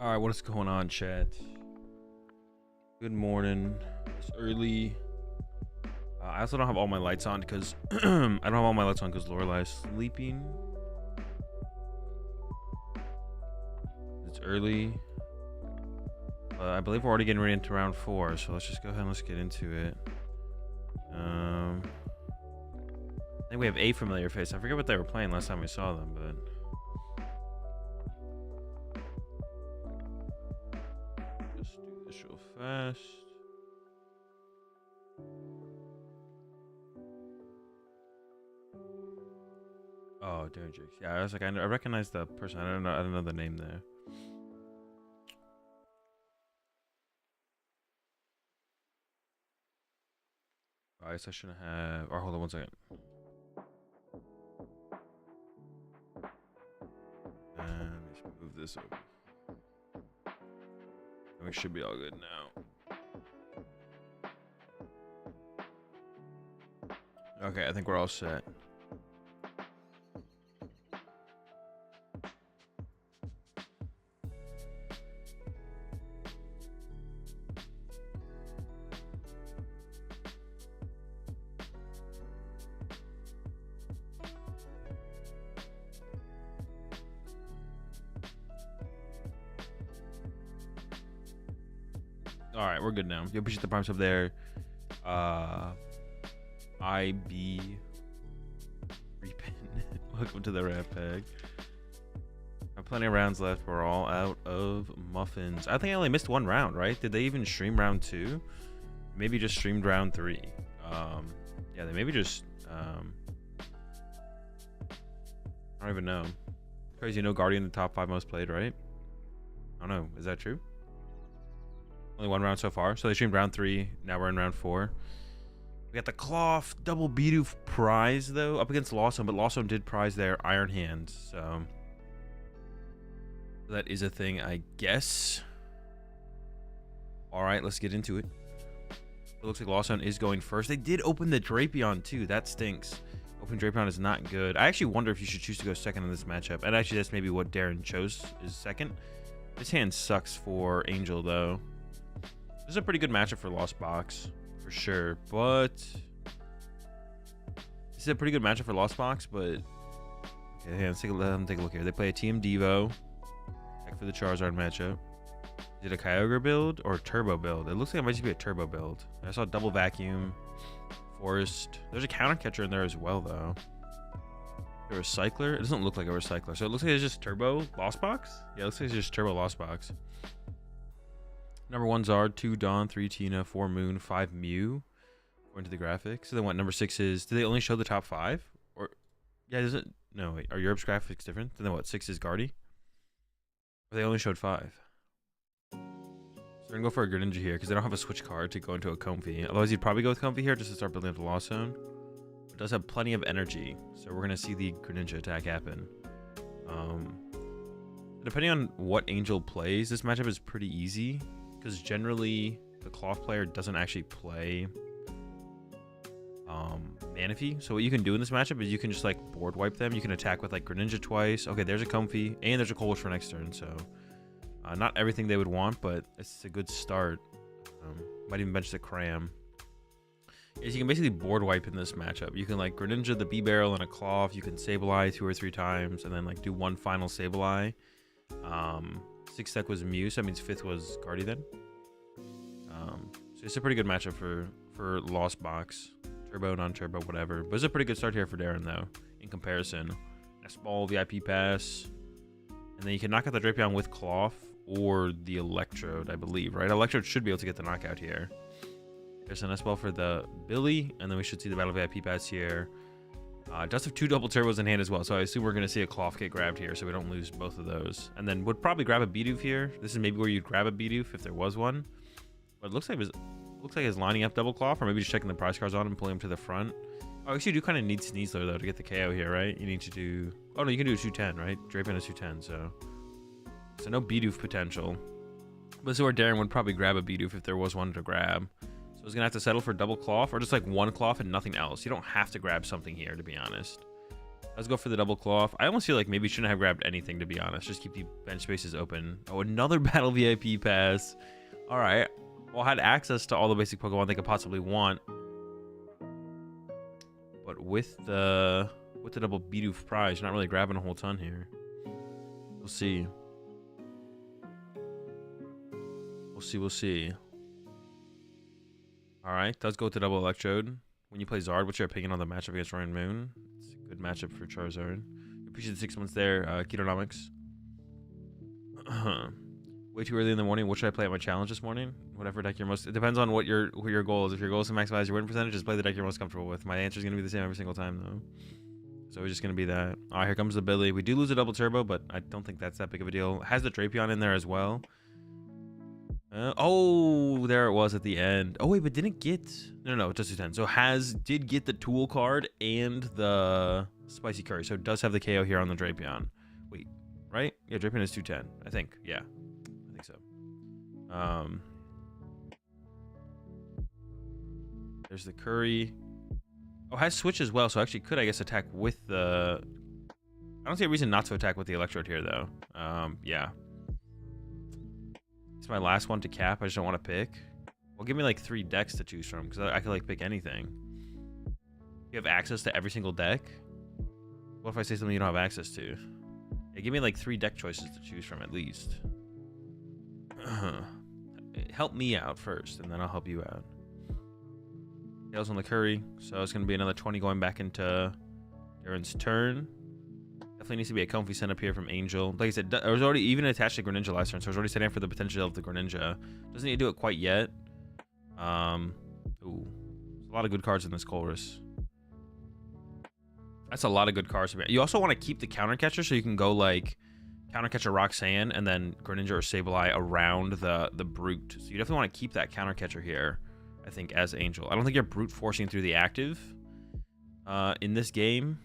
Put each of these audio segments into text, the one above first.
All right, what is going on, chat? Good morning. It's early. I also don't have all my lights on because I don't have all my lights on because Lorelai's sleeping. It's early. I believe we're already getting ready into round 4, so let's just go ahead and let's get into it. I think we have a familiar face. I forget what they were playing last time we saw them, but. Just do this real fast. Oh, Darren Jakes. Yeah, I was like, I recognize the person. I don't know the name there. I guess I shouldn't have. Or hold on one second. And let's move this over. And we should be all good now. Okay, I think we're all set. All right, we're good now. You appreciate the prompts up there. IB Repin. Welcome to the rat pack. I have plenty of rounds left. We're all out of muffins. I think I only missed one round, right? Did they even stream round 2? Maybe just streamed round 3. Yeah, they maybe just I don't even know. Crazy, no Guardian in the top 5 most played, right? I don't know. Is that true? Only one round so far. So they streamed round 3. Now we're in round 4. We got the Cloa double Bidoof prize though up against Lawzone, but Lawzone did prize their Iron Hands, so that is a thing, I guess. All right, let's get into it. It looks like Lawzone is going first. They did open the Drapion too. That stinks. Open Drapion is not good. I actually wonder if you should choose to go second in this matchup. And actually, that's maybe what Darren chose is second. This hand sucks for Angel though. This is a pretty good matchup for Lost Box, for sure. But this is a pretty good matchup for Lost Box. But okay, let's take a look here. They play a Team Devo. Check for the Charizard matchup. Is it a Kyogre build or Turbo build? It looks like it might just be a Turbo build. I saw Double Vacuum, Forest. There's a Counter Catcher in there as well, though. A Recycler? It doesn't look like a Recycler, so it looks like it's just Turbo Lost Box. Yeah, it looks like it's just Turbo Lost Box. Number 1 Zard, 2 Dawn, 3 Tina, 4 Moon, 5 Mew. According to the graphics. So then what number 6 is? Do they only show the top 5? Or yeah, does it? No, wait. Are Europe's graphics different? Then what? 6 is Guardy? Or they only showed 5. So we're gonna go for a Greninja here because they don't have a switch card to go into a Comfy. Otherwise, you'd probably go with Comfy here just to start building up the Lawzone. It does have plenty of energy, so we're gonna see the Greninja attack happen. Depending on what Angel plays, this matchup is pretty easy. Because generally, the Cloth player doesn't actually play Manaphy. So what you can do in this matchup is you can just like board wipe them. You can attack with like Greninja twice. Okay, there's a Comfy. And there's a Cold Wish for next turn. So not everything they would want, but it's a good start. Might even bench the Cram. Is you can basically board wipe in this matchup. You can like Greninja the B-Barrel and a Cloth. You can Sableye 2 or 3 times. And then like do one final Sableye. 6th deck was Mew, so that means 5th was Guardy then. So it's a pretty good matchup for Lost Box. Turbo, non-turbo, whatever. But it's a pretty good start here for Darren, though, in comparison. S-Ball, VIP Pass. And then you can knock out the Drapion with Cloth or the Electrode, I believe, right? Electrode should be able to get the knockout here. There's an S-Ball for the Billy, and then we should see the Battle VIP Pass here. Does have 2 double turbos in hand as well, so I assume we're going to see a Cloth get grabbed here, so we don't lose both of those. And then would probably grab a Bidoof here. This is maybe where you'd grab a Bidoof if there was one. But it looks like it's lining up double Cloth, or maybe just checking the prize cards on and pulling him to the front. Oh, actually, you do kind of need Sneasler, though, to get the KO here, right? You need to do... Oh, no, you can do a 210, right? Drapion is 210, so no Bidoof potential. But this is where Darren would probably grab a Bidoof if there was one to grab. So he's going to have to settle for double Cloth or just like one Cloth and nothing else. You don't have to grab something here, to be honest. Let's go for the double claw off. I almost feel like maybe shouldn't have grabbed anything, to be honest. Just keep the bench spaces open. Oh, another battle VIP pass. All right. Well, I had access to all the basic Pokemon they could possibly want. But with the double Bidoof prize, you're not really grabbing a whole ton here. We'll see. We'll see. All right. Does go with the double Electrode. When you play Zard, what's your opinion on the matchup against Ryan Moon? It's a good matchup for Charizard. Appreciate the 6 months there, Ketonomics. Way too early in the morning. What should I play at my challenge this morning? Whatever deck you're most... It depends on what your goal is. If your goal is to maximize your win percentage, just play the deck you're most comfortable with. My answer is going to be the same every single time, though. So it's just going to be that. All right, here comes the Billy. We do lose a double turbo, but I don't think that's that big of a deal. It has the Drapion in there as well. Oh, there it was at the end. Oh, wait, but didn't get... No, it does 210. So did get the Tool card and the Spicy Curry. So it does have the KO here on the Drapion. Wait, right? Yeah, Drapion is 210, I think. Yeah, I think so. There's the Curry. Oh, has Switch as well, so actually could, I guess, attack with the... I don't see a reason not to attack with the Electrode here, though. Yeah. It's my last one to cap. I just don't want to pick. Well, give me like 3 decks to choose from, because I could like pick anything. You have access to every single deck? What if I say something you don't have access to? Yeah, give me like 3 deck choices to choose from at least. Help me out first, and then I'll help you out. Tails on the Curry, so it's going to be another 20 going back into Darren's turn. Definitely needs to be a comfy send up here from Angel. Like I said, I was already even attached to Greninja last turn, so I was already setting up for the potential of the Greninja. Doesn't need to do it quite yet. Ooh, a lot of good cards in this Colress. That's a lot of good cards. You also want to keep the counter catcher so you can go like counter catcher Roxanne and then Greninja or Sableye around the Brute. So you definitely want to keep that counter catcher here, I think, as Angel. I don't think you're brute forcing through the active in this game.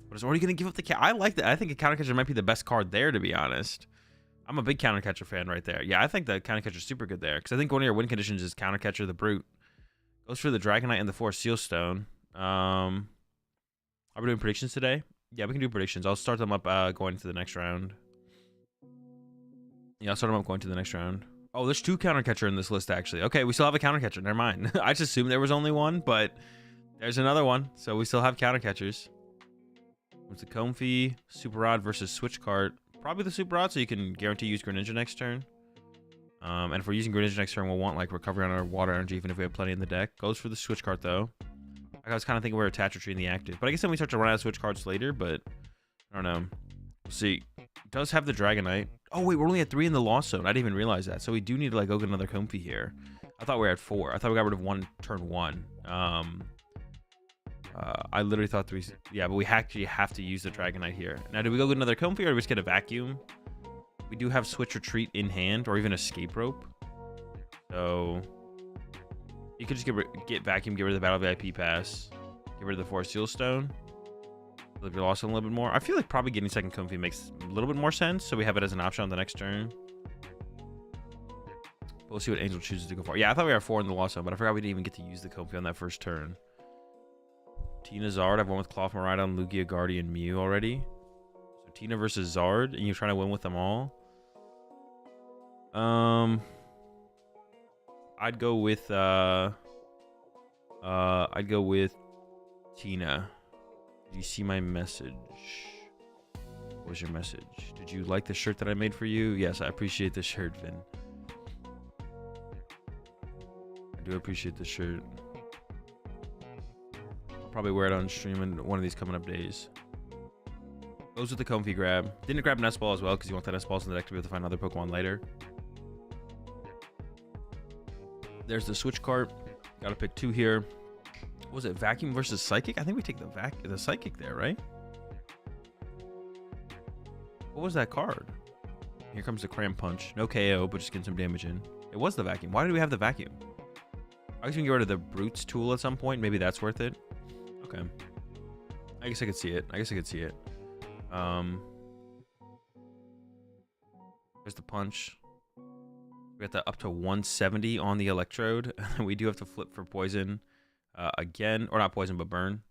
But it's already going to give up the I like that. I think a counter catcher might be the best card there, to be honest. I'm a big counter catcher fan right there. Yeah, I think the counter catcher is super good there. Because I think one of your win conditions is counter catcher the Brute. Goes for the Dragonite and the Forest Sealstone. Are we doing predictions today? Yeah, we can do predictions. I'll start them up going to the next round. Yeah, I'll start them up going to the next round. Oh, there's 2 counter catcher in this list, actually. Okay, we still have a counter catcher. Never mind. I just assumed there was only one, but there's another one. So we still have counter catchers. It's a Comfy, Super Rod versus Switch Cart. Probably the Super Rod, so you can guarantee use Greninja next turn. And if we're using Greninja next turn, we'll want like recovery on our water energy, even if we have plenty in the deck. Goes for the Switch Cart, though. I was kind of thinking we were attached or tree in the active. But I guess then we start to run out of Switch cards later, but I don't know. We'll see. It does have the Dragonite. Oh, wait, we're only at 3 in the Lawzone. I didn't even realize that. So we do need to like go get another Comfy here. I thought we were at 4. I thought we got rid of 1 turn 1. I literally thought 3. Yeah, but we actually have to use the Dragonite here. Now, do we go get another Comfy or do we just get a Vacuum? We do have Switch Retreat in hand or even Escape Rope. So you could just get Vacuum, get rid of the Battle VIP Pass, get rid of the Forest Sealstone. Live your loss a little bit more. I feel like probably getting second Comfy makes a little bit more sense, so we have it as an option on the next turn. But we'll see what Angel chooses to go for. Yeah, I thought we were 4 in the Lawzone, but I forgot we didn't even get to use the Comfy on that first turn. Tina Zard, I've won with Cloth Miraidon, Lugia, Guardian, Mew already. So Tina versus Zard, and you're trying to win with them all. I'd go with Tina. Did you see my message? What was your message? Did you like the shirt that I made for you? Yes, I appreciate the shirt, Vin. I do appreciate the shirt. Probably wear it on stream in one of these coming up days. Goes with the Comfy grab. Didn't grab an S-Ball as well because you want that S-Ball in the deck to be able to find other Pokemon later. There's the Switch Cart. Gotta pick 2 here. What was it? Vacuum versus Psychic? I think we take the Psychic there, right? What was that card? Here comes the Cram Punch. No KO, but just getting some damage in. It was the Vacuum. Why did we have the Vacuum? I guess we can get rid of the Brute's tool at some point. Maybe that's worth it. Okay. I guess I could see it. There's the Punch. We got the up to 170 on the Electrode. We do have to flip for Poison again. Or not Poison, but Burn.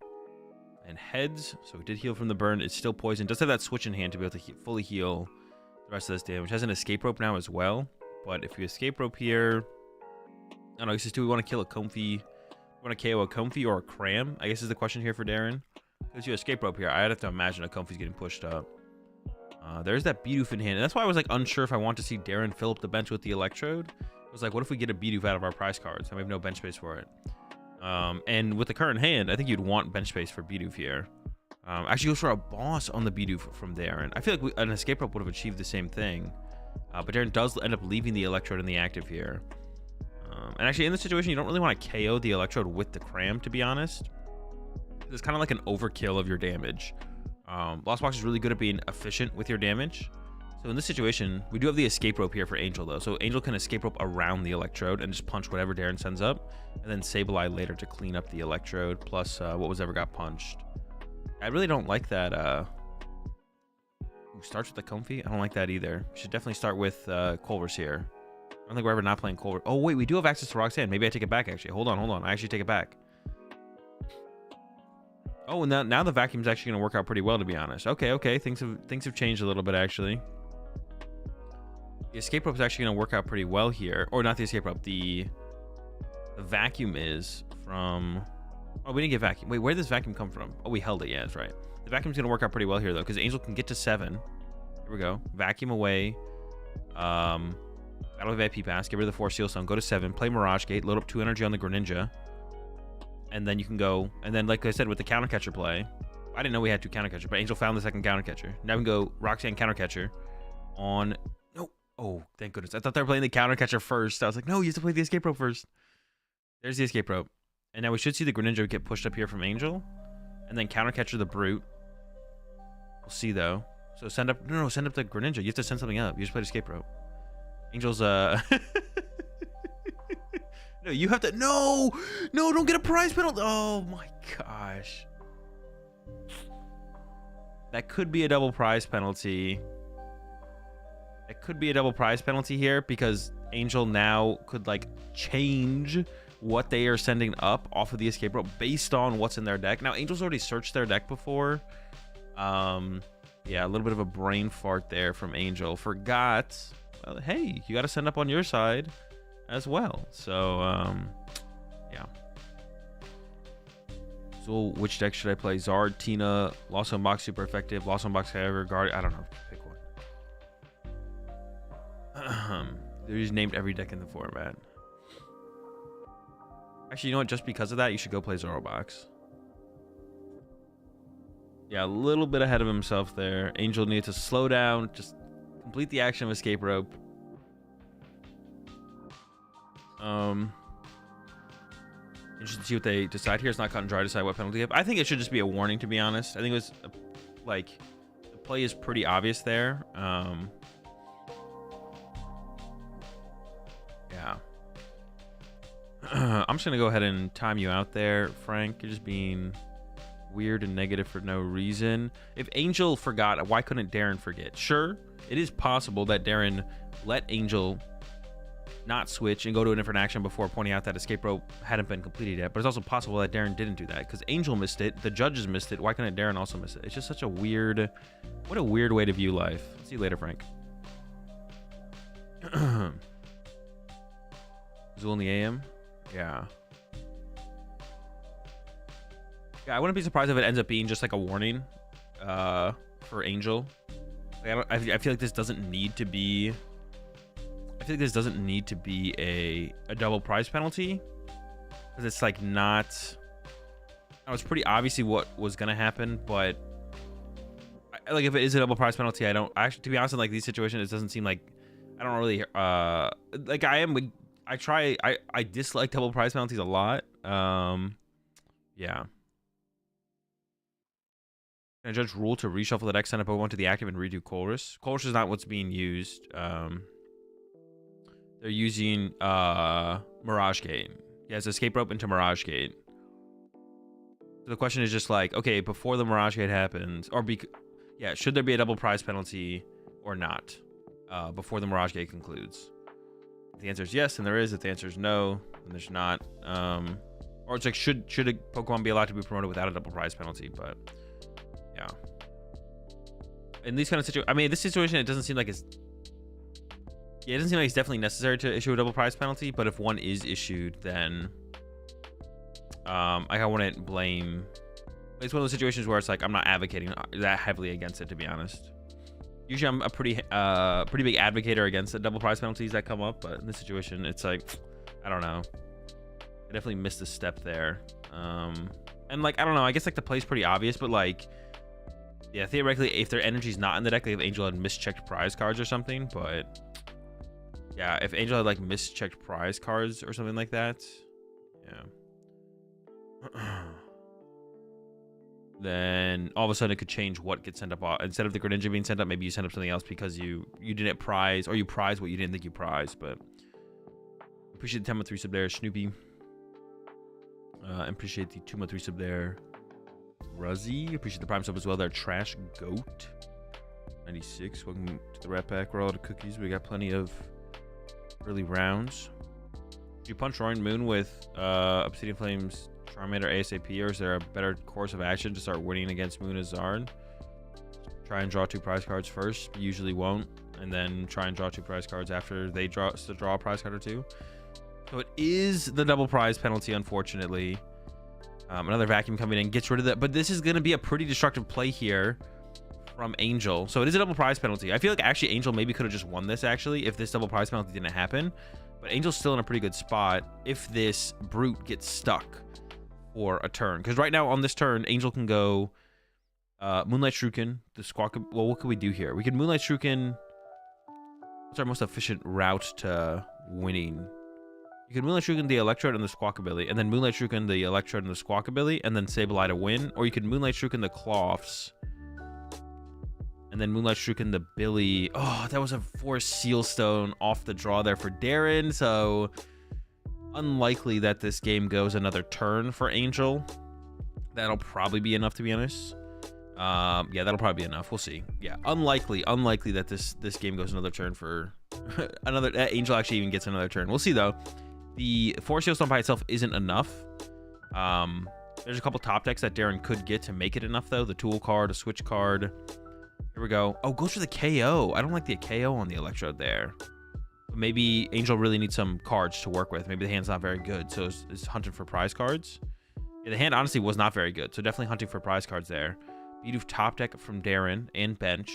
and heads. So it did heal from the burn. It's still poisoned. Does have that switch in hand to be able to fully heal the rest of this damage. Has an escape rope now as well. But if you escape rope here, I don't know. He says, do we want to kill a Comfy? Want to KO a Comfy or a Cram? I guess is the question here for Darren. Because you escape rope here, I'd have to imagine a Comfy's getting pushed up. There's that Bidoof in hand. And that's why I was like unsure if I want to see Darren fill up the bench with the Electrode. I was like, what if we get a Bidoof out of our prize cards and we have no bench space for it? And with the current hand, I think you'd want bench space for Bidoof here. Actually goes for a boss on the Bidoof from Darren. I feel like an escape rope would have achieved the same thing. But Darren does end up leaving the Electrode in the active here. And actually in this situation, you don't really want to KO the Electrode with the Cram, to be honest. It's kind of like an overkill of your damage. Lost Box is really good at being efficient with your damage. So in this situation, we do have the escape rope here for Angel, though. So Angel can escape rope around the Electrode and just punch whatever Darren sends up. And then Sableye later to clean up the Electrode, plus what was ever got punched. I really don't like that. Starts with the Comfy? I don't like that either. We should definitely start with Culver's here. I don't think we're ever not playing Culver. Oh, wait, we do have access to Roxanne. Maybe I take it back, actually. Hold on. I actually take it back. Oh, and now the vacuum's actually going to work out pretty well, to be honest. Okay. Things have changed a little bit, actually. The escape rope is actually going to work out pretty well here. Or not the escape rope. The vacuum is from... Oh, we didn't get vacuum. Wait, where did this vacuum come from? Oh, we held it. Yeah, that's right. The vacuum's going to work out pretty well here, though, because Angel can get to 7. Here we go. Vacuum away. Battle of VIP Pass. Get rid of the 4 Seal Stone. Go to 7. Play Mirage Gate. Load up 2 energy on the Greninja. And then you can go, and then like I said with the counter catcher play, I didn't know we had 2 counter catcher, but Angel found the second counter catcher. Now we can go Roxanne counter catcher on, no, oh, thank goodness. I thought they were playing the counter catcher first. I was like, no, you have to play the escape rope first. There's the escape rope. And now we should see the Greninja get pushed up here from Angel, and then counter catcher the Brute. We'll see though. So send up, no, send up the Greninja. You have to send something up. You just played escape rope. Angel's, No, you have to. No, don't get a prize penalty. Oh my gosh. That could be a double prize penalty. It could be a double prize penalty here because Angel now could like change what they are sending up off of the escape rope based on what's in their deck. Now, Angel's already searched their deck before. Yeah, a little bit of a brain fart there from Angel. Forgot. Well, hey, you got to send up on your side as well. So yeah. So which deck should I play? Zard, Tina, Lawzone Box super effective, Lawzone Box however, Guard, I don't know, pick one. They just named every deck in the format. Actually, you know what, just because of that you should go play Zoro Box. Yeah, a little bit ahead of himself there. Angel needed to slow down, just complete the action of escape rope. Interested to see what they decide here. It's not cut and dry. Decide what penalty they have. I think it should just be a warning, to be honest. I think it was like the play is pretty obvious there. Yeah. I'm just gonna go ahead and time you out there, Frank. You're just being weird and negative for no reason. If Angel forgot, why couldn't Darren forget? Sure, it is possible that Darren let Angel not switch and go to a different action before pointing out that escape rope hadn't been completed yet, but it's also possible that Darren didn't do that because Angel missed it, the judges missed it. Why couldn't Darren also miss it? It's just such a weird, what a weird way to view life. See you later, Frank. Azul in the AM. Yeah, I wouldn't be surprised if it ends up being just like a warning for Angel. Like, I feel like this doesn't need to be. I feel like this doesn't need to be a double prize penalty because it's like not. It was pretty obviously what was gonna happen, but like if it is a double prize penalty, I don't actually. To be honest, in like these situations, it doesn't seem like I don't really like I dislike double prize penalties a lot. Yeah. Can I judge rule to reshuffle the deck, send a Pokemon to the active, and redo Colress? Colress is not what's being used. They're using Mirage Gate. Yeah, it's Escape Rope into Mirage Gate. So the question is just like, okay, before the Mirage Gate happens, or yeah, should there be a double prize penalty or not before the Mirage Gate concludes? If the answer is yes, then there is. If the answer is no, then there's not. Or it's like, should a Pokemon be allowed to be promoted without a double prize penalty? But yeah, in these kind of situations, I mean, this situation, it doesn't seem like it's, yeah, it doesn't seem like it's definitely necessary to issue a double prize penalty. But if one is issued, then I wouldn't blame. It's one of those situations where it's like I'm not advocating that heavily against it, to be honest. Usually I'm a pretty big advocator against the double prize penalties that come up, but in this situation, it's like, I don't know. I definitely missed a step there. And like, I don't know, I guess like the play's pretty obvious, but like, yeah, theoretically, if their energy's not in the deck, like if Angel had mischecked prize cards or something, but yeah, if Angel had like mischecked prize cards or something like that, yeah. Then all of a sudden it could change what gets sent up. Instead of the Greninja being sent up, maybe you send up something else because you didn't prize, or you prize what you didn't think you prized. But appreciate the 10-3 sub there, Snoopy. Appreciate the 2-3 sub there, Ruzzy. Appreciate the prime sub as well there, Trash Goat 96. Welcome to the Rat Pack. We're all out of cookies. We got plenty of early rounds. Do you punch Roaring Moon with Obsidian Flames, Charmander, ASAP, or is there a better course of action to start winning against Moonazard? Try and draw 2 prize cards first. You usually won't, and then try and draw 2 prize cards after they draw a prize card or 2. So it is the double prize penalty, unfortunately. Another vacuum coming in gets rid of that, but this is going to be a pretty destructive play here from Angel. So it is a double prize penalty. I feel like actually Angel maybe could have just won this actually if this double prize penalty didn't happen, but Angel's still in a pretty good spot if this Brute gets stuck for a turn, because right now on this turn Angel can go Moonlight Shuriken, the Squawk. Well, what could we do here? We could Moonlight Shuriken. What's our most efficient route to winning? You could Moonlight Shuriken the Electrode and the Squawkabilly, and then Moonlight Shuriken the Electrode and the Squawkabilly, and then Sableye to win. Or you could Moonlight Shuriken the Cloths, and then Moonlight Shuriken the Billy. Oh, that was a Forest Seal Stone off the draw there for Darren, so unlikely that this game goes another turn for Angel. That'll probably be enough, to be honest. Yeah, that'll probably be enough. We'll see. Yeah, unlikely that this game goes another turn for Angel actually even gets another turn. We'll see though. The Force Seal Stone by itself isn't enough. There's a couple top decks that Darren could get to make it enough though. The Tool card, a Switch card. Here we go. Oh, goes for the KO. I don't like the KO on the Electrode there. Maybe Angel really needs some cards to work with. Maybe the hand's not very good, so it's hunting for prize cards. Yeah, the hand honestly was not very good, so definitely hunting for prize cards there. Beautiful top deck from Darren and bench.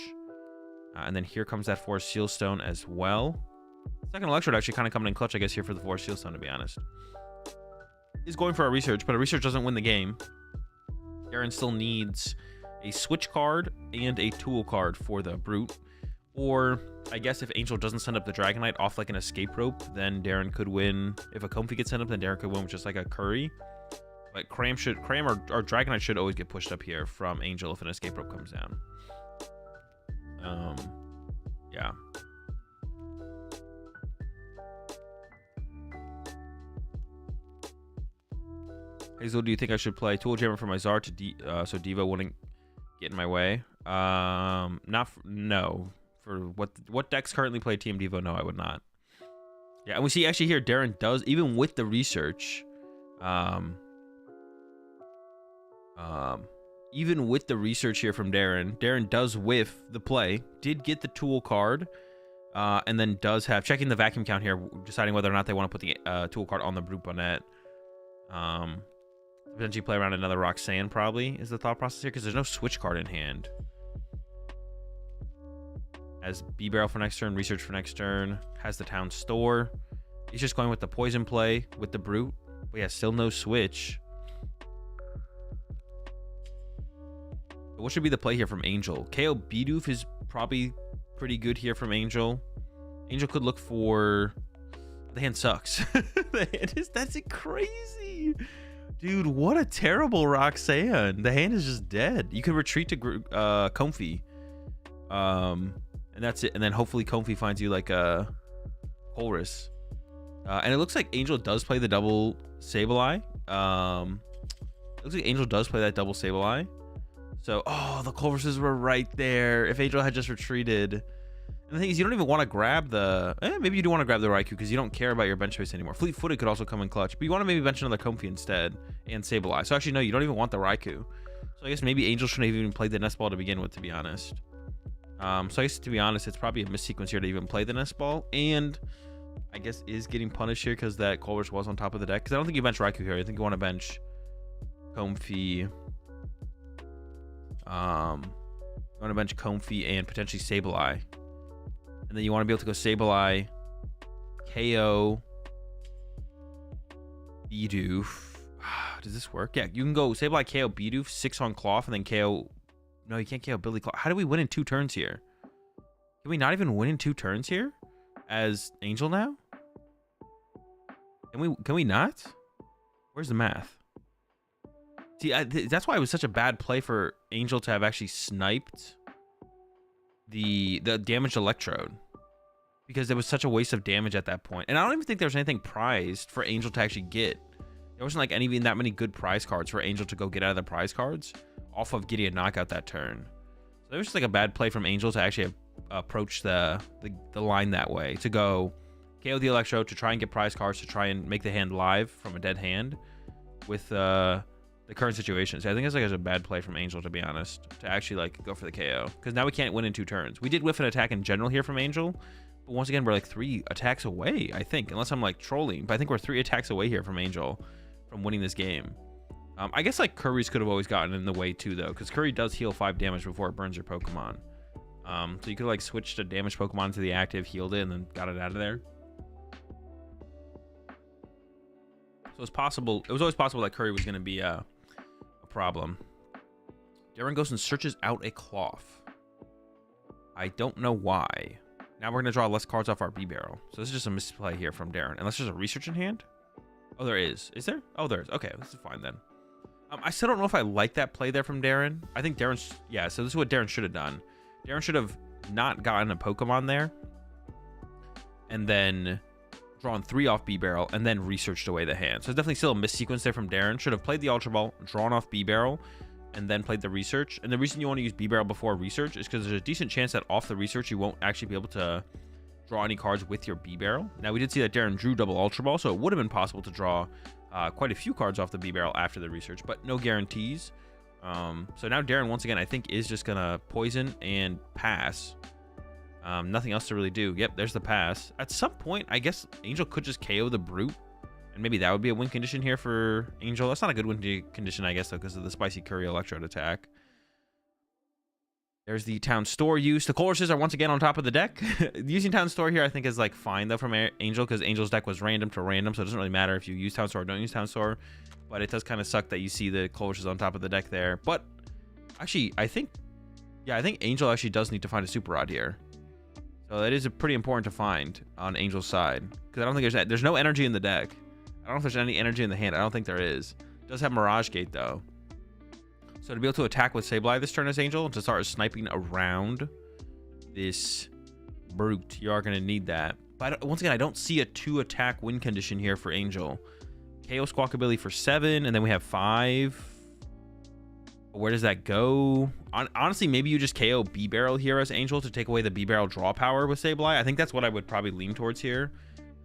And then here comes that Forest Seal Stone as well. Second Electrode actually kind of coming in clutch, I guess, here for the Forest Seal Stone, to be honest. He's going for a Research, but a Research doesn't win the game. Darren still needs a Switch card and a Tool card for the Brute. Or I guess if Angel doesn't send up the Dragonite off like an Escape Rope, then Darren could win. If a Comfey gets sent up, then Darren could win with just like a Curry. But Cram or Dragonite should always get pushed up here from Angel if an Escape Rope comes down. Yeah. Hazel, do you think I should play Tool Jammer for my Zard to so Devo wouldn't get in my way? No. For what decks currently play Team Devo? No, I would not. Yeah, and we see actually here Darren does, even with the Research, even with the Research here from Darren does whiff the play, did get the Tool card, and then does have, checking the vacuum count here, deciding whether or not they want to put the Tool card on the Brute Bonnet. Potentially play around another Roxanne probably is the thought process here, because there's no Switch card in hand. Has B-Barrel for next turn, Research for next turn, has the Town Store. He's just going with the Poison play with the Brute. But yeah, still no Switch. What should be the play here from Angel? KO Bidoof is probably pretty good here from Angel. Angel could look for... The hand sucks. The hand is... That's crazy. Dude, what a terrible Roxanne. The hand is just dead. You could retreat to Comfey. And that's it. And then hopefully Comfey finds you like a Colress. And it looks like Angel does play the double Sableye. It looks like Angel does play that double Sableye. So, oh, the Colresses were right there. If Angel had just retreated. And the thing is, you don't even want to grab the... maybe you do want to grab the Raikou because you don't care about your bench space anymore. Fleet-footed could also come in clutch. But you want to maybe bench another Comfey instead and Sableye. So actually, no, you don't even want the Raikou. So I guess maybe Angel shouldn't have even played the Nest Ball to begin with, to be honest. So I guess, to be honest, it's probably a missequence here to even play the Nest Ball. And I guess is getting punished here because that Colress was on top of the deck. Because I don't think you bench Raikou here. I think you want to bench Comfey. You want to bench Comfey and potentially Sableye. And then you want to be able to go Sableye, KO, Bidoof. Does this work? Yeah, you can go Sableye, KO, Bidoof, 6 on Cloth, and then KO. No, you can't KO Billy Cloth. How do we win in 2 turns here? Can we not even win in 2 turns here as Angel now? Can we not? Where's the math? See, that's why it was such a bad play for Angel to have actually sniped the damaged Electrode, because there was such a waste of damage at that point. And I don't even think there was anything prized for Angel to actually get. There wasn't like even that many good prize cards for Angel to go get out of the prize cards off of getting a knockout that turn. So it was just like a bad play from Angel to actually approach the line that way, to go KO the Electrode to try and get prize cards, to try and make the hand live from a dead hand with the current situation. So I think it's like a bad play from Angel, to be honest, to actually like go for the KO, because now we can't win in 2 turns. We did whiff an attack in general here from Angel, but once again we're like 3 attacks away, I think, unless I'm like trolling, but I think we're 3 attacks away here from Angel from winning this game. I guess like Curry's could have always gotten in the way too, though, because Curry does heal 5 damage before it burns your Pokemon. So you could like switch the damaged Pokemon to the active, healed it, and then got it out of there. So it's possible. It was always possible that Curry was going to be a problem. Darren goes and searches out a Cloth. I don't know why. Now we're going to draw less cards off our B-Barrel. So this is just a misplay here from Darren. Unless there's a research in hand. Oh, there is. Is there? Oh, there is. Okay, this is fine then. I still don't know if I like that play there from Darren. I think Darren's... Yeah, so this is what Darren should have done. Darren should have not gotten a Pokemon there. And then drawn 3 off B-Barrel, and then researched away the hand. So it's definitely still a missequence there from Darren. Should have played the Ultra Ball, drawn off B-Barrel, and then played the research. And the reason you want to use B-Barrel before research is because there's a decent chance that off the research you won't actually be able to draw any cards with your B-Barrel. Now, we did see that Darren drew double Ultra Ball, so it would have been possible to draw quite a few cards off the B-Barrel after the research, but no guarantees. So now Darren, once again, I think is just going to poison and pass. Nothing else to really do. Yep, there's the pass. At some point, I guess Angel could just KO the Brute, and maybe that would be a win condition here for Angel. That's not a good win condition, I guess, though, because of the Spicy Curry Electrode attack. There's the Town Store use. The Colresses are once again on top of the deck. Using Town Store here, I think, is like fine, though, from Angel, because Angel's deck was random to random, so it doesn't really matter if you use Town Store or don't use Town Store. But it does kind of suck that you see the Colresses on top of the deck there. But actually, I think Angel actually does need to find a Super Rod here. So that is pretty important to find on Angel's side, because I don't think there's no energy in the deck. I don't know if there's any energy in the hand. I don't think there is. It does have Mirage Gate, though. So to be able to attack with Sableye this turn as Angel, to start sniping around this Brute, you are going to need that. But once again, I don't see a 2-attack win condition here for Angel. KO Squawkabilly for 7, and then we have 5. Where does that go? Honestly, maybe you just KO B-Barrel here as Angel to take away the B-Barrel draw power with Sableye. I think that's what I would probably lean towards here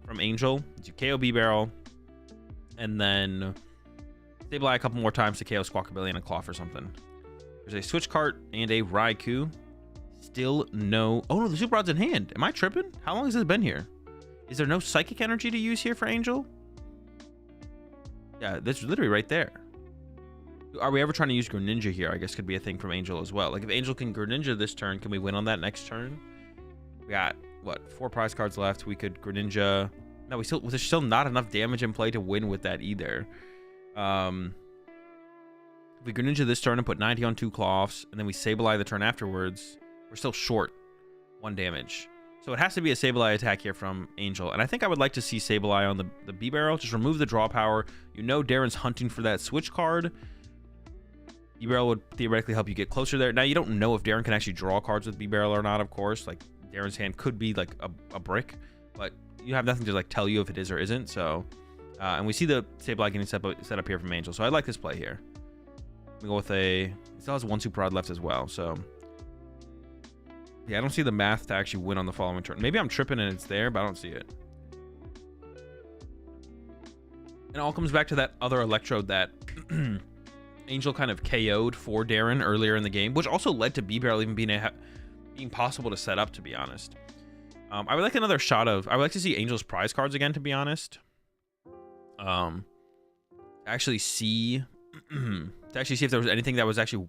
from Angel. You KO B-Barrel, and then Sableye a couple more times to KO Squawkabilly and a Cloth or something. There's a Switch Cart and a Raikou. Still no... Oh, no, the Super Rod's in hand. Am I tripping? How long has this been here? Is there no Psychic Energy to use here for Angel? Yeah, that's literally right there. Are we ever trying to use Greninja here? I guess could be a thing from Angel as well. Like, if Angel can Greninja this turn, can we win on that next turn? We got, what, 4 prize cards left. We could Greninja... No, there's still not enough damage in play to win with that either. If we Greninja this turn and put 90 on 2 Cloths, and then we Sableye the turn afterwards, we're still short 1 damage. So it has to be a Sableye attack here from Angel. And I think I would like to see Sableye on the B-Barrel. Just remove the draw power. You know Darren's hunting for that Switch card. B-Barrel would theoretically help you get closer there. Now, you don't know if Darren can actually draw cards with B-Barrel or not, of course. Like, Darren's hand could be like a brick, but you have nothing to like tell you if it is or isn't. So, and we see the Sableye getting set up here from Angel. So I like this play here. We go with he still has 1 Super Rod left as well. So Yeah, I don't see the math to actually win on the following turn. Maybe I'm tripping and it's there, but I don't see it. And it all comes back to that other Electrode that Angel kind of KO'd for Darren earlier in the game, which also led to B-Barrel even being possible to set up, to be honest. I would like another shot of... I would like to see Angel's prize cards again, to be honest. Actually see... to actually see if there was anything that was actually...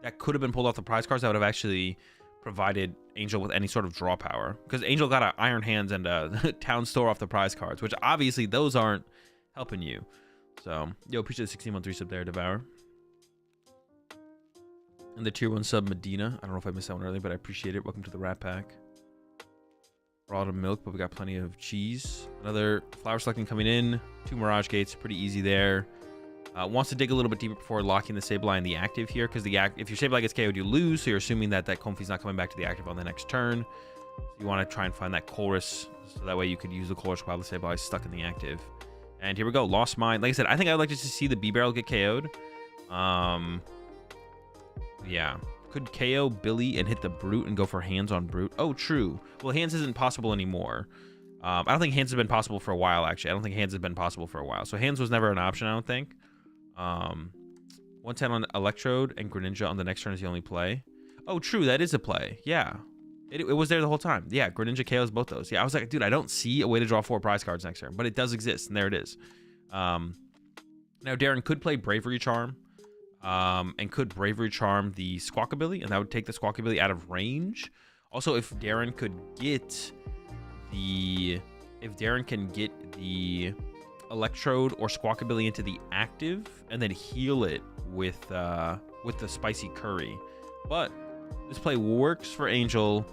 that could have been pulled off the prize cards that would have actually provided Angel with any sort of draw power. Because Angel got an Iron Hands and a Town Store off the prize cards, which obviously those aren't helping you. So, yo, appreciate the 16-month resub there, Devour. And the tier 1 sub, Medina. I don't know if I missed that one earlier, but I appreciate it. Welcome to the Rat Pack. We're out of milk, but we got plenty of cheese. Another flower selecting coming in. 2 Mirage Gates, pretty easy there. Wants to dig a little bit deeper before locking the Sableye in the active here, because if your Sableye gets KO'd, you lose, so you're assuming that Comfey's not coming back to the active on the next turn. So you want to try and find that Colress, so that way you could use the Colress while the Sableye is stuck in the active. And here we go, Lost Mine. Like I said, I think I would like to see the B-Barrel get KO'd. Yeah. Could KO Billy and hit the Brute and go for Hands on Brute? Oh, true. Well, Hands isn't possible anymore. I don't think Hands has been possible for a while, actually. I don't think Hands has been possible for a while. So Hands was never an option, I don't think. 110 on Electrode and Greninja on the next turn is the only play. Oh, true. That is a play. Yeah. It was there the whole time. Yeah, Greninja KOs both those. Yeah, I was like, dude, I don't see a way to draw 4 prize cards next turn, but it does exist, and there it is. Now, Darren could play Bravery Charm, and could Bravery Charm the Squawkabilly, and that would take the Squawkabilly out of range. Also, if Darren could get the... if Darren can get the Electrode or Squawkabilly into the active, and then heal it with the Spicy Curry. But this play works for Angel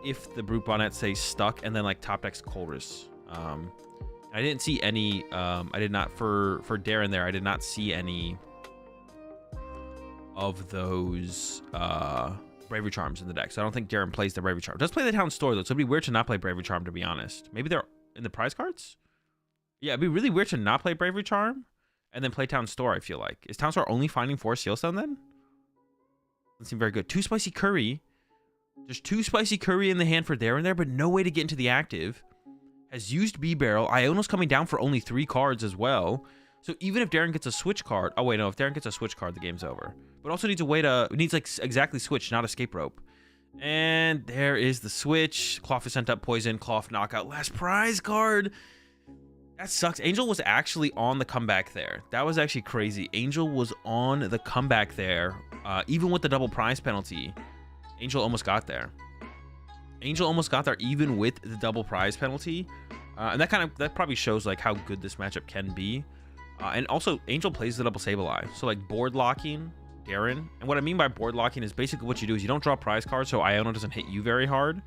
if the Brute Bonnet stays stuck, and then like top decks Colress. I didn't see any. I did not for Darren there. I did not see any of those Bravery Charms in the deck. So I don't think Darren plays the Bravery Charm. Does play the Town Store though, so it'd be weird to not play Bravery Charm, to be honest. Maybe they're in the prize cards. Yeah, it'd be really weird to not play Bravery Charm and then play Town Store. I feel like, is Town Store only finding 4 Sealstone then? Doesn't seem very good. 2 Spicy Curry. There's 2 Spicy Curry in the hand for Darren there, but no way to get into the active. Has used B-Barrel. Iono's coming down for only 3 cards as well. So even if Darren gets a switch card... oh, wait, no. If Darren gets a switch card, the game's over. But also needs a way to... needs, like, exactly switch, not escape rope. And there is the switch. Cloth is sent up. Poison. Cloth knockout. Last prize card. That sucks. Angel was actually on the comeback there. That was actually crazy. Angel was on the comeback there. Even with the double prize penalty, Angel almost got there. Angel almost got there even with the double prize penalty. And that probably shows like how good this matchup can be. And also Angel plays the double Sableye. So like board locking Darren. And what I mean by board locking is basically what you do is you don't draw prize cards, so Iono doesn't hit you very hard.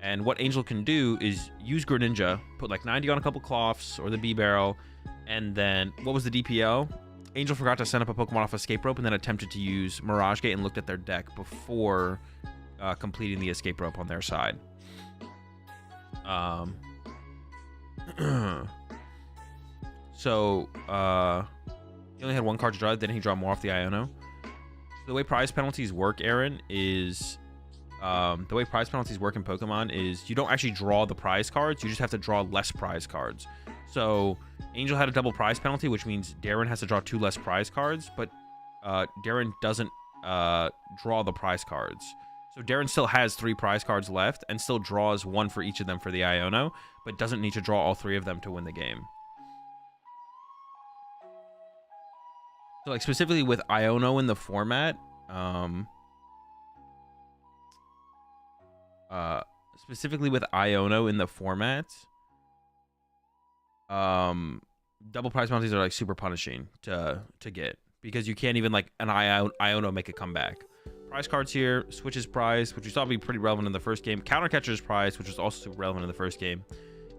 And what Angel can do is use Greninja, put like 90 on a couple Cloths or the B-Barrel, and then, what was the DPO? Angel forgot to send up a Pokemon off Escape Rope and then attempted to use Mirage Gate and looked at their deck before completing the Escape Rope on their side. So, he only had 1 card to draw, then he draw more off the Iono. So the way prize penalties work, Aaron, is... the way prize penalties work in Pokemon is you don't actually draw the prize cards, you just have to draw less prize cards. So Angel had a double prize penalty, which means Darren has to draw 2 less prize cards, but Darren doesn't draw the prize cards. So Darren still has 3 prize cards left and still draws 1 for each of them for the Iono, but doesn't need to draw all 3 of them to win the game. So like specifically with Iono in the format, double prize penalties are like super punishing to get, because you can't even like an Iono make a comeback. Prize cards here, switches prize, which we saw be pretty relevant in the first game. Counter catcher's prize, which was also super relevant in the first game.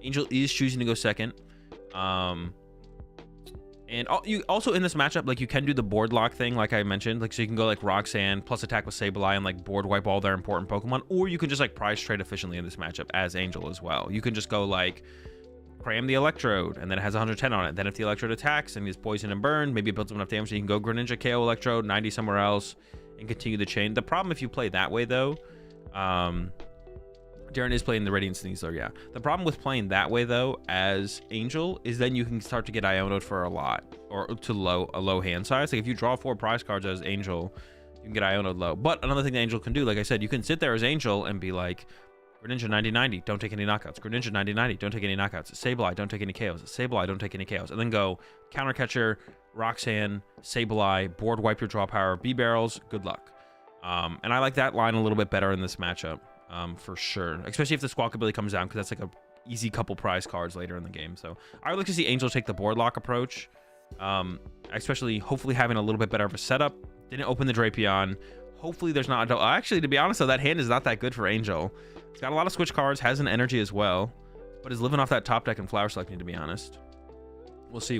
Angel is choosing to go second. And you also in this matchup, like you can do the board lock thing, like I mentioned, like so you can go like Roxanne plus attack with Sableye and like board wipe all their important Pokemon, or you can just like prize trade efficiently in this matchup as Angel as well. You can just go like cram the Electrode, and then it has 110 on it. Then if the Electrode attacks and is poisoned and burned, maybe it builds up enough damage so you can go Greninja, KO Electrode, 90 somewhere else, and continue the chain. The problem if you play that way though, Darren is playing the Radiant Sneasler, yeah. The problem with playing that way, though, as Angel, is then you can start to get Iono'd for a lot, or to a low hand size. Like, if you draw 4 prize cards as Angel, you can get Iono'd low. But another thing that Angel can do, like I said, you can sit there as Angel and be like, Greninja 90-90, don't take any knockouts. Greninja 90-90, don't take any knockouts. Sableye, don't take any KOs. Sableye, don't take any KOs. And then go Counter Catcher, Roxanne, Sableye, board wipe your draw power, B-Barrels, good luck. And I like that line a little bit better in this matchup. For sure, especially if the Squawkabilly comes down, because that's like a easy couple prize cards later in the game. So I would like to see Angel take the board lock approach, especially hopefully having a little bit better of a setup. Didn't open the Drapion. Hopefully there's not actually, to be honest though, that hand is not that good for Angel. It's got a lot of switch cards, has an energy as well, but is living off that top deck and flower selecting, to be honest. We'll see.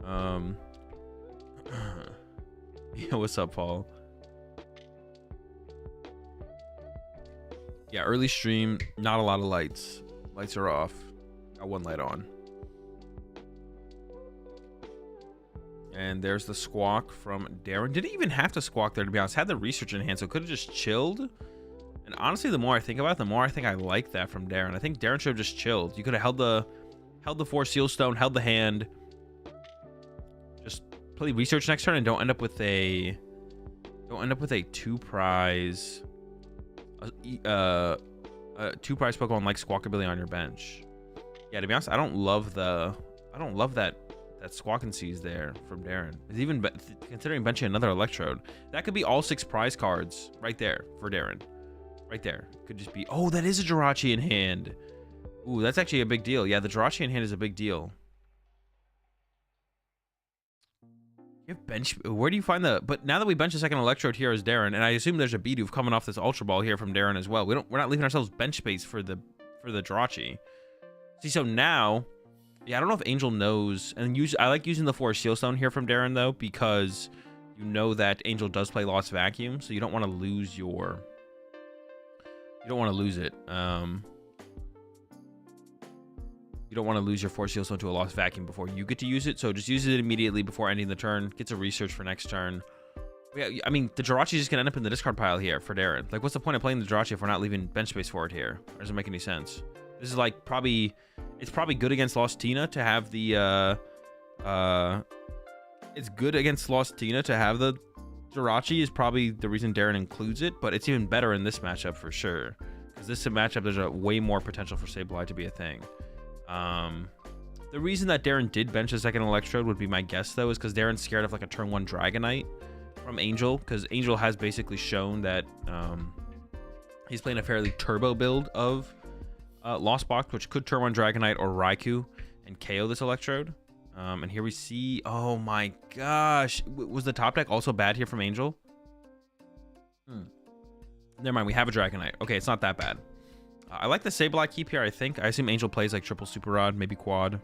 Yeah, what's up, Paul? Yeah, early stream, not a lot of lights. Lights are off. Got one light on. And there's the squawk from Darren. Didn't even have to squawk there, to be honest. Had the research in hand, so could have just chilled. And honestly, the more I think about it, the more I think I like that from Darren. I think Darren should have just chilled. You could have held the 4 seal stone, held the hand. Just play research next turn and don't end up with a 2 prize. 2 prize Pokemon like Squawkabilly on your bench. Yeah, to be honest, I don't love that Squawk and Seize there from Darren. It's even considering benching another Electrode. That could be all 6 prize cards right there for Darren. Right there. Could just be, oh, that is a Jirachi in hand. Ooh, that's actually a big deal. Yeah, the Jirachi in hand is a big deal. You have bench. Where do you find the? But now that we bench a second Electrode here as Darren, and I assume there's a Bidoof coming off this Ultra Ball here from Darren as well. We're not leaving ourselves bench space for the Jirachi. See, so now, yeah, I don't know if Angel knows. And I like using the 4 Seal Stone here from Darren though, because you know that Angel does play Lost Vacuum, so you don't want to lose your. You don't want to lose it. You don't want to lose your 4 Seal Stone to a Lost Vacuum before you get to use it. So just use it immediately before ending the turn. Gets a research for next turn. Yeah, I mean, the Jirachi is just going to end up in the discard pile here for Darren. Like, what's the point of playing the Jirachi if we're not leaving bench space for it here? Or does it make any sense? This is like it's probably good against Lost Tina to have the, it's good against Lost Tina to have the Jirachi is probably the reason Darren includes it, but it's even better in this matchup for sure. Because this matchup, there's a way more potential for Sableye to be a thing. The reason that Darren did bench a second Electrode would be my guess, though, is because Darren's scared of like a turn 1 Dragonite from Angel, because Angel has basically shown that he's playing a fairly turbo build of Lost Box, which could turn 1 Dragonite or Raikou and KO this Electrode. And here we see, oh my gosh, was the top deck also bad here from Angel? Never mind, we have a Dragonite. Okay, it's not that bad. I like the Sableye keep here, I think. I assume Angel plays like triple Super Rod, maybe quad.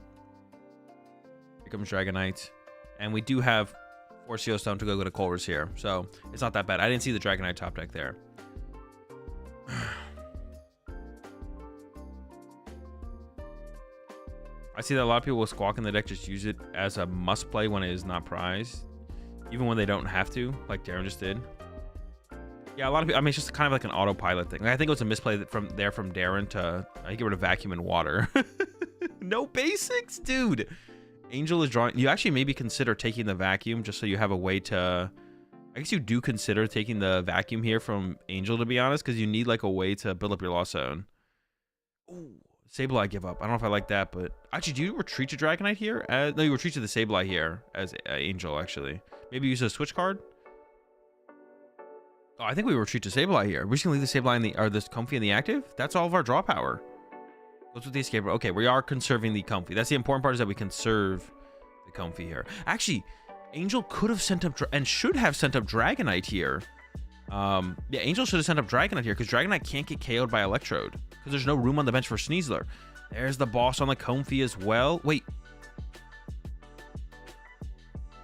Here comes Dragonite. And we do have 4 Seal Stone to go to Colress here. So it's not that bad. I didn't see the Dragonite top deck there. I see that a lot of people with Squawk in the deck just use it as a must play when it is not prized. Even when they don't have to, like Darren just did. Yeah, a lot of people, I mean, it's just kind of like an autopilot thing. Like, I think it was a misplay from Darren to get rid of Vacuum and Water. No basics, dude. Angel is drawing. You actually maybe consider taking the Vacuum just so you have a way to. I guess you do consider taking the Vacuum here from Angel, to be honest, because you need like a way to build up your Lawzone. Ooh, Sableye give up. I don't know if I like that, but actually, do you retreat to Dragonite here? No, you retreat to the Sableye here as Angel. Actually, maybe use a switch card. Oh, I think we retreat to Sableye here. We're just gonna leave the Sableye in the, or this Comfy in the active. That's all of our draw power. Goes with the escape. Okay, we are conserving the Comfy. That's the important part, is that we conserve the Comfy here. Actually, Angel could have sent up and should have sent up Dragonite here. Yeah, Angel should have sent up Dragonite here because Dragonite can't get KO'd by Electrode because there's no room on the bench for Sneasler. There's the boss on the Comfy as well. Wait.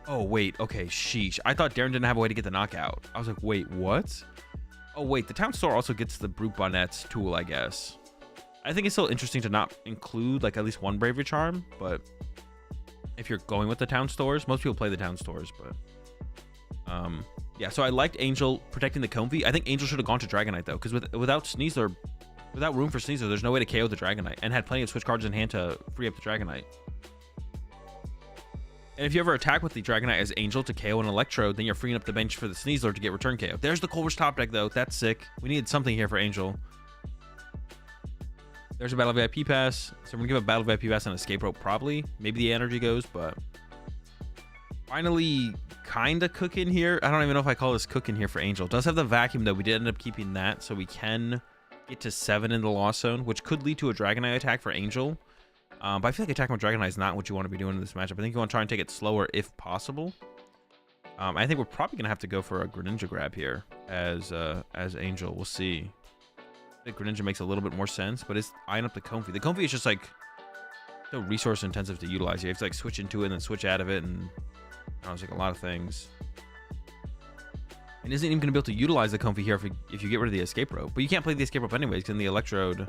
Oh, wait. Okay, sheesh. I thought Darren didn't have a way to get the knockout. I was like, wait, what? Oh, wait. The town store also gets the Brute Bonnet's tool, I guess. I think it's still interesting to not include, like, at least one Bravery Charm, but if you're going with the town stores, most people play the town stores, but Yeah, so I liked Angel protecting the Comfy. I think Angel should have gone to Dragonite, though, because without Sneasler, without room for Sneasler, there's no way to KO the Dragonite, and had plenty of switch cards in hand to free up the Dragonite. And if you ever attack with the Dragonite as Angel to KO an Electrode, then you're freeing up the bench for the Sneasler to get return KO. There's the Colress top deck, though. That's sick. We needed something here for Angel. There's a Battle VIP pass. So we're going to give a Battle VIP pass and Escape Rope, probably. Maybe the energy goes, but... Finally, kind of cooking here. I don't even know if I call this cooking here for Angel. It does have the Vacuum, though. We did end up keeping that, so we can get to 7 in the Lawzone, which could lead to a Dragonite attack for Angel. But I feel like attacking with Dragonite is not what you want to be doing in this matchup. I think you want to try and take it slower if possible. I think we're probably going to have to go for a Greninja grab here as Angel. We'll see. I think Greninja makes a little bit more sense, but it's eyeing up the Comfy. The Comfy is just like so resource intensive to utilize. You have to like switch into it and then switch out of it, and I don't know, it's like a lot of things. And isn't even going to be able to utilize the Comfy here if you get rid of the Escape Rope. But you can't play the Escape Rope anyways, because the Electrode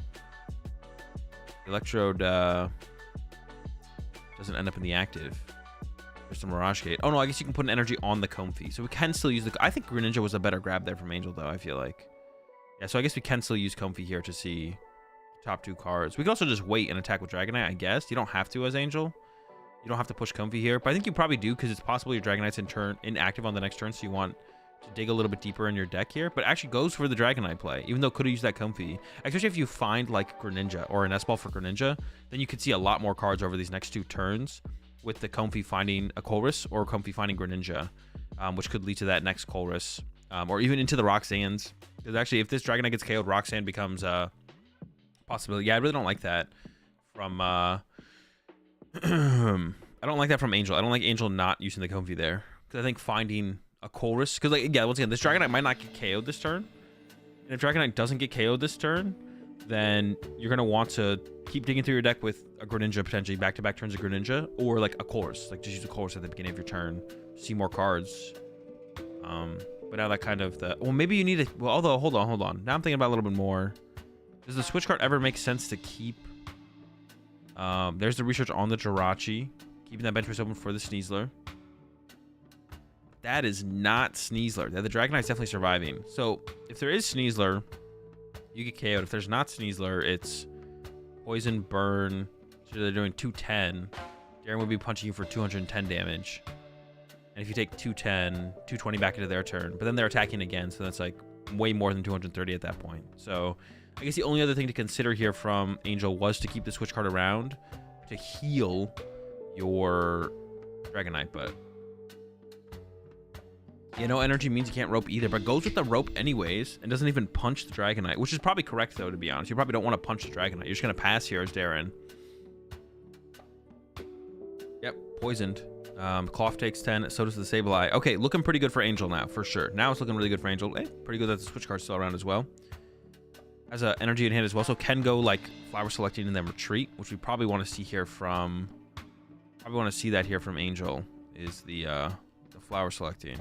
doesn't end up in the active. There's some Mirage Gate. Oh no, I guess you can put an energy on the Comfy, so we can still use the... I think Greninja was a better grab there from Angel, though, I feel like. Yeah, so I guess we can still use Comfy here to see top 2 cards. We could also just wait and attack with Dragonite, I guess. You don't have to as Angel. You don't have to push Comfy here, but I think you probably do, because it's possible your Dragonite's inactive on the next turn, so you want to dig a little bit deeper in your deck here. But it actually goes for the Dragonite play, even though could have used that Comfy. Especially if you find like Greninja or an S-Ball for Greninja, then you could see a lot more cards over these next 2 turns with the Comfy finding a Colress or Comfy finding Greninja, which could lead to that next Colress, or even into the Roxannes. Because actually, if this Dragonite gets KO'd, Roxanne becomes a possibility. Yeah, I really don't like that from... I don't like that from Angel. I don't like Angel not using the Comfy there. Because I think finding a Colress... Because, like, yeah, once again, this Dragonite might not get KO'd this turn. And if Dragonite doesn't get KO'd this turn, then you're going to want to keep digging through your deck with a Greninja, potentially back-to-back turns of Greninja, or, like, a Colress. Like, just use a Colress at the beginning of your turn. See more cards. But now that kind of... Well, maybe you need it... Well, although, hold on. Now I'm thinking about a little bit more. Does the switch card ever make sense to keep... There's the research on the Jirachi. Keeping that bench press open for the Sneasler. That is not Sneasler. The Dragonite's definitely surviving. So, if there is Sneasler, you get KO'd. If there's not Sneasler, it's Poison, Burn. So they're doing 210. Darren would be punching you for 210 damage. And if you take 210, 220 back into their turn. But then they're attacking again, so that's like way more than 230 at that point. So, I guess the only other thing to consider here from Angel was to keep the switch card around to heal your Dragonite, but you know, energy means you can't rope either, but goes with the rope anyways and doesn't even punch the Dragonite, which is probably correct though, to be honest. You probably don't want to punch the Dragonite. You're just going to pass here as Darren. Yep, poisoned. Cloth takes 10, so does the Sableye. Okay, looking pretty good for Angel now, for sure. Now it's looking really good for Angel. Hey, pretty good that the switch card's still around as well. Has a energy in hand as well, so can go like Flower Selecting and then Retreat, which we probably want to see here from... Probably want to see that here from Angel, is the Flower Selecting.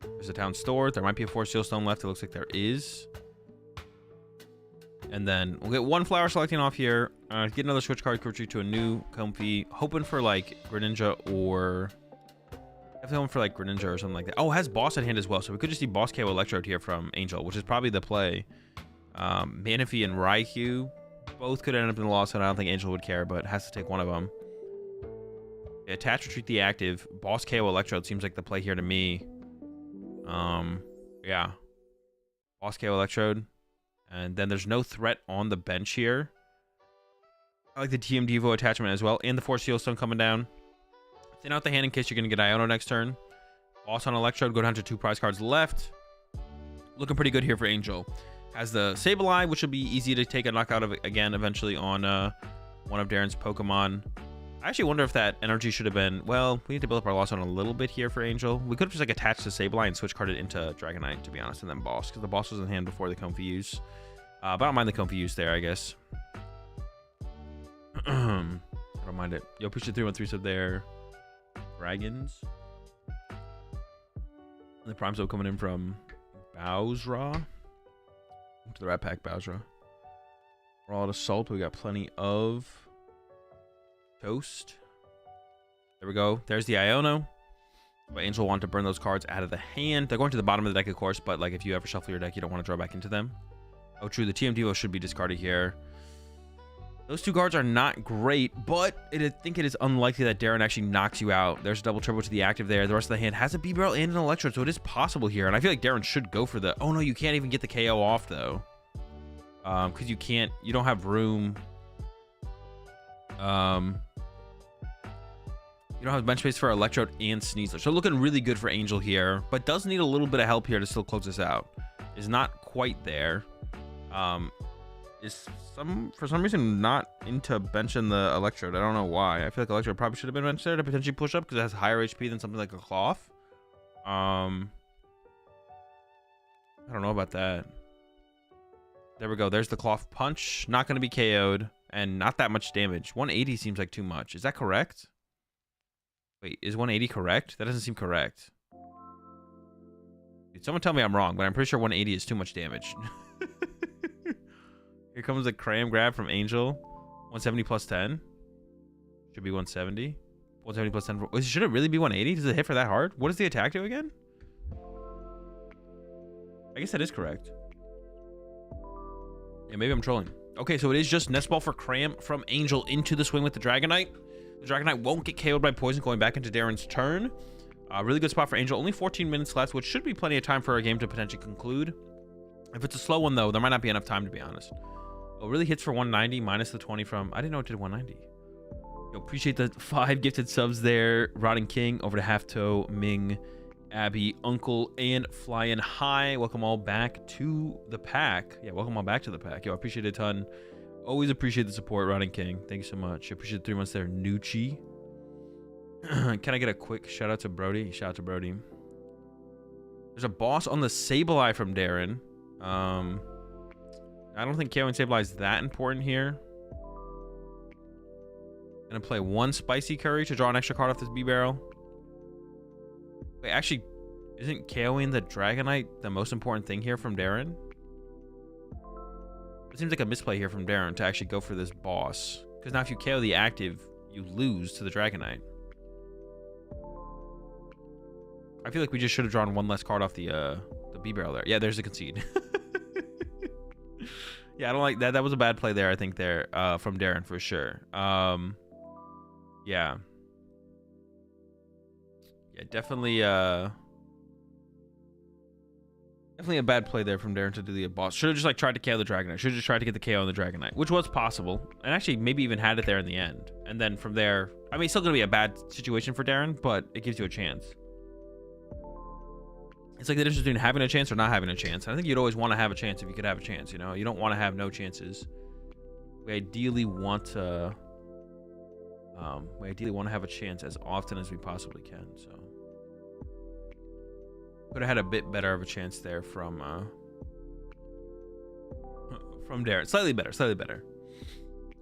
There's a Town Store. There might be a Force Seal Stone left. It looks like there is. And then we'll get 1 Flower Selecting off here. Get another switch card, retreat to a new Comfy. Hoping for like Greninja or... Definitely hoping for like Greninja or something like that. Oh, it has Boss at hand as well. So we could just see Boss KO Electrode here from Angel, which is probably the play. Manaphy and Raikou both could end up in the Lawzone. I don't think Angel would care, but has to take one of them. Attach, retreat the active. Boss KO Electrode seems like the play here to me. Yeah. Boss KO Electrode. And then there's no threat on the bench here. I like the TM Devo attachment as well. And the Force Seal Stone coming down. Thin out the hand in case you're going to get Iono next turn. Boss on Electrode. Go down to 2 prize cards left. Looking pretty good here for Angel. Has the Sableye, which will be easy to take a knockout of again eventually on one of Darren's Pokemon. I actually wonder if that energy should have been... Well, we need to build up our Lawzone a little bit here for Angel. We could have just like attached the Sableye and switch carded into Dragonite, to be honest, and then Boss, because the Boss was in hand before the Comfy use. But I don't mind the Comfy use there, I guess. I don't mind it. Yo, push the 313 sub there. Dragons. And the Prime Sub coming in from Bowsra. To the Rat Pack, Bowsra. We're all at Assault, but we got plenty of Toast. There we go. There's the Iono. But Angel want to burn those cards out of the hand. They're going to the bottom of the deck, of course, but like if you ever shuffle your deck, you don't want to draw back into them. Oh, true. The TM Devo should be discarded here. Those two cards are not great, but I think it is unlikely that Darren actually knocks you out. There's a double triple to the active there. The rest of the hand has a B-Barrel and an Electrode, so it is possible here. And I feel like Darren should go for the... Oh, no, you can't even get the KO off, though. Because you can't... You don't have room... You don't have bench space for Electrode and Sneasler. So looking really good for Angel here, but does need a little bit of help here to still close this out. Is not quite there. Is for some reason not into benching the Electrode. I don't know why. I feel like Electrode probably should have been benched there to potentially push up because it has higher HP than something like a Cloth. I don't know about that. There we go. There's the Cloth Punch. Not going to be KO'd and not that much damage. 180 seems like too much. Is that correct? Wait, is 180 correct? That doesn't seem correct. Dude, someone tell me I'm wrong, but I'm pretty sure 180 is too much damage. Here comes a Cram Grab from Angel. 170 plus 10. Should be 170. 170 plus 10. Should it really be 180? Does it hit for that hard? What does the attack do again? I guess that is correct. Yeah, maybe I'm trolling. Okay, so it is just Nest Ball for Cram from Angel into the swing with the Dragonite. The Dragonite won't get KO'd by poison going back into Darren's turn. Really good spot for Angel. Only 14 minutes left, which should be plenty of time for a game to potentially conclude. If it's a slow one, though, there might not be enough time, to be honest. Oh, really hits for 190 minus the 20 from... I didn't know it did 190. Yo, appreciate the 5 gifted subs there. Rotting King, over to Half Toe, Ming, Abby, Uncle, and Flying High. Welcome all back to the pack. Yeah, welcome all back to the pack. Yo, I appreciate it a ton. Always appreciate the support, Rotting King. Thank you so much. I appreciate the 3 months there, Nucci. Can I get a quick shout out to Brody? Shout out to Brody. There's a boss on the Sableye from Darren. I don't think KO and Sableye is that important here. Gonna play 1 Spicy Curry to draw an extra card off this B-Barrel. Wait, actually, isn't KOing the Dragonite the most important thing here from Darren? It seems like a misplay here from Darren to actually go for this boss. Because now if you KO the active, you lose to the Dragonite. I feel like we just should have drawn 1 less card off the B-Barrel there. Yeah, there's a concede. Yeah, I don't like that. That was a bad play there, I think, there from Darren for sure. Yeah. Yeah, definitely a bad play there from Darren to do the boss. Should have just like tried to KO the Dragonite. Should have just tried to get the KO on the Dragonite, which was possible. And actually maybe even had it there in the end. And then from there, I mean, it's still going to be a bad situation for Darren, but it gives you a chance. It's like the difference between having a chance or not having a chance. I think you'd always want to have a chance if you could have a chance, you know? You don't want to have no chances. We ideally want to have a chance as often as we possibly can, so. Could have had a bit better of a chance there from Darren. Slightly better.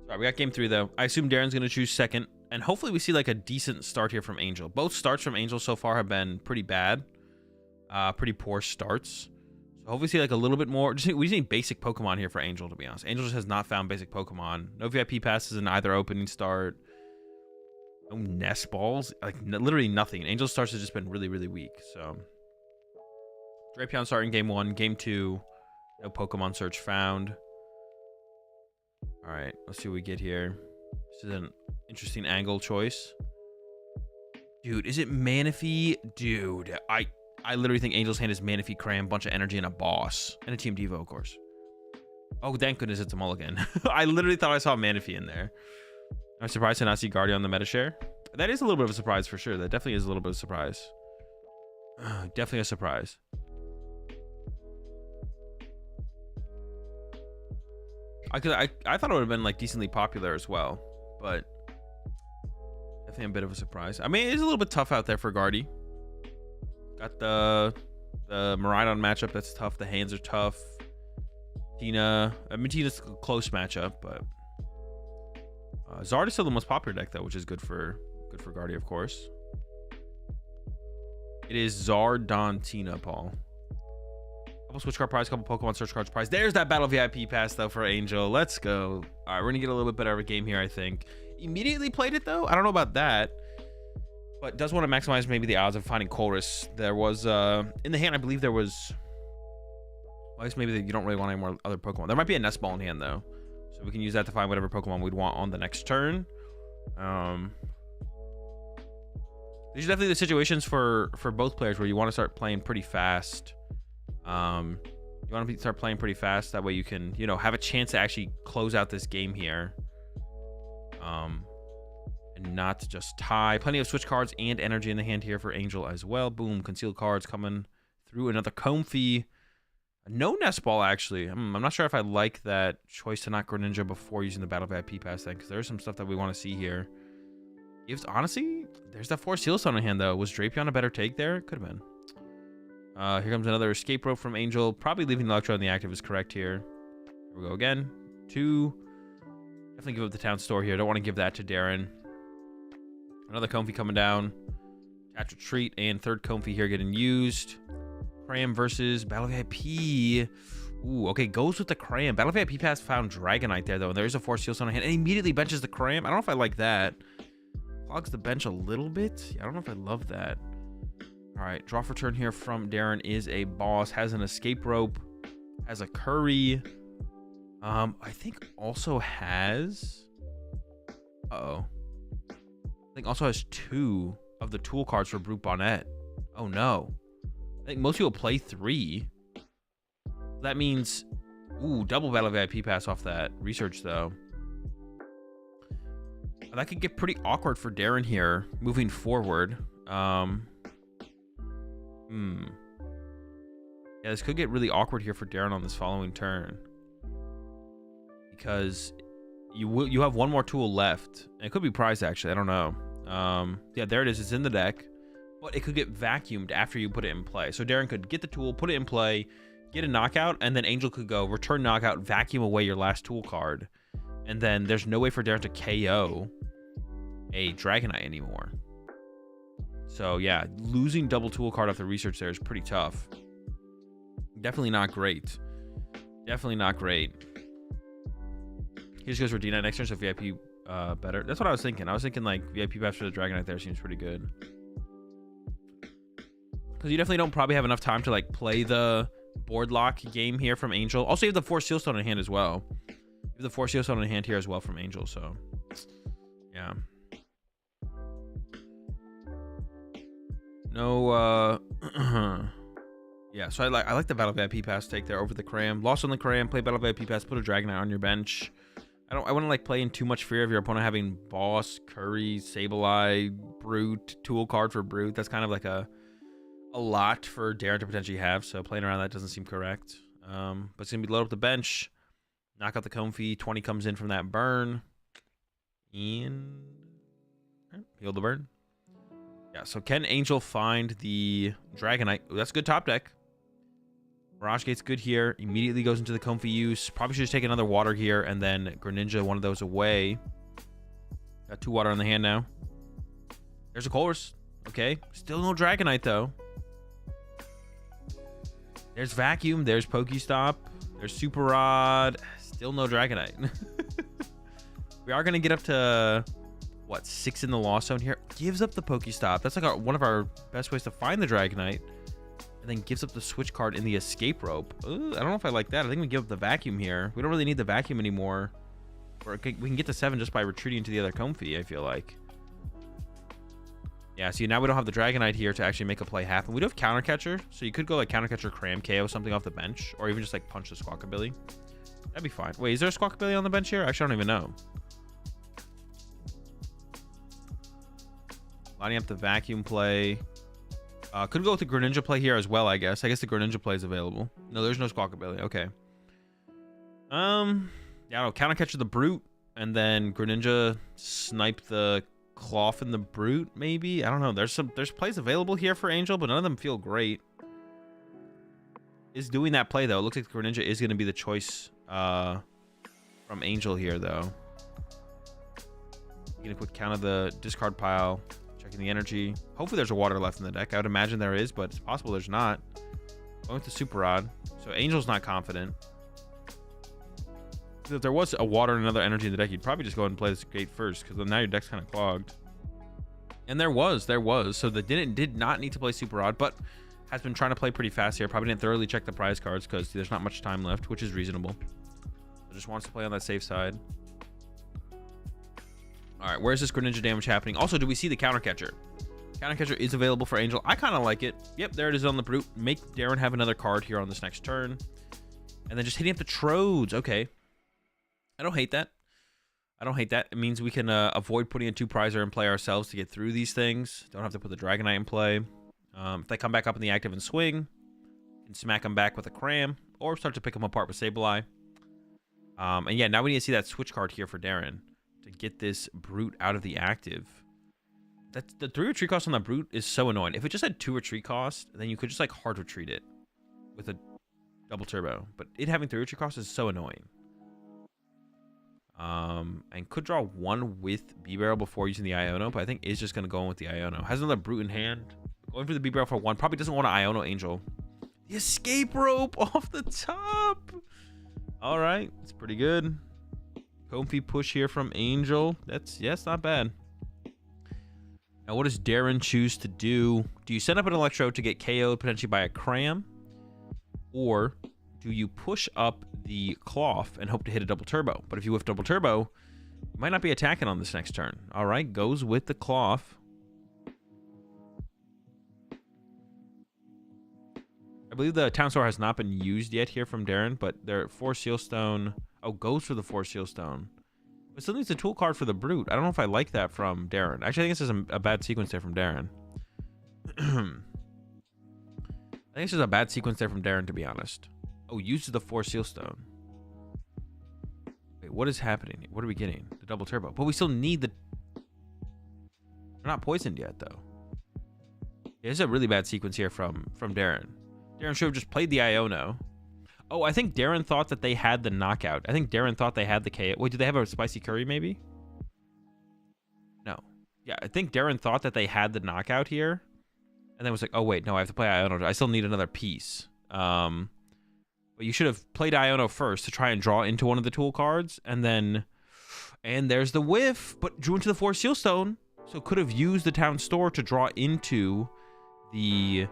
All right, we got game 3 though. I assume Darren's going to choose second, and hopefully we see like a decent start here from Angel. Both starts from Angel so far have been pretty bad. Pretty poor starts. So hopefully see like a little bit more. We just need basic Pokemon here for Angel, to be honest. Angel just has not found basic Pokemon. No VIP passes in either opening start. No Nest Balls. Like literally nothing. Angel starts has just been really, really weak. So Drapion starting game 1. Game 2. No Pokemon search found. Alright, let's see what we get here. This is an interesting angle choice. Dude, is it Manaphy? Dude, I literally think Angel's hand is Manaphy, Cram, bunch of energy, and a boss. And a Team Devo, of course. Oh, thank goodness it's a mulligan. I literally thought I saw Manaphy in there. I'm surprised to not see Guardian on the meta share. That is a little bit of a surprise for sure. That definitely is a little bit of a surprise. Definitely a surprise. I thought it would have been like decently popular as well. But definitely a bit of a surprise. I mean, it's a little bit tough out there for Guardy. Got the Miraidon matchup that's tough. The hands are tough. Tina's a close matchup, but Zard is still the most popular deck though, which is good for Guardy, of course. It is Tina, Paul. Couple switch card prize, couple Pokemon search cards prize. There's that battle VIP pass though for Angel. Let's go. All right, we're gonna get a little bit better of a game here, I think. Immediately played it though. I don't know about that. but does want to maximize maybe the odds of finding Chorus. There was in the hand, I believe there was. Well, I guess maybe you don't really want any more other Pokemon. There might be a nest ball in hand though, so we can use that to find whatever Pokemon we'd want on the next turn. These are definitely the situations for both players where you want to start playing pretty fast. You want to start playing pretty fast. That way you can, you know, have a chance to actually close out this game here. And not just tie. Plenty of switch cards and energy in the hand here for Angel as well. Boom, concealed cards coming through. Another Comfey. No nest ball, actually. I'm not sure if I like that choice to not Greninja before using the Battle VIP pass then, because there's some stuff that we want to see here. Gives, honestly, there's that Force Seal Stone in hand, though. Was Drapion a better take there? Could have been. Here comes another Escape Rope from Angel. Probably leaving the Electro in the active is correct here. Here we go again. 2. Definitely give up the Town Store here. Don't want to give that to Darren. Another Comfey coming down. Attach Retreat and third Comfey here getting used. Cram versus Battle VIP. Ooh, okay, goes with the Cram. Battle VIP pass found Dragonite there, though, and there's a Force Seal Stone in hand, and immediately benches the Cram. I don't know if I like that. Clogs the bench a little bit. Yeah, I don't know if I love that. All right, draw for turn here from Darren is a Boss. Has an Escape Rope. Has a Curry. I think also has... Uh-oh. I think also has 2 of the tool cards for Brute Bonnet. Oh, no. I think most people play 3. That means... Ooh, double Battle VIP pass off that. Research, though. That could get pretty awkward for Darren here, moving forward. Yeah, this could get really awkward here for Darren on this following turn. Because you have one more tool left. And it could be prized, actually. I don't know. Yeah, there it is. It's in the deck. But it could get vacuumed after you put it in play. So Darren could get the tool, put it in play, get a knockout, and then Angel could go return knockout, vacuum away your last tool card. And then there's no way for Darren to KO a Dragonite anymore. So yeah, losing double tool card off the research there is pretty tough. Definitely not great. Definitely not great. He just goes for D9 next turn, so VIP better. That's what I was thinking. I was thinking like VIP pass for the Dragonite there seems pretty good. Because you definitely don't probably have enough time to like play the board lock game here from Angel. Also, you have the Force Seal Stone in hand as well. You have the Force Seal Stone in hand here as well from Angel, so yeah. No, yeah, so I like the Battle VIP pass take there over the Cram. Lost on the Cram, play Battle VIP pass, put a Dragonite on your bench. I want to like play in too much fear of your opponent having Boss, Curry, Sableye, Brute, tool card for Brute. That's kind of like a lot for Darren to potentially have, so playing around that doesn't seem correct. But it's gonna be load up the bench, knock out the Comfey. 20 comes in from that burn, and heal the burn. Yeah, so can Angel find the Dragonite? Ooh, that's a good top deck. Mirage Gate's good here. Immediately goes into the Comfey use. Probably should just take another water here and then Greninja one of those away. Got 2 water on the hand now. There's a Colress. Okay. Still no Dragonite, though. There's Vacuum. There's Pokestop. There's Super Rod. Still no Dragonite. We are going to get up to... what, 6 in the Lawzone here? Gives up the Pokestop. That's like one of our best ways to find the Dragonite. And then gives up the switch card in the Escape Rope. Ooh, I don't know if I like that. I think we give up the Vacuum here. We don't really need the Vacuum anymore. Or we can get to 7 just by retreating to the other Comfey, I feel like. Yeah, see, now we don't have the Dragonite here to actually make a play happen. We do have Counter Catcher, so you could go like Counter Catcher, Cram, KO something off the bench. Or even just like punch the Squawkabilly. That'd be fine. Wait, is there a Squawkabilly on the bench here? Actually, I don't even know. Lining up the Vacuum play. Could go with the Greninja play here as well, I guess. I guess the Greninja play is available. No, there's no Squawkabilly. Okay. Yeah, I don't know. Counter Catcher the Brute, and then Greninja snipe the Cloth and the Brute, maybe? I don't know. There's plays available here for Angel, but none of them feel great. Is doing that play, though. It looks like Greninja is going to be the choice from Angel here, though. Get a quick count of the discard pile. Checking the energy. Hopefully there's a water left in the deck. I would imagine there is, but it's possible there's not. Going with the Super Rod. So Angel's not confident. If there was a water and another energy in the deck, you'd probably just go ahead and play this gate first, because now your deck's kind of clogged. And there was. So the did not need to play Super Rod, but has been trying to play pretty fast here. Probably didn't thoroughly check the prize cards because there's not much time left, which is reasonable. So just wants to play on that safe side. All right, where's this Greninja damage happening? Also, do we see the counter catcher? Counter catcher is available for Angel. I kind of like it. Yep, there it is on the Brute. Make Darren have another card here on this next turn. And then just hitting up the Troads. Okay. I don't hate that. It means we can avoid putting a 2-prizer in play ourselves to get through these things. Don't have to put the Dragonite in play. If they come back up in the active and swing, you can smack them back with a Cram or start to pick them apart with Sableye. And yeah, now we need to see that switch card here for Darren to get this Brute out of the active. That's the 3 retreat cost on that Brute is so annoying. If it just had 2 retreat cost, then you could just like hard retreat it with a double turbo. But it having 3 retreat cost is so annoying. And could draw 1 with B-Barrel before using the Iono, but I think is just going to go in with the Iono. Has another Brute in hand. Going for the B-Barrel for 1. Probably doesn't want an Iono Angel. The escape rope off the top. All right. It's pretty good. Comfy push here from Angel. That's not bad. Now, what does Darren choose to do? Do you send up an Electro to get KO'd potentially by a Cram? Or do you push up the Cloth and hope to hit a double turbo? But if you whiff double turbo, you might not be attacking on this next turn. All right, goes with the Cloth. I believe the Town Store has not been used yet here from Darren, but they're 4 Seal Stone. Oh, goes for the 4 Seal Stone. But still needs a tool card for the Brute. I don't know if I like that from Darren. Actually, I think this is a bad sequence there from Darren. I think this is a bad sequence there from Darren, to be honest. Oh, uses the 4 Seal Stone. Wait, what is happening? What are we getting? The double turbo. But we still need the... We're not poisoned yet, though. Yeah, this is a really bad sequence here from Darren. Darren should have just played the Iono. Oh, I think Darren thought that they had the knockout. I think Darren thought they had the KO. Wait, do they have a Spicy Curry, maybe? No. Yeah, I think Darren thought that they had the knockout here. And then was like, oh, wait, no, I have to play Iono. I still need another piece. But you should have played Iono first to try and draw into one of the tool cards. And then... And there's the whiff. But drew into the 4 Seal Stone. So could have used the Town Store to draw into the...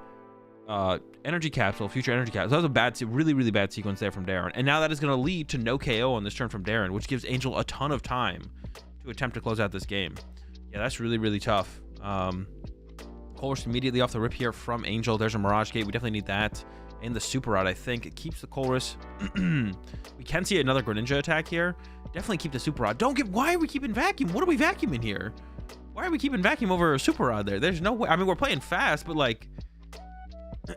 energy capsule, future energy capsule. That was a bad, really bad sequence there from Darren. And now that is going to lead to no KO on this turn from Darren, which gives Angel a ton of time to attempt to close out this game. Yeah, that's really tough. Colress immediately off the rip here from Angel. There's a Mirage Gate. We definitely need that. And the Super Rod, I think. It keeps the Colress. We can see another Greninja attack here. Definitely keep the Super Rod. Why are we keeping Vacuum? What are we vacuuming here? Why are we keeping Vacuum over a Super Rod there? There's no way. I mean, we're playing fast, but like...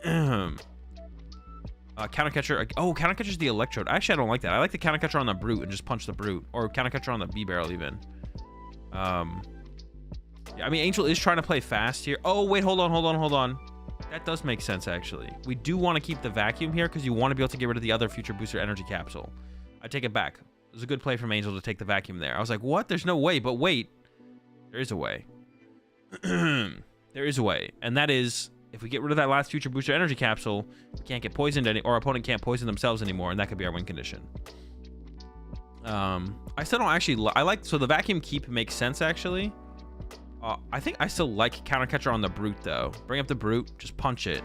counter catcher. Oh, counter catcher's the Electrode. Actually, I don't like that. I like the counter catcher on the Brute and just punch the Brute, or counter catcher on the B-Barrel even. Yeah, I mean, Angel is trying to play fast here. Oh wait, hold on. That does make sense actually. We do want to keep the Vacuum here because you want to be able to get rid of the other future booster energy capsule. I take it back. It was a good play from Angel to take the Vacuum there. I was like, what? There's no way. But wait, there is a way. There is a way, and that is. If we get rid of that last future booster energy capsule, we can't get poisoned or our opponent can't poison themselves anymore, and that could be our win condition. I still don't actually so the Vacuum keep makes sense actually. I think I still like counter catcher on the Brute though. Bring up the Brute, just punch it.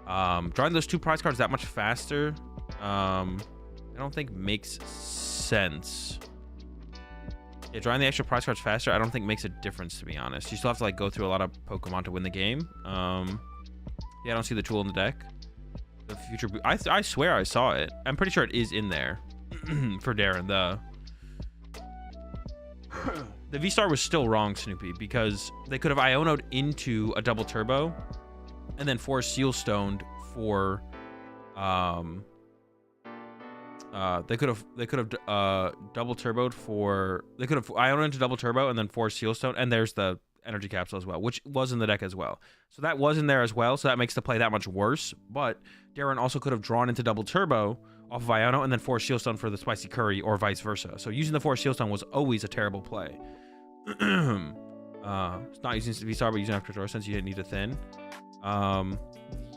Drawing those 2 prize cards that much faster, I don't think makes sense. Yeah, drawing the extra prize cards faster, I don't think makes a difference, to be honest. You still have to like go through a lot of Pokemon to win the game. Yeah, I don't see the tool in the deck. The future, I swear I saw it. I'm pretty sure it is in there for Darren. The V-Star was still wrong, Snoopy, because they could have Iono'd into a double turbo, and then 4 Seal Stoned for they could have double turboed for, they could have Iono into double turbo and then 4 Seal Stone, and there's the energy capsule as well, which was in the deck as well. So that was in there as well, so that makes the play that much worse. But Darren also could have drawn into double turbo off of Iono and then 4 Seal Stone for the Spicy Curry, or vice versa. So using the 4 Seal Stone was always a terrible play. It's not using V-Star, but using after draw since you didn't need a thin.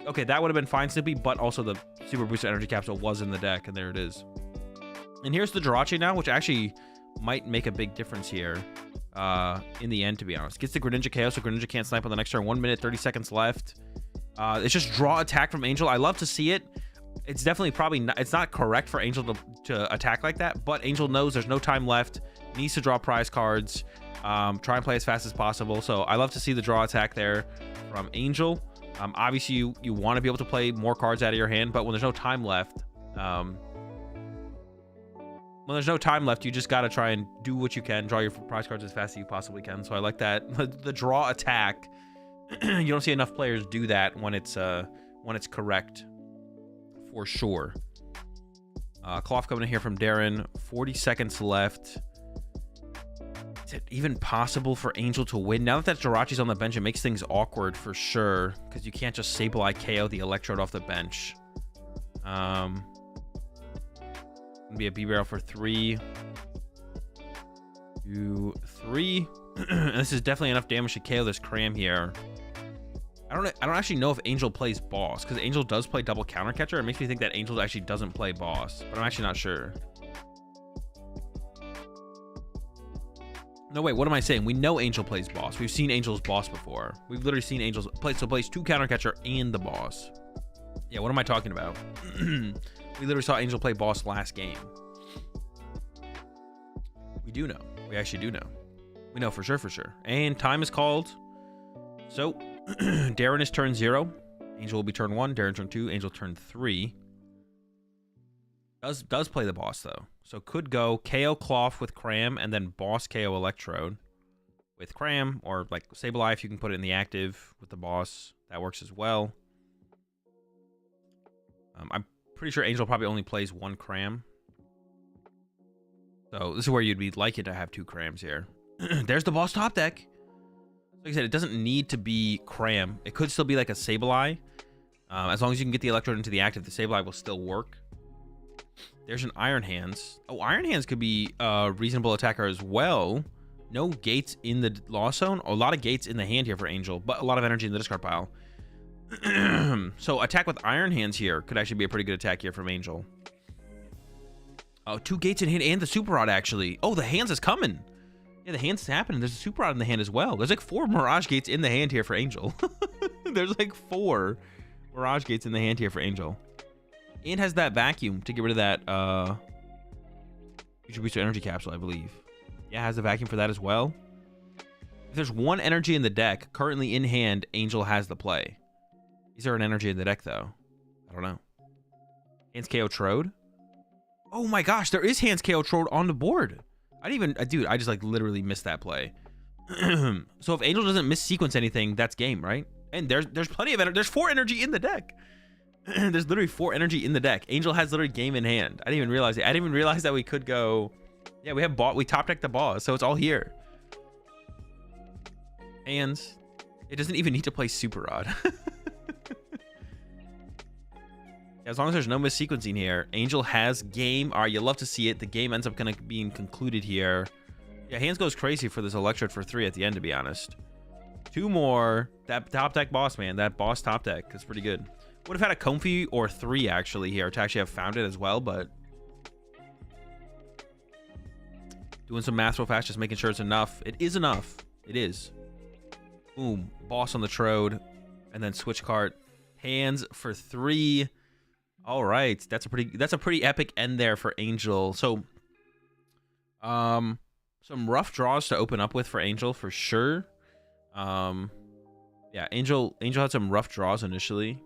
Okay, that would have been fine, Snippy, but also the Super Booster Energy Capsule was in the deck, and there it is. And here's the Jirachi now, which actually might make a big difference here. in the end, to be honest. Gets the Greninja KO, so Greninja can't snipe on the next turn. 1 minute, 30 seconds left. It's just draw attack from Angel. I love to see it. It's definitely probably not, it's not correct for Angel to attack like that, but Angel knows there's no time left, needs to draw prize cards, try and play as fast as possible. So I love to see the draw attack there from Angel. Obviously you want to be able to play more cards out of your hand, but when there's no time left, you just got to try and do what you can, draw your prize cards as fast as you possibly can. So I like that. The draw attack, you don't see enough players do that when it's correct, for sure. Cloth coming in here from Darren. 40 seconds left. Is it even possible for Angel to win? Now that Jirachi's on the bench, it makes things awkward for sure, because you can't just Sableye KO the Electrode off the bench. Gonna be a B-Barrel for 3, 2, 3. This is definitely enough damage to KO this Cram here. I don't actually know if Angel plays boss, because Angel does play double counter catcher. It makes me think that Angel actually doesn't play boss, but I'm actually not sure. No, wait, what am I saying? We know Angel plays boss. We've seen Angel's boss before. We've literally seen Angel's play, so plays 2 counter catcher and the boss. Yeah, what am I talking about? We literally saw Angel play boss last game. We do know. We actually do know. We know for sure. And time is called. So Darren is turn 0. Angel will be turn 1. Darren turn 2. Angel turn 3. Does play the boss though. So could go KO Cloth with Cram and then boss KO Electrode with Cram, or like Sableye if you can put it in the active with the boss. That works as well. I'm pretty sure Angel probably only plays 1 Cram. So this is where you'd be liking to have 2 Crams here. There's the boss top deck. Like I said, it doesn't need to be Cram. It could still be like a Sableye. As long as you can get the Electrode into the active, the Sableye will still work. There's an Iron Hands. Oh, Iron Hands could be a reasonable attacker as well. No gates in the Lawzone. A lot of gates in the hand here for Angel, but a lot of energy in the discard pile. So attack with Iron Hands here could actually be a pretty good attack here from Angel. Oh, 2 gates in hand and the Super Rod actually. Oh, the hands is coming. Yeah, the hand's happening. There's a Super Rod in the hand as well. There's like 4 Mirage Gates in the hand here for Angel. There's like 4 Mirage Gates in the hand here for Angel. And has that vacuum to get rid of that Future Booster Energy Capsule, I believe. Yeah, has the vacuum for that as well. If there's 1 energy in the deck currently in hand, Angel has the play. Is there an energy in the deck though? I don't know. Hands KO Trode. Oh my gosh, there is Hands KO Trode on the board. I didn't even, dude, I just like literally missed that play. So if Angel doesn't missequence anything, that's game, right? And there's plenty of energy. There's 4 energy in the deck. There's literally 4 energy in the deck. Angel has literally game in hand. I didn't even realize it. I didn't even realize that we could go. Yeah, we top decked the boss, so it's all here. And it doesn't even need to play Super Rod. As long as there's no missequencing here, Angel has game. All right, you love to see it. The game ends up kind of being concluded here. Yeah, hands goes crazy for this Electrode for 3 at the end, to be honest. 2 more. That top deck boss, man. That boss top deck is pretty good. Would have had a Comfy or 3 actually here to actually have found it as well, but doing some math real fast, just making sure it's enough. It is enough. It is. Boom. Boss on the Trode, and then switch cart. Hands for 3. All right, that's a pretty epic end there for Angel. So, some rough draws to open up with for Angel for sure. Yeah, Angel had some rough draws initially.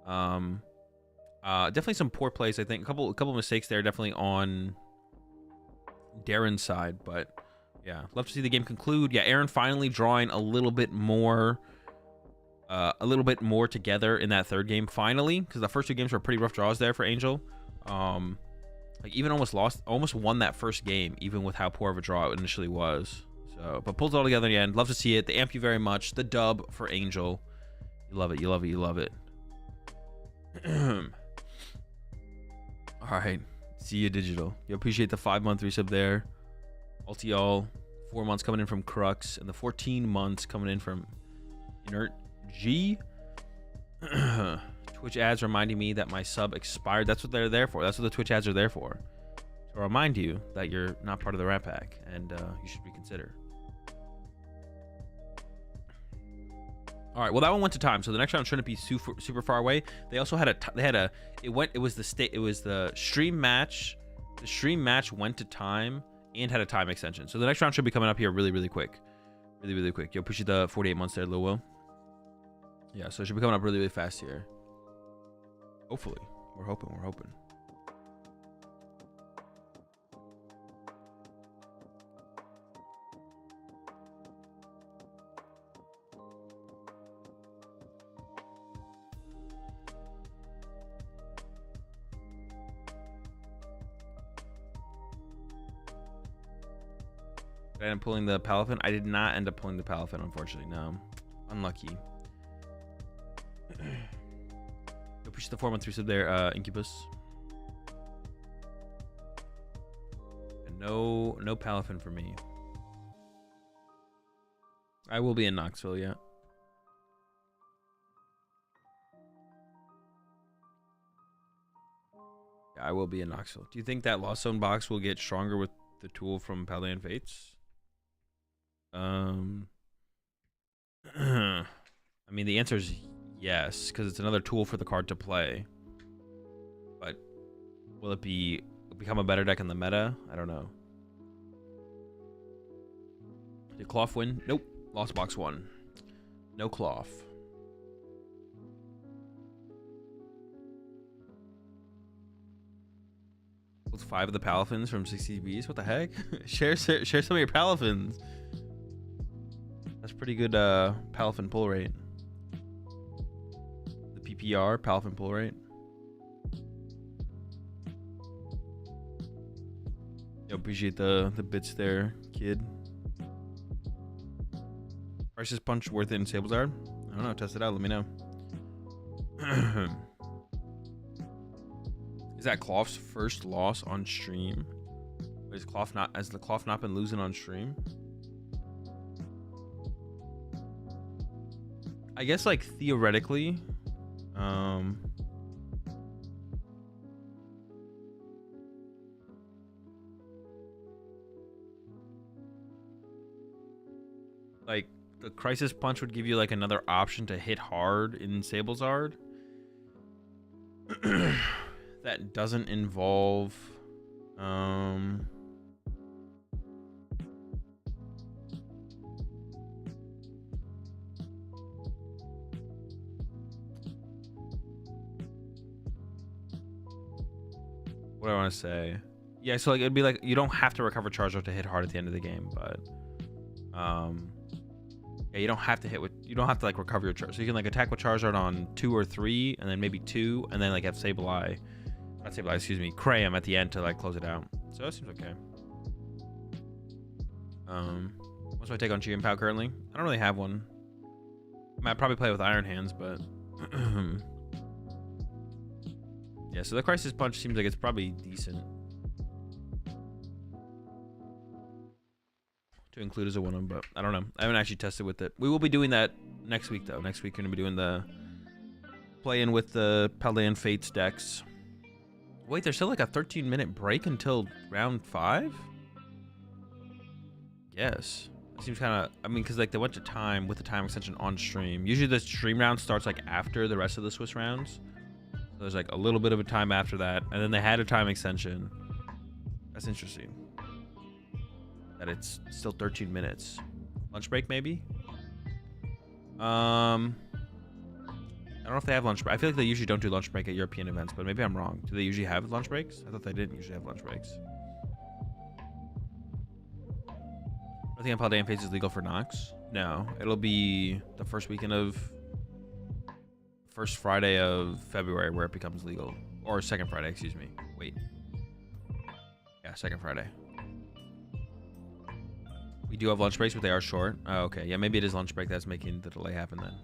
Definitely some poor plays, I think. A couple mistakes there, definitely on Darren's side, but yeah, love to see the game conclude. Yeah, Aaron finally drawing a little bit more together in that 3rd game finally, because the first 2 games were pretty rough draws there for Angel. Like even almost won that first game, even with how poor of a draw it initially was. So, but pulled it all together in the end. Love to see it. Thank you very much. The dub for Angel. You love it. You love it. You love it. All right, see you digital. You appreciate the 5-month resub there. All to y'all. 4 months coming in from Crux, and the 14 months coming in from Inert G. Twitch ads reminding me that my sub expired. That's what they're there for. That's what the Twitch ads are there for. To remind you that you're not part of the Rat Pack, and you should reconsider. All right, well that one went to time, so the next round shouldn't be super far away. They also had it was the stream match. The stream match went to time and had a time extension. So the next round should be coming up here really quick. Really quick. Yo, appreciate the 48 months there, Lil Will. Yeah, so it should be coming up really fast here. Hopefully. We're hoping. I ended up pulling the Palafin. I did not end up pulling the Palafin, unfortunately. No. Unlucky. Appreciate the 413 sub there, Incubus. And no Palafin for me. I will be in Knoxville, yeah. I will be in Knoxville. Do you think that Lawzone box will get stronger with the tool from Paladin Fates? I mean, the answer is yes, because it's another tool for the card to play. But will it become a better deck in the meta? I don't know. Did Cloth win? Nope. Lost box 1. No Cloth. With 5 of the Palafins from 60 Bs. What the heck? share some of your Palafins. That's pretty good Palafin pull rate. The PPR Palafin pull rate. Yo, appreciate the bits there, kid. Crisis Punch worth it in Sablezard? I don't know. Test it out. Let me know. Is that Cloth's first loss on stream? Has the Cloth not been losing on stream? I guess, like, theoretically, like, the Crisis Punch would give you, like, another option to hit hard in Sablezard. That doesn't involve, what do I want to say? Yeah, so like it'd be like you don't have to recover Charizard to hit hard at the end of the game, but yeah, you don't have to like recover your Charizard. So you can like attack with Charizard on 2 or 3, and then maybe 2, and then like have Sableye, Crayum at the end to like close it out. So that seems okay. What's my take on Chi and Pow currently? I don't really have one. I might probably play with Iron Hands, but yeah, so the Crisis Punch seems like it's probably decent to include as a one-on, but I don't know. I haven't actually tested with it. We will be doing that next week, though. Next week, we're going to be doing the play-in with the Paladin Fates decks. Wait, there's still like a 13-minute break until round 5? Yes. It seems kind of... I mean, because like they went to time with the time extension on stream. Usually the stream round starts like after the rest of the Swiss rounds. So there's like a little bit of a time after that, and then they had a time extension. That's interesting. That it's still 13 minutes. Lunch break, maybe? I don't know if they have lunch break. I feel like they usually don't do lunch break at European events, but maybe I'm wrong. Do they usually have lunch breaks? I thought they didn't usually have lunch breaks. I think Paladin Fates is legal for Nox. No, it'll be the first Friday of February where it becomes legal, or second Friday, excuse me. Wait, yeah, second Friday. We do have lunch breaks, but they are short. Oh, okay, yeah, maybe it is lunch break that's making the delay happen then.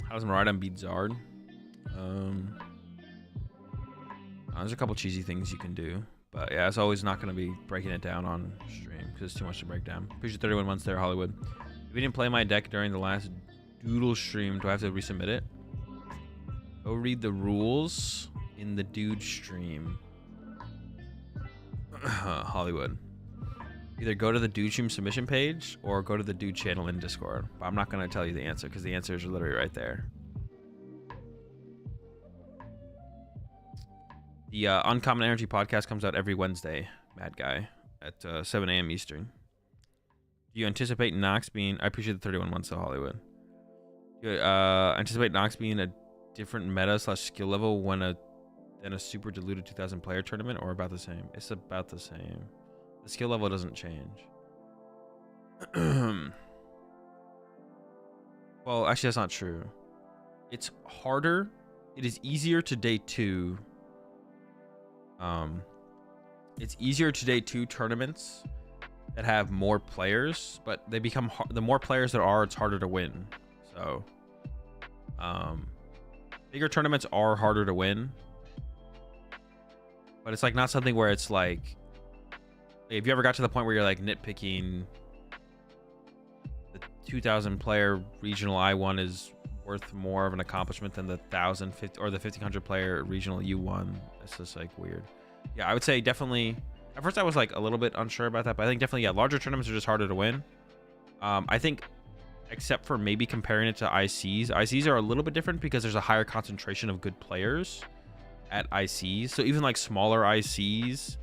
How does Miraidon beat Zard? There's a couple cheesy things you can do, but yeah, it's always not going to be breaking it down on stream because it's too much to break down. Appreciate 31 months there, Hollywood. If you didn't play my deck during the last Doodle stream. Do I have to resubmit it? Go read the rules in the dude stream. Hollywood. Either go to the dude stream submission page or go to the dude channel in Discord. But I'm not going to tell you the answer because the answers are literally right there. The Uncommon Energy podcast comes out every Wednesday, Mad Guy, at 7 a.m. Eastern. Do you anticipate Nox being... I appreciate the 31 months of Hollywood. Do you anticipate Nox being a different meta / skill level than a super diluted 2,000 player tournament, or about the same? It's about the same. The skill level doesn't change. Well, actually, that's not true. It's harder. It is easier to day 2. It's easier to day 2 tournaments that have more players, but they become the more players there are, it's harder to win. So, bigger tournaments are harder to win, but it's like not something where it's like, if you ever got to the point where you're like nitpicking the 2,000 player regional I1 is worth more of an accomplishment than the 1,050 or the 1,500 player regional U1, it's just like weird. Yeah, I would say definitely. At first I was like a little bit unsure about that, but I think definitely, yeah, larger tournaments are just harder to win. I think except for maybe comparing it to ICs. ICs are a little bit different because there's a higher concentration of good players at ICs. So even like smaller ICs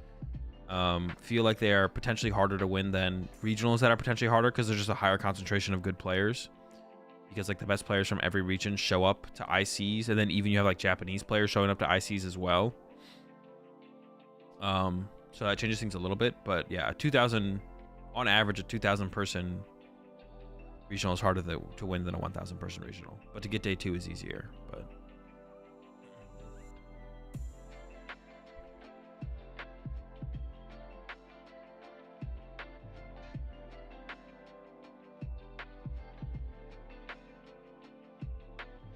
feel like they are potentially harder to win than regionals that are potentially harder because there's just a higher concentration of good players. Because like the best players from every region show up to ICs, and then even you have like Japanese players showing up to ICs as well. So that changes things a little bit, but yeah, 2,000 on average, a 2,000 person regional is harder to win than a 1,000 person regional, but to get day 2 is easier. But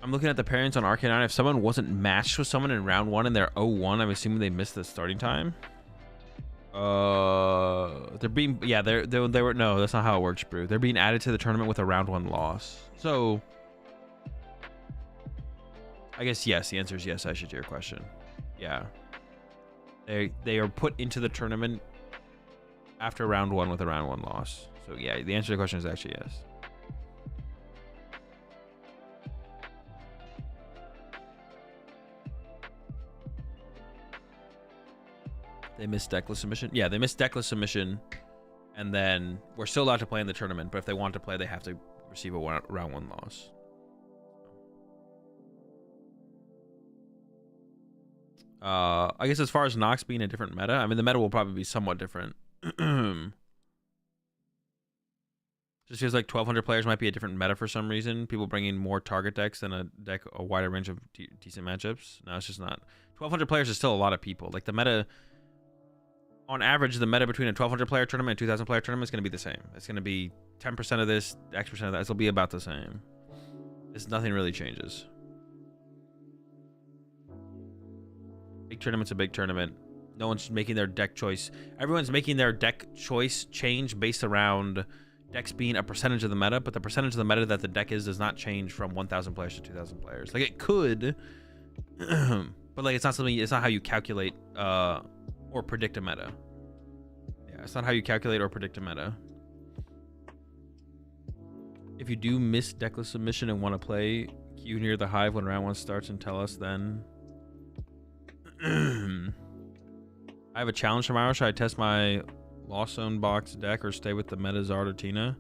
I'm looking at the pairings on Arcanine. If someone wasn't matched with someone in round 1 and they're 0-1, I'm assuming they missed the starting time. They're being, yeah, they were, no, that's not how it works, Brew. They're being added to the tournament with a round 1 loss. So I guess yes, the answer is yes. I should hear your question. Yeah, they are put into the tournament after round 1 with a round 1 loss. So yeah, the answer to the question is actually yes. They missed deckless submission. Yeah, they missed deckless submission, and then we're still allowed to play in the tournament. But if they want to play, they have to receive a round 1 loss. I guess as far as Nox being a different meta, I mean the meta will probably be somewhat different. Just feels like 1,200 players might be a different meta for some reason. People bringing more target decks than a wider range of decent matchups. No, it's just not. 1,200 players is still a lot of people. Like the meta. On average, the meta between a 1,200 player tournament and a 2,000 player tournament is going to be the same. It's going to be 10% of this, X% of that. It'll be about the same. Nothing really changes. Big tournament's a big tournament. No one's making their deck choice. Everyone's making their deck choice change based around decks being a percentage of the meta, but the percentage of the meta that the deck is does not change from 1,000 players to 2,000 players. Like it could, but like it's not something. It's not how you calculate or predict a meta. Yeah, it's not how you calculate or predict a meta. If you do miss deckless submission and want to play, queue near the hive when round 1 starts and tell us then. I have a challenge tomorrow. Should I test my Lawzone box deck or stay with the meta Zard or Tina?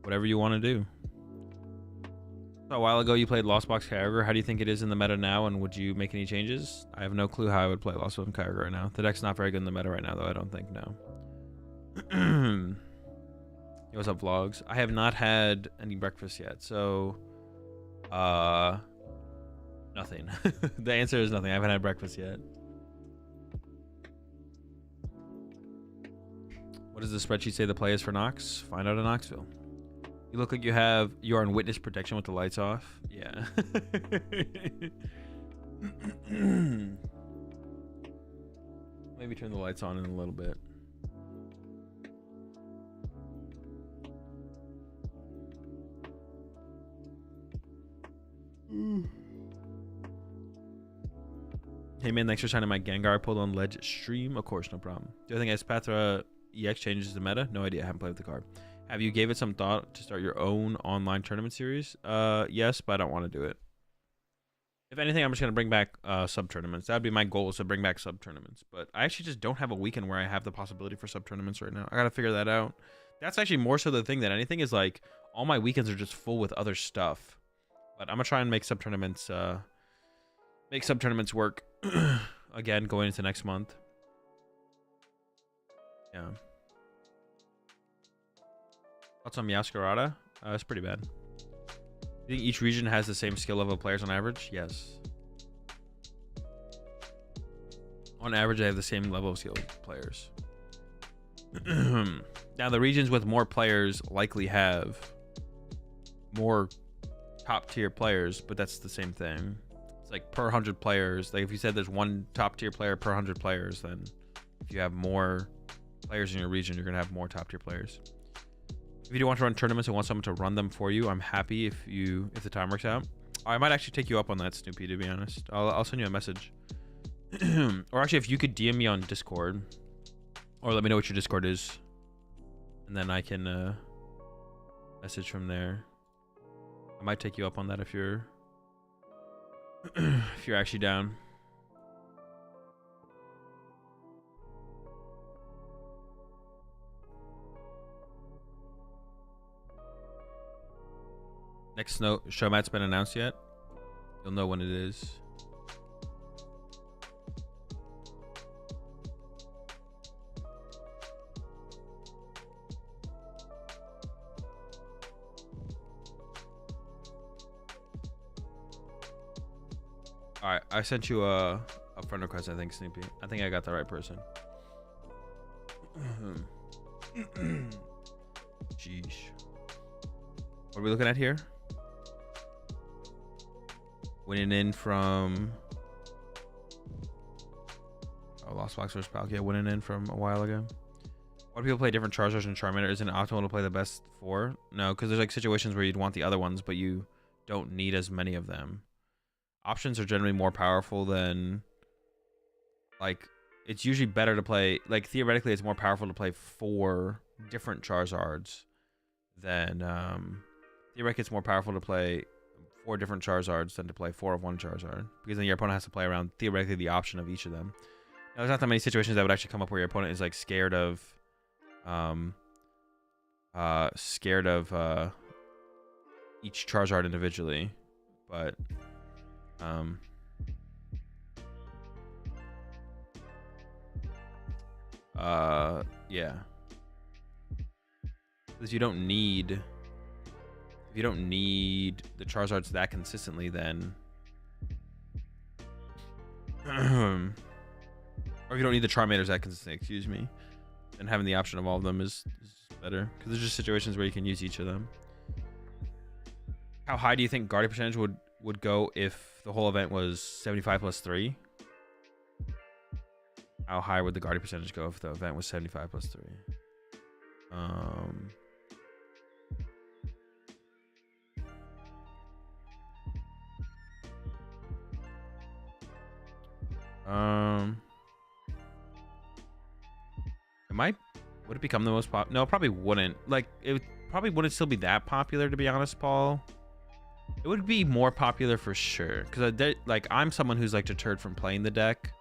Whatever you want to do. So a while ago you played Lost Box Kyogre. How do you think it is in the meta now, and would you make any changes? I have no clue how I would play Lost Box Kyogre right now. The deck's not very good in the meta right now, though. I don't think, no. Hey, what's up, vlogs? I have not had any breakfast yet, so nothing. The answer is nothing. I haven't had breakfast yet. What does the spreadsheet say the play is for Nox? Find out in Knoxville. You look like you're on witness protection with the lights off. Yeah. Maybe turn the lights on in a little bit. Hey man, thanks for signing my Gengar I pulled on Ledge stream. Of course, no problem. Do I think Espathra EX changes the meta? No idea. I haven't played with the card. Have you gave it some thought to start your own online tournament series? Yes, but I don't want to do it. If anything, I'm just gonna bring back sub tournaments. That'd be my goal, is to bring back sub tournaments. But I actually just don't have a weekend where I have the possibility for sub tournaments right now. I gotta figure that out. That's actually more so the thing than anything, is like all my weekends are just full with other stuff. But I'm gonna try and make sub tournaments work again going into next month. Yeah. Thoughts on Meowscarada? It's pretty bad. You think each region has the same skill level of players on average? Yes. On average, they have the same level of skill players. Now, the regions with more players likely have more top tier players, but that's the same thing. It's like per 100 players. Like if you said there's one top tier player per 100 players, then if you have more players in your region, you're gonna have more top tier players. If you do want to run tournaments and want someone to run them for you, I'm happy if the time works out. I might actually take you up on that, Snoopy, to be honest. I'll send you a message. Or actually, if you could DM me on Discord, or let me know what your Discord is, and then I can message from there. I might take you up on that if you're if you're actually down. Next show mat's been announced yet? You'll know when it is. Alright, I sent you a friend request, I think, Snoopy. I think I got the right person. Jeez. What are we looking at here? Winning in from... Oh, Lost Box vs. Palkia, winning in from a while ago. Why do people play different Charizards and Charmander? Isn't it optimal to play the best four? No, because there's like situations where you'd want the other ones, but you don't need as many of them. Options are generally more powerful than... Like, it's usually better to play... Like, theoretically, it's more powerful to play 4 different Charizards than... Theoretically, it's more powerful to play 4 different Charizards than to play 4 of one Charizard, because then your opponent has to play around theoretically the option of each of them. Now, there's not that many situations that would actually come up where your opponent is like scared of each Charizard individually, but yeah, because you don't need... If you don't need the Charizards that consistently, then... or if you don't need the Charmanders that consistently, excuse me, then having the option of all of them is better. Because there's just situations where you can use each of them. How high do you think Guardian percentage would go if the whole event was 75 plus 3? How high would the Guardian percentage go if the event was 75 plus 3? Would it become the most popular? No, it probably wouldn't. Like, it probably wouldn't still be that popular, to be honest, Paul. It would be more popular for sure, because like, I'm someone who's like deterred from playing the deck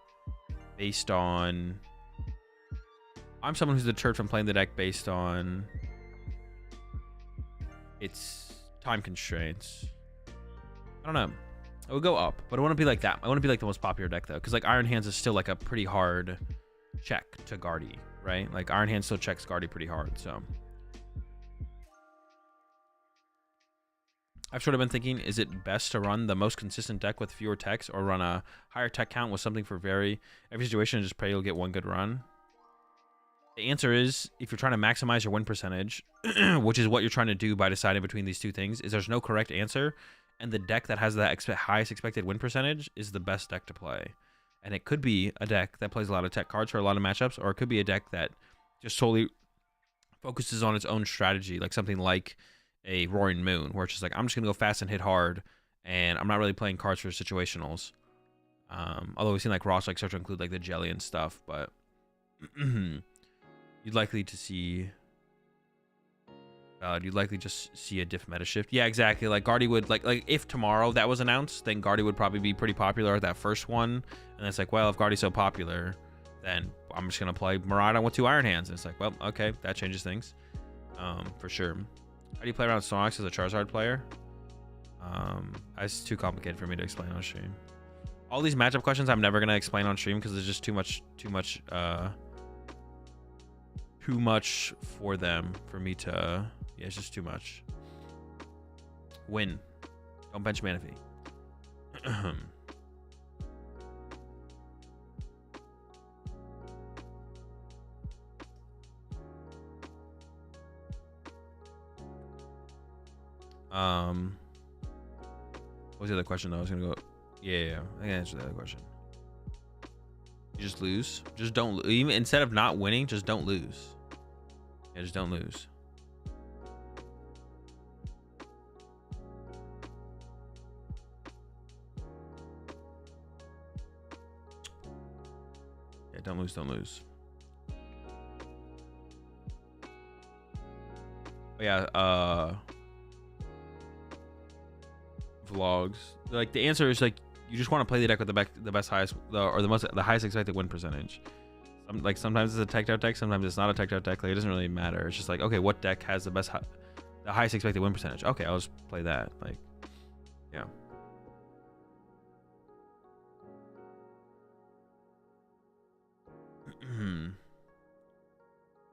based on... I'm someone who's deterred from playing the deck based on its time constraints. I don't know. It would go up, but it wouldn't be like that. I wouldn't be like the most popular deck though, because like Iron Hands is still like a pretty hard check to Guardy, right? Like Iron Hands still checks Guardy pretty hard, so. I've sort of been thinking, is it best to run the most consistent deck with fewer techs, or run a higher tech count with something for every situation and just pray you'll get one good run? The answer is, if you're trying to maximize your win percentage, which is what you're trying to do by deciding between these two things, is there's no correct answer. And the deck that has the highest expected win percentage is the best deck to play. And it could be a deck that plays a lot of tech cards for a lot of matchups, or it could be a deck that just solely focuses on its own strategy, like something like a Roaring Moon, where it's just like, I'm just going to go fast and hit hard, and I'm not really playing cards for situationals. Although we've seen like Ross like start to include like the jelly and stuff, but you'd likely to see. You'd likely just see a diff meta shift. Yeah, exactly. Like Guardy would like if tomorrow that was announced, then Guardy would probably be pretty popular at that first one. And it's like, well, if Guardy's so popular, then I'm just gonna play Murata with 2 Iron Hands. And it's like, well, okay, that changes things, for sure. How do you play around Snorlax as a Charizard player? It's too complicated for me to explain on stream. All these matchup questions I'm never gonna explain on stream because there's just too much for them for me to. Yeah, it's just too much. Win. Don't bench Manaphy. What was the other question though? I was gonna go. Yeah, I can answer the other question. You just lose. Just don't. Even instead of not winning, just don't lose. Yeah, just don't lose. Yeah, don't lose. Don't lose. Oh, yeah. Vlogs. Like the answer is like you just want to play the deck with the highest expected win percentage. Like sometimes it's a teched out deck, sometimes it's not a teched out deck. Like it doesn't really matter. It's just like, okay, what deck has the highest expected win percentage? Okay, I'll just play that. Like, yeah.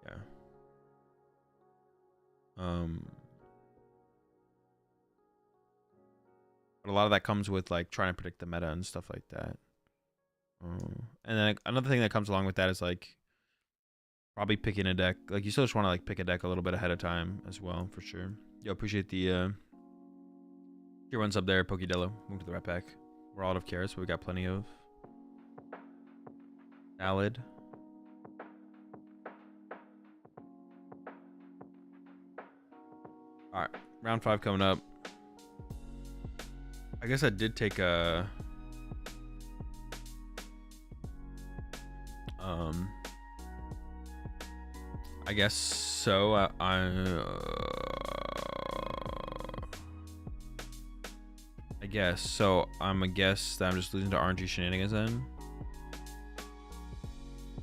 Yeah. But a lot of that comes with like trying to predict the meta and stuff like that. And then like, another thing that comes along with that is like probably picking a deck. Like you still just want to like pick a deck a little bit ahead of time as well, for sure. Yo, appreciate the tier 1 sub there, Pokedello. Move to the rat pack. We're out of carrots, but we got plenty of salad. All right, round 5 coming up. I guess I did take a I guess so. I guess so. I'm a guess that I'm just losing to RNG shenanigans then.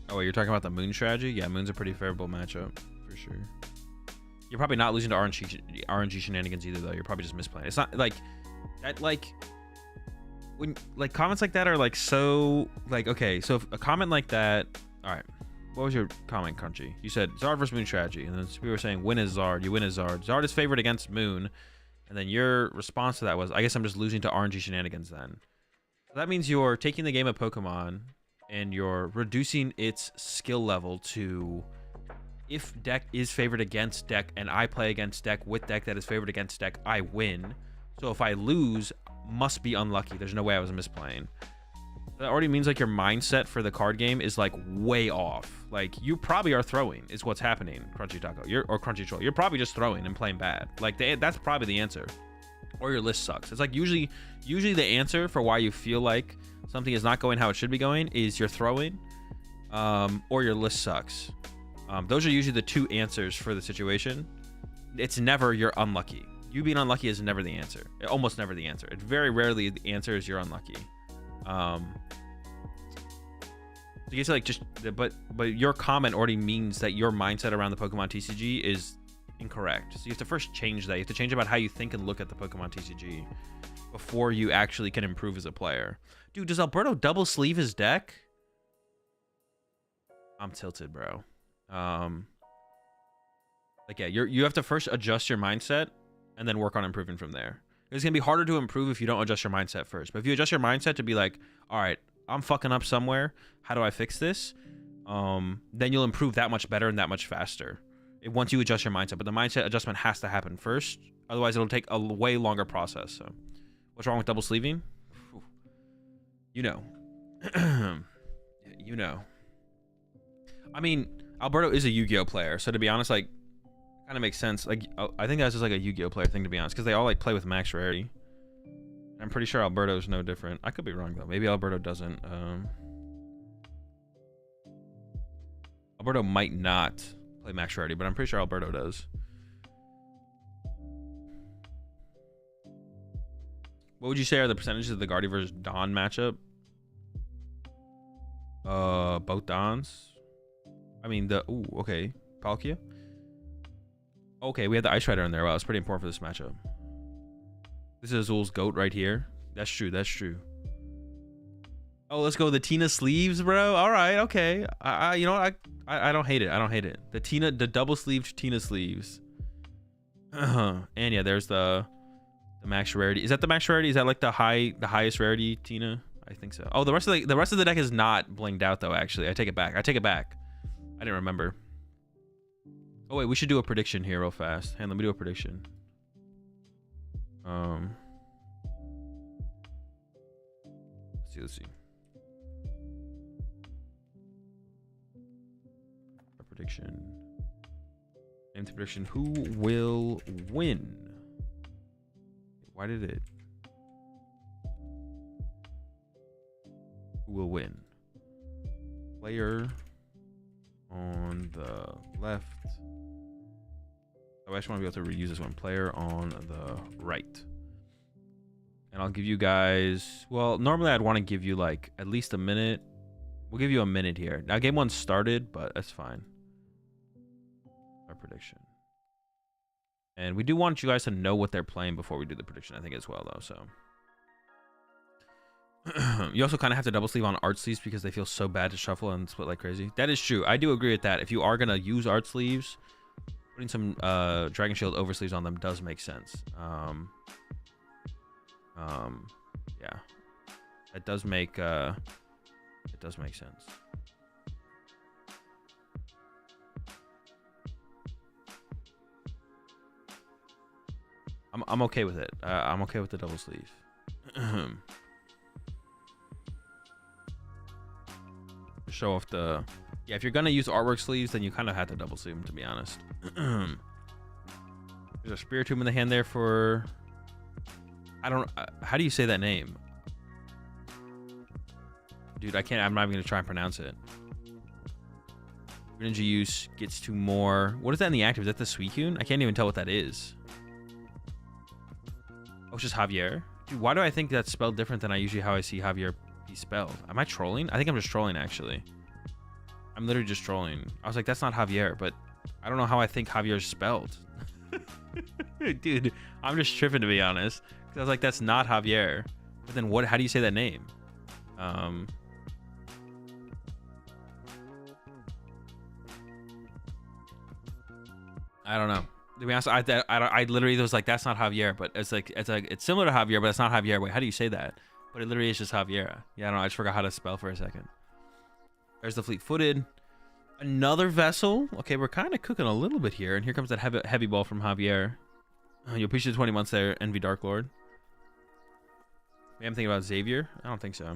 Oh, wait, you're talking about the Moon strategy? Yeah, Moon's a pretty favorable matchup for sure. You're probably not losing to RNG shenanigans either, though. You're probably just misplaying. It's not like that. Like when like comments like that are like so like okay. So if a comment like that, all right. What was your comment, Crunchy? You said Zard versus Moon strategy, and then we were saying win is Zard. You win is Zard. Zard is favored against Moon, and then your response to that was, I guess I'm just losing to RNG shenanigans then. So that means you're taking the game of Pokemon and you're reducing its skill level to if deck is favored against deck and I play against deck with deck that is favored against deck, I win. So if I lose, must be unlucky. There's no way I was misplaying. That already means like your mindset for the card game is like way off. Like you probably are throwing is what's happening, Crunchy Taco. Or Crunchy Troll. You're probably just throwing and playing bad. Like that's probably the answer. Or your list sucks. It's like usually the answer for why you feel like something is not going how it should be going is you're throwing, or your list sucks. Those are usually the 2 answers for the situation. It's never you're unlucky. You being unlucky is never the answer. Almost never the answer. It's very rarely the answer is you're unlucky. So you say like just but your comment already means that your mindset around the Pokemon TCG is incorrect. So you have to first change that. You have to change about how you think and look at the Pokemon TCG before you actually can improve as a player. Dude, does Alberto double sleeve his deck? I'm tilted, bro. Like yeah, you have to first adjust your mindset and then work on improving from there. It's gonna be harder to improve if you don't adjust your mindset first. But if you adjust your mindset to be like, all right, I'm fucking up somewhere. How do I fix this? Then you'll improve that much better and that much faster once you adjust your mindset. But the mindset adjustment has to happen first. Otherwise, it'll take a way longer process. So, what's wrong with double sleeving? You know. You know. I mean, Alberto is a Yu-Gi-Oh player. So to be honest, like, kind of makes sense. Like, I think that's just like a Yu-Gi-Oh player thing, to be honest, because they all like play with max rarity. I'm pretty sure Alberto's no different. I could be wrong though. Maybe Alberto doesn't. Alberto might not play max rarity, but I'm pretty sure Alberto does. What would you say are the percentages of the Guardy versus Don matchup? Both Dons. I mean okay. Palkia. Okay, we had the Ice Rider in there. Wow, it's pretty important for this matchup. This is Azul's GOAT right here. That's true. That's true. Oh, let's go the Tina sleeves, bro. All right, okay. You know what? I don't hate it. I don't hate it. The double sleeved Tina sleeves. And yeah, there's the max rarity. Is that the max rarity? Is that like the highest rarity Tina? I think so. Oh, the rest of the deck is not blinged out though. Actually, I take it back. I take it back. I didn't remember. Oh wait, we should do a prediction here real fast. Hey, let me do a prediction. Let's see. A prediction. Name the prediction. Who will win? Why did it? Who will win? Player on the left. Oh, I just want to be able to reuse this one. Player on the right. And I'll give you guys... Well, normally I'd want to give you like at least a minute. We'll give you a minute here. Now game one started, but that's fine. Our prediction. And we do want you guys to know what they're playing before we do the prediction, I think, as well, though. So you also kind of have to double sleeve on art sleeves because they feel so bad to shuffle and split like crazy. That is true. I do agree with that. If you are going to use art sleeves, putting some Dragon Shield oversleeves on them does make sense. Yeah, it does make sense. I'm okay with it. I'm okay with the double sleeve. Show off the... Yeah, if you're gonna use artwork sleeves, then you kind of have to double sleeve them, to be honest. There's a Spiritomb in the hand there for... I don't... how do you say that name? Dude, I can't... I'm not even gonna try and pronounce it. Ninja use gets to more... What is that in the active? Is that the Suicune? I can't even tell what that is. Oh, it's just Javier? Dude, why do I think that's spelled different than how I see Javier be spelled? Am I trolling? I think I'm just trolling, actually. I'm literally just trolling. I was like, that's not Javier, but I don't know how I think Javier's spelled. Dude, I'm just tripping, to be honest. Because I was like, that's not Javier. But then what? How do you say that name? I don't know. To be honest, I literally was like, that's not Javier, but it's similar to Javier, but it's not Javier. Wait, how do you say that? But it literally is just Javier. Yeah, I don't know. I just forgot how to spell for a second. There's the fleet-footed. Another vessel. Okay, we're kind of cooking a little bit here. And here comes that heavy ball from Javier. You appreciate the 20 months there, Envy Dark Lord. Maybe I'm thinking about Xavier. I don't think so.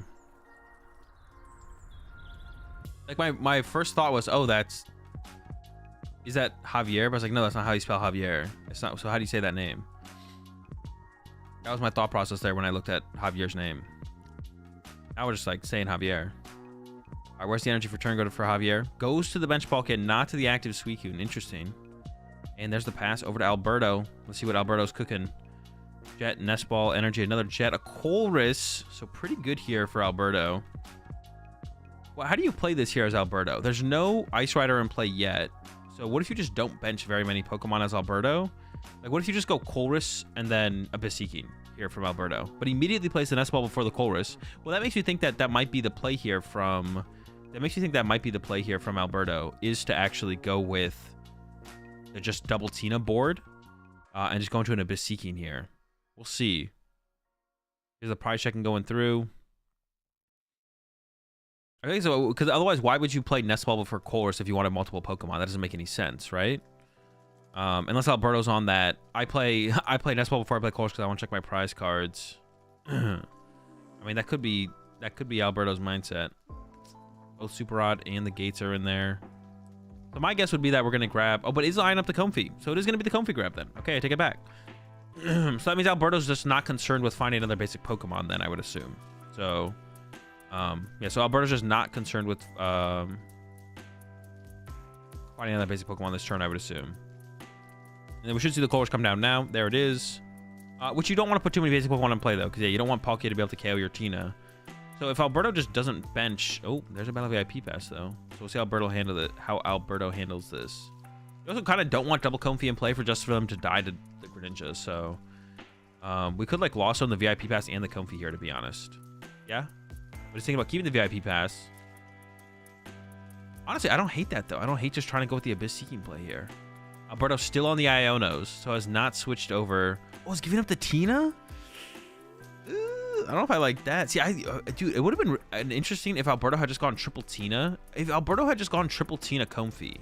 Like my first thought was, oh, is that Javier? But I was like, no, that's not how you spell Javier. It's not. So how do you say that name? That was my thought process there when I looked at Javier's name. I was just like saying Javier. All right, where's the energy for turn go for Javier? Goes to the bench Palkia, not to the active Suicune. Interesting. And there's the pass over to Alberto. Let's see what Alberto's cooking. Jet, Nest Ball, energy, another Jet, a Colress. So pretty good here for Alberto. Well, how do you play this here as Alberto? There's no Ice Rider in play yet. So what if you just don't bench very many Pokemon as Alberto? Like, what if you just go Colress and then a Beseeching here from Alberto? But he immediately plays the Nest Ball before the Colress. Well, that makes me think that might be the play here from... Alberto, is to actually go with the just double Tina board and just go into an Beseeching here. We'll see. Here's a prize checking going through. I think so, because otherwise, why would you play Nest Ball before Colress if you wanted multiple Pokemon? That doesn't make any sense, right? Unless Alberto's on that. I play Nest Ball before I play Colress because I want to check my prize cards. I mean, that could be Alberto's mindset. Both Super Rod and the Gates are in there. So my guess would be that we're going to grab... Oh, but is lining up the Comfy. So it is going to be the Comfy grab then. Okay, I take it back. So that means Alberto's just not concerned with finding another basic Pokemon then, I would assume. So, yeah, so Alberto's just not concerned with finding another basic Pokemon this turn, I would assume. And then we should see the Colors come down now. There it is. Which you don't want to put too many basic Pokemon in play, though, because yeah, you don't want Palkia to be able to KO your Tina. So if Alberto just doesn't bench... Oh, there's a Battle VIP pass, though. So we'll see how Alberto handles this. You also kind of don't want double Comfey in play just for them to die to the Greninja, so... we could, like, Lawzone the VIP pass and the Comfey here, to be honest. Yeah? But just thinking about keeping the VIP pass. Honestly, I don't hate that, though. I don't hate just trying to go with the Abyss Seeking play here. Alberto's still on the Ionos, so has not switched over... Oh, he's giving up the Tina? I don't know if I like that. See, dude, it would have been interesting if Alberto had just gone triple Tina. If Alberto had just gone triple Tina Comfey.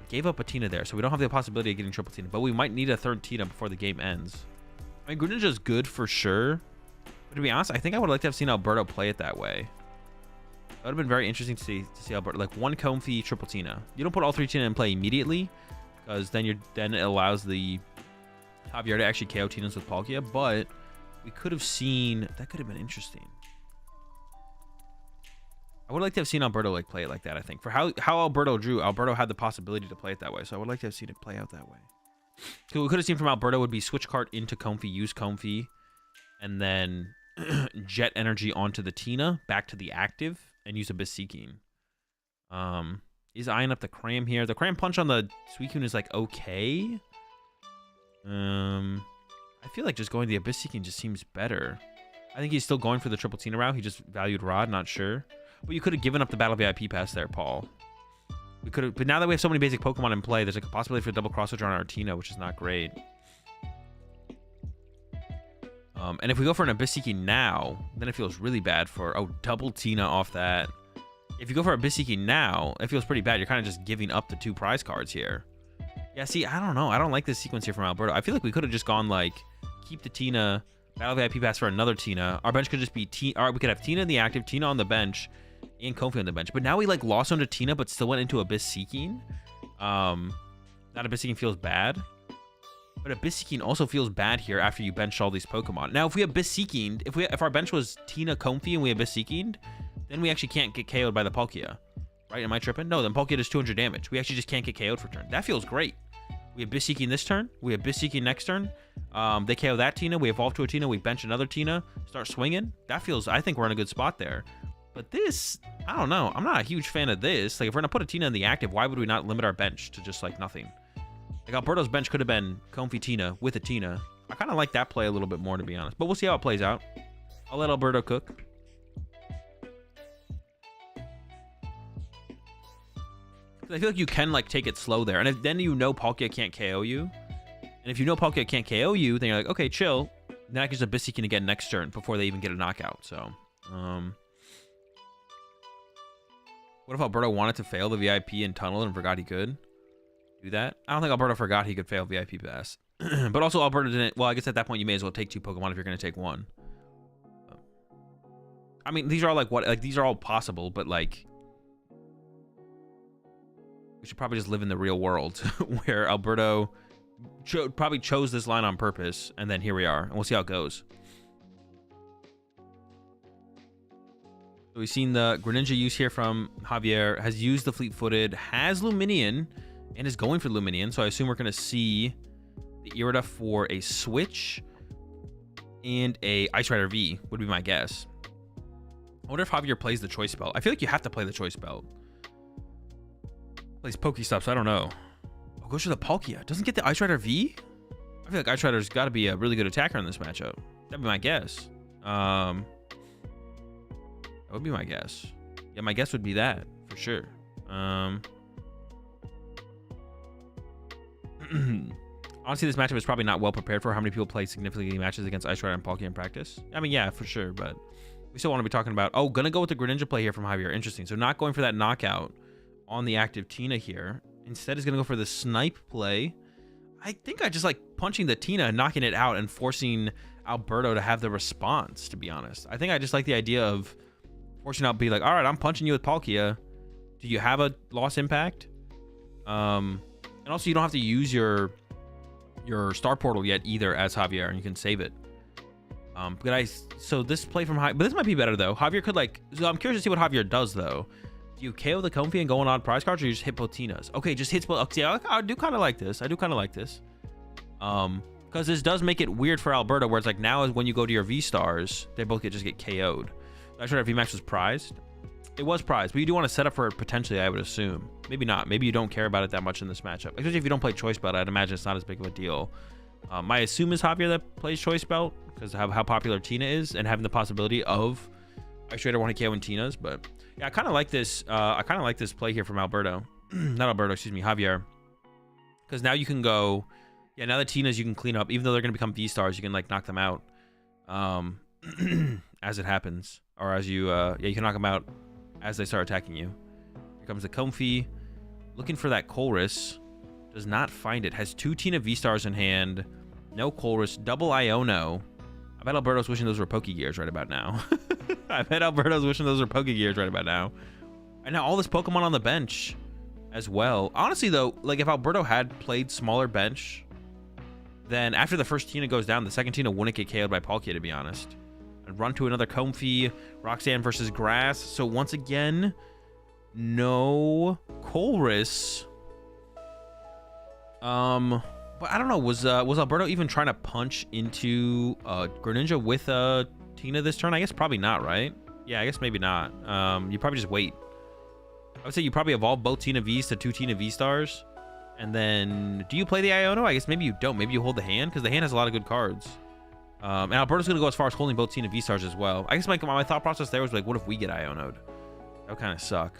Gave up a Tina there, so we don't have the possibility of getting triple Tina. But we might need a third Tina before the game ends. I mean, Greninja is good for sure. But to be honest, I think I would like to have seen Alberto play it that way. That would have been very interesting to see Alberto. Like, one Comfey, triple Tina. You don't put all three Tina in play immediately, because then it allows the Javier to actually KO Tinas with Palkia, but we could have seen... That could have been interesting. I would like to have seen Alberto like play it like that, I think. For how Alberto drew, Alberto had the possibility to play it that way, so I would like to have seen it play out that way. So what we could have seen from Alberto would be switch card into Comfey, use Comfey, and then jet energy onto the Tina, back to the active, and use Abyss Seeking. He's eyeing up the Cram here. The Cram Punch on the Suicune is like okay. I feel like just going the Abyss Seeking just seems better. I think he's still going for the triple Tina route. He just valued Rod, not sure. But you could have given up the Battle VIP pass there, Paul. We could have, but now that we have so many basic Pokemon in play, there's like a possibility for a double cross switcher on our Tina, which is not great. And if we go for an Abyss Seeking now, then it feels really bad for... Oh, double Tina off that. If you go for Abyss Seeking now, it feels pretty bad. You're kind of just giving up the 2 prize cards here. Yeah, see, I don't know. I don't like this sequence here from Alberto. I feel like we could have just gone, like, keep the Tina, Battle VIP pass for another Tina. Our bench could just be... All right, we could have Tina in the active, Tina on the bench, and Comfey on the bench. But now we, like, lost onto Tina, but still went into Abyss Seeking. That Abyss Seeking feels bad. But Abyss Seeking also feels bad here after you bench all these Pokemon. Now, if we Abyss Seeking, if our bench was Tina Comfey and we Abyss Seeking, then we actually can't get KO'd by the Palkia. Right? Am I tripping? No, then Palkia does 200 damage. We actually just can't get KO'd for turn. That feels great. We Abyss Seeking this turn. We Abyss Seeking next turn. They KO that Tina. We evolve to a Tina. We bench another Tina. Start swinging. That feels... I think we're in a good spot there. But this... I don't know. I'm not a huge fan of this. Like, if we're going to put a Tina in the active, why would we not limit our bench to just, like, nothing? Like, Alberto's bench could have been Comfey Tina with a Tina. I kind of like that play a little bit more, to be honest. But we'll see how it plays out. I'll let Alberto cook. I feel like you can, like, take it slow there. And then you know Palkia can't KO you. And if you know Palkia can't KO you, then you're like, okay, chill. Then I can just Abyss Seeking again next turn before they even get a knockout. So, what if Alberto wanted to fail the VIP and tunnel and forgot he could do that? I don't think Alberto forgot he could fail VIP pass. But also Alberto didn't... Well, I guess at that point you may as well take 2 Pokemon if you're going to take 1. I mean, these are all, like, what... Like, these are all possible, but, like... We should probably just live in the real world where Alberto probably chose this line on purpose, and then here we are, and we'll see how it goes. So we've seen the Greninja use here from Javier, has used the Fleet-Footed, has Luminion, and is going for Luminion, so I assume we're going to see the Irida for a switch and a Ice Rider V, would be my guess. I wonder if Javier plays the Choice Belt. I feel like you have to play the Choice Belt. Plays Pokestops, I don't know. Oh, goes for the Palkia. Doesn't get the Ice Rider V? I feel like Ice Rider's got to be a really good attacker in this matchup. That'd be my guess. That would be my guess. Yeah, my guess would be that, for sure. Honestly, this matchup is probably not well prepared for how many people play significantly matches against Ice Rider and Palkia in practice. I mean, yeah, for sure, but we still want to be talking about... Oh, gonna go with the Greninja play here from Javier. Interesting. So not going for that knockout on the active Tina here. Instead is going to go for the Snipe play. I think I just like punching the Tina and knocking it out and forcing Alberto to have the response, to be honest. I think I just like the idea of forcing out, be like, all right, I'm punching you with Palkia. Do you have a loss impact? And also you don't have to use your your Star Portal yet either as Javier, and you can save it. So this play from but this might be better though. Javier could like, so I'm curious to see what Javier does though. Do you KO the Comfy and go on odd prize cards, or you just hit both Tinas? Okay, just hits both. Okay, I do kind of like this. Because this does make it weird for Alberto, where it's like now is when you go to your V stars, they both just get KO'd. I'm sure if VMAX was prized. It was prized, but you do want to set up for it potentially, I would assume. Maybe not. Maybe you don't care about it that much in this matchup. Especially if you don't play Choice Belt, I'd imagine it's not as big of a deal. I assume is Javier that plays Choice Belt because of how popular Tina is and having the possibility of Ice Trader wanting KO and Tina's. But yeah, I kind of like this. I kind of like this play here from Alberto. Not Alberto, excuse me, Javier. Because now you can go, yeah, now the Tinas you can clean up. Even though they're going to become V-Stars, you can like knock them out as it happens. Or as you, yeah, you can knock them out as they start attacking you. Here comes the Comfy. Looking for that Colress. Does not find it. Has 2 Tina V-Stars in hand. No Colress. Double Iono. I bet Alberto's wishing those were Pokegears right about now. I bet Alberto's wishing those were Pokegears right about now. And now all this Pokemon on the bench as well. Honestly, though, like if Alberto had played smaller bench, then after the first Tina goes down, the second Tina wouldn't get KO'd by Palkia, to be honest. And run to another Comfy. Roxanne versus Grass. So once again, no Colress. But I don't know. Was Alberto even trying to punch into Greninja with Tina this turn? I guess probably not, right? Yeah, I guess maybe not. You probably just wait. I would say you probably evolve both Tina V's to 2 Tina V stars. And then, do you play the Iono? I guess maybe you don't. Maybe you hold the hand, because the hand has a lot of good cards. And Alberto's going to go as far as holding both Tina V stars as well. I guess my thought process there was like, what if we get Iono'd? That would kind of suck.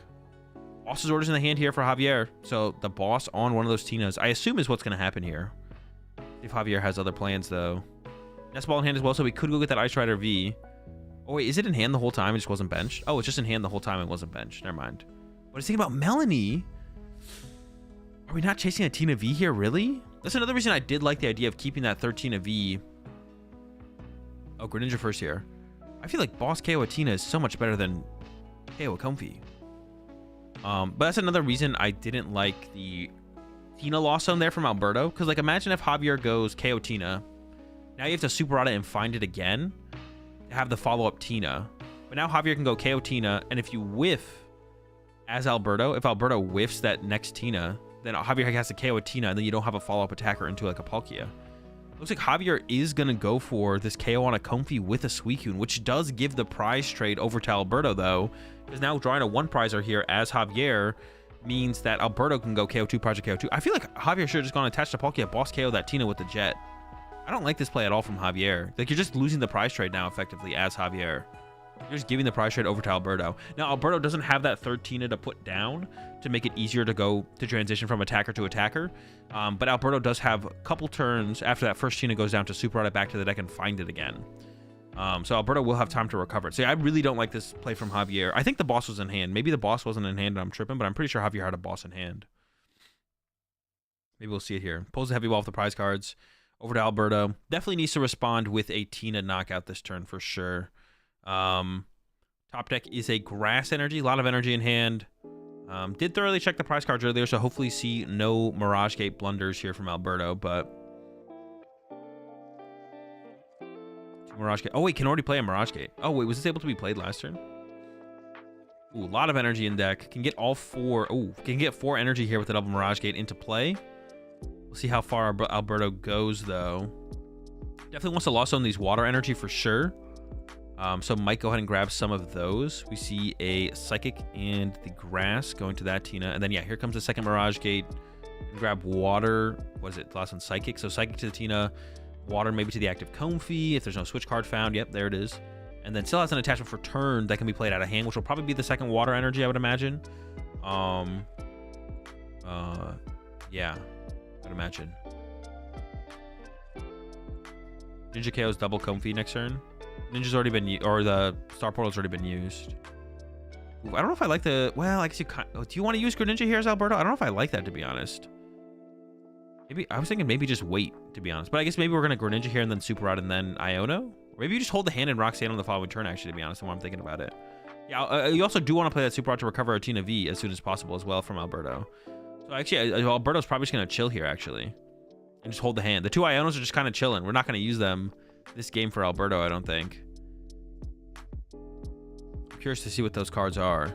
Boss's orders in the hand here for Javier. So the boss on one of those Tinas, I assume, is what's going to happen here. If Javier has other plans, though. Nest Ball in hand as well, so we could go get that Ice Rider V. Oh, wait, is it in hand the whole time? It just wasn't benched? Oh, it's just in hand the whole time. It wasn't benched. Never mind. What is he thinking about Melanie? Are we not chasing a Tina V here, really? That's another reason I did like the idea of keeping that third Tina V. Oh, Greninja first here. I feel like Boss KO Tina is so much better than KO Comfy. But that's another reason I didn't like the Tina Lawzone there from Alberto. Because, like, imagine if Javier goes KO Tina. Now you have to Super Auto and find it again to have the follow-up Tina. But now Javier can go KO Tina. And if you whiff as Alberto, if Alberto whiffs that next Tina, then Javier has to KO a Tina. And then you don't have a follow-up attacker into, like, a Palkia. Looks like Javier is going to go for this KO on a Comfy with a Suicune, which does give the prize trade over to Alberto, though. Because now drawing a 1-prizer here as Javier means that Alberto can go KO2, Project KO2. I feel like Javier should have just gone attached to Palkia, boss KO that Tina with the Jet. I don't like this play at all from Javier. Like, you're just losing the prize trade now, effectively, as Javier. You're just giving the prize trade over to Alberto. Now, Alberto doesn't have that third Tina to put down to make it easier to go to transition from attacker to attacker. But Alberto does have a couple turns after that first Tina goes down to Super Auto back to the deck and find it again. So Alberto will have time to recover it. So yeah, I really don't like this play from Javier. I think the boss was in hand. Maybe the boss wasn't in hand and I'm tripping, but I'm pretty sure Javier had a boss in hand. Maybe we'll see it here. Pulls the heavy ball off the prize cards. Over to Alberto. Definitely needs to respond with a Tina knockout this turn for sure. Top deck is a Grass Energy. A lot of energy in hand. Did thoroughly check the prize cards earlier, so hopefully see no Mirage Gate blunders here from Alberto, but... Mirage Gate. Oh, wait, can already play a Mirage Gate. Oh, wait, was this able to be played last turn? Ooh, a lot of energy in deck. Can get all 4. Ooh, can get 4 energy here with the double Mirage Gate into play. We'll see how far Alberto goes, though. Definitely wants to Lawzone these water energy for sure. So might go ahead and grab some of those. We see a Psychic and the Grass going to that Tina. And then, yeah, here comes the second Mirage Gate. Grab water. What is it? The last one, Psychic. So Psychic to the Tina. Water maybe to the active Comfy if there's no switch card found. Yep, there it is. And then still has an attachment for turn that can be played out of hand, which will probably be the second water energy, I would imagine. Yeah, I'd imagine. Ninja KO's double Comfy next turn. Ninja's already been or the Star Portal's already been used. Ooh, I don't know if I like the... Well, I guess you... Do you want to use Greninja here as Alberto? I don't know if I like that, to be honest. Maybe I was thinking maybe just wait, to be honest. But I guess maybe we're going to Greninja here and then Super Rod and then Iono. Or maybe you just hold the hand and Roxanne on the following turn, actually, to be honest, the more I'm thinking about it. Yeah, you also do want to play that Super Rod to recover a Tina V as soon as possible as well from Alberto. So actually, Alberto's probably just going to chill here, actually. and just hold the hand. The 2 Ionos are just kind of chilling. We're not going to use them this game for Alberto, I don't think. I'm curious to see what those cards are.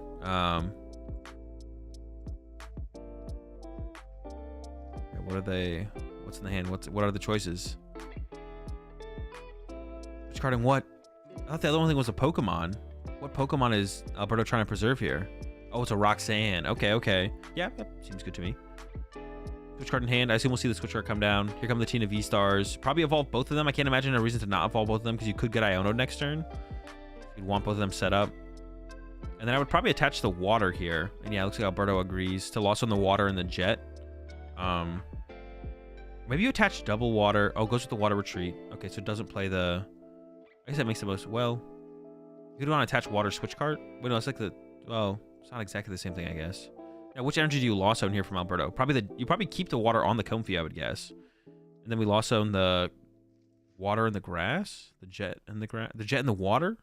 What are they? What's in the hand? What are the choices? Which card and what? I thought the other one thing was a Pokemon. What Pokemon is Alberto trying to preserve here? Oh, it's a Roxanne. Okay. Yeah, seems good to me. Switch card in hand. I assume we'll see the switch card come down. Here come the Tina V-Stars. Probably evolve both of them. I can't imagine a reason to not evolve both of them because you could get Iono next turn. You'd want both of them set up. And then I would probably attach the water here. And yeah, it looks like Alberto agrees to Lawzone the water and the jet. Maybe you attach double water. Oh, it goes with the water retreat. Okay, so it doesn't play the... I guess that makes the most... Well, you would want to attach water switch card. Wait, no, it's like the... Well, it's not exactly the same thing, I guess. Now, which energy do you Lawzone here from Alberto? You probably keep the water on the Comfy, I would guess. And then we Lawzone the water and the grass? The jet and the grass? The jet and the water?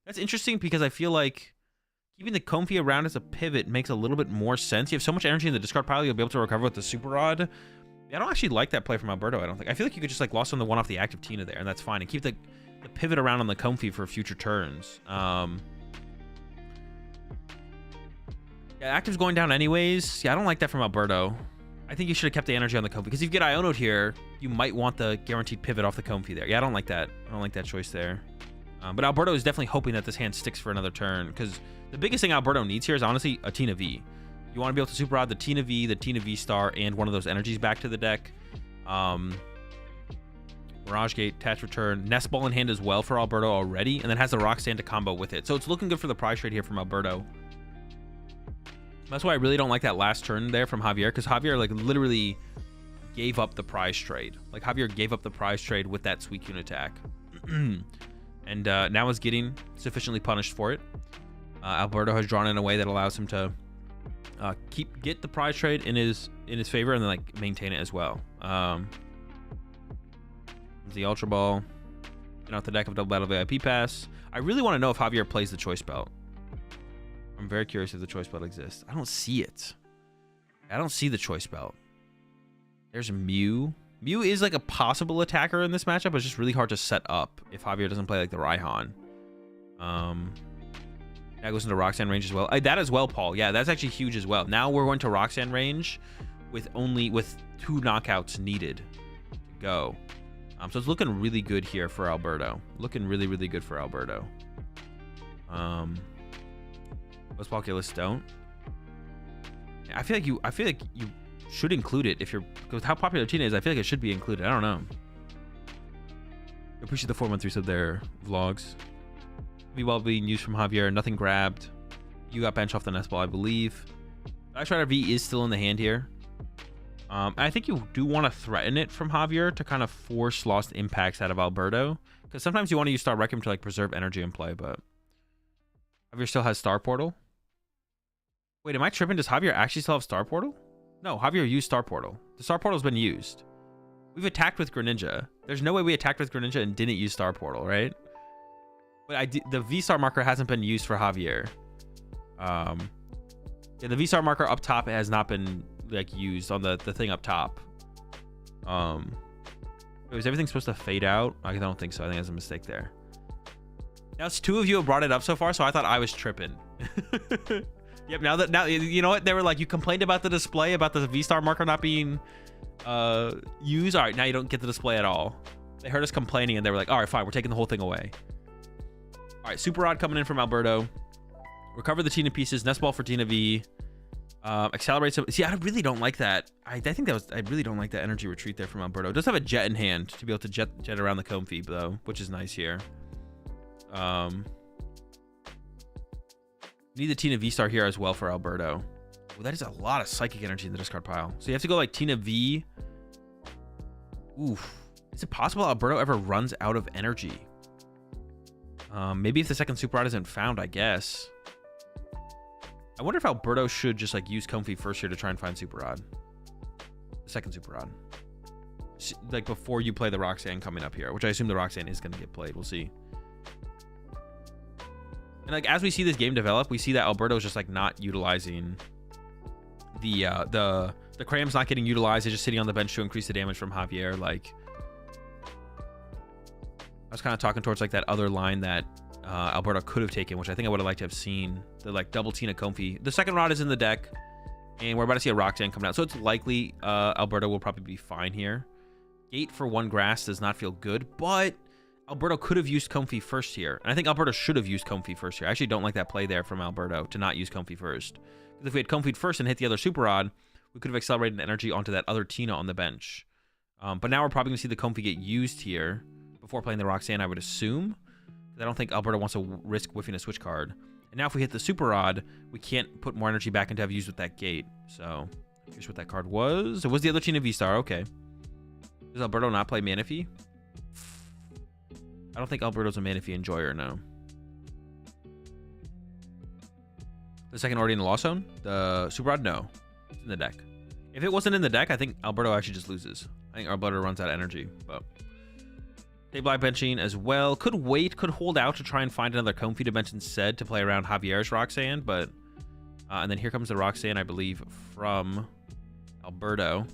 That's interesting because I feel like keeping the Comfy around as a pivot makes a little bit more sense. You have so much energy in the discard pile, you'll be able to recover with the Super Rod. I don't actually like that play from Alberto, I don't think. I feel like you could just like Lawzone the one off the active Tina there, and that's fine. And keep the pivot around on the Comfy for future turns. Yeah, active's going down anyways. Yeah, I don't like that from Alberto. I think you should have kept the energy on the Comfy, because if you get Iono'd here, you might want the guaranteed pivot off the Comfy there. Yeah, I don't like that. I don't like that choice there. But Alberto is definitely hoping that this hand sticks for another turn, because the biggest thing Alberto needs here is honestly a Tina V. You want to be able to Super Rod the Tina V Star, and one of those energies back to the deck. Mirage Gate, attach return, Nest Ball in hand as well for Alberto already, and then has the Roxanne to combo with it. So it's looking good for the prize trade here from Alberto. That's why I really don't like that last turn there from Javier, because Javier like literally gave up the prize trade. Like Javier gave up the prize trade with that Suicune attack. And now is getting sufficiently punished for it. Alberto has drawn in a way that allows him to get the prize trade in his favor, and then like maintain it as well. The Ultra Ball, get out the deck of Double Battle VIP Pass. I really want to know if Javier plays the Choice Belt. I'm very curious if the Choice Belt exists. I don't see it. I don't see the Choice Belt. There's Mew. Mew is like a possible attacker in this matchup, but it's just really hard to set up if Javier doesn't play like the Raihan. That goes into Roxanne range as well. That as well, Paul. Yeah, that's actually huge as well. Now we're going to Roxanne range with 2 knockouts needed to go. So it's looking really good here for Alberto. Looking really, really good for Alberto. Most Poculus don't. I feel like you should include it if you're, with how popular Tina is. I feel like it should be included. I don't know. I appreciate the 413 sub there, vlogs. Be well being used from Javier. Nothing grabbed. You got bench off the Nest Ball, I believe. Ice Rider V is still in the hand here. I think you do want to threaten it from Javier to kind of force lost impacts out of Alberto, because sometimes you want to use Star Requiem to like preserve energy in play, but Javier still has Star Portal. Wait, am I tripping? Does Javier actually still have Star Portal? No, Javier used Star Portal. The Star Portal's been used. We've attacked with Greninja. There's no way we attacked with Greninja and didn't use Star Portal, right? But the V-Star marker hasn't been used for Javier. Yeah, the V-Star marker up top has not been like used on the thing up top. Is everything supposed to fade out? I don't think so. I think there's a mistake there. Now it's 2 of you have brought it up so far, so I thought I was tripping. Yep. Now you know what? They were like, you complained about the display, about the V-Star marker not being used. All right, now you don't get the display at all. They heard us complaining and they were like, all right, fine, we're taking the whole thing away. All right, Super Rod coming in from Alberto. Recover the Tina pieces. Nest Ball for Tina V. Accelerate some. See, I really don't like that. I really don't like that energy retreat there from Alberto. It does have a jet in hand to be able to jet around the Comfy though, which is nice here. Need the Tina V-Star here as well for Alberto. Well, that is a lot of psychic energy in the discard pile. So you have to go like Tina V. Oof. Is it possible Alberto ever runs out of energy? Maybe if the second Super Rod isn't found, I guess. I wonder if Alberto should just like use Comfy first here to try and find Super Rod. The second Super Rod. Like before you play the Roxanne coming up here, which I assume the Roxanne is going to get played. We'll see. And like as we see this game develop, we see that Alberto is just like not utilizing the The Cram's not getting utilized. It's just sitting on the bench to increase the damage from Javier. Like, I was kind of talking towards like that other line that Alberto could have taken, which I think I would have liked to have seen. The like double Tina Comfy. The second rod is in the deck, and we're about to see a Roxanne come out. So it's likely Alberto will probably be fine here. Gate for 1 grass does not feel good, but Alberto could have used Comfy first here. And I think Alberto should have used Comfy first here. I actually don't like that play there from Alberto to not use Comfy first. Because if we had Comfy first and hit the other Super Rod, we could have accelerated energy onto that other Tina on the bench. But now we're probably going to see the Comfy get used here before playing the Roxanne, I would assume. I don't think Alberto wants to risk whiffing a switch card. And now if we hit the Super Rod, we can't put more energy back into have used with that gate. So here's what that card was. It was the other Tina V-Star. Okay. Does Alberto not play Manaphy? I don't think Alberto's a Manaphy enjoyer, no. The second already in the Lawzone? The Super Rod? No. It's in the deck. If it wasn't in the deck, I think Alberto actually just loses. I think Alberto runs out of energy, but... Table Eye benching as well. Could wait, could hold out to try and find another Comfy to bench instead to play around Javier's Roxanne, but... and then here comes the Roxanne, I believe, from Alberto.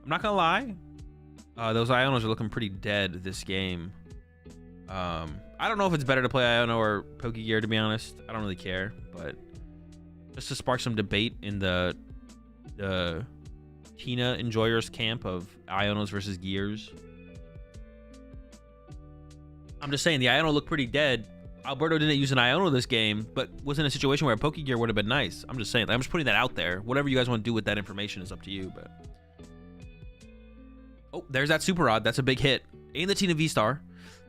I'm not gonna lie. Those Ionos are looking pretty dead this game. I don't know if it's better to play Iono or Pokegear, to be honest. I don't really care, but... Just to spark some debate in the Tina enjoyers camp of Ionos versus Gears. I'm just saying, the Iono looked pretty dead. Alberto didn't use an Iono this game, but was in a situation where a Pokegear would have been nice. I'm just saying. I'm just putting that out there. Whatever you guys want to do with that information is up to you, but... Oh, there's that Super Rod. That's a big hit. Ain't the Tina V-Star,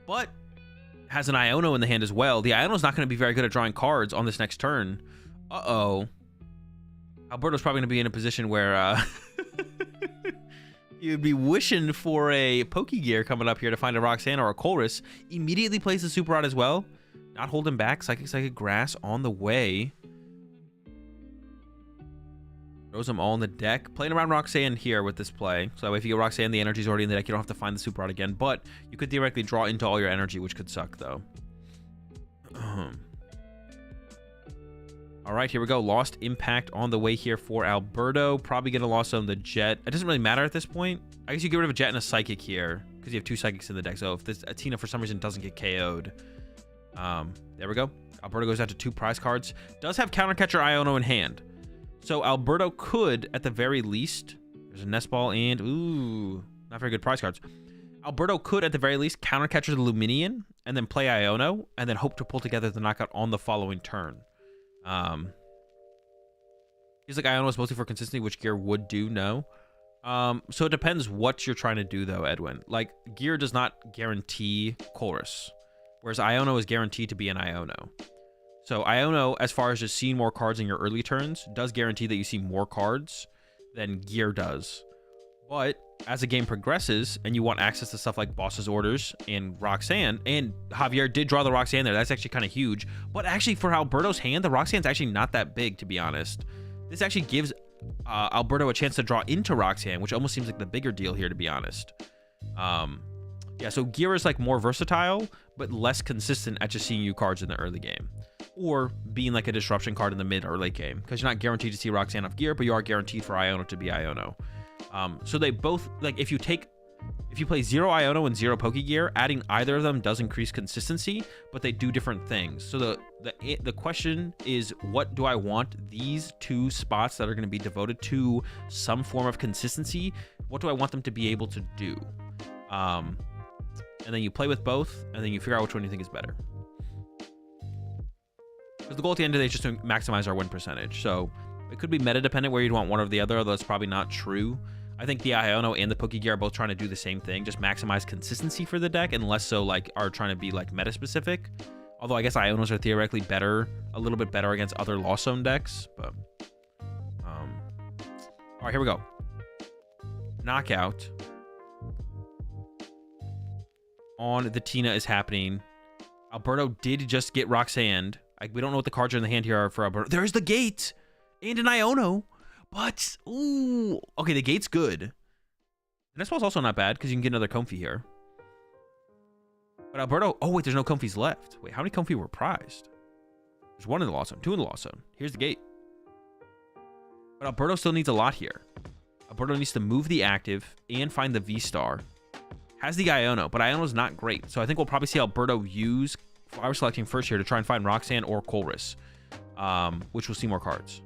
but has an Iono in the hand as well. The Iono's not going to be very good at drawing cards on this next turn. Uh-oh. Alberto's probably going to be in a position where... You'd be wishing for a Pokegear coming up here to find a Roxanne or a Colress. Immediately plays the Super Rod as well. Not holding back. Psychic Grass on the way. Throws them all in the deck. Playing around Roxanne here with this play. So that way if you get Roxanne, the energy's already in the deck. You don't have to find the Super Rod again. But you could theoretically draw into all your energy, which could suck, though. All right, here we go. Lost Impact on the way here for Alberto. Probably going to Lawzone the Jet. It doesn't really matter at this point. I guess you get rid of a Jet and a Psychic here because you have 2 Psychics in the deck. So if this Tina for some reason doesn't get KO'd. There we go. Alberto goes out to 2 prize cards. Does have Countercatcher Iono in hand. So Alberto could, at the very least... There's a Nest Ball and... Ooh, not very good prize cards. Alberto could, at the very least, Countercatcher the Luminion and then play Iono and then hope to pull together the knockout on the following turn. He's like Iono is mostly for consistency, which Gear would do, no. So it depends what you're trying to do, though, Edwin. Like, Gear does not guarantee Chorus, whereas Iono is guaranteed to be an Iono. So Iono, as far as just seeing more cards in your early turns, does guarantee that you see more cards than Gear does. But as the game progresses and you want access to stuff like Boss's Orders and Roxanne, and Javier did draw the Roxanne there, that's actually kind of huge. But actually for Alberto's hand, the Roxanne's actually not that big, to be honest. This actually gives Alberto a chance to draw into Roxanne, which almost seems like the bigger deal here, to be honest. Yeah, so Gear is like more versatile, but less consistent at just seeing you cards in the early game. Or being like a disruption card in the mid or late game, because you're not guaranteed to see Roxanne off Gear, but you are guaranteed for Iono to be Iono. So they both, like, if you play 0 Iono and 0 Pokegear, adding either of them does increase consistency, but they do different things. So the question is, what do I want these 2 spots that are going to be devoted to some form of consistency? What do I want them to be able to do? And then you play with both, and then you figure out which one you think is better. Because the goal at the end of the day is just to maximize our win percentage. So it could be meta dependent where you'd want one or the other, although that's probably not true. I think the Iono and the Pokegear are both trying to do the same thing, just maximize consistency for the deck, and less so like are trying to be like meta specific. Although I guess Ionos are theoretically better, a little bit better against other Lawzone decks. But all right, here we go. Knockout on the Tina is happening. Alberto did just get Roxanne. We don't know what the cards are in the hand here are for Alberto. There's the gate and an Iono. But, ooh, okay, the gate's good. The Nest Ball's also not bad, because you can get another Comfy here. But Alberto, oh, wait, there's no Comfys left. Wait, how many Comfy were prized? There's 1 in the Lawzone, 2 in the Lawzone. Here's the gate. But Alberto still needs a lot here. Alberto needs to move the active and find the V-Star. Has the Iono, but Iono's not great. So I think we'll probably see Alberto use Flower Selecting first here to try and find Roxanne or Colress, which will see more cards.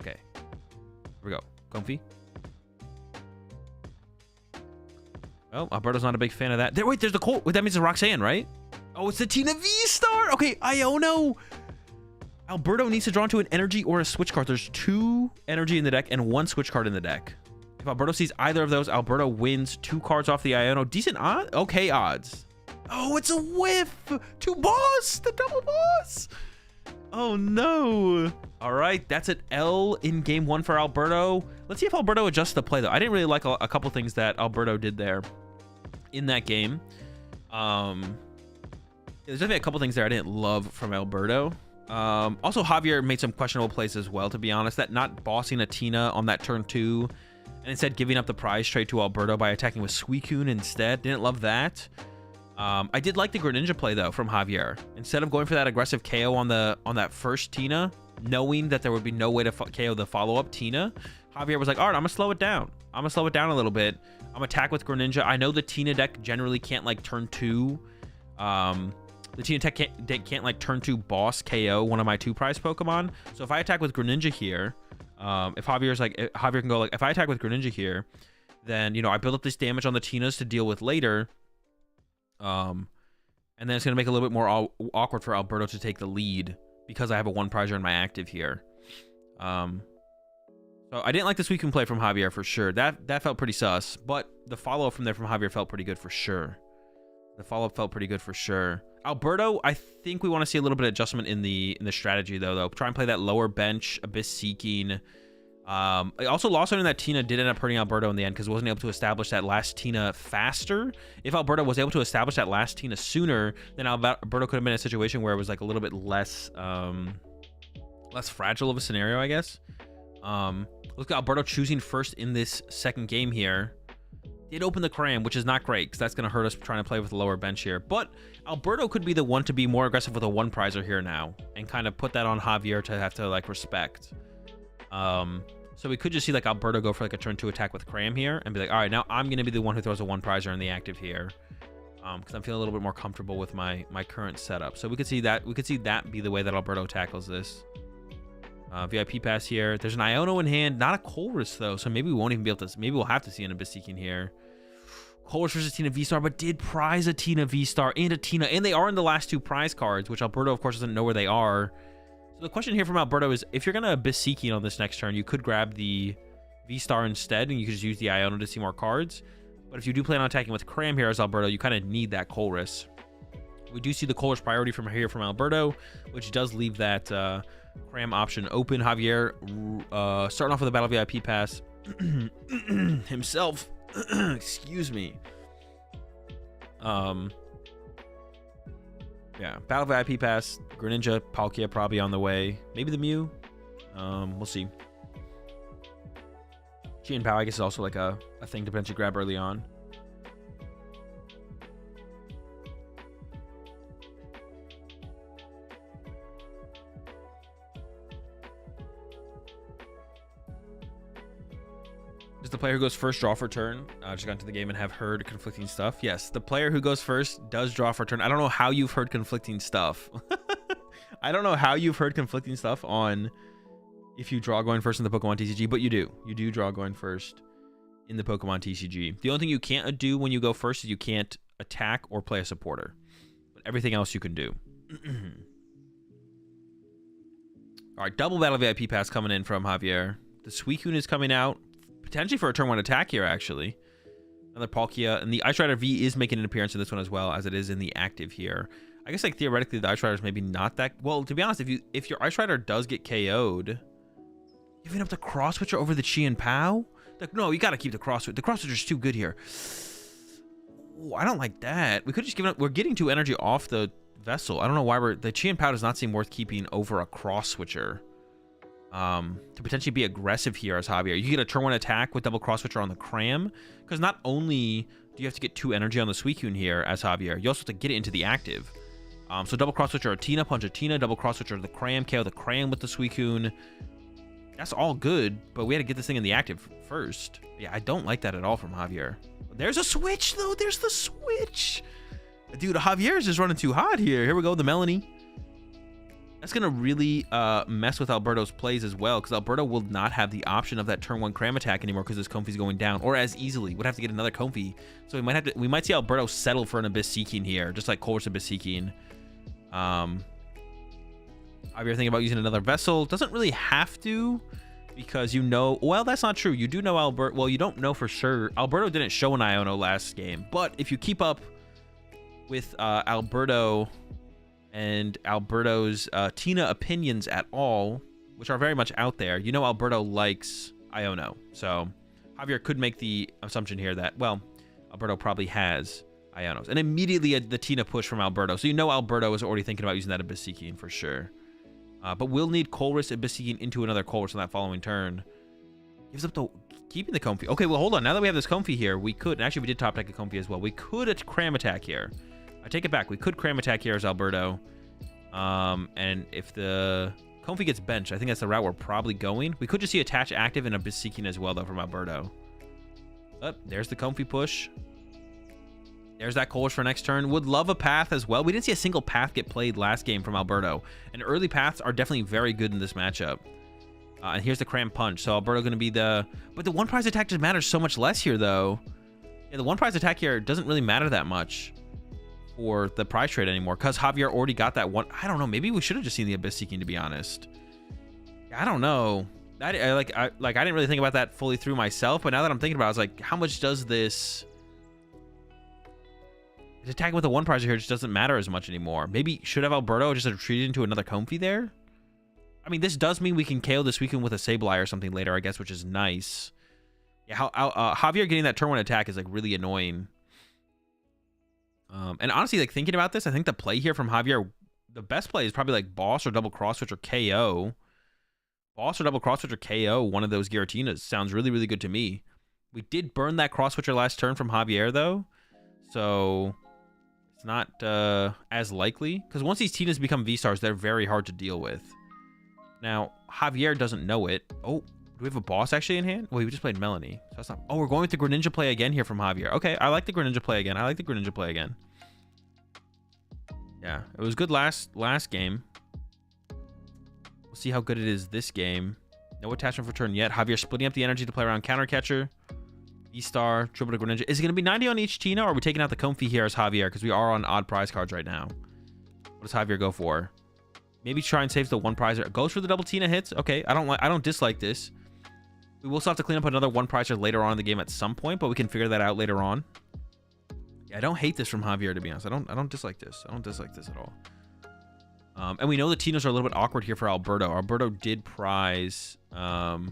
Okay. Here we go. Comfy. Oh, Alberto's not a big fan of that. Wait, there's the Col. Wait, that means it's Roxanne, right? Oh, it's the Tina V-Star. Okay, Iono. Alberto needs to draw into an energy or a switch card. There's 2 energy in the deck and 1 switch card in the deck. If Alberto sees either of those, Alberto wins 2 cards off the Iono. Decent odds? Okay odds. Oh, it's a whiff. 2 boss. The double boss. Oh, no. All right, that's an L in game 1 for Alberto. Let's see if Alberto adjusts the play, though. I didn't really like a couple things that Alberto did there in that game. There's definitely a couple things there I didn't love from Alberto. Also, Javier made some questionable plays as well, to be honest. That not bossing a Tina on that turn 2 and instead giving up the prize trade to Alberto by attacking with Suicune instead. Didn't love that. I did like the Greninja play, though, from Javier. Instead of going for that aggressive KO on that first Tina, knowing that there would be no way to KO the follow-up Tina, Javier was like, all right, I'm going to slow it down. I'm going to slow it down a little bit. I'm going to attack with Greninja. I know the Tina deck generally can't, like, turn 2. The Tina deck can't, like, turn 2 boss KO one of my 2 prize Pokemon. So if I attack with Greninja here, if Javier can go, like, if I attack with Greninja here, then, you know, I build up this damage on the Tinas to deal with later. And then it's going to make it a little bit more awkward for Alberto to take the lead because I have a 1 prizer in my active here. So I didn't like the Suicune play from Javier for sure. That felt pretty sus, but the follow-up from there from Javier felt pretty good for sure. The follow-up felt pretty good for sure. Alberto, I think we want to see a little bit of adjustment in the strategy though. Try and play that lower bench, Abyss Seeking. Also, Lawzone and that Tina did end up hurting Alberto in the end because he wasn't able to establish that last Tina faster. If Alberto was able to establish that last Tina sooner, then Alberto could have been in a situation where it was like a little bit less fragile of a scenario, I guess. Look at Alberto choosing first in this second game here. Did open the cram, which is not great because that's going to hurt us trying to play with the lower bench here. But Alberto could be the one to be more aggressive with a 1 prizer here now and kind of put that on Javier to have to like respect. So we could just see like Alberto go for like a turn 2 attack with Cram here and be like, all right, now I'm going to be the one who throws a 1 prizer in the active here. Because I'm feeling a little bit more comfortable with my current setup. So we could see that be the way that Alberto tackles this. VIP pass here. There's an Iono in hand, not a Colress though, so maybe we won't even be able to. Maybe we'll have to see an Abyss Seeking here. Colress versus Tina V-Star, but did prize a Tina V-Star and a Tina, and they are in the last 2 prize cards, which Alberto of course doesn't know where they are. So the question here from Alberto is, if you're gonna Abyss Seeking on this next turn, you could grab the V-Star instead, and you could just use the Iono to see more cards. But if you do plan on attacking with Cram here as Alberto, you kind of need that Colress. We do see the Colress priority from Alberto, which does leave that Cram option open. Javier starting off with a Battle VIP pass himself. Excuse me. Yeah, Battle VIP pass. Greninja, Palkia probably on the way. Maybe the Mew. We'll see. Chien Pao, I guess, is also like a thing to potentially grab early on. Does the player who goes first draw for turn? Just got into the game and have heard conflicting stuff. Yes, the player who goes first does draw for turn. I don't know how you've heard conflicting stuff. I don't know how you've heard conflicting stuff on if you draw going first in the PokemonTCG, but you do. You do draw going first in the PokemonTCG. The only thing you can't do when you go first is you can't attack or play a supporter. But everything else you can do. All right, double Battle VIP pass coming in from Javier. The Suicune is coming out. Potentially for a turn 1 attack here, actually. Another Palkia. And the Ice Rider V is making an appearance in this one as well, as it is in the active here. I guess, like, theoretically, the Ice Rider is maybe not that... Well, to be honest, if your Ice Rider does get KO'd, giving up the Cross Switcher over the Chien Pao? Like, no, you got to keep the Cross Switcher. The Cross Switcher's too good here. Ooh, I don't like that. We could just give it up. We're getting 2 energy off the Vessel. I don't know why the Chien Pao does not seem worth keeping over a Cross Switcher. To potentially be aggressive here as Javier. You get a turn 1 attack with double Cross Switcher on the Cram, because not only do you have to get 2 energy on the Suicune here as Javier, you also have to get it into the active. So double Cross Switcher a Tina, punch a Tina, double Cross Switcher the Cram, KO the Cram with the Suicune. That's all good, but we had to get this thing in the active first. Yeah, I don't like that at all from Javier. There's a switch, though. There's the switch. Dude, Javier is just running too hot here. Here we go, the Melanie. That's going to really mess with Alberto's plays as well, because Alberto will not have the option of that turn 1 cram attack anymore because his Comfy's going down, or as easily. Would have to get another Comfy. So we might see Alberto settle for an Abyss Seeking here, just like Colress Abyss Seeking. Javier thinking about using another Vessel. Doesn't really have to, because you know... Well, that's not true. You do know Alberto... Well, you don't know for sure. Alberto didn't show an Iono last game, but if you keep up with Alberto... and Alberto's Tina opinions at all, which are very much out there, you know Alberto likes Iono. So Javier could make the assumption here that, well, Alberto probably has Ionos. And immediately the Tina push from Alberto. So you know Alberto is already thinking about using that Abyss Seeking for sure. But we'll need Colress Abyss Seeking into another Colress on that following turn. Gives up the... keeping the Comfy. Okay, well, hold on. Now that we have this Comfy here, we could... And actually, we did top deck a Comfy as well. We could cram attack here. I take it back. We could cram attack here as Alberto. And if the Comfy gets benched, I think that's the route we're probably going. We could just see attach active and Abyss Seeking as well, though, from Alberto. Oh, there's the Comfy push. There's that Colress for next turn. Would love a path as well. We didn't see a single path get played last game from Alberto. And early paths are definitely very good in this matchup. And here's the Cram Punch. So Alberto going to be the... But the one prize attack just matters so much less here, though. Yeah, the one prize attack here doesn't really matter that much for the prize trade anymore, because Javier already got that one. I don't know. Maybe we should have just seen the Abyss Seeking, to be honest. I don't know. I didn't really think about that fully through myself, but now that I'm thinking about it, I was like, how much does this... Attacking with the one prize here just doesn't matter as much anymore. Maybe should have Alberto just retreated into another Comfy there? I mean, this does mean we can KO this weekend with a Sableye or something later, I guess, which is nice. Yeah, Javier getting that turn 1 attack is like really annoying. And honestly, like thinking about this, I think the play here from Javier, the best play is probably like Boss or Double Cross Switch or KO. Boss or Double Cross Switch or KO, one of those Giratinas. Sounds really, really good to me. We did burn that Cross Switcher last turn from Javier, though. So it's not as likely. Because once these Tinas become V-Stars, they're very hard to deal with. Now, Javier doesn't know it. Oh, do we have a Boss actually in hand? Well, we just played Melanie. So that's not... Oh, we're going with the Greninja play again here from Javier. Okay, I like the Greninja play again. Yeah, it was good last game. We'll see how good it is this game. No attachment for turn yet. Javier splitting up the energy to play around Counter Catcher. V-Star, triple to Greninja. Is it going to be 90 on each Tina, or are we taking out the Comfy here as Javier? Because we are on odd prize cards right now. What does Javier go for? Maybe try and save the one prizer. Goes for the double Tina hits. Okay, I don't dislike this. We will still have to clean up another one prizer later on in the game at some point, but we can figure that out later on. Yeah, I don't hate this from Javier, to be honest. I don't dislike this. I don't dislike this at all. And we know the Tinas are a little bit awkward here for Alberto. Alberto did prize... did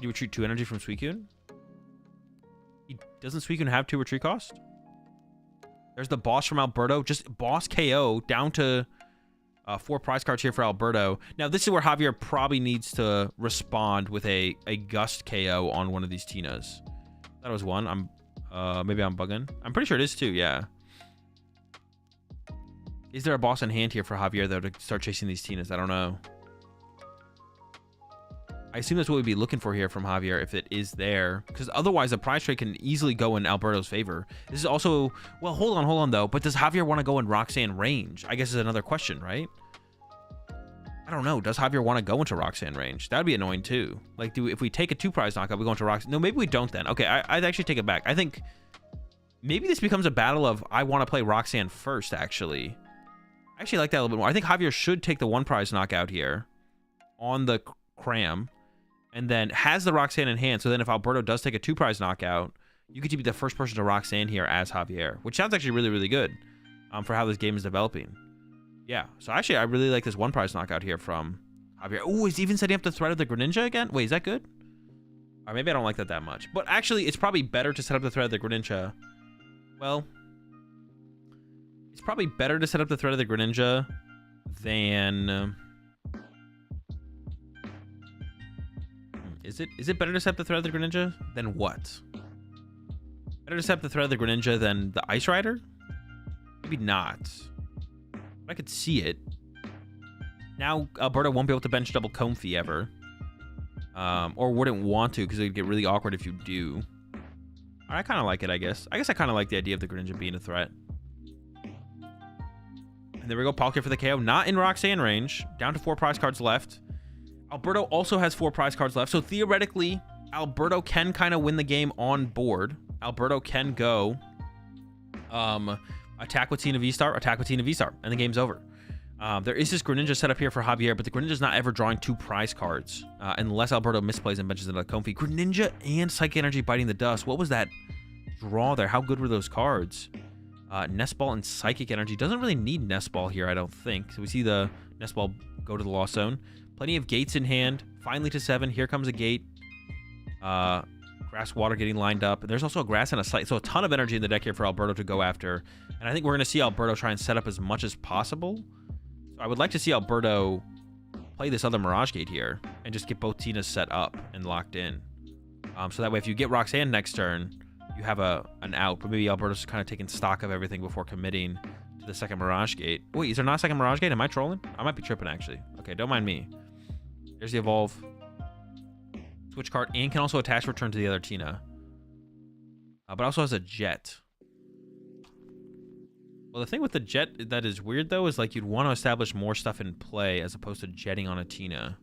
he retreat 2 energy from Suicune? Doesn't Suicune have 2 retreat cost? There's the Boss from Alberto. Just Boss KO down to 4 prize cards here for Alberto. Now, this is where Javier probably needs to respond with a Gust KO on one of these Tinas. That was one. Maybe I'm bugging. I'm pretty sure it is 2, yeah. Is there a Boss in hand here for Javier, though, to start chasing these Tinas? I don't know. I assume that's what we'd be looking for here from Javier if it is there. Because otherwise, the prize trade can easily go in Alberto's favor. This is also... Well, hold on, though. But does Javier want to go in Roxanne range? I guess is another question, right? I don't know. Does Javier want to go into Roxanne range? That would be annoying, too. Like, if we take a 2 prize knockout, we go into Roxanne... No, maybe we don't then. Okay, I'd actually take it back. I think... Maybe this becomes a battle of I want to play Roxanne first, actually. I actually like that a little bit more. I think Javier should take the 1 prize knockout here on the Cram, and then has the Roxanne in hand. So then if Alberto does take a 2 prize knockout, you get to be the first person to Roxanne here as Javier, which sounds actually really, really good for how this game is developing. Yeah, so actually I really like this 1 prize knockout here from Javier. Oh, he's even setting up the threat of the Greninja again? Wait, is that good? Or maybe I don't like that much. But actually, it's probably better to set up the threat of the Greninja. Well... It's probably better to set up the threat of the Greninja than... Is it better to set up the threat of the Greninja than what? Better to set up the threat of the Greninja than the Ice Rider? Maybe not. But I could see it. Now Alberto won't be able to bench double Comfy ever. Or wouldn't want to because it would get really awkward if you do. I kind of like it, I guess. I kind of like the idea of the Greninja being a threat. And there we go, Palkia for the KO. Not in Roxanne range. Down to 4 prize cards left. Alberto also has 4 prize cards left. So theoretically, Alberto can kind of win the game on board. Alberto can go attack with Tina V-Star, attack with Tina V-Star, and the game's over. There is this Greninja set up here for Javier, but the Greninja's not ever drawing 2 prize cards unless Alberto misplays and benches another Comfy. Greninja and Psychic Energy biting the dust. What was that draw there? How good were those cards? Nest Ball and Psychic Energy. Doesn't really need Nest Ball here, I don't think. So we see the Nest Ball go to the Lawzone. Plenty of gates in hand. Finally to 7. Here comes a gate. Grass, water getting lined up. There's also a grass and a site. So a ton of energy in the deck here for Alberto to go after. And I think we're going to see Alberto try and set up as much as possible. So I would like to see Alberto play this other Mirage Gate here and just get both Tinas set up and locked in. So that way if you get Roxanne next turn, you have an out. But maybe Alberto's kind of taking stock of everything before committing to the second Mirage Gate. Wait, is there not a second Mirage Gate? Am I trolling? I might be tripping, actually. Okay, don't mind me. There's the Evolve. Switch card, and can also attach return to the other Tina. But also has a Jet. Well, the thing with the Jet that is weird, though, is like you'd want to establish more stuff in play as opposed to jetting on a Tina.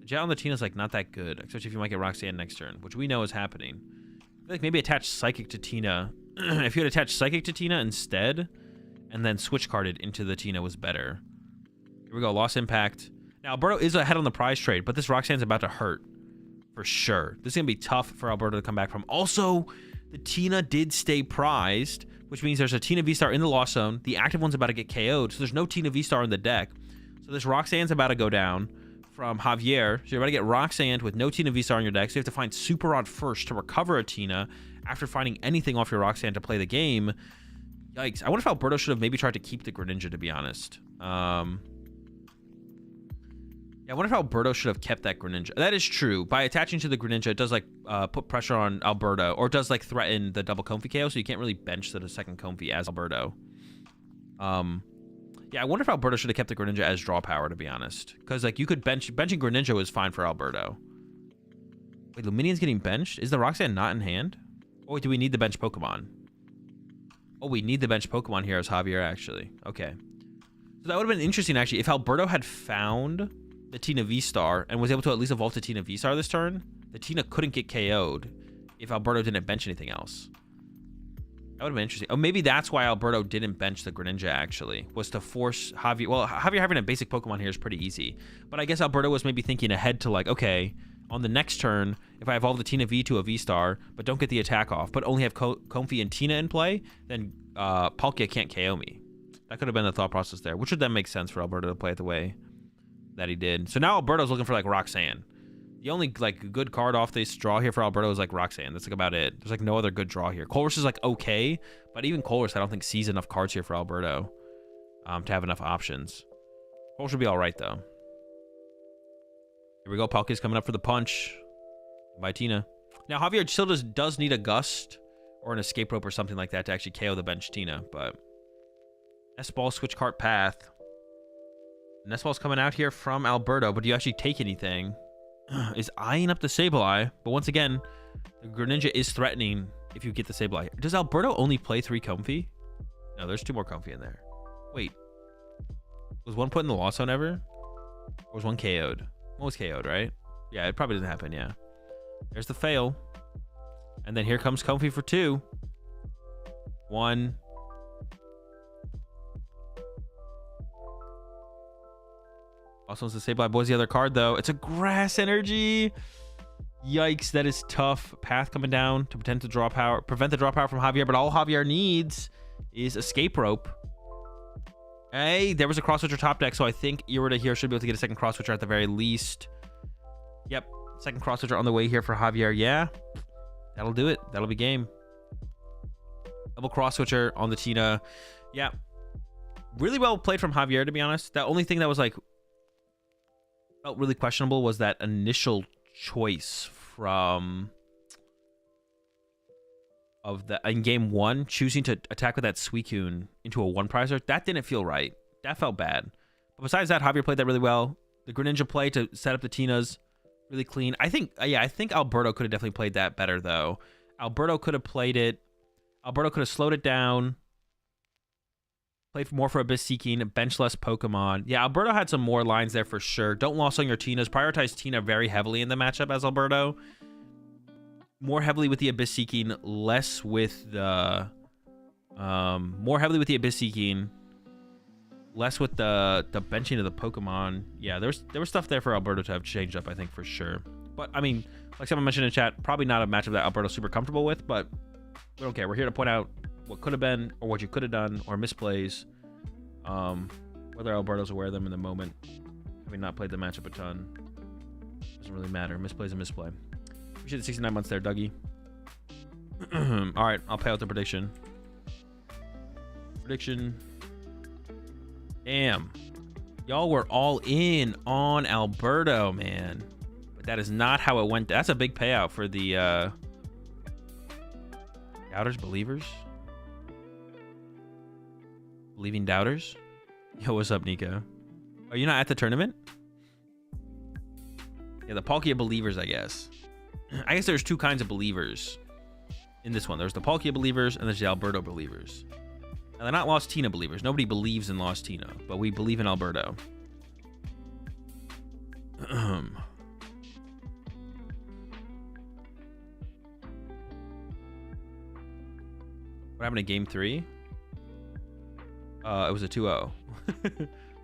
The Jet on the Tina is like not that good, especially if you might get Roxanne next turn, which we know is happening. I feel like maybe attach Psychic to Tina. If you had attached Psychic to Tina instead, and then switch carded into the Tina was better. Here we go, Lost Impact. Now, Alberto is ahead on the prize trade, but this Roxanne's about to hurt. For sure. This is going to be tough for Alberto to come back from. Also, the Tina did stay prized, which means there's a Tina V-Star in the Lawzone. The active one's about to get KO'd, so there's no Tina V-Star in the deck. So this Roxanne's about to go down from Javier. So you're about to get Roxanne with no Tina V-Star in your deck. So you have to find Super Rod first to recover a Tina after finding anything off your Roxanne to play the game. Yikes. I wonder if Alberto should have maybe tried to keep the Greninja, to be honest. Yeah, I wonder if Alberto should have kept that Greninja. That is true. By attaching to the Greninja, it does like put pressure on Alberto, or it does like threaten the double Comfy KO, so you can't really bench the second Comfy as Alberto. Yeah, I wonder if Alberto should have kept the Greninja as draw power, to be honest. Because like you could benching Greninja was fine for Alberto. Wait, Luminion's getting benched? Is the Roxanne not in hand? Oh, wait, do we need the bench Pokemon? Oh, we need the bench Pokemon here as Javier, actually. Okay. So that would have been interesting, actually, if Alberto had found the Tina V-Star and was able to at least evolve to Tina V-Star this turn. The Tina couldn't get KO'd if Alberto didn't bench anything else. That would have been interesting. Oh, maybe that's why Alberto didn't bench the Greninja, actually, was to force Javier. Well, Javier having a basic Pokemon here is pretty easy. But I guess Alberto was maybe thinking ahead to like, okay, on the next turn, if I evolve the Tina V to a V-Star, but don't get the attack off, but only have Comfy and Tina in play, then Palkia can't KO me. That could have been the thought process there, which would then make sense for Alberto to play it the way that he did. So now Alberto's looking for like Roxanne. The only like good card off this draw here for Alberto is like Roxanne. That's like about it. There's like no other good draw here. Colress is like okay, but even Colress I don't think sees enough cards here for Alberto to have enough options. Colress should be all right though. Here we go. Palkia's coming up for the punch by Tina. Now Javier still does need a Gust or an Escape Rope or something like that to actually KO the bench Tina, but S-Ball switch cart path. Nestball's coming out here from Alberto, but do you actually take anything? Is eyeing up the Sableye, but once again, the Greninja is threatening if you get the Sableye. Does Alberto only play 3 Comfy? No, there's 2 more Comfy in there. Wait. Was one put in the Lawzone ever? Or was one KO'd? One was KO'd, right? Yeah, it probably doesn't happen, yeah. There's the fail. And then here comes Comfy for 2. 1. Also, it's the Sableye Boy's the other card, though. It's a Grass Energy. Yikes, that is tough. Path coming down to prevent the draw power from Javier, but all Javier needs is Escape Rope. Hey, there was a Cross Switcher top deck, so I think Irida here should be able to get a second Cross Switcher at the very least. Yep, second Cross Switcher on the way here for Javier. Yeah, that'll do it. That'll be game. Double Cross Switcher on the Tina. Yeah, really well played from Javier, to be honest. The only thing that was like felt really questionable was that initial choice from in game 1 choosing to attack with that Suicune into a 1-prizer. That didn't feel right. That felt bad. But besides that, Javier played that really well. The Greninja play to set up the Tinas Really clean. I think, yeah, I think Alberto could have definitely played that better, though. Alberto could have played it. Alberto could have slowed it down. Played more for Abyss Seeking, bench less Pokemon. Yeah, Alberto had some more lines there for sure. Don't loss on your Tinas. Prioritize Tina very heavily in the matchup as Alberto. More heavily with the Abyss Seeking, less with the... more heavily with the Abyss Seeking, less with the benching of the Pokemon. Yeah, there was stuff there for Alberto to have changed up, I think, for sure. But, I mean, like someone mentioned in chat, probably not a matchup that Alberto's super comfortable with, but we don't care. We're here to point out what could have been, or what you could have done, or misplays. Whether Alberto's aware of them in the moment, having not played the matchup a ton, doesn't really matter. Misplay's a misplay. Appreciate the 69 months there, Dougie. All right, I'll pay out the prediction. Damn. Y'all were all in on Alberto, man. But that is not how it went. That's a big payout for the doubters, believers. Believing doubters? Yo, what's up, Nico? Are you not at the tournament? Yeah, the Palkia believers, I guess. I guess there's two kinds of believers in this one. There's the Palkia believers and there's the Alberto believers. Now, they're not Lost Tina believers. Nobody believes in Lost Tina, but we believe in Alberto. What happened to game 3? It was a 2-0.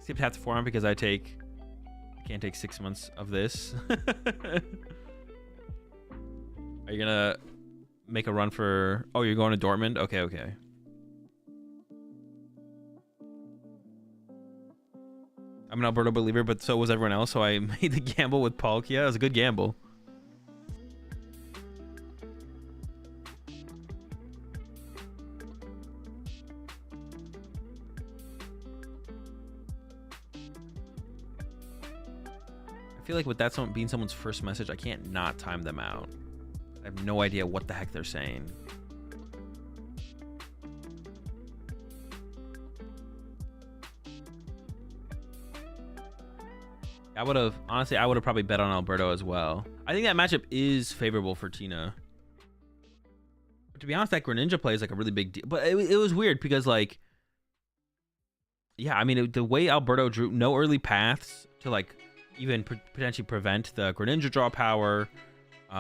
Skipped half the forearm because I can't take 6 months of this. Are you gonna make a run for... Oh, you're going to Dortmund? Okay. I'm an Alberto believer, but so was everyone else, so I made the gamble with Palkia. It was a good gamble. I feel like with that being someone's first message, I can't not time them out. I have no idea what the heck they're saying. Honestly, I would have probably bet on Alberto as well. I think that matchup is favorable for Tina. But to be honest, that Greninja play is like a really big deal. But it was weird because, like, yeah, I mean, the way Alberto drew no early paths to, like, even potentially prevent the Greninja draw power. He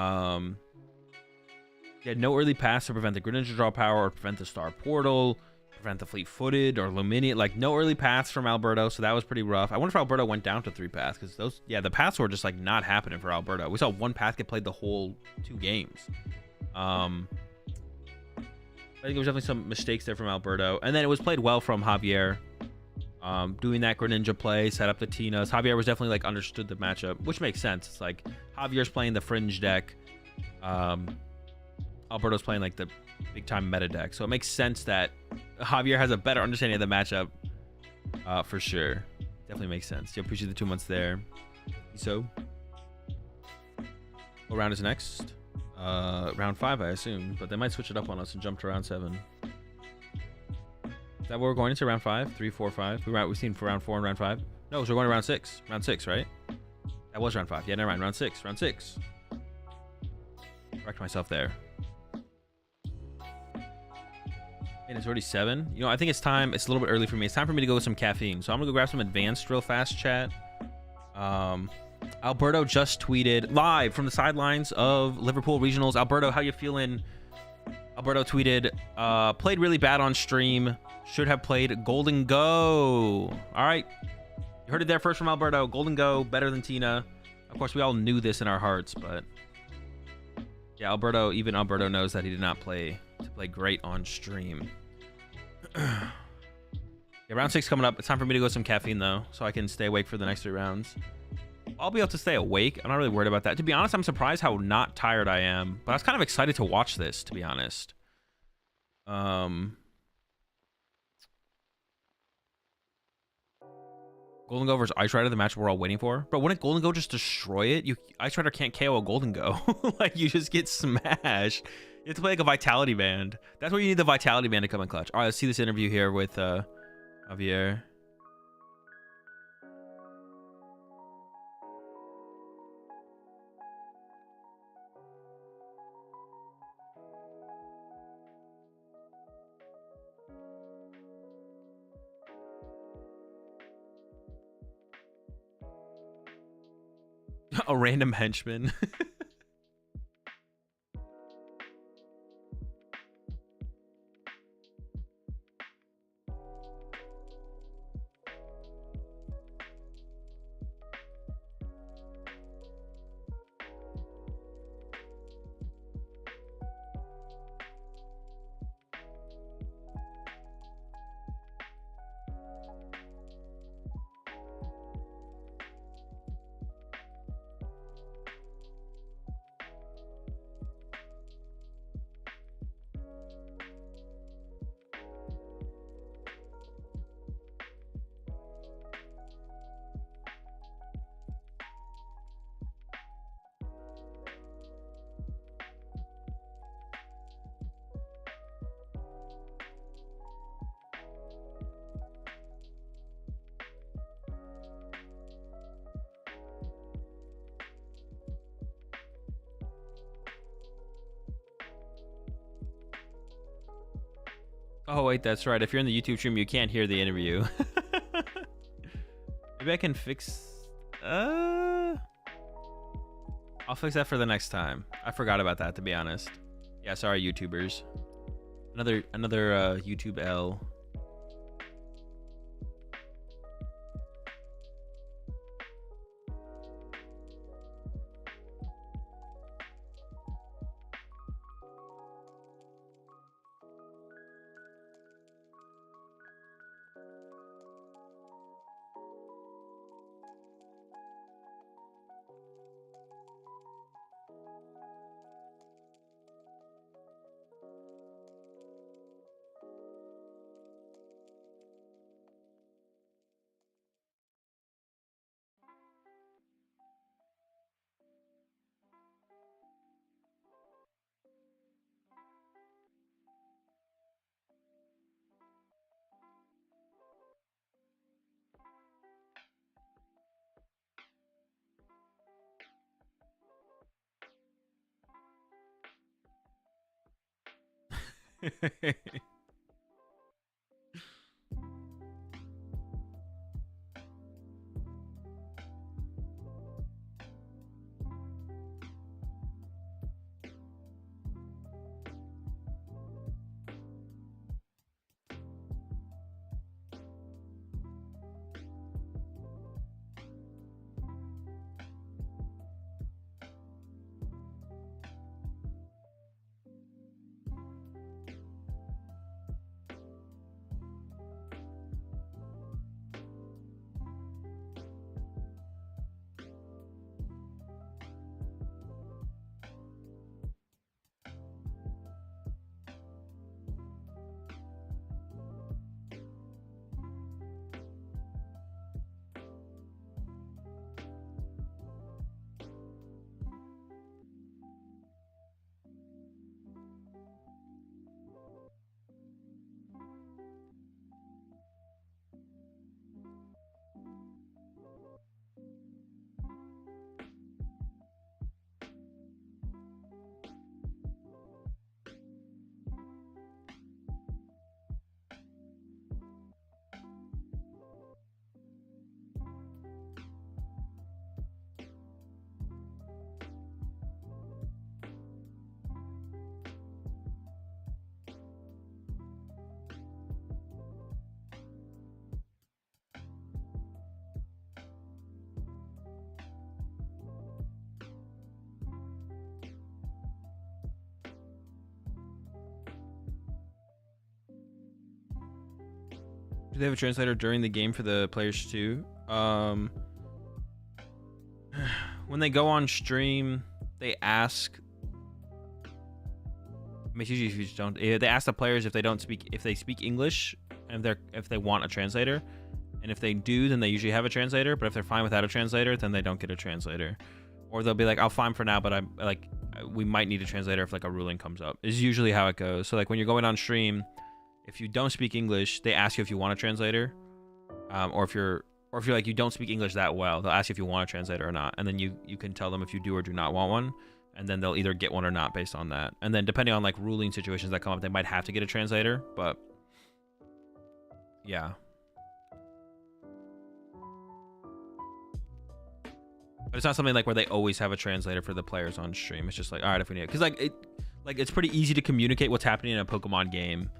had no early paths to prevent the Greninja draw power or prevent the Star Portal, prevent the Fleet-Footed or Lumineon. Like, no early paths from Alberto, so that was pretty rough. I wonder if Alberto went down to 3 paths, because those, yeah, the paths were just, like, not happening for Alberto. We saw 1 path get played the whole 2 games. I think there was definitely some mistakes there from Alberto. And then it was played well from Javier. Doing that Greninja play, set up the Tinas. Javier was definitely, like, understood the matchup, which makes sense. It's like Javier's playing the Fringe deck. Alberto's playing, like, the big-time meta deck. So it makes sense that Javier has a better understanding of the matchup, for sure. Definitely makes sense. You appreciate the 2 months there. So, what round is next? Round 5, I assume. But they might switch it up on us and jump to round 7. Is that what we're going into? Round 5? 3, 4, 5? We've seen for round 4 and round 5? No, so we're going to round 6. Round 6, right? That was round 5. Yeah, never mind. Round 6. Round 6. Correct myself there. And it's already 7. You know, I think it's time. It's a little bit early for me. It's time for me to go with some caffeine. So I'm going to go grab some advanced real fast, chat. Alberto just tweeted live from the sidelines of Liverpool Regionals. Alberto, how you feeling? Alberto tweeted, played really bad on stream. Should have played Golden Go. All right. You heard it there first from Alberto. Golden Go, better than Tina. Of course, we all knew this in our hearts, but yeah, even Alberto knows that he did not play great on stream. Yeah, round 6 coming up. It's time for me to go with some caffeine, though, so I can stay awake for the next 3 rounds. I'll be able to stay awake. I'm not really worried about that. To be honest, I'm surprised how not tired I am, but I was kind of excited to watch this, to be honest. Golden Go versus Ice Rider, the match we're all waiting for. Bro, wouldn't Golden Go just destroy it? Ice Rider can't KO a Golden Go. Like, you just get smashed. You have to play like a Vitality Band. That's where you need the Vitality Band to come in clutch. All right, let's see this interview here with Javier. A random henchman. Oh wait, that's right. If you're in the YouTube stream, you can't hear the interview. Maybe I can fix. I'll fix that for the next time. I forgot about that, to be honest. Yeah, sorry, YouTubers. Another YouTube L. Do they have a translator during the game for the players too? When they go on stream, they ask. I mean, usually if you don't, they ask the players if they speak English, and if they want a translator, and if they do, then they usually have a translator. But if they're fine without a translator, then they don't get a translator, or they'll be like, "I'll fine for now, but I'm like, we might need a translator if like a ruling comes up." Is usually how it goes. So like when you're going on stream, if you don't speak English, they ask you if you want a translator, or if you're like you don't speak English that well, they'll ask you if you want a translator or not, and then you can tell them if you do or do not want one, and then they'll either get one or not based on that. And then depending on like ruling situations that come up, they might have to get a translator, but yeah. But it's not something like where they always have a translator for the players on stream. It's just like, all right, if we need it, because like it's pretty easy to communicate what's happening in a Pokemon game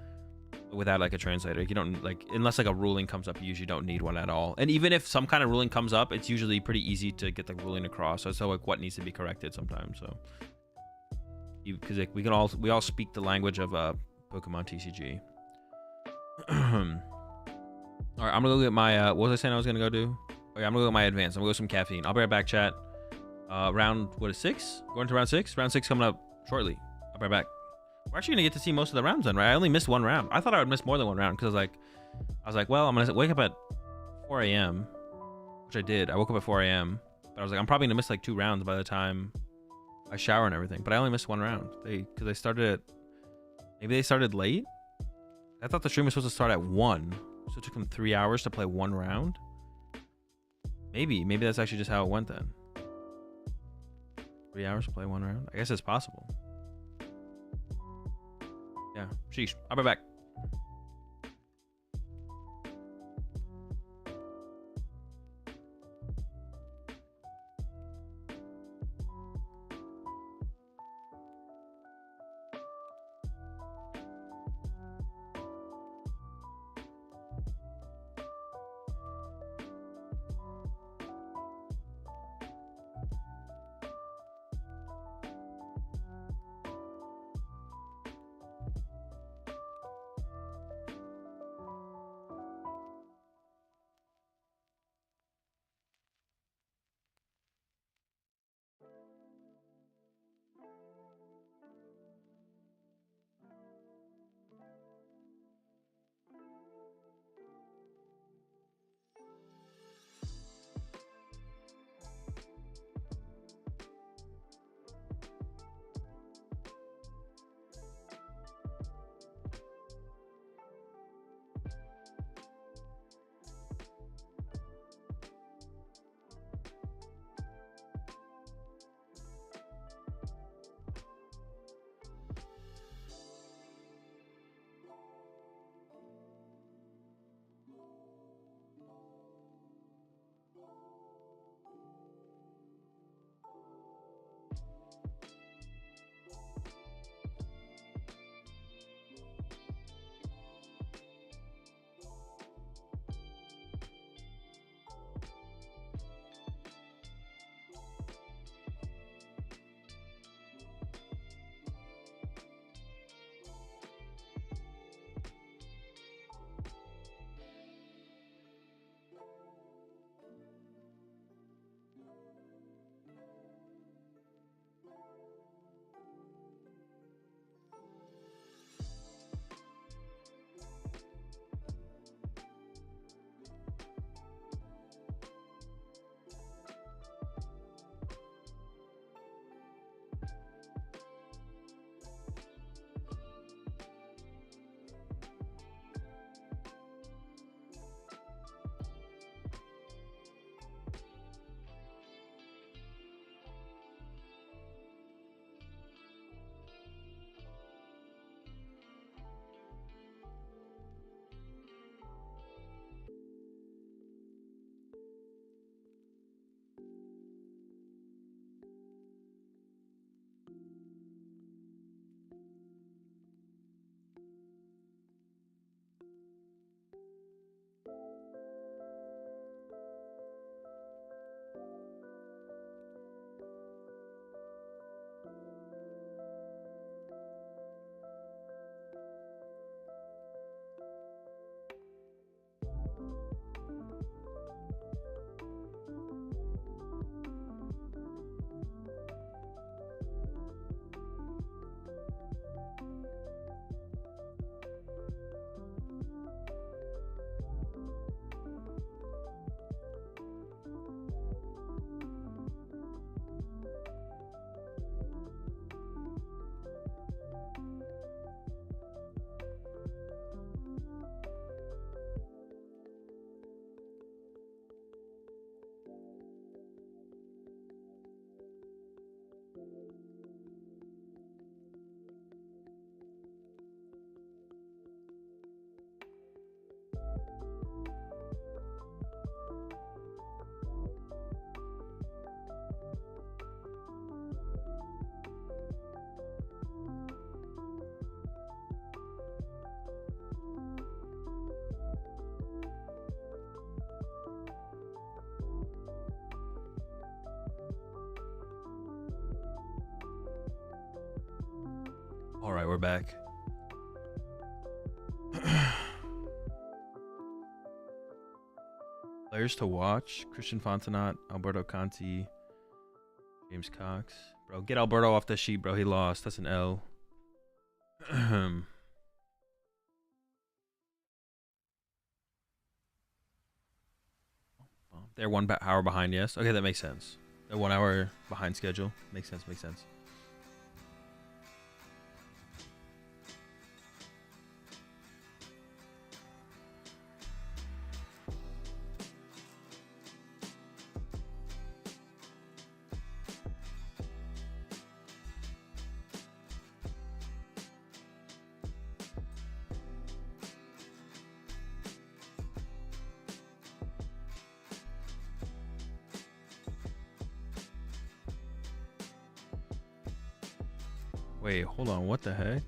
without like a translator. You don't like, unless like a ruling comes up, you usually don't need one at all. And even if some kind of ruling comes up, it's usually pretty easy to get the ruling across. So like what needs to be corrected sometimes. So because like we all speak the language of PokemonTCG. All right, I'm gonna go get my what was I saying I was gonna go do? Oh yeah, I'm gonna go get my advance. I'm gonna go some caffeine. I'll be right back, chat. Round, what is 6? Going to round 6? Round 6 coming up shortly. I'll be right back. We're actually gonna get to see most of the rounds then, right? I only missed one round. I thought I would miss more than one round because I was like, well, I'm gonna wake up at 4 a.m., which I did. I woke up at 4 a.m., but I was like, I'm probably gonna miss like 2 rounds by the time I shower and everything. But I only missed 1 round. Because they started maybe they started late. I thought the stream was supposed to start at 1, so it took them 3 hours to play 1 round. Maybe that's actually just how it went then. 3 hours to play 1 round. I guess it's possible. Yeah. Sheesh. I'll be back. All right, we're back. Players to watch: Christian Fontenot, Alberto Conti, James Cox. Bro, get Alberto off the sheet, bro. He lost. That's an L. They're 1 hour behind, yes. Okay, that makes sense. They're 1 hour behind schedule. Makes sense, makes sense. Wait, hold on. What the heck?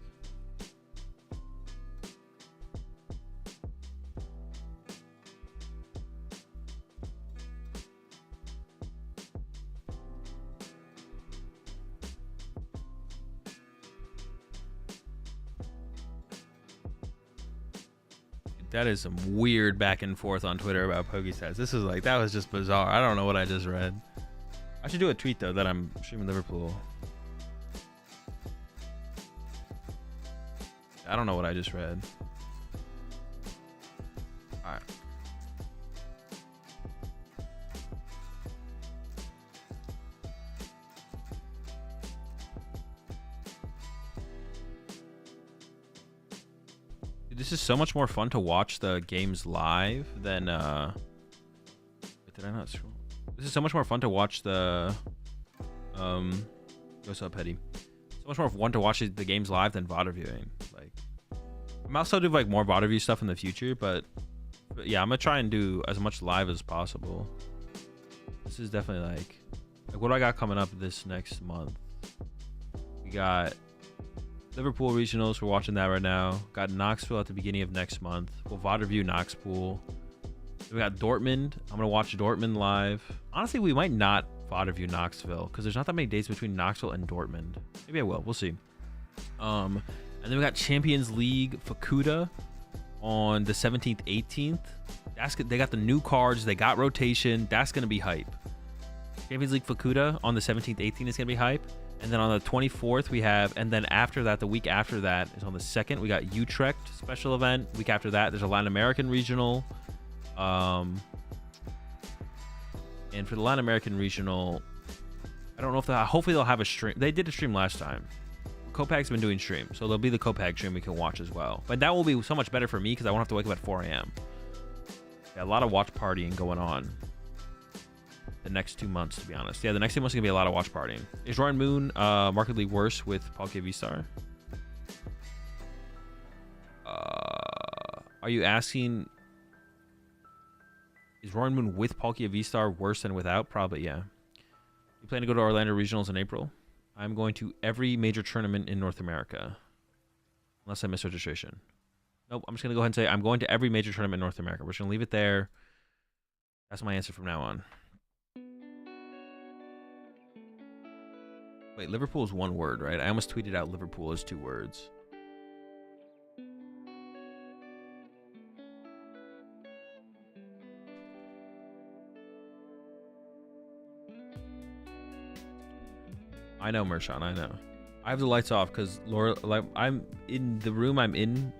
That is some weird back and forth on Twitter about PokeStats. This is like, that was just bizarre. I don't know what I just read. I should do a tweet though that I'm streaming Liverpool. I don't know what I just read. All right. Dude, this is so much more fun to watch the games live than wait, did I not scroll? This is so much more fun to watch the what's up, Petty? So much more fun to watch the games live than VOD reviewing. Like, I'm also do like more VOD review stuff in the future, but yeah, I'm gonna try and do as much live as possible. This is definitely like what do I got coming up this next month? We got Liverpool regionals. We're watching that right now. Got Knoxville at the beginning of next month. We'll VOD review Knoxpool. We got Dortmund. I'm gonna watch Dortmund live. Honestly, we might not VOD review Knoxville because there's not that many days between Knoxville and Dortmund. Maybe I will. We'll see. And then we got Champions League Fukuda on the 17th, 18th. They got the new cards. They got rotation. That's gonna be hype. Champions League Fukuda on the 17th, 18th is gonna be hype. And then on the 24th we have, and then after that, the week after that is on the 2nd. We got Utrecht special event. Week after that, there's a Latin American regional. And for the Latin American regional, I don't know if hopefully they'll have a stream. They did a stream last time. Copag's been doing streams, so there'll be the Copag stream we can watch as well. But that will be so much better for me because I won't have to wake up at 4 a.m. Yeah, a lot of watch partying going on the next 2 months, to be honest. Yeah, the next 2 months is gonna be a lot of watch partying. Is Rowan Moon markedly worse with Palkia V-Star? Are you asking? Is Rowan Moon with Palkia V-Star worse than without? Probably, yeah. You plan to go to Orlando Regionals in April? I'm going to every major tournament in North America. Unless I miss registration. Nope, I'm just going to go ahead and say I'm going to every major tournament in North America. We're just going to leave it there. That's my answer from now on. Wait, Liverpool is 1 word, right? I almost tweeted out Liverpool is 2 words. I know, Mershawn, I know. I have the lights off because Laura, like, I'm in the room I'm in.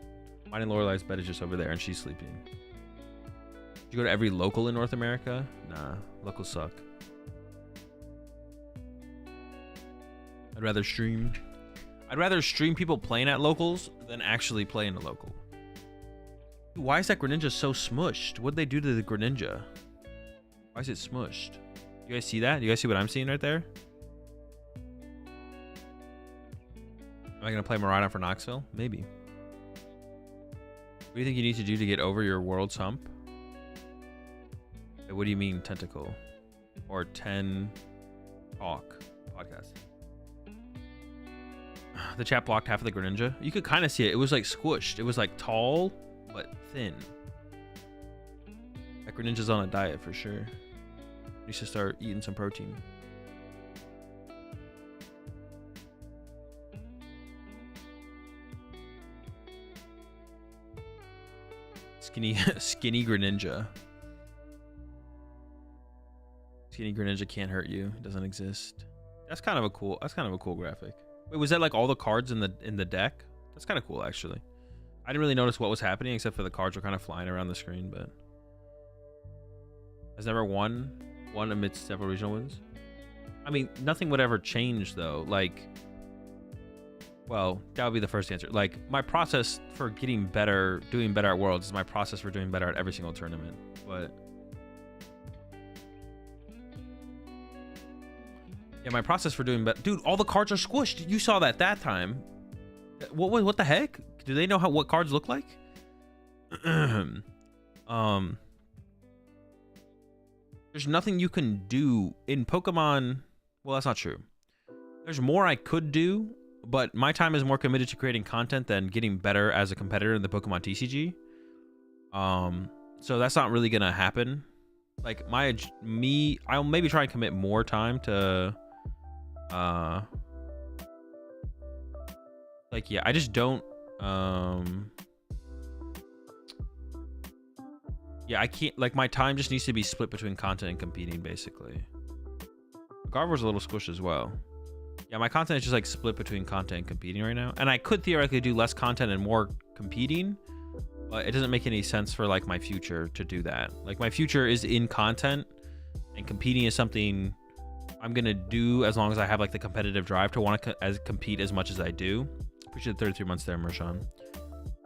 Mine and Lorelai's bed is just over there and she's sleeping. Did you go to every local in North America? Nah, locals suck. I'd rather stream people playing at locals than actually play in a local. Dude, why is that Greninja so smushed? What'd they do to the Greninja? Why is it smushed? You guys see that? You guys see what I'm seeing right there? Am I going to play Miraidon for Knoxville? Maybe. What do you think you need to do to get over your world's hump? Hey, what do you mean, tentacle? Or 10 talk podcast? The chat blocked half of the Greninja. You could kind of see it. It was like squished. It was like tall, but thin. That Greninja's on a diet for sure. You should start eating some protein. Skinny Greninja. Skinny Greninja can't hurt you. It doesn't exist. That's kind of a cool graphic. Wait, was that like all the cards in the deck? That's kind of cool, actually. I didn't really notice what was happening except for the cards were kind of flying around the screen, but has never won amidst several regional wins. I mean, nothing would ever change though. Like, well, that would be the first answer. Like, my process for getting better, doing better at Worlds is my process for doing better at every single tournament. But yeah, my process for doing better. Dude, all the cards are squished. You saw that time. What the heck? Do they know what cards look like? There's nothing you can do in Pokemon. Well, that's not true. There's more I could do, but my time is more committed to creating content than getting better as a competitor in the PokemonTCG. So that's not really gonna happen. Like I'll maybe try and commit more time to like, yeah, I just don't yeah, I can't, like, my time just needs to be split between content and competing, basically. Garvor's a little squished as well. Yeah, my content is just like split between content and competing right now, and I could theoretically do less content and more competing, but it doesn't make any sense for like my future to do that. Like, my future is in content, and competing is something I'm gonna do as long as I have like the competitive drive to want to compete as much as I do. Appreciate the 33 months there, Mershawn.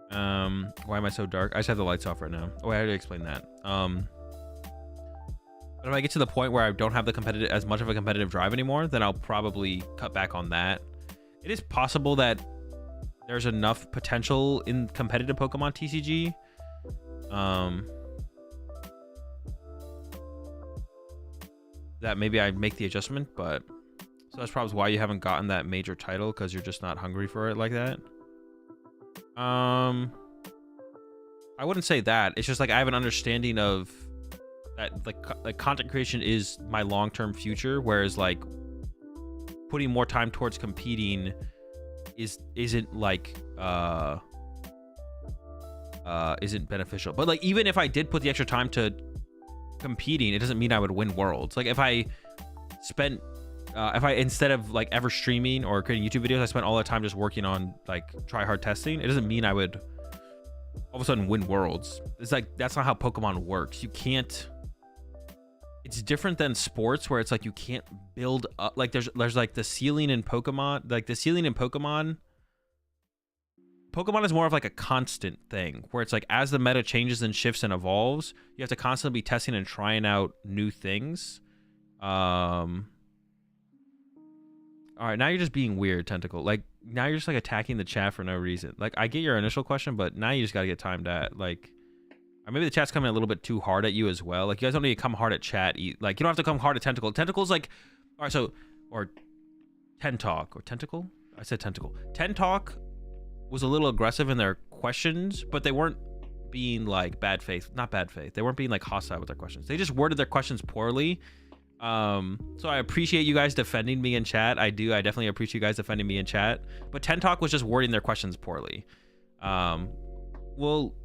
Why am I so dark? I just have the lights off right now. Oh, I already explained that. But if I get to the point where I don't have the as much of a competitive drive anymore, then I'll probably cut back on that. It is possible that there's enough potential in competitive PokemonTCG that maybe I make the adjustment, but so that's probably why you haven't gotten that major title, because you're just not hungry for it like that. I wouldn't say that. It's just like I have an understanding of that, like content creation is my long-term future, whereas like putting more time towards competing isn't beneficial. But like, even if I did put the extra time to competing, it doesn't mean I would win Worlds. Like, if I spent if I, instead of like ever streaming or creating YouTube videos, I spent all the time just working on like try hard testing, it doesn't mean I would all of a sudden win Worlds. It's like, that's not how Pokemon works. You can't, it's different than sports where it's like you can't build up, like there's like the ceiling in Pokemon, like the ceiling in Pokemon is more of like a constant thing where it's like, as the meta changes and shifts and evolves, you have to constantly be testing and trying out new things. All right, now you're just being weird, Tentacle. Like, now you're just like attacking the chat for no reason. Like, I get your initial question, but now you just got to get timed at. Like, or maybe the chat's coming a little bit too hard at you as well. Like, you guys don't need to come hard at chat. Like, you don't have to come hard at Tentacle. Tentacle's like, all right, so, or Tentalk, or Tentacle? I said Tentacle. Tentalk was a little aggressive in their questions, but they weren't being like bad faith. Not bad faith. They weren't being like hostile with their questions. They just worded their questions poorly. So I appreciate you guys defending me in chat. I definitely appreciate you guys defending me in chat, but Tentalk was just wording their questions poorly. Well,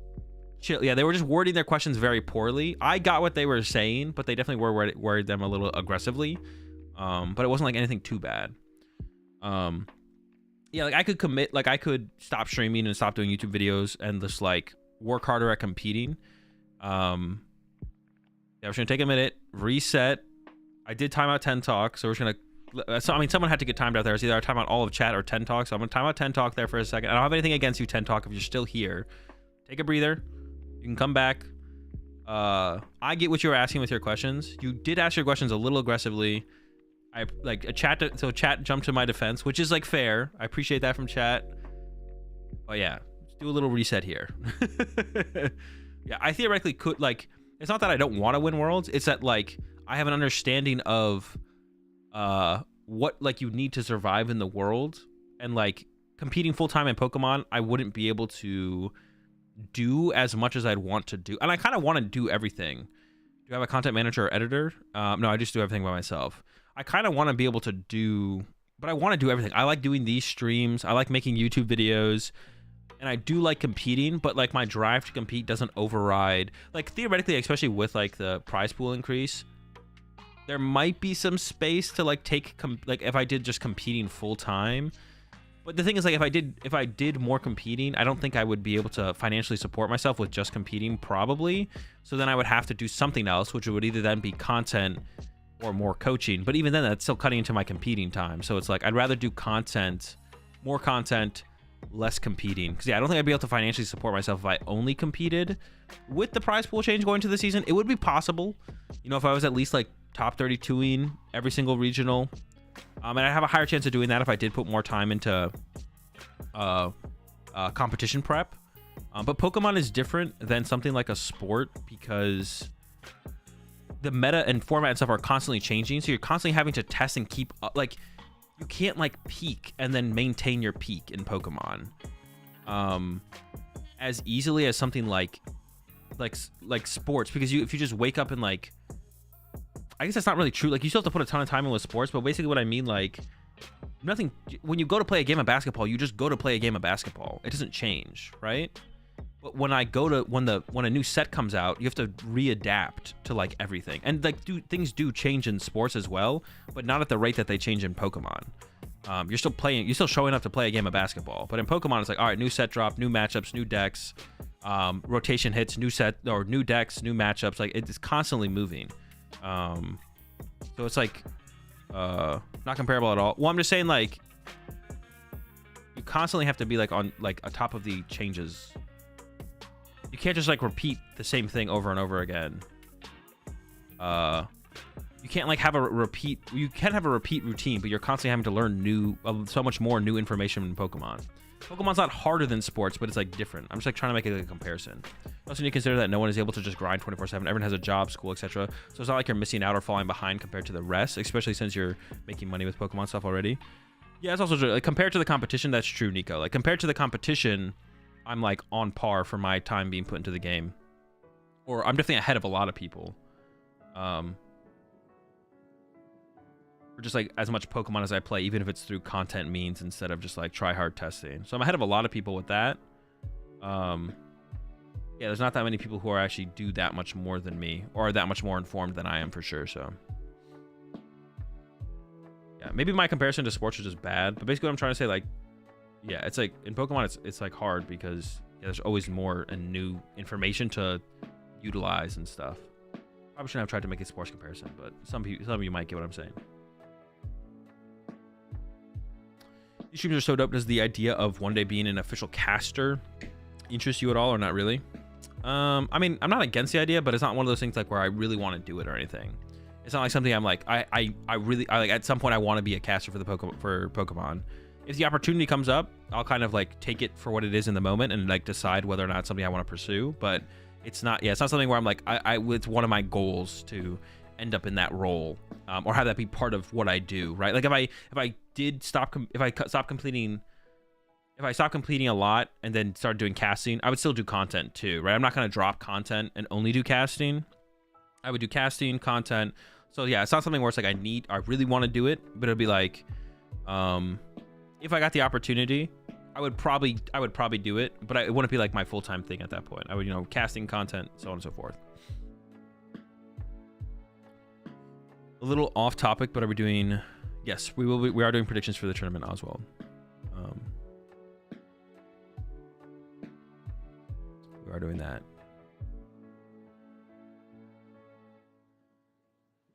chill. Yeah, they were just wording their questions very poorly. I got what they were saying, but they definitely were worded them a little aggressively. But it wasn't like anything too bad. Yeah, like I could commit, like I could stop streaming and stop doing YouTube videos and just like work harder at competing. Yeah, we're just gonna take a minute, reset. I did time out Tentalk, so we're just gonna. So I mean, someone had to get timed out there. It's either I time out all of chat or Tentalk. So I'm gonna time out Tentalk there for a second. I don't have anything against you, Tentalk. If you're still here, take a breather. You can come back. I get what you were asking with your questions. You did ask your questions a little aggressively. I like a chat. So chat jumped to my defense, which is like fair. I appreciate that from chat. But yeah, let's do a little reset here. Yeah, I theoretically could, like, it's not that I don't want to win Worlds. It's that like I have an understanding of what like you need to survive in the world, and like competing full time in Pokemon, I wouldn't be able to do as much as I'd want to do. And I kind of want to do everything. Do I have a content manager or editor? No, I just do everything by myself. I kind of want to be able to do, but I want to do everything. I like doing these streams. I like making YouTube videos. and I do like competing, but like my drive to compete doesn't override, like theoretically, especially with like the prize pool increase, there might be some space to like take like if I did just competing full time. But the thing is, like, if I did more competing, I don't think I would be able to financially support myself with just competing, probably. So then I would have to do something else, which would either then be content or more coaching. But even then, that's still cutting into my competing time. So it's like, I'd rather do content, more content, less competing. Because yeah, I don't think I'd be able to financially support myself if I only competed. With the prize pool change going to the season, it would be possible. You know, if I was at least like top 32ing every single regional. And I have a higher chance of doing that if I did put more time into competition prep. But Pokemon is different than something like a sport because the meta and format and stuff are constantly changing. So you're constantly having to test and keep up. Like, you can't like peak and then maintain your peak in Pokemon as easily as something like sports, because if you just wake up and like, I guess that's not really true. Like, you still have to put a ton of time in with sports, but basically what I mean, like, nothing, when you go to play a game of basketball, you just go to play a game of basketball. It doesn't change, right? But when I go to, when a new set comes out, you have to readapt to like everything. And like, things do change in sports as well, but not at the rate that they change in Pokemon. You're still showing up to play a game of basketball. But in Pokemon, it's like, all right, new set drop, new matchups, new decks, rotation hits, new set, or new decks, new matchups. Like, it's constantly moving. So it's like not comparable at all. Well, I'm just saying, like, you constantly have to be like on like atop of the changes. You can't just like repeat the same thing over and over again. You can't like have a repeat. You can have a repeat routine, but you're constantly having to learn so much more new information in Pokemon. Pokemon's not harder than sports, but it's like different. I'm just like trying to make a comparison. Also, need to consider that no one is able to just grind 24/7. Everyone has a job, school, etc. So it's not like you're missing out or falling behind compared to the rest, especially since you're making money with Pokemon stuff already. Yeah, it's also true. Like, compared to the competition, that's true, Nico. Like, compared to the competition, I'm like on par for my time being put into the game, or I'm definitely ahead of a lot of people. Or just like as much Pokemon as I play, even if it's through content means instead of just like try hard testing. So I'm ahead of a lot of people with that. Yeah, there's not that many people who are actually do that much more than me, or are that much more informed than I am, for sure. So yeah, maybe my comparison to sports is just bad, but basically what I'm trying to say, like, yeah, it's like in Pokemon, it's like hard because yeah, there's always more and new information to utilize and stuff. Probably shouldn't have tried to make a sports comparison, but some of you might get what I'm saying. These streams are so dope. Does the idea of one day being an official caster interest you at all, or not really? I mean, I'm not against the idea, but it's not one of those things like where I really want to do it or anything. It's not like something I'm like, I really like at some point I want to be a caster for Pokemon. If the opportunity comes up, I'll kind of like take it for what it is in the moment and like decide whether or not it's something I want to pursue. But it's not, yeah, it's not something where I'm like, it's one of my goals to end up in that role, or have that be part of what I do, right? Like if I stopped completing a lot and then started doing casting, I would still do content too, right? I'm not going to drop content and only do casting. I would do casting, content. So yeah, it's not something where it's like I really want to do it, but it'll be like, if I got the opportunity, I would probably do it, but it wouldn't be like my full-time thing at that point. I would, you know, casting, content, so on and so forth. A little off topic, but are we doing? Yes, we are doing predictions for the tournament, Oswald. We are doing that.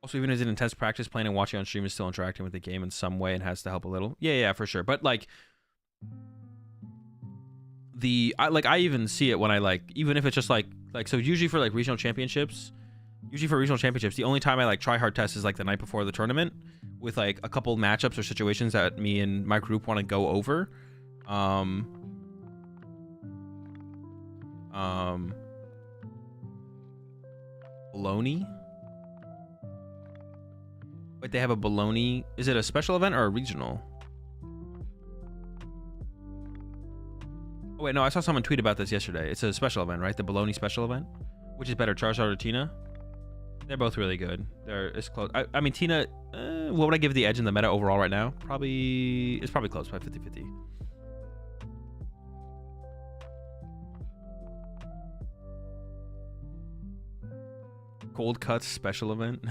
Also, even as an intense practice, playing and watching on stream is still interacting with the game in some way and has to help a little. Yeah, for sure. But like, I even see it when I like, even if it's just like so usually for like regional championships. Usually for regional championships, the only time I like try hard test is like the night before the tournament with like a couple matchups or situations that me and my group want to go over. Baloney? Wait, they have a Baloney. Is it a special event or a regional? Oh wait, no, I saw someone tweet about this yesterday. It's a special event, right? The Baloney special event? Which is better, Charizard or Tina? They're both really good. It's close. I mean, Tina, what would I give the edge in the meta overall right now? It's probably close, by 50-50. Cold cuts special event.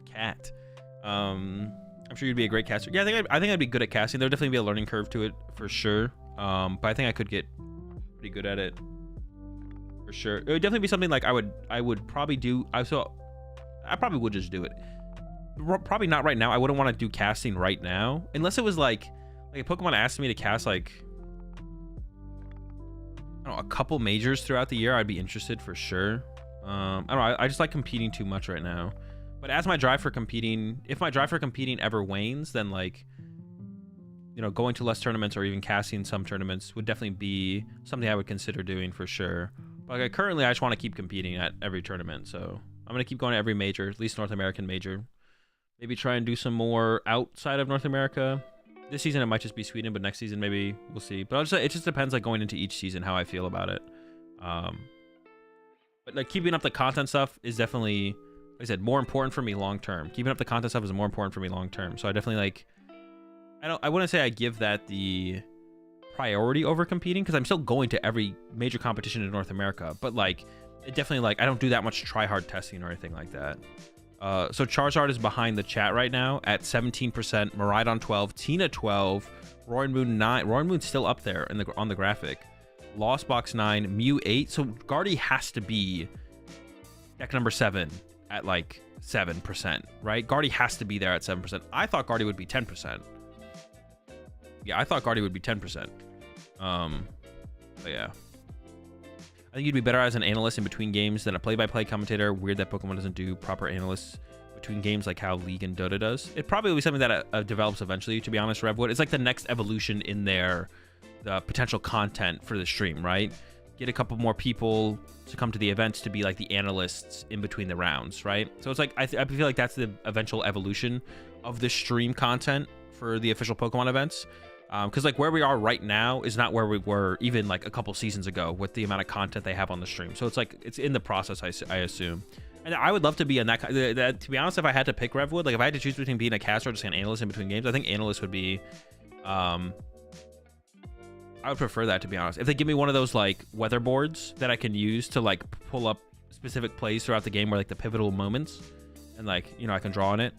Cat. I'm sure you'd be a great caster. Yeah, I think I'd be good at casting. There'd definitely be a learning curve to it for sure. But I think I could get pretty good at it for sure. It would definitely be something like I would probably do. I probably would just do it. Probably not right now. I wouldn't want to do casting right now unless it was like if Pokemon asked me to cast like I don't know, a couple majors throughout the year. I'd be interested for sure. I don't know. I just like competing too much right now. But as my drive for competing, if my drive for competing ever wanes, then like, you know, going to less tournaments or even casting some tournaments would definitely be something I would consider doing for sure. But like, currently, I just want to keep competing at every tournament. So I'm going to keep going to every major, at least North American major. Maybe try and do some more outside of North America. This season, it might just be Sweden, but next season, maybe we'll see. But it just depends, like, going into each season, how I feel about it. But like keeping up the content stuff is definitely... Like I said, more important for me long term. Keeping up the content stuff is more important for me long term. So I definitely like I wouldn't say I give that the priority over competing because I'm still going to every major competition in North America. But like it definitely like I don't do that much try hard testing or anything like that. So Charizard is behind the chat right now at 17%, Miraidon 12, Tina 12, Roy Moon 9. Roy Moon's still up there in on the graphic. Lost Box 9, Mew 8. So Guardy has to be deck number 7. At like 7%, right? Guardy has to be there at 7%. I thought Guardy would be 10%. Yeah, I thought Guardy would be 10%. But yeah. I think you'd be better as an analyst in between games than a play-by-play commentator. Weird that Pokemon doesn't do proper analysts between games like how League and Dota does. It probably will be something that develops eventually, to be honest, Revwood. It's like the next evolution in the potential content for the stream, right? Get a couple more people to come to the events to be like the analysts in between the rounds, right? So it's like I feel like that's the eventual evolution of the stream content for the official Pokemon events, because like where we are right now is not where we were even like a couple seasons ago with the amount of content they have on the stream. So it's like it's in the process, I assume. And I would love to be in that. To be honest, if I had to pick Revwood, like if I had to choose between being a caster or just an analyst in between games, I think analyst would be. I would prefer that, to be honest. If they give me one of those like weather boards that I can use to like pull up specific plays throughout the game where like the pivotal moments and like, you know, I can draw on it.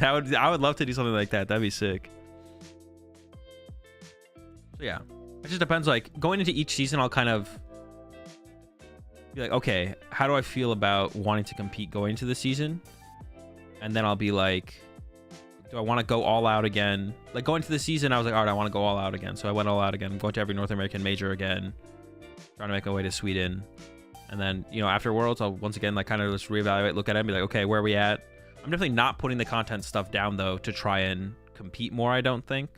I would love to do something like that. That'd be sick. So yeah, it just depends. Like going into each season, I'll kind of be like, okay, how do I feel about wanting to compete going into the season? And then I'll be like, do I want to go all out again? Like going to the season, I was like, all right, I want to go all out again. So I went all out again. I'm going to every North American major again, trying to make my way to Sweden. And then, you know, after Worlds, I'll once again, like kind of just reevaluate, look at it and be like, okay, where are we at? I'm definitely not putting the content stuff down though, to try and compete more. I don't think.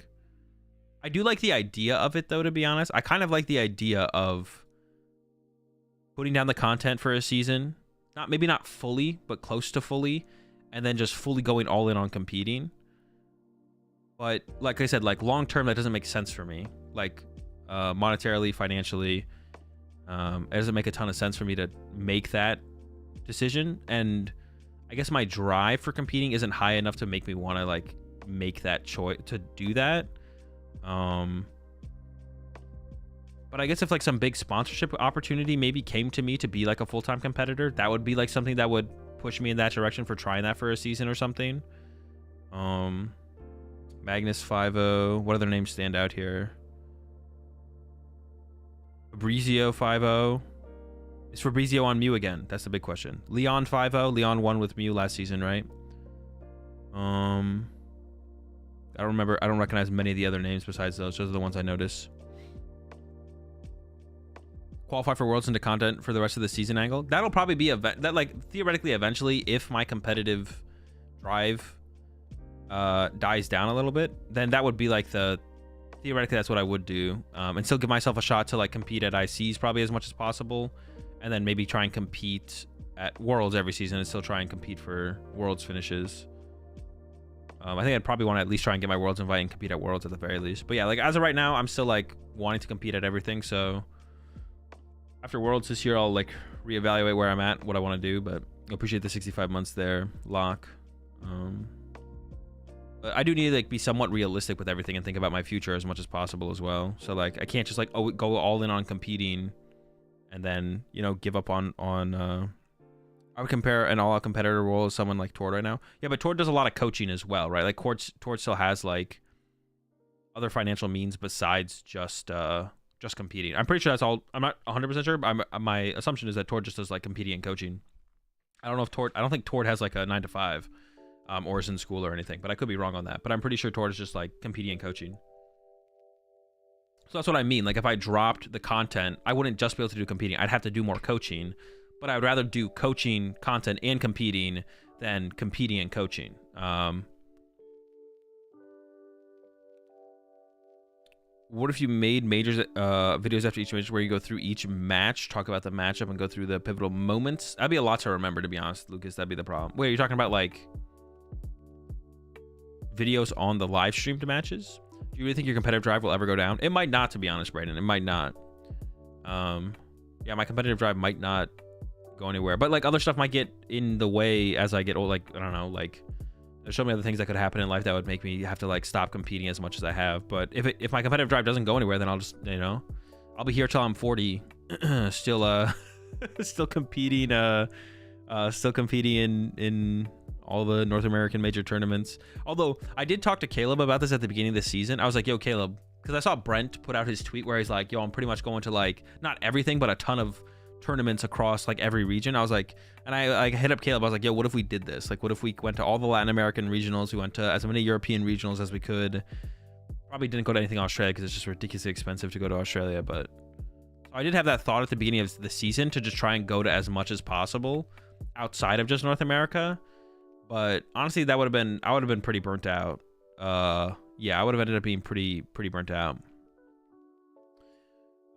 I do like the idea of it though, to be honest. I kind of like the idea of putting down the content for a season, maybe not fully, but close to fully, and then just fully going all in on competing. But like I said, like long term, that doesn't make sense for me. Like monetarily, financially, it doesn't make a ton of sense for me to make that decision. And I guess my drive for competing isn't high enough to make me want to like make that choice to do that. But I guess if like some big sponsorship opportunity maybe came to me to be like a full-time competitor, that would be like something that would push me in that direction for trying that for a season or something. Magnus 5-0. What other names stand out here? Fabrizio 5-0. Is Fabrizio on Mew again? That's the big question. Leon 5-0. Leon won with Mew last season, right? I don't remember. I don't recognize many of the other names besides those. Those are the ones I notice. Qualify for Worlds into content for the rest of the season angle. That'll probably be that like theoretically eventually, if my competitive drive dies down a little bit, then that would be like theoretically that's what I would do, and still give myself a shot to like compete at ICs probably as much as possible, and then maybe try and compete at Worlds every season and still try and compete for Worlds finishes. I think I'd probably want to at least try and get my Worlds invite and compete at Worlds at the very least. But yeah, like as of right now, I'm still like wanting to compete at everything. So after Worlds this year, I'll like reevaluate where I'm at, what I want to do. But I appreciate the 65 months there, Locke. But I do need to like be somewhat realistic with everything and think about my future as much as possible as well. So like I can't just like go all in on competing and then, you know, give up on I would compare an all-out competitor role as someone like Tord right now. Yeah, but Tord does a lot of coaching as well, right? Like Tord still has like other financial means besides just competing. I'm pretty sure that's all. I'm not 100% sure, but my assumption is that Tord just does like competing and coaching. I don't know if Tord. I don't think Tord has like a 9 to 5, or is in school or anything. But I could be wrong on that. But I'm pretty sure Tord is just like competing and coaching. So that's what I mean. Like if I dropped the content, I wouldn't just be able to do competing. I'd have to do more coaching. But I would rather do coaching content and competing than competing and coaching. What if you made majors videos after each major where you go through each match, talk about the matchup, and go through the pivotal moments? That'd be a lot to remember, to be honest, Lucas. That'd be the problem. Wait, are you talking about like videos on the live streamed matches? Do you really think your competitive drive will ever go down? It might not, to be honest, Brayden. It might not. Yeah, my competitive drive might not go anywhere, but like other stuff might get in the way as I get old. Like I don't know, like there's so many other things that could happen in life that would make me have to like stop competing as much as I have. But if my competitive drive doesn't go anywhere, then I'll just, you know, I'll be here till I'm 40, still still competing in all the North American major tournaments. Although I did talk to Caleb about this at the beginning of the season. I was like, yo, Caleb, because I saw Brent put out his tweet where he's like, yo, I'm pretty much going to like not everything but a ton of tournaments across like every region. I was like, and I hit up Caleb. I was like, yo, what if we did this? Like, what if we went to all the Latin American regionals? We went to as many European regionals as we could. Probably didn't go to anything Australia because it's just ridiculously expensive to go to Australia. But I did have that thought at the beginning of the season to just try and go to as much as possible outside of just North America. But honestly, I would have been pretty burnt out. Yeah, I would have ended up being pretty burnt out.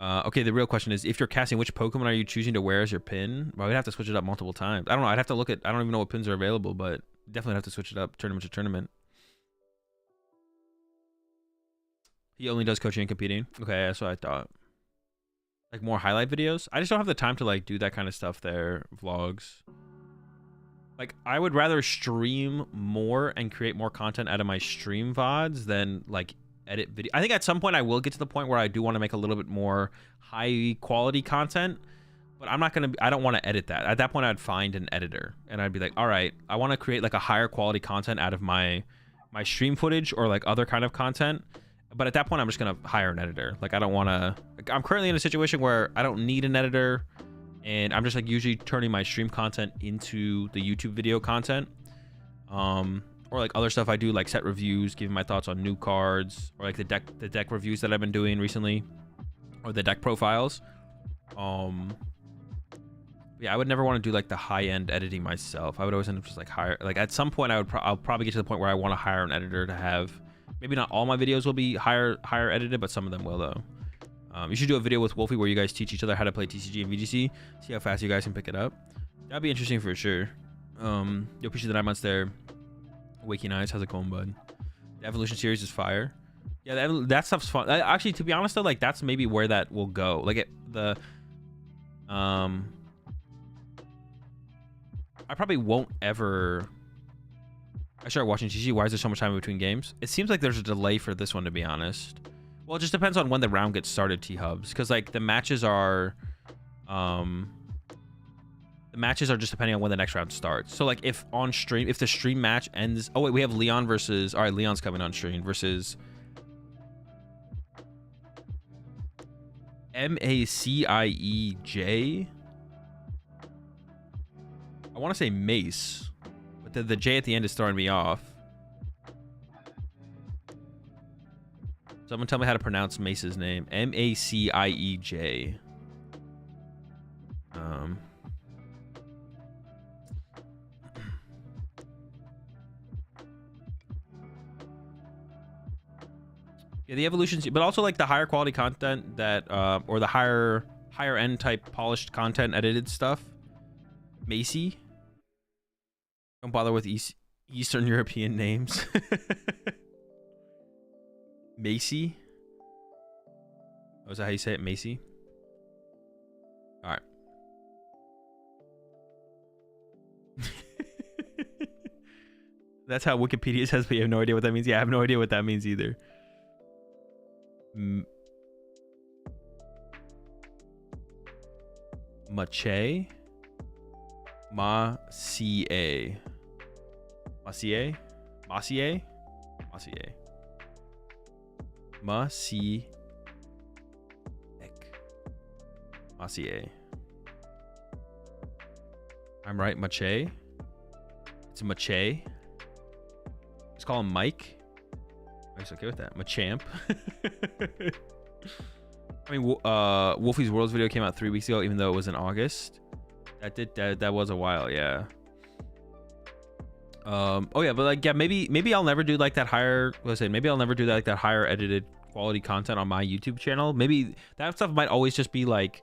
Okay, the real question is, if you're casting, which Pokemon are you choosing to wear as your pin? Well, we'd have to switch it up multiple times. I don't know. I'd have to look at... I don't even know what pins are available, but definitely have to switch it up tournament to tournament. He only does coaching and competing. Okay, that's what I thought. Like more highlight videos? I just don't have the time to like do that kind of stuff there. Vlogs. Like, I would rather stream more and create more content out of my stream VODs than like edit video. I think at some point I will get to the point where I do want to make a little bit more high quality content, but I'm not gonna I don't want to edit that. At that point I'd find an editor and I'd be like, all right, I want to create like a higher quality content out of my stream footage or like other kind of content, but at that point I'm just gonna hire an editor. Like I don't want to like, I'm currently in a situation where I don't need an editor and I'm just like usually turning my stream content into the YouTube video content. Or like other stuff I do, like set reviews, giving my thoughts on new cards, or like the deck reviews that I've been doing recently, or the deck profiles. Yeah, I would never want to do like the high-end editing myself. I would always end up just like like at some point I'll probably get to the point where I want to hire an editor to have, maybe not all my videos will be higher edited, but some of them will though. You should do a video with Wolfie where you guys teach each other how to play TCG and VGC, see how fast you guys can pick it up. That'd be interesting for sure. Yo, appreciate the 9 months there. Waking Eyes, how's it going, bud? The Evolution series is fire. Yeah, that stuff's fun. Actually, to be honest though, like that's maybe where that will go. Like I probably won't ever. I started watching TCG. Why is there so much time in between games? It seems like there's a delay for this one, to be honest. Well, it just depends on when the round gets started, T-Hubs, because like the matches are, just depending on when the next round starts. So like if on stream, if the stream match ends, oh wait, we have Leon versus, all right, Leon's coming on stream versus MACIEJ. I want to say Mace, but the J at the end is throwing me off. Someone tell me how to pronounce Mace's name. MACIEJ. Yeah, the evolutions, but also like the higher quality content that, or the higher end type polished content, edited stuff. Macy. Don't bother with Eastern European names. Macy. Oh, is that how you say it? Macy? All right. That's how Wikipedia says, but you have no idea what that means. Yeah, I have no idea what that means either. Mache? Macier. Macier? Macier? Macier. Macier. Macier. I'm right, Mache. It's Mache. Let's call him Mike. I was okay with that. Machamp. I mean, Wolfie's Worlds video came out 3 weeks ago, even though it was in August. That was a while, yeah. Oh yeah, but like, yeah, maybe I'll never do like that higher. Maybe I'll never do that like that higher edited quality content on my YouTube channel. Maybe that stuff might always just be like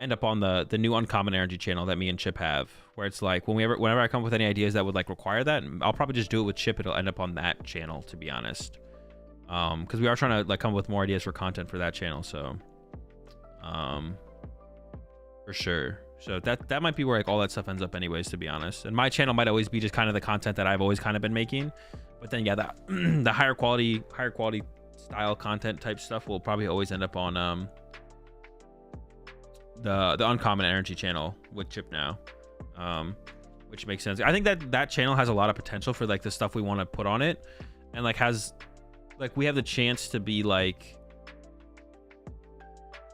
end up on the new Uncommon Energy channel that me and Chip have, where it's like whenever I come up with any ideas that would like require that, I'll probably just do it with Chip. It'll end up on that channel, to be honest. Because we are trying to like come up with more ideas for content for that channel, so for sure. So that might be where like all that stuff ends up anyways, to be honest. And my channel might always be just kind of the content that I've always kind of been making, but then yeah, the higher quality style content type stuff will probably always end up on the Uncommon Energy channel with Chip now, which makes sense. I think that channel has a lot of potential for like the stuff we want to put on it, and like we have the chance to be like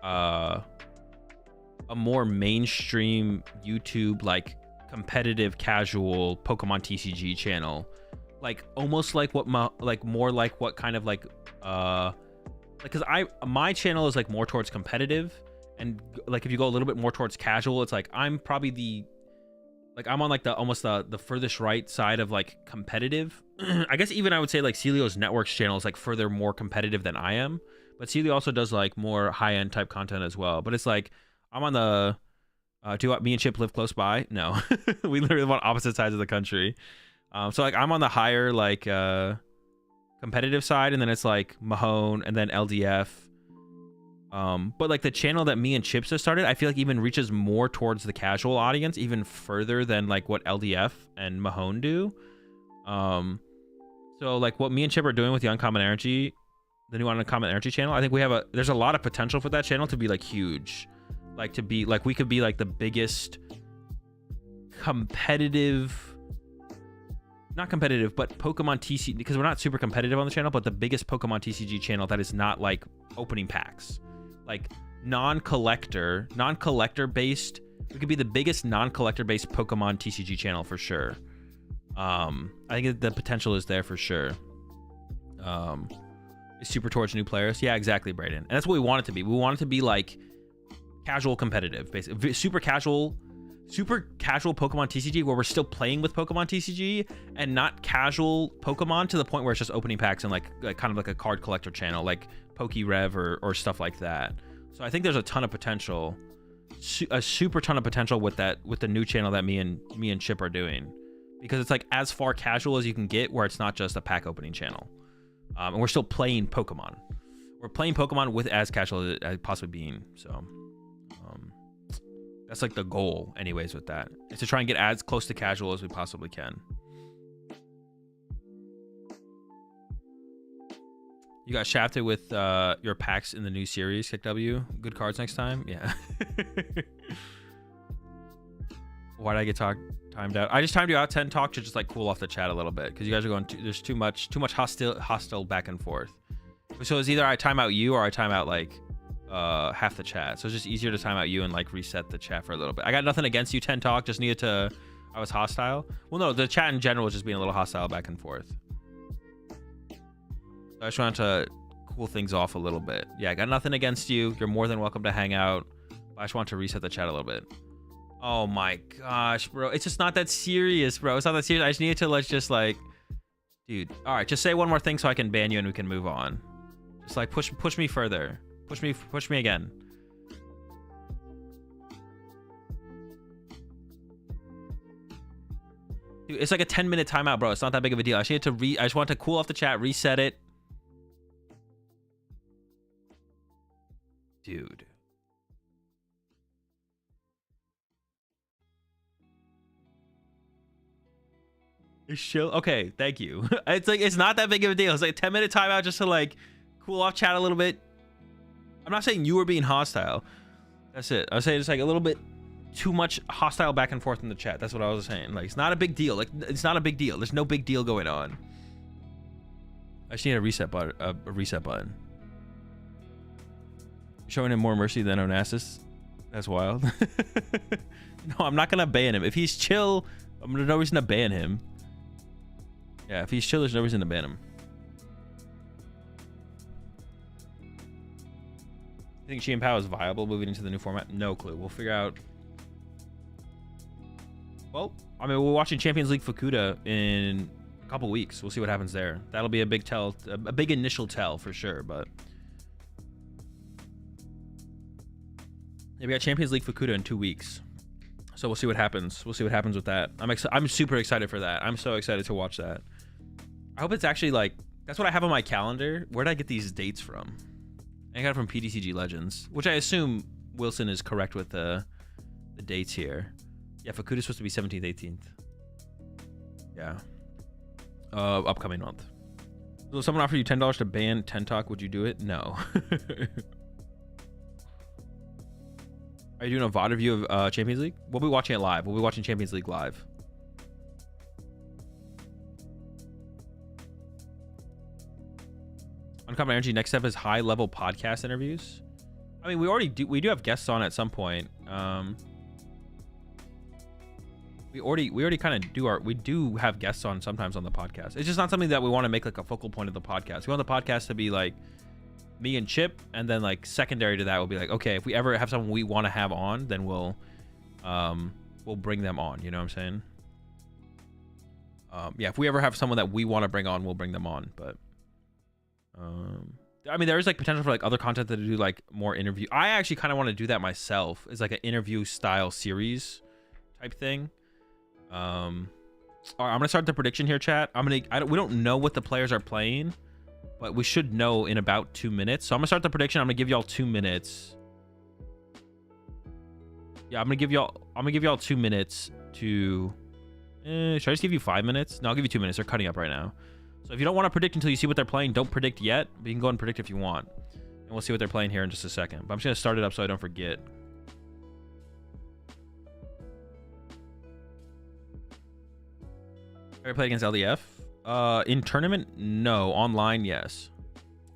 a more mainstream YouTube like competitive casual Pokemon TCG channel, like almost like what more like what kind of like because my channel is like more towards competitive, and like if you go a little bit more towards casual, it's like I'm probably I'm on like the furthest right side of like competitive. I guess even I would say like Celio's Networks channel is like further more competitive than I am, but Celio also does like more high-end type content as well. But it's like I'm on the do me and Chip live close by? No. We literally live on opposite sides of the country. So like I'm on the higher like competitive side, and then it's like Mahone and then LDF. But like the channel that me and Chips have started, I feel like even reaches more towards the casual audience, even further than like what LDF and Mahone do. So like what me and Chip are doing with the Uncommon Energy, the new Uncommon Energy channel, I think there's a lot of potential for that channel to be like huge, like to be like we could be like the biggest competitive, not competitive, but Pokemon TCG, because we're not super competitive on the channel, but the biggest Pokemon TCG channel that is not like opening packs, like non-collector based. We could be the biggest non-collector based Pokemon TCG channel for sure. I think the potential is there for sure. It's super towards new players. Yeah, exactly, Brayden. And that's what we want it to be. We want it to be like casual competitive, basically super casual Pokemon TCG, where we're still playing with Pokemon TCG, and not casual Pokemon to the point where it's just opening packs and like kind of like a card collector channel, like PokeRev or stuff like that. So I think there's a ton of potential, a super ton of potential with the new channel that me and Chip are doing, because it's like as far casual as you can get, where it's not just a pack opening channel, and we're still playing Pokemon. We're playing Pokemon with as casual as possibly being. So that's like the goal anyways with that, is to try and get as close to casual as we possibly can. You got shafted with your packs in the new series, Kick W. Good cards next time. Yeah. Why did I get timed out? I just timed you out 10 talk to just like cool off the chat a little bit, because you guys are going there's too much hostile back and forth. So it's either I time out you or I time out like half the chat. So it's just easier to time out you and like reset the chat for a little bit. I got nothing against you, 10 talk, just needed to, I was hostile. Well, no, the chat in general was just being a little hostile back and forth. So I just wanted to cool things off a little bit. Yeah, I got nothing against you. You're more than welcome to hang out. I just want to reset the chat a little bit. Oh my gosh, bro. It's just not that serious, bro. It's not that serious. I just needed to just like, dude. All right, just say one more thing so I can ban you and we can move on. Just like push me further. Push me again. Dude, it's like a 10-minute timeout, bro. It's not that big of a deal. I just want to cool off the chat, reset it. Dude. It's chill. Okay, thank you. It's like it's not that big of a deal. It's like a 10-minute timeout just to like cool off, chat a little bit. I'm not saying you were being hostile. That's it. I was saying it's like a little bit too much hostile back and forth in the chat. That's what I was saying. Like it's not a big deal. Like it's not a big deal. There's no big deal going on. I just need a reset button. A reset button. Showing him more mercy than Onassis. That's wild. No, I'm not gonna ban him. If he's chill, there's no reason to ban him. Yeah, if he's chill, there's no reason to ban him. You think Sheehan Pao is viable moving into the new format? No clue. We'll figure out. Well, I mean, we're watching Champions League Fukuda in a couple weeks. We'll see what happens there. That'll be a big tell, a big initial tell for sure. But yeah, we got Champions League Fukuda in 2 weeks, so we'll see what happens. We'll see what happens with that. I'm super excited for that. I'm so excited to watch that. I hope it's actually like that's what I have on my calendar. Where did I get these dates from? I got it from PTCG Legends, which I assume Wilson is correct with the dates here. Yeah, Fukuda's supposed to be 17th, 18th. Yeah. Upcoming month. So if someone offered you $10 to ban Tentalk, would you do it? No. Are you doing a VOD review of Champions League? We'll be watching it live. We'll be watching Champions League live. Uncommon Energy, next step is high-level podcast interviews. I mean, we do have guests on at some point. We already kind of do have guests on sometimes on the podcast. It's just not something that we want to make like a focal point of the podcast. We want the podcast to be like me and Chip, and then like secondary to that will be like, okay, if we ever have someone we want to have on, then we'll bring them on. You know what I'm saying? Yeah, if we ever have someone that we want to bring on, we'll bring them on. But I mean, there is like potential for like other content to do like more interview. I actually kind of want to do that myself. It's like an interview style series type thing. All right, I'm gonna start the prediction here, chat. We don't know what the players are playing, but we should know in about 2 minutes. So I'm gonna start the prediction. I'm gonna give y'all 2 minutes. Yeah, I'm gonna give y'all 2 minutes to. Should I just give you 5 minutes? No, I'll give you 2 minutes. They're cutting up right now. So if you don't want to predict until you see what they're playing, don't predict yet. But you can go and predict if you want, and we'll see what they're playing here in just a second. But I'm just gonna start it up so I don't forget. Ever played against LDF? In tournament, no. Online, yes.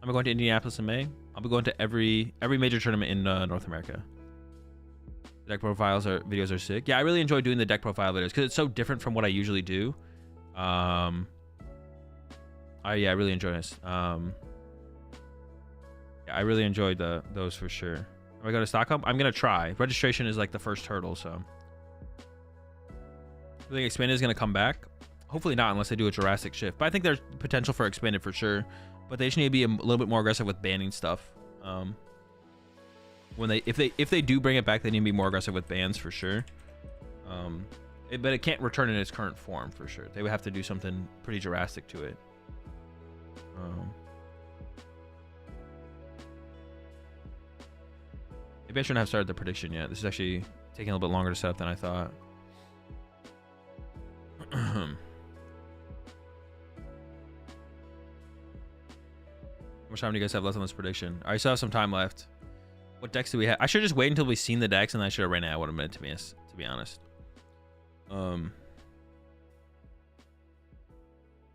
I'm going to Indianapolis in May. I'll be going to every major tournament in North America. The deck videos are sick. Yeah, I really enjoy doing the deck profile videos because it's so different from what I usually do. Yeah, I really enjoy this. Yeah, I really enjoyed those for sure. Am I going to Stockholm? I'm gonna try. Registration is like the first hurdle, so. I think Expanded is gonna come back. Hopefully not, unless they do a Jurassic shift. But I think there's potential for Expanded for sure. But they just need to be a little bit more aggressive with banning stuff. If they do bring it back, they need to be more aggressive with bans for sure. But it can't return in its current form for sure. They would have to do something pretty drastic to it. Maybe I shouldn't have started the prediction yet. This is actually taking a little bit longer to set up than I thought. How much time do you guys have left on this prediction? I still have some time left. What decks do we have? I should just wait until we've seen the decks, and I should have ran out 1 minute to be honest.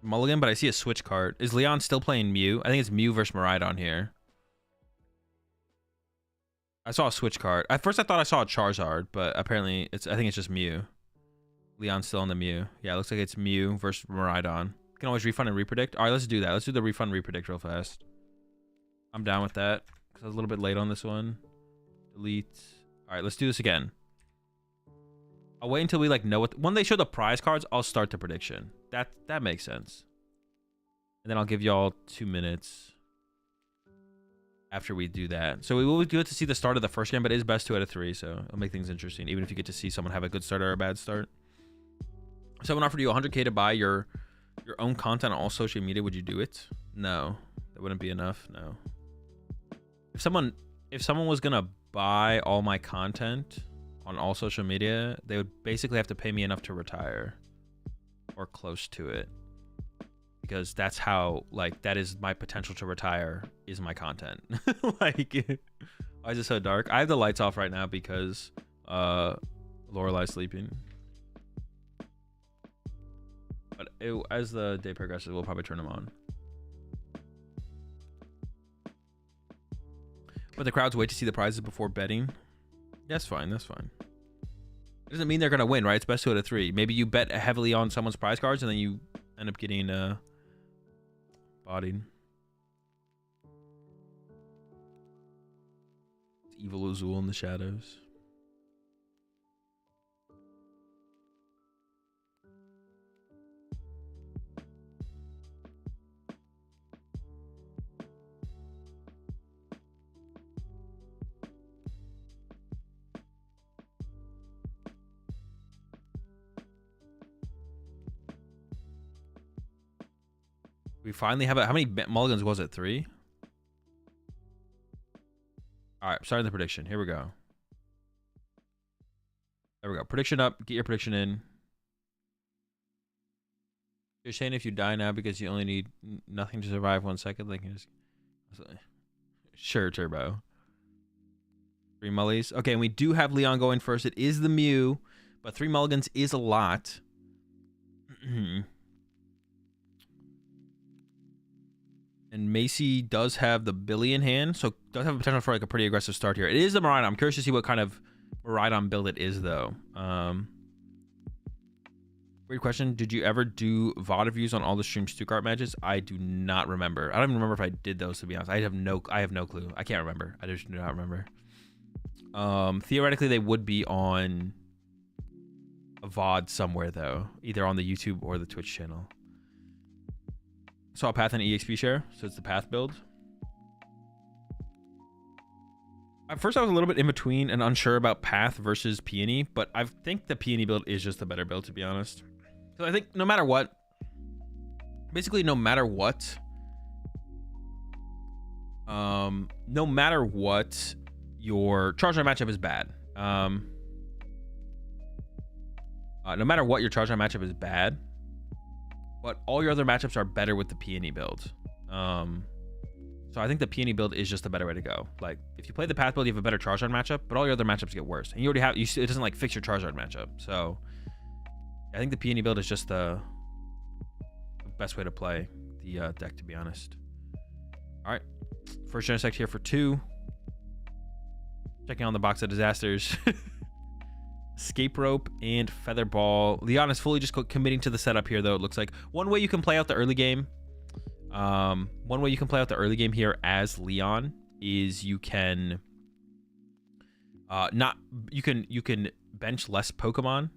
Mulligan, but I see a switch card. Is Leon still playing Mew? I think it's Mew versus Miraidon here. I saw a switch card. At first I thought I saw a Charizard, but apparently I think it's just Mew. Leon's still on the Mew. Yeah, it looks like it's Mew versus Miraidon. You can always refund and repredict. All right, let's do that. Let's do the refund and repredict real fast. I'm down with that because I was a little bit late on this one. Delete. All right, let's do this again. I'll wait until we like know what. When they show the prize cards, I'll start the prediction. That makes sense. And then I'll give y'all 2 minutes after we do that. So we will do it to see the start of the first game, but it is best 2 out of 3, so it'll make things interesting, even if you get to see someone have a good start or a bad start. If someone offered you 100K to buy your own content on all social media, would you do it? No, that wouldn't be enough. No. If someone was gonna buy all my content on all social media, they would basically have to pay me enough to retire. or close to it. Because that's how, like, that is my potential to retire, is my content. Like, why is it so dark? I have the lights off right now because Lorelai's sleeping. But as the day progresses, we'll probably turn them on. But the crowds wait to see the prizes before betting. That's fine. That's fine. It doesn't mean they're going to win, right? It's best 2 out of 3. Maybe you bet heavily on someone's prize cards and then you end up getting bodied. Evil Azul in the shadows. We finally have it. How many mulligans was it? 3? All right, starting the prediction. Here we go. There we go. Prediction up. Get your prediction in. You're saying if you die now because you only need nothing to survive 1 second, like just... Sure, Turbo. 3 mullies. Okay, and we do have Leon going first. It is the Mew, but 3 mulligans is a lot. And Macy does have the Billy in hand, so does have potential for like a pretty aggressive start here. It is the Miraidon. I'm curious to see what kind of Miraidon build it is, though. Weird question. Did you ever do VOD reviews on all the stream Stuttgart matches? I do not remember. I don't even remember if I did those, to be honest. I have no clue. I can't remember. I just do not remember. Theoretically, they would be on a VOD somewhere, though, either on the YouTube or the Twitch channel. Saw a Path and EXP share, so it's the Path build. At first, I was a little bit in between and unsure about Path versus Peony, but I think the Peony build is just the better build, to be honest. So I think no matter what, basically no matter what, your charge on matchup is bad. No matter what, your charge on matchup is bad. But all your other matchups are better with the Peony build. So I think the Peony build is just a better way to go. Like, if you play the Path build, you have a better Charizard matchup, but all your other matchups get worse. And you already have, it doesn't like fix your Charizard matchup. So I think the Peony build is just the best way to play the deck, to be honest. All right, first Genesect here for 2. Checking on the box of disasters. Escape Rope and Feather Ball. Leon is fully just committing to the setup here, though. It looks like one way you can play out the early game. One way you can play out the early game here as Leon is you can you can bench less Pokemon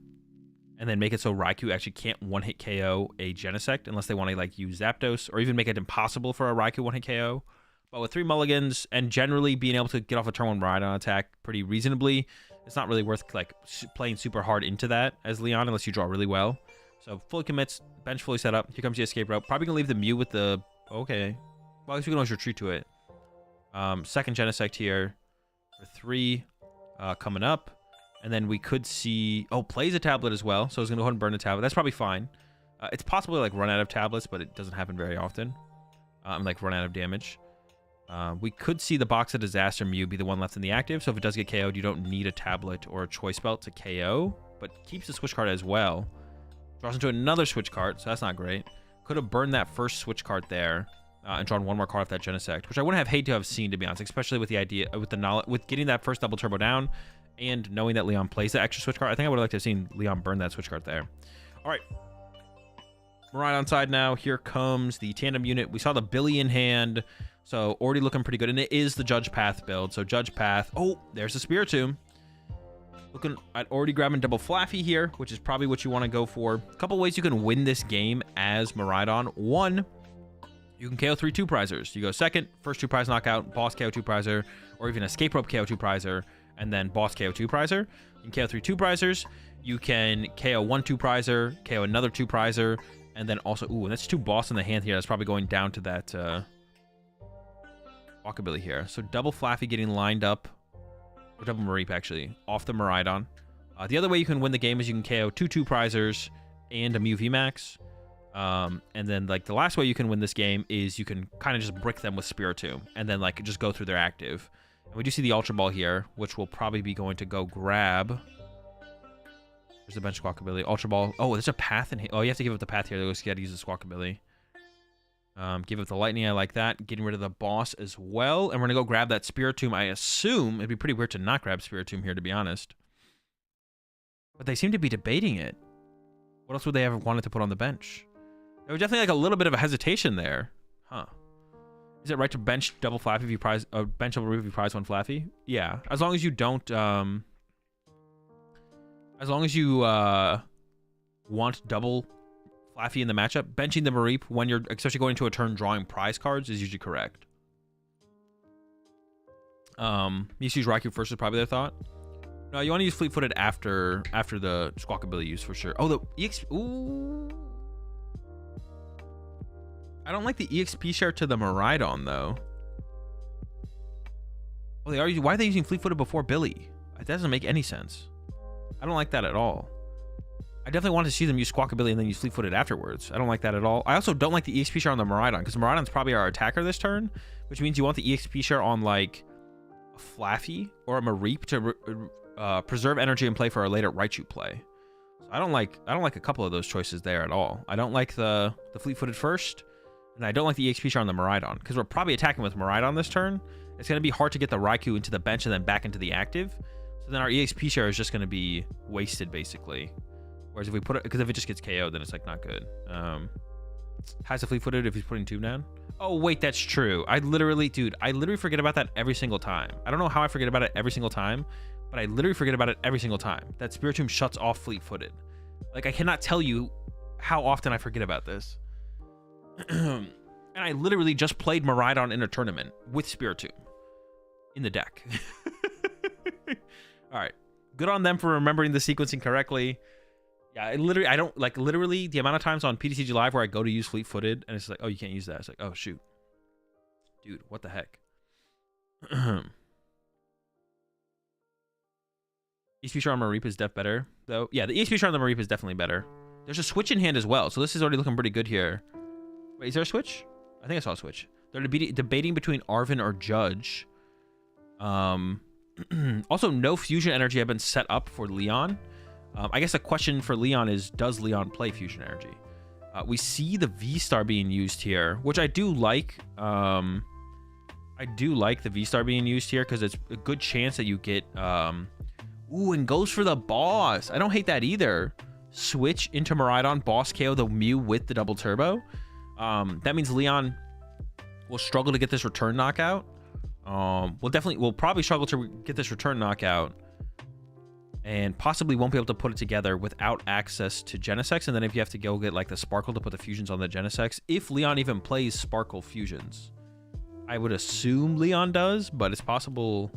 and then make it so Raikou actually can't one-hit KO a Genesect unless they want to like use Zapdos, or even make it impossible for a Raikou one-hit KO. But with 3 mulligans and generally being able to get off a turn 1 Miraidon attack pretty reasonably, it's not really worth like playing super hard into that as Leon unless you draw really well. So fully commits, bench fully set up. Here comes the Escape Rope. Probably gonna leave the Mew with the... Okay. Well, I guess we can always retreat to it. Second Genesect here for 3 coming up. And then we could see... Oh, plays a tablet as well. So I was gonna go ahead and burn the tablet. That's probably fine. It's possible to like run out of tablets, but it doesn't happen very often. Like run out of damage. We could see the Box of Disaster Mew be the one left in the active, so if it does get KO'd, you don't need a tablet or a choice belt to KO, but keeps the switch card as well. Draws into another switch card, so that's not great. Could have burned that first switch card there and drawn 1 more card off that Genesect, which I wouldn't have hated to have seen, to be honest, especially with the idea, with the knowledge, with getting that first double turbo down and knowing that Leon plays that extra switch card. I think I would have liked to have seen Leon burn that switch card there. All right. Miraidon side now. Here comes the tandem unit. We saw the Billy in hand. So already looking pretty good. And it is the Judge Path build. So Judge Path. Oh, there's the Spiritomb. Looking at already grabbing double Flaffy here, which is probably what you want to go for. A couple ways you can win this game as Miraidon. 1, you can KO 3 2-prizers. You go second, first 2-prize knockout, boss KO 2-prizer, or even Escape Rope KO 2-prizer, and then boss KO 2-prizer. You can KO 3 2-prizers. You can KO 1 2-prizer, KO another 2-prizer, and then also, ooh, that's 2 boss in the hand here. That's probably going down to that Walkabilly here. So double Flaffy getting lined up, or double Mareep actually, off the Miraidon. The other way you can win the game is you can KO 2 2-prizers and a Mew VMAX. And then like the last way you can win this game is you can kind of just brick them with Spiritomb and then like just go through their active. And we do see the Ultra Ball here, which we'll probably be going to go grab. There's the bench Squawkabilly. Ultra Ball. Oh, there's a path in here. Oh, you have to give up the path here. You got to use the Squawkabilly. Give up the Lightning. I like that. Getting rid of the boss as well. And we're going to go grab that Spiritomb. I assume it'd be pretty weird to not grab Spiritomb here, to be honest. But they seem to be debating it. What else would they ever wanted to put on the bench? There was definitely like a little bit of a hesitation there. Huh. Is it right to bench double Flaffy if you prize... bench double Root if you prize one Flaffy? Yeah. As long as you don't... as long as you want double Flaffy in the matchup, benching the Mareep when you're especially going into a turn drawing prize cards is usually correct. Mewtwo's Raikou first is probably their thought. No, you want to use Fleet-Footed after the Squawkabilly use for sure. Oh, the EXP. Ooh. I don't like the EXP share to the Miraidon though. Oh, they are. Why are they using Fleet-Footed before Billy? That doesn't make any sense. I don't like that at all. I definitely want to see them use Squawkabilly and then use Fleet-Footed afterwards. I don't like that at all. I also don't like the EXP share on the Miraidon because Miraidon's probably our attacker this turn, which means you want the EXP share on like a Flaffy or a Mareep to preserve energy and play for a later Raichu play. So I don't like a couple of those choices there at all. I don't like the Fleet-Footed first, and I don't like the EXP share on the Miraidon because we're probably attacking with Miraidon this turn. It's going to be hard to get the Raikou into the bench and then back into the active. So then our EXP share is just going to be wasted, basically. Whereas if we put it... Because if it just gets KO'd, then it's, like, not good. Has a Fleet-Footed if he's putting Tomb down? Oh, wait, that's true. Dude, I literally forget about that every single time. I don't know how I forget about it every single time, but I literally forget about it every single time. That Spiritomb shuts off Fleet-Footed. Like, I cannot tell you how often I forget about this. And I literally just played Miraidon in a tournament with Spiritomb in the deck. All right, good on them for remembering the sequencing correctly. Yeah, I don't like literally the amount of times on PTCG Live where I go to use Fleet-Footed and it's like, oh, you can't use that. It's like, oh shoot, dude, what the heck? EXP share on Mareep is def better though. Yeah, the EXP share on the Mareep is definitely better. There's a switch in hand as well, so this is already looking pretty good here. Wait, is there a switch? I think I saw a switch. They're debating between Arven or Judge. Also, no fusion energy have been set up for Leon. I guess a question for Leon is, does Leon play fusion energy? We see the V-Star being used here, which I do like. I do like the V-Star being used here because it's a good chance that you get... Ooh, and goes for the boss. I don't hate that either. Switch into Miraidon, boss KO the Mew with the double turbo. That means Leon will struggle to get this return knockout. We'll probably struggle to get this return knockout and possibly won't be able to put it together without access to Genesect. And then if you have to go get like the Sparkle to put the fusions on the Genesect, if Leon even plays Sparkle fusions, I would assume Leon does, but it's possible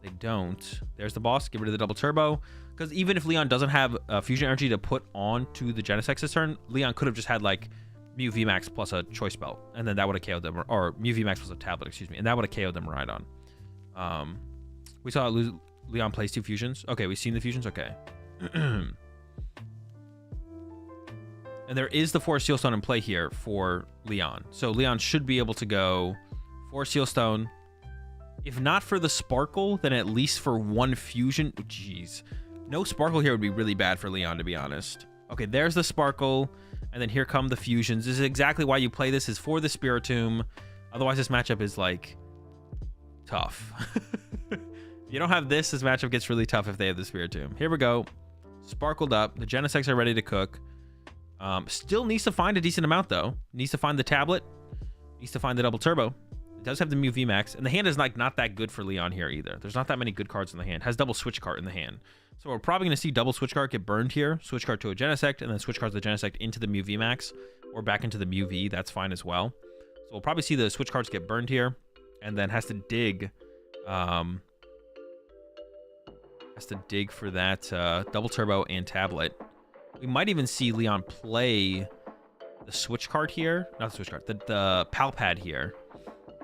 they don't. There's the boss. Get rid of the double turbo. Because even if Leon doesn't have fusion energy to put onto the Genesect this turn, Leon could have just had like Mew VMAX plus a choice belt, and then that would have KO'd them, or Mew VMAX plus a tablet, excuse me, and that would have KO'd them Miraidon. We saw Leon plays 2 fusions. Okay, we've seen the fusions. Okay. And there is the 4 Seal Stone in play here for Leon. So Leon should be able to go 4 Seal Stone. If not for the Sparkle, then at least for 1 fusion. Jeez. No Sparkle here would be really bad for Leon, to be honest. Okay, there's the Sparkle. And then here come the fusions. This is exactly why you play this, is for the Spiritomb. Otherwise, this matchup is, like, tough. If you don't have this matchup gets really tough if they have the Spiritomb. Here we go. Sparkled up. The Genesects are ready to cook. Still needs to find a decent amount, though. Needs to find the tablet. Needs to find the double turbo. It does have the Mew VMAX. And the hand is, like, not that good for Leon here, either. There's not that many good cards in the hand. Has double Switch Card in the hand. So we're probably going to see double Switch Card get burned here. Switch Card to a Genesect, and then Switch Card to the Genesect into the Mew VMAX, or back into the Mew V. That's fine as well. So we'll probably see the Switch Cards get burned here, and then has to dig for that double turbo and tablet. We might even see Leon play the Switch Card here. Not the Switch Card, the Pal Pad here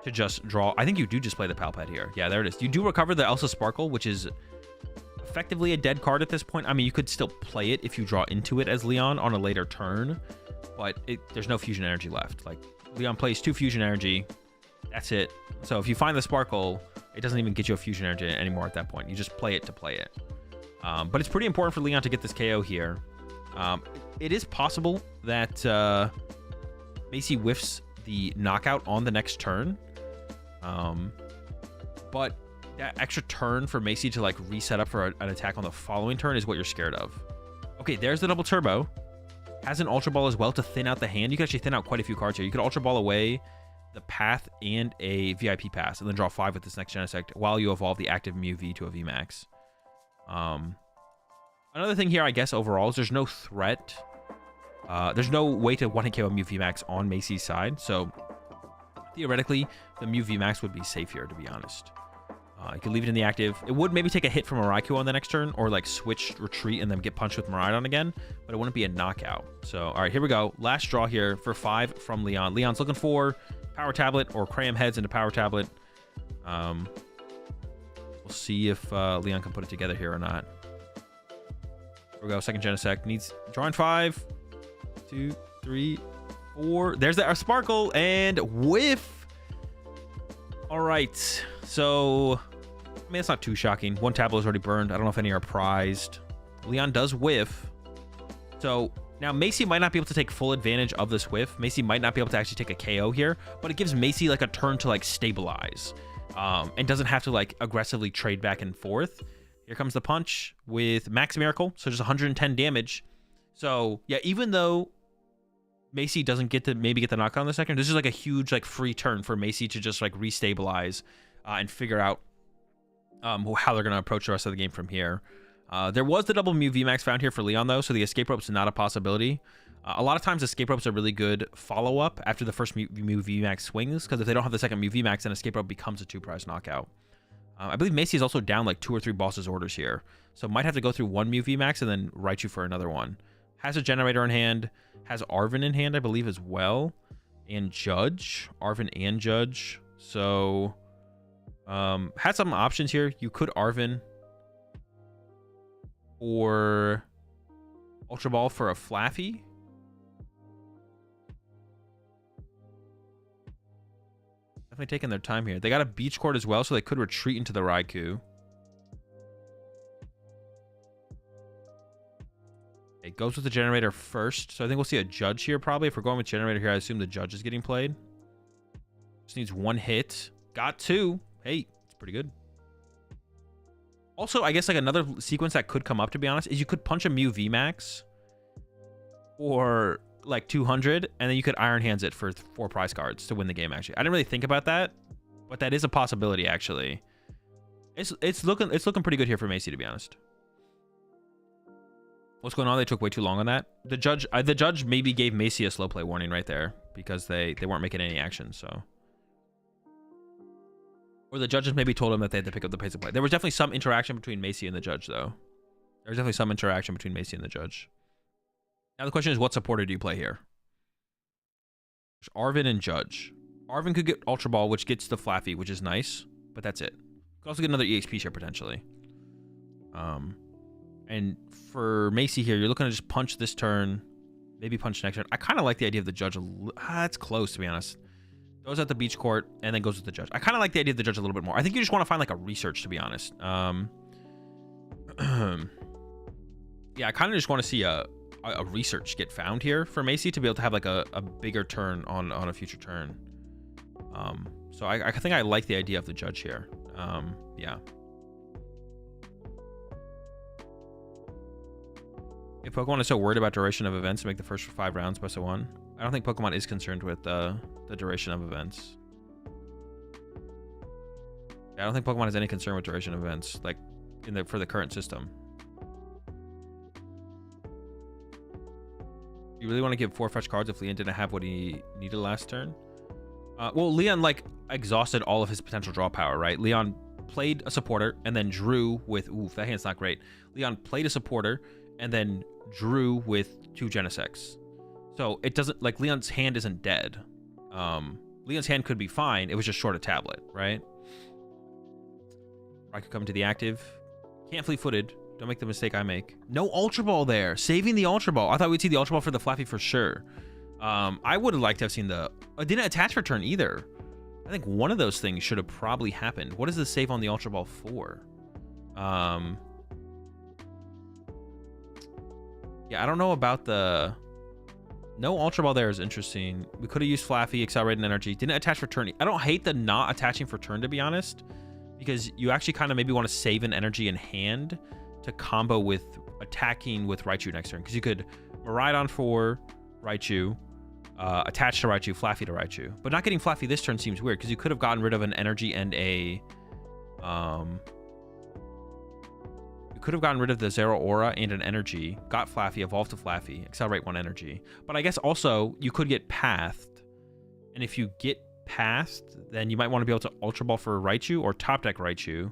to just draw. I think you do just play the Pal Pad here. Yeah, there it is. You do recover the Elsa Sparkle, which is effectively a dead card at this point. I mean, you could still play it if you draw into it as Leon on a later turn, but there's no fusion energy left. Like, Leon plays 2 fusion energy. That's it. So if you find the Sparkle, it doesn't even get you a fusion energy anymore at that point. You just play it to play it. But it's pretty important for Leon to get this KO here. It is possible that Macy whiffs the knockout on the next turn. But that extra turn for Macy to like reset up for an attack on the following turn is what you're scared of. Okay, there's the double turbo. Has an Ultra Ball as well to thin out the hand. You can actually thin out quite a few cards here. You could Ultra Ball away the Path and a VIP pass, and then draw 5 with this next Genesect while you evolve the active Mew V to a VMAX. Another thing here, I guess, overall, is there's no threat. There's no way to one-hit KO Mew VMAX on Macy's side, so theoretically, the Mew VMAX would be safe here, to be honest. You could leave it in the active. It would maybe take a hit from a Raikou on the next turn, or like switch, retreat, and then get punched with Miraidon again, but it wouldn't be a knockout. So, all right, here we go. Last draw here for 5 from Leon. Leon's looking for Power Tablet or Cram Heads into Power Tablet. We'll see if Leon can put it together here or not. Here we go. Second Genesect needs drawing 5, 2, 3, 4. There's our Sparkle and whiff. All right. So, I mean, it's not too shocking. 1 tablet is already burned. I don't know if any are prized. Leon does whiff. So now Macy might not be able to take full advantage of this whiff. Macy might not be able to actually take a KO here, but it gives Macy like a turn to like stabilize, and doesn't have to like aggressively trade back and forth. Here comes the punch with Max Miracle. So just 110 damage. So yeah, even though Macy doesn't get to maybe get the knockout in the second, this is like a huge like free turn for Macy to just like restabilize and figure out how they're going to approach the rest of the game from here. There was the double Mew VMAX found here for Leon, though, so the escape rope's not a possibility. A lot of times, escape ropes are really good follow-up after the first Mew VMAX swings, because if they don't have the second Mew VMAX, then escape rope becomes a 2-prize knockout. I believe Macy is also down like 2 or 3 bosses orders here, so might have to go through 1 Mew VMAX and then Raichu for another one. Has a Generator in hand, has Arven in hand, I believe, as well, and Judge. Arven and Judge. So, had some options here. You could Arven or Ultra Ball for a Flaffy. Definitely taking their time here. They got a Beach Court as well, so they could retreat into the Raikou. It goes with the Generator first, so I think we'll see a Judge here probably. If we're going with Generator here, I assume the Judge is getting played. Just needs 1 hit. Got 2. Hey, it's pretty good. Also, I guess like another sequence that could come up, to be honest, is you could punch a Mew VMAX for like 200, and then you could Iron Hands it for 4 prize cards to win the game, actually. I didn't really think about that, but that is a possibility, actually. It's looking pretty good here for Macy, to be honest. What's going on? They took way too long on that. The judge maybe gave Macy a slow play warning right there because they weren't making any action, so. Or the judges maybe told him that they had to pick up the pace of play. There was definitely some interaction between Macy and the judge, though. There was definitely some interaction between Macy and the judge. Now the question is, what supporter do you play here? There's Arven and Judge. Arven could get Ultra Ball, which gets the Flaffy, which is nice, but that's it. Could also get another EXP share, potentially. And for Macy here, you're looking to just punch this turn, maybe punch next turn. I kind of like the idea of the judge. It's close, to be honest. Goes at the Beach Court and then goes with the judge. I kind of like the idea of the judge a little bit more. I think you just want to find like a research, to be honest. Yeah, I kind of just want to see a research get found here for Macy to be able to have like a bigger turn on a future turn. So I think I like the idea of the judge here. Yeah. If Pokemon is so worried about duration of events to make the first 5 rounds best of 1, I don't think Pokemon is concerned with the duration of events. Yeah, I don't think Pokemon has any concern with duration of events, like for the current system. You really want to give 4 fresh cards if Leon didn't have what he needed last turn? Well, Leon like exhausted all of his potential draw power, right? Leon played a supporter and then drew with, oof, that hand's not great. Leon played a supporter and then drew with 2 Genesects. So it doesn't, like, Leon's hand isn't dead. Leon's hand could be fine. It was just short a tablet, right? I could come to the active. Can't fleet-footed. Don't make the mistake I make. No Ultra Ball there. Saving the Ultra Ball. I thought we'd see the Ultra Ball for the Flaffy for sure. I would have liked to have seen the... didn't attach for turn either. I think one of those things should have probably happened. What is the save on the Ultra Ball for? Yeah, I don't know about the... No Ultra Ball there is interesting. We could have used Flaffy, Accelerated Energy. Didn't attach for turn. I don't hate the not attaching for turn, to be honest, because you actually kind of maybe want to save an energy in hand to combo with attacking with Raichu next turn, because you could Miraidon for Raichu, attach to Raichu, Flaffy to Raichu. But not getting Flaffy this turn seems weird, because you could have gotten rid of an energy and a... you could have gotten rid of the Zero Aura and an energy, got Flaffy, evolved to Flaffy, accelerate one energy. But I guess also you could get Pathed, and if you get Pathed, then you might want to be able to Ultra Ball for Raichu or Top Deck Raichu,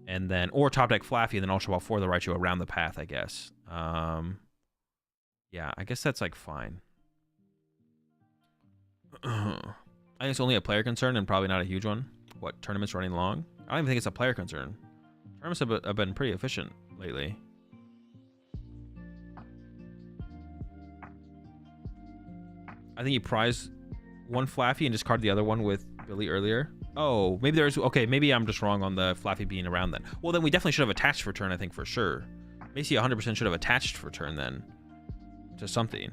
and then or Top Deck Flaffy and then Ultra Ball for the Raichu around the path, I guess. Yeah, I guess that's like fine. I think it's only a player concern and probably not a huge one. What, tournaments running long? I don't even think it's a player concern. Tournaments have been pretty efficient lately. I think you prize one Flaffy and discard the other one with Billy earlier. Oh, maybe there's... Okay, maybe I'm just wrong on the Flaffy being around then. Well, then we definitely should have attached for turn, I think, for sure. Macy 100% should have attached for turn then to something.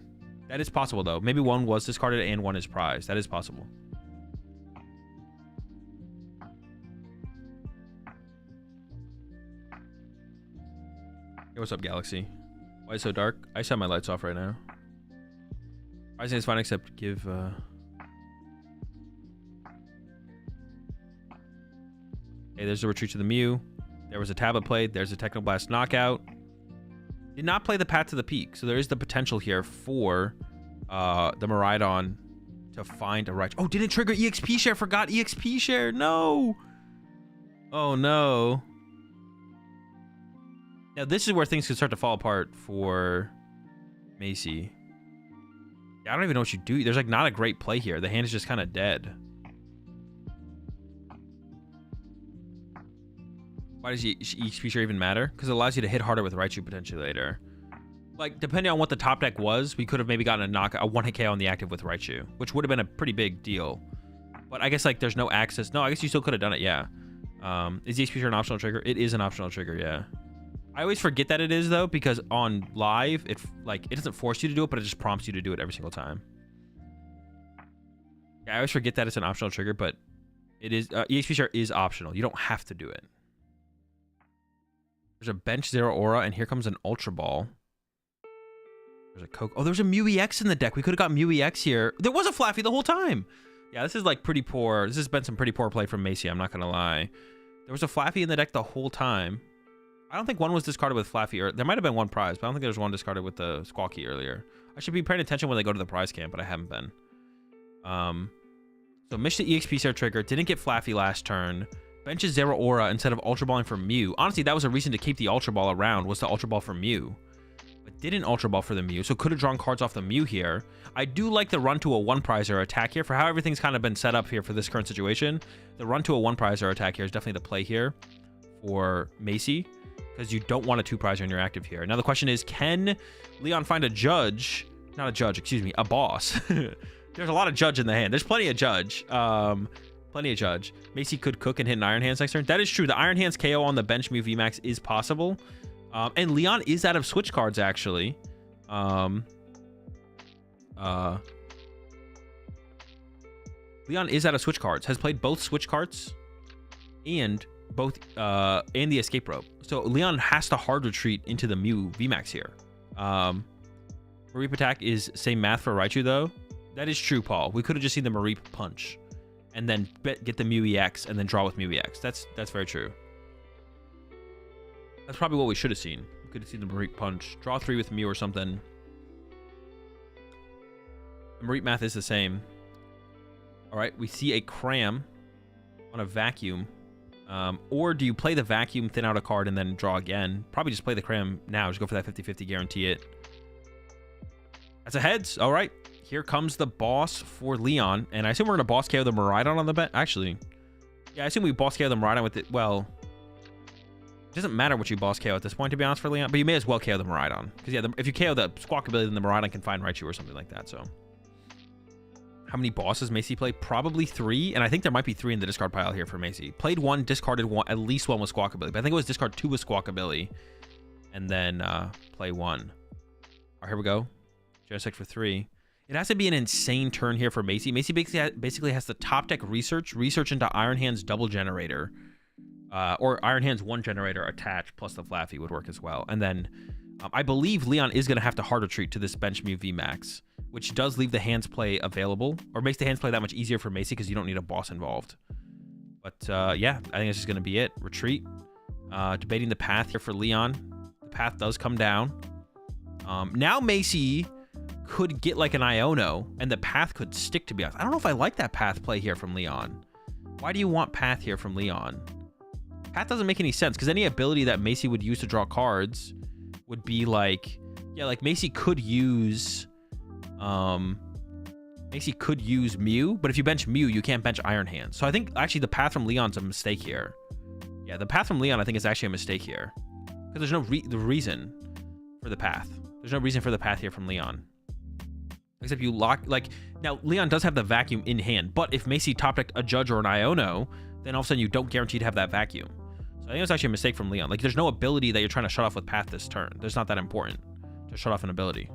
That is possible, though. Maybe one was discarded and one is prized. That is possible. Hey, what's up, Galaxy? Why is it so dark? I just have my lights off right now. Rising is fine, except give... Hey, there's a retreat to the Mew. There was a tablet played. There's a Technoblast knockout. Did not play the Path to the Peak, so there is the potential here for the Miraidon to find a Raichu. Oh, didn't trigger EXP share. Forgot EXP share. No. Oh, no. Now, this is where things could start to fall apart for Macy. Yeah, I don't even know what you do. There's like not a great play here. The hand is just kind of dead. Why does EXP share even matter? Because it allows you to hit harder with Raichu potentially later. Like, depending on what the top deck was, we could have maybe gotten a one-hit KO on the active with Raichu, which would have been a pretty big deal. But I guess, like, there's no access. No, I guess you still could have done it, yeah. Is EXP share an optional trigger? It is an optional trigger, yeah. I always forget that it is, though, because on live, it doesn't force you to do it, but it just prompts you to do it every single time. Yeah, I always forget that it's an optional trigger, but it is. EXP share is optional. You don't have to do it. There's a bench Zero Aura, and here comes an Ultra Ball. There's a Coke. Oh, there's a Mew EX in the deck. We could have got Mew EX here. There was a Flaffy the whole time. Yeah, this is like pretty poor. This has been some pretty poor play from Macy. I'm not going to lie. There was a Flaffy in the deck the whole time. I don't think one was discarded with Flaffy. Or there might have been one prize, but I don't think there was one discarded with the Squawky earlier. I should be paying attention when they go to the prize camp, but I haven't been. So missed the EXP share trigger. Didn't get Flaffy last turn. Benches Zero Aura instead of Ultra Balling for Mew. Honestly, that was a reason to keep the Ultra Ball around, was the Ultra Ball for Mew. But didn't Ultra Ball for the Mew, so could have drawn cards off the Mew here. I do like the run to a one prize or attack here. For how everything's kind of been set up here for this current situation, the run to a one prize or attack here is definitely the play here for Macy, because you don't want a two prize when you're active here. Now the question is, can Leon find a judge? Not a judge, excuse me, a boss. There's a lot of judge in the hand. There's plenty of judge. Plenty of judge. Macy could cook and hit an Iron Hands next turn. That is true. The Iron Hands KO on the bench Mew VMAX is possible. And Leon is out of switch cards, actually. Leon is out of switch cards. Has played both switch cards and the escape rope. So Leon has to hard retreat into the Mew VMAX here. Mareep attack is same math for Raichu, though. That is true, Paul. We could have just seen the Mareep punch and then get the Mew EX and then draw with Mew EX. That's very true. That's probably what we should have seen. We could have seen the Mareep punch. Draw 3 with Mew or something. The Mareep math is the same. All right, we see a Cram on a Vacuum. Or do you play the Vacuum, thin out a card, and then draw again? Probably just play the Cram now. Just go for that 50-50, guarantee it. That's a heads. All right. Here comes the boss for Leon. And I assume we're going to boss KO the Miraidon on the bench. Actually, yeah, I assume we boss KO the Miraidon with it. Well, doesn't matter what you boss KO at this point, to be honest, for Leon, but you may as well KO the Miraidon. Because, yeah, if you KO the Squawk ability, then the Miraidon can find Raichu or something like that, so. How many bosses Macy played? Probably 3, and I think there might be 3 in the discard pile here for Macy. Played 1, discarded 1, at least 1 with Squawk ability, but I think it was discard 2 with Squawk ability, and then play 1. All right, here we go. Genesect for 3. It has to be an insane turn here for Macy. Macy basically has the top deck research into Iron Hand's double generator. Or Iron Hand's 1 generator attached, plus the Flaffy would work as well. And then I believe Leon is going to have to hard retreat to this bench Mew VMAX, which does leave the hands play available, or makes the hands play that much easier for Macy because you don't need a boss involved. But yeah, I think this is going to be it. Retreat. Debating the path here for Leon. The path does come down. Now Macy could get like an Iono, and the path could stick, to be honest. I don't know if I like that path play here from Leon. Why do you want path here from Leon? Path doesn't make any sense, because any ability that Macy would use to draw cards would be like, yeah, like Macy could use Mew, but if you bench Mew, you can't bench Iron Hand. So I think actually the path from Leon's a mistake here. Yeah, the path from Leon I think is actually a mistake here, because there's no reason for the path. There's no reason for the path here from Leon. Except you lock, like, now Leon does have the vacuum in hand, but if Macy top decked a Judge or an Iono, then all of a sudden you don't guarantee to have that vacuum. So I think it's actually a mistake from Leon. Like, there's no ability that you're trying to shut off with path this turn. There's not that important to shut off an ability.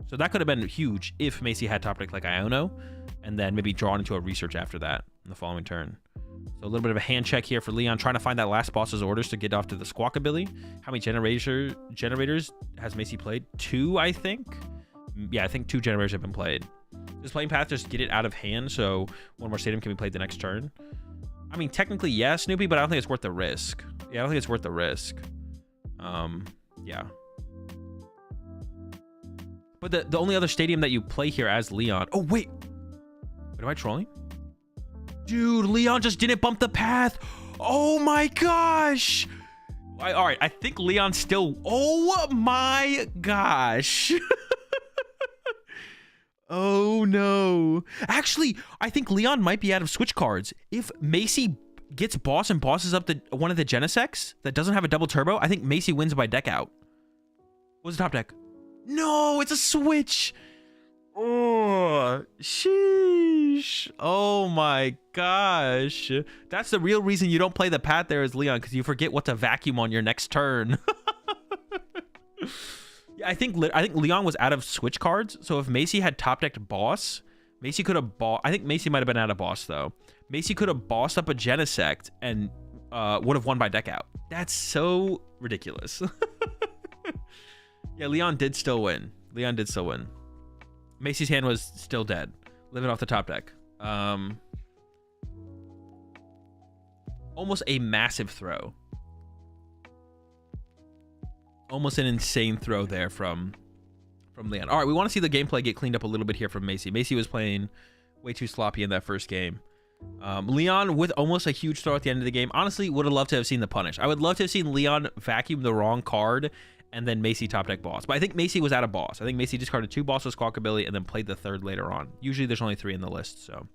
So that could have been huge if Macy had top decked like Iono, and then maybe drawn into a research after that in the following turn. So a little bit of a hand check here for Leon, trying to find that last boss's orders to get off to the Squawk ability. How many generators has Macy played? 2, I think. Yeah, I think 2 generators have been played. Does playing path just get it out of hand so one more stadium can be played the next turn? I mean, technically, yeah, Snoopy, but I don't think it's worth the risk. Yeah, I don't think it's worth the risk. Yeah. But the only other stadium that you play here as Leon... Oh, wait! Am I trolling? Dude, Leon just didn't bump the path! Oh my gosh! All right, I think Leon still... Oh my gosh! Oh no. Actually, I think Leon might be out of switch cards. If Macy gets boss and bosses up one of the Genesects that doesn't have a double turbo, I think Macy wins by deck out. What's the top deck? No, it's a switch. Oh, sheesh. Oh my gosh. That's the real reason you don't play the path there as Leon, because you forget what to vacuum on your next turn. I think Leon was out of switch cards, so if Macy had top decked boss, Macy could have I think Macy might have been out of boss though. Macy could have bossed up a Genesect and would have won by deck out. That's so ridiculous. Yeah, Leon did still win. Leon did still win. Macy's hand was still dead, living off the top deck. Almost a massive throw. Almost an insane throw there from Leon. All right, we want to see the gameplay get cleaned up a little bit here from Macy. Macy was playing way too sloppy in that first game. Leon with almost a huge throw at the end of the game. Honestly, would have loved to have seen the punish. I would love to have seen Leon vacuum the wrong card and then Macy top deck boss. But I think Macy was out of boss. I think Macy discarded 2 bosses, Squawk ability, and then played the 3rd later on. Usually there's only 3 in the list, so...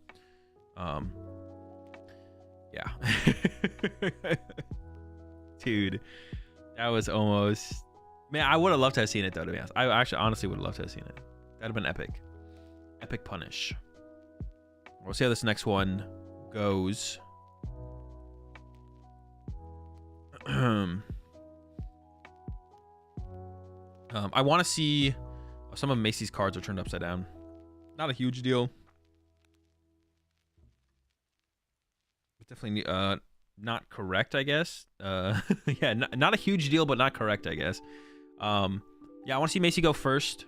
yeah. Dude, that was almost... Man, I would have loved to have seen it, though, to be honest. I actually honestly would have loved to have seen it. That'd have been epic. Epic punish. We'll see how this next one goes. I want to see... Some of Macy's cards are turned upside down. Not a huge deal. But definitely not correct, I guess. Yeah, not a huge deal, but not correct, I guess. Yeah, I want to see Macy go first.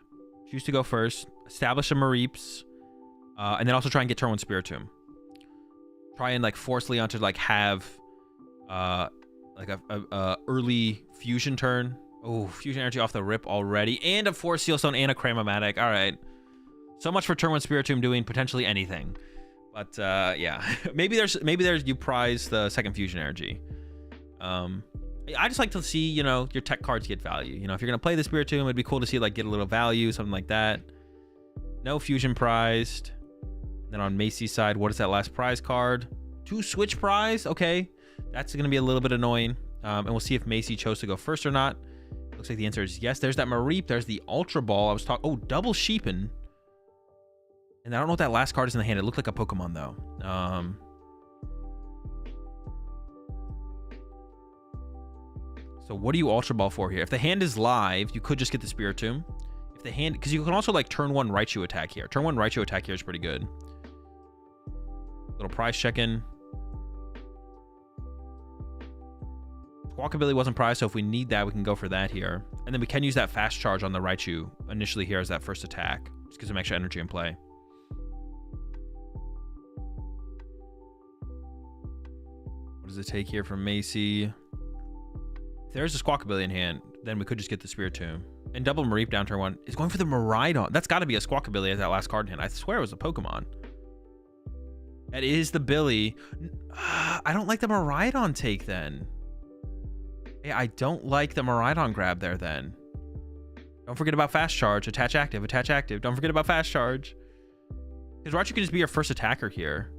Choose to go first. Establish a Mareeps. And then also try and get turn 1 Spiritomb. Try and like force Leon to like have like a early fusion turn. Oh, fusion energy off the rip already. And a Force Seal Stone and a Cramomatic. All right. So much for turn 1 Spiritomb doing potentially anything. But yeah, maybe there's you prize the second fusion energy. I just like to see, you know, your tech cards get value. You know, if you're gonna play the Spiritomb, it'd be cool to see like get a little value, something like that. No fusion prized. Then on Macy's side, what is that last prize card? 2 switch prize. Okay, that's gonna be a little bit annoying. And we'll see if Macy chose to go first or not. Looks like the answer is yes. There's that Mareep. There's the Ultra Ball. I was talking. Oh, double Sheepan. And I don't know what that last card is in the hand. It looked like a Pokemon, though. So what do you Ultra Ball for here? If the hand is live, you could just get the Spiritomb. If the hand... Because you can also, like, turn 1 Raichu attack here. Turn 1 Raichu attack here is pretty good. Little prize check-in. Squawkabilly wasn't prized, so if we need that, we can go for that here. And then we can use that Fast Charge on the Raichu initially here as that first attack. Just gives him extra energy in play. What does it take here from Macy? If there's a Squawkabilly in hand, then we could just get the Spiritomb. And double Mareep down turn 1 is going for the Miraidon. That's got to be a Squawkabilly as that last card in hand. I swear it was a Pokemon. That is the Billy. I don't like the Miraidon take then. Hey, I don't like the Miraidon grab there then. Don't forget about Fast Charge. Attach active. Attach active. Don't forget about Fast Charge. Because Raichu can just be your first attacker here.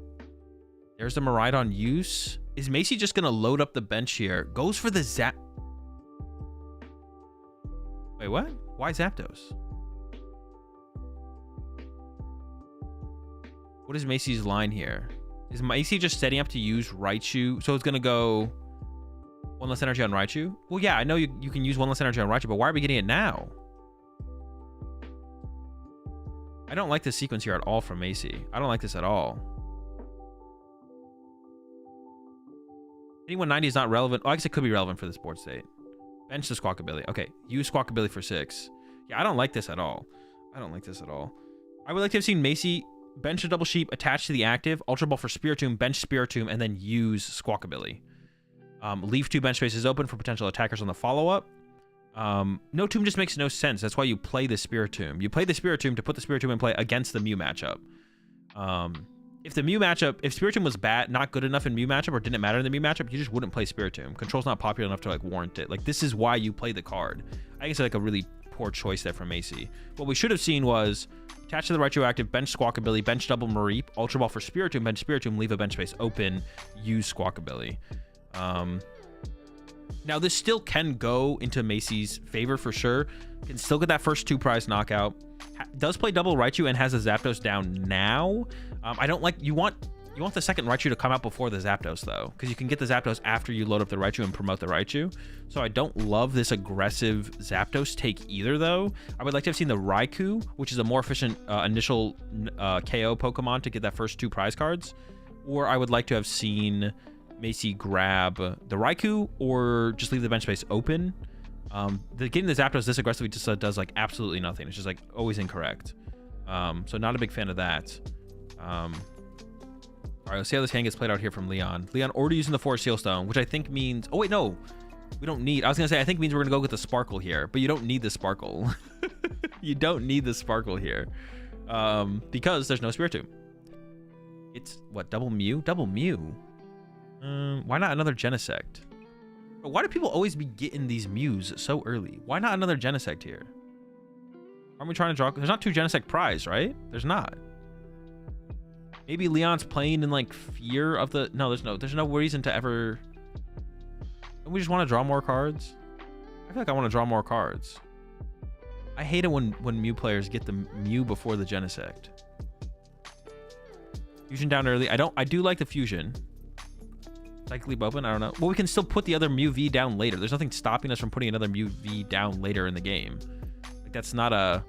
There's the Miraidon use. Is Macy just going to load up the bench here? Goes for the Zap... Wait, what? Why Zapdos? What is Macy's line here? Is Macy just setting up to use Raichu? So it's going to go 1 less energy on Raichu? Well, yeah, I know you can use 1 less energy on Raichu, but why are we getting it now? I don't like this sequence here at all from Macy. I don't like this at all. Anyone 90 is not relevant. Oh, I guess it could be relevant for this board state. Bench the Squawkabilly. Okay, use Squawkabilly for 6. Yeah, I don't like this at all. I don't like this at all. I would like to have seen Macy bench a double sheep, attach to the active, Ultra Ball for Spiritomb, bench Spiritomb, and then use Squawkabilly. Leave 2 bench spaces open for potential attackers on the follow-up. No Tomb just makes no sense. That's why you play the Spiritomb. You play the Spiritomb to put the Spiritomb in play against the Mew matchup. If the Mew matchup, if Spiritomb was bad, not good enough in Mew matchup, or didn't matter in the Mew matchup, you just wouldn't play Spiritomb. Control's not popular enough to like warrant it. Like, this is why you play the card. I think it's like a really poor choice there from Macy. What we should have seen was attach to the Raichu active, bench Squawkabilly, bench double Mareep, Ultra Ball for Spiritomb, bench Spiritomb, leave a bench space open, use Squawkabilly. Now this still can go into Macy's favor for sure. Can still get that first 2 prize knockout. Does play double Raichu and has a Zapdos down now. I don't like... You want the second Raichu to come out before the Zapdos, though, because you can get the Zapdos after you load up the Raichu and promote the Raichu. So I don't love this aggressive Zapdos take either, though. I would like to have seen the Raikou, which is a more efficient initial KO Pokemon to get that first 2 prize cards. Or I would like to have seen Macy grab the Raikou or just leave the bench space open. Getting the Zapdos this aggressively just does like absolutely nothing. It's just like always incorrect. So not a big fan of that. All right, let's see how this hand gets played out here from Leon. Leon already using the Forest Seal Stone, which I think means... Oh, wait, no. We don't need... I was going to say, I think means we're going to go with the Sparkle here, but you don't need the Sparkle. You don't need the Sparkle here. Because there's no Spiritomb. It's, what, double Mew? Double Mew? Why not another Genesect? Why do people always be getting these Mews so early? Why not another Genesect here? Aren't we trying to draw... There's not 2 Genesect prize, right? There's not. Maybe Leon's playing in like fear of the... No, there's no reason to ever... Don't we just want to draw more cards? I feel like I want to draw more cards. I hate it when Mew players get the Mew before the Genesect. Fusion down early. I do like the Fusion. Psychic Leap open? I don't know. Well, we can still put the other Mew V down later. There's nothing stopping us from putting another Mew V down later in the game. Like, that's not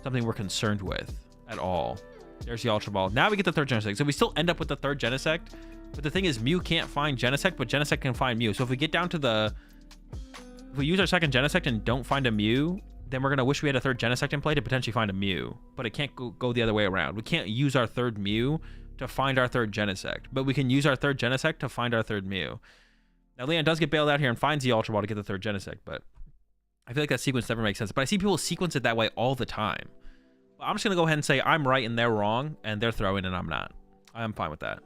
something we're concerned with at all. There's the Ultra Ball. Now we get the 3rd Genesect. So we still end up with the 3rd Genesect. But the thing is, Mew can't find Genesect, but Genesect can find Mew. So if we get down to the... If we use our 2nd Genesect and don't find a Mew, then we're going to wish we had a 3rd Genesect in play to potentially find a Mew. But it can't go the other way around. We can't use our 3rd Mew to find our 3rd Genesect. But we can use our 3rd Genesect to find our 3rd Mew. Now, Leon does get bailed out here and finds the Ultra Ball to get the 3rd Genesect, but I feel like that sequence never makes sense. But I see people sequence it that way all the time. I'm just going to go ahead and say I'm right and they're wrong, and they're throwing and I'm not. I'm fine with that.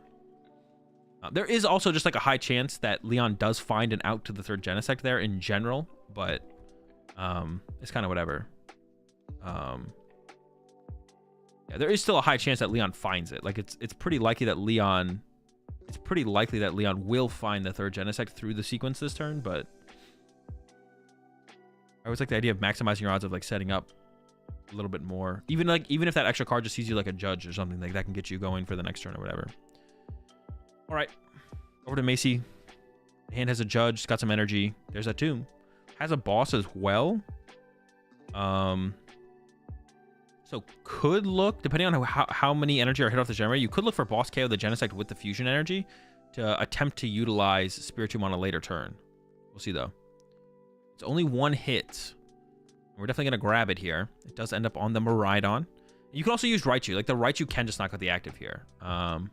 There is also just like a high chance that Leon does find an out to the 3rd Genesect there in general, but it's kind of whatever. Yeah, there is still a high chance that Leon finds it. Like, it's pretty likely that Leon it's pretty likely that Leon will find the third Genesect through the sequence this turn, but I always like the idea of maximizing your odds of like setting up a little bit more. Even if that extra card just sees you like a judge or something, like that can get you going for the next turn or whatever. All right, over to Macy. Hand has a judge, it's got some energy. There's a tomb. Has a boss as well. So could look, depending on how many energy are hit off the generator, you could look for boss KO the Genesect with the fusion energy to attempt to utilize Spiritomb on a later turn. We'll see though. It's only one hit. We're definitely going to grab it here. It does end up on the Miraidon. You can also use Raichu. Like the Raichu can just knock out the active here. You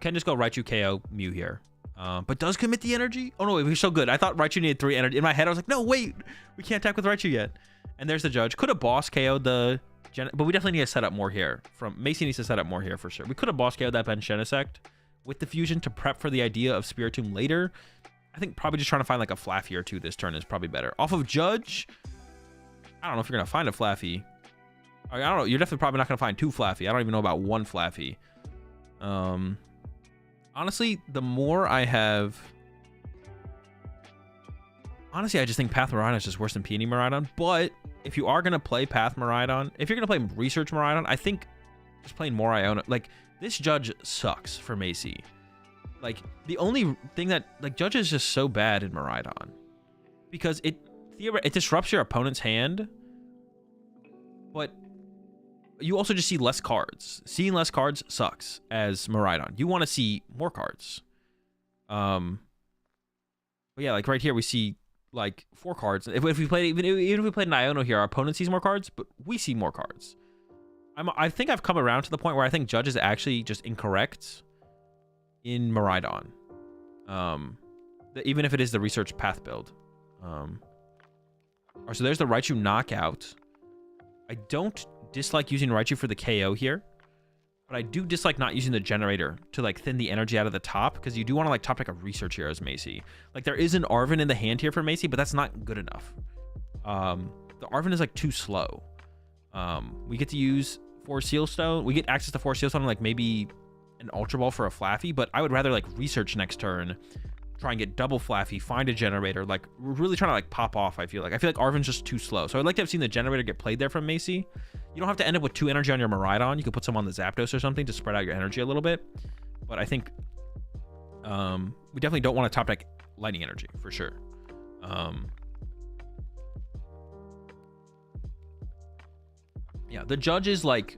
can just go Raichu KO Mew here. But does commit the energy? Oh no, we're so good. I thought Raichu needed 3 energy. In my head, I was like, no, wait. We can't attack with Raichu yet. And there's the judge. Could have boss KO'd the but we definitely need to set up more here. Macy needs to set up more here for sure. We could have boss KO'd that Ben Genesect with the fusion to prep for the idea of Spiritomb later. I think probably just trying to find like a Flaffy or two this turn is probably better. Off of Judge, I don't know if you're going to find a Flaffy. I don't know. You're definitely probably not going to find 2 Flaffy. I don't even know about 1 Flaffy. Honestly, the more I have... Honestly, I just think Path Miraidon is just worse than Peony Miraidon. But if you are going to play Path Miraidon, if you're going to play Research Miraidon, I think just playing more Iona... Like, this Judge sucks for Macy. Like, the only thing that... Like, Judge is just so bad in Miraidon. Because it disrupts your opponent's hand. But you also just see less cards. Seeing less cards sucks as Miraidon. You want to see more cards. But yeah, like right here we see like 4 cards. If we played even if we played an Iono here, our opponent sees more cards, but we see more cards. I think I've come around to the point where I think Judge is actually just incorrect in Miraidon. Even if it is the research path build. So there's the Raichu knockout. I don't dislike using Raichu for the KO here, but I do dislike not using the generator to like thin the energy out of the top, because you do want to like top deck a research here as Macy. Like there is an Arven in the hand here for Macy, but that's not good enough. The Arven is like too slow. We get to use 4 Sealstone. We get access to 4 Sealstone and like maybe an Ultra Ball for a Flaffy, but I would rather like research next turn, try and get double Flaffy, find a generator. Like we're really trying to like pop off. I feel like Arven's just too slow. So I'd like to have seen the generator get played there from Macy. You don't have to end up with 2 energy on your Miraidon. You could put some on the Zapdos or something to spread out your energy a little bit. But I think we definitely don't want to top deck lightning energy for sure. Yeah, the Judge is like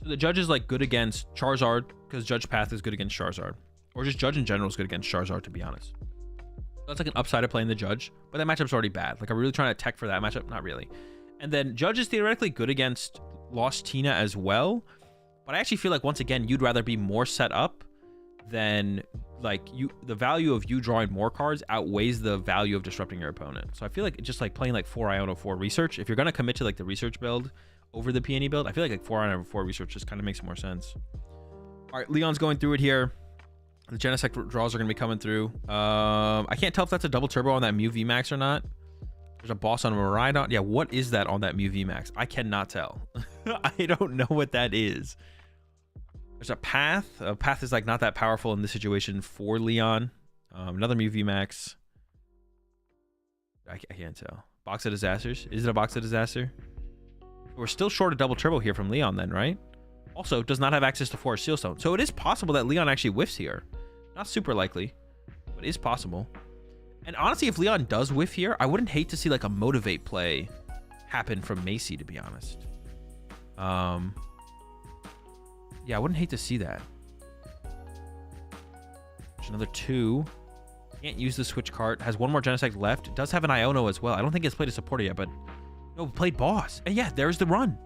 good against Charizard because Judge Path is good against Charizard. Or just Judge in general is good against Charizard, to be honest. That's like an upside of playing the Judge, but that matchup's already bad. Like, I'm really trying to tech for that matchup? Not really. And then Judge is theoretically good against Lost Tina as well, but I actually feel like, once again, you'd rather be more set up than, like, the value of you drawing more cards outweighs the value of disrupting your opponent. So I feel like just, like, playing, like, 4 Iono 4 Research, if you're going to commit to, like, the Research build over the Peony build, I feel like 4 Iono 4 Research just kind of makes more sense. All right, Leon's going through it here. The Genesect draws are going to be coming through. I can't tell if that's a double turbo on that Mew VMAX or not. There's a boss on Miraidon. Yeah, what is that on that Mew VMAX? I cannot tell. I don't know what that is. There's a Path. A Path is like not that powerful in this situation for Leon. Another Mew VMAX. I can't tell. Box of Disasters. Is it a Box of Disaster? We're still short a double turbo here from Leon then, right? Also, does not have access to 4 Sealstone. So it is possible that Leon actually whiffs here. Not super likely, but it is possible. And honestly, if Leon does whiff here, I wouldn't hate to see like a Motivate play happen from Macy, to be honest. Yeah, I wouldn't hate to see that. There's another 2. Can't use the switch card. Has 1 more Genesect left. It does have an Iono as well. I don't think it's played a supporter yet, but no, played boss. And yeah, there's the run.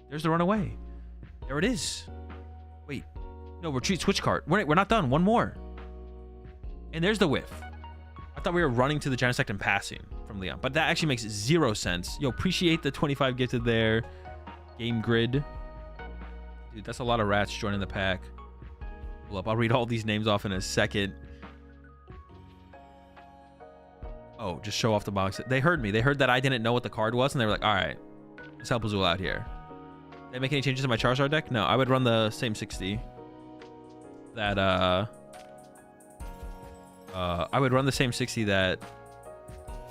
There's the run away. There it is. Wait. No, retreat switch card. We're not done. 1 more. And there's the whiff. I thought we were running to the Genesect and passing from Leon, but that actually makes 0 sense. Yo, appreciate the 25 gifted there. Game Grid. Dude, that's a lot of rats joining the pack. Pull up. I'll read all these names off in a second. Oh, just show off the box. They heard me. They heard that I didn't know what the card was, and they were like, all right, let's help Azul out here. Did I make any changes in my Charizard deck? No, I would run the same 60. that I would run the same 60 that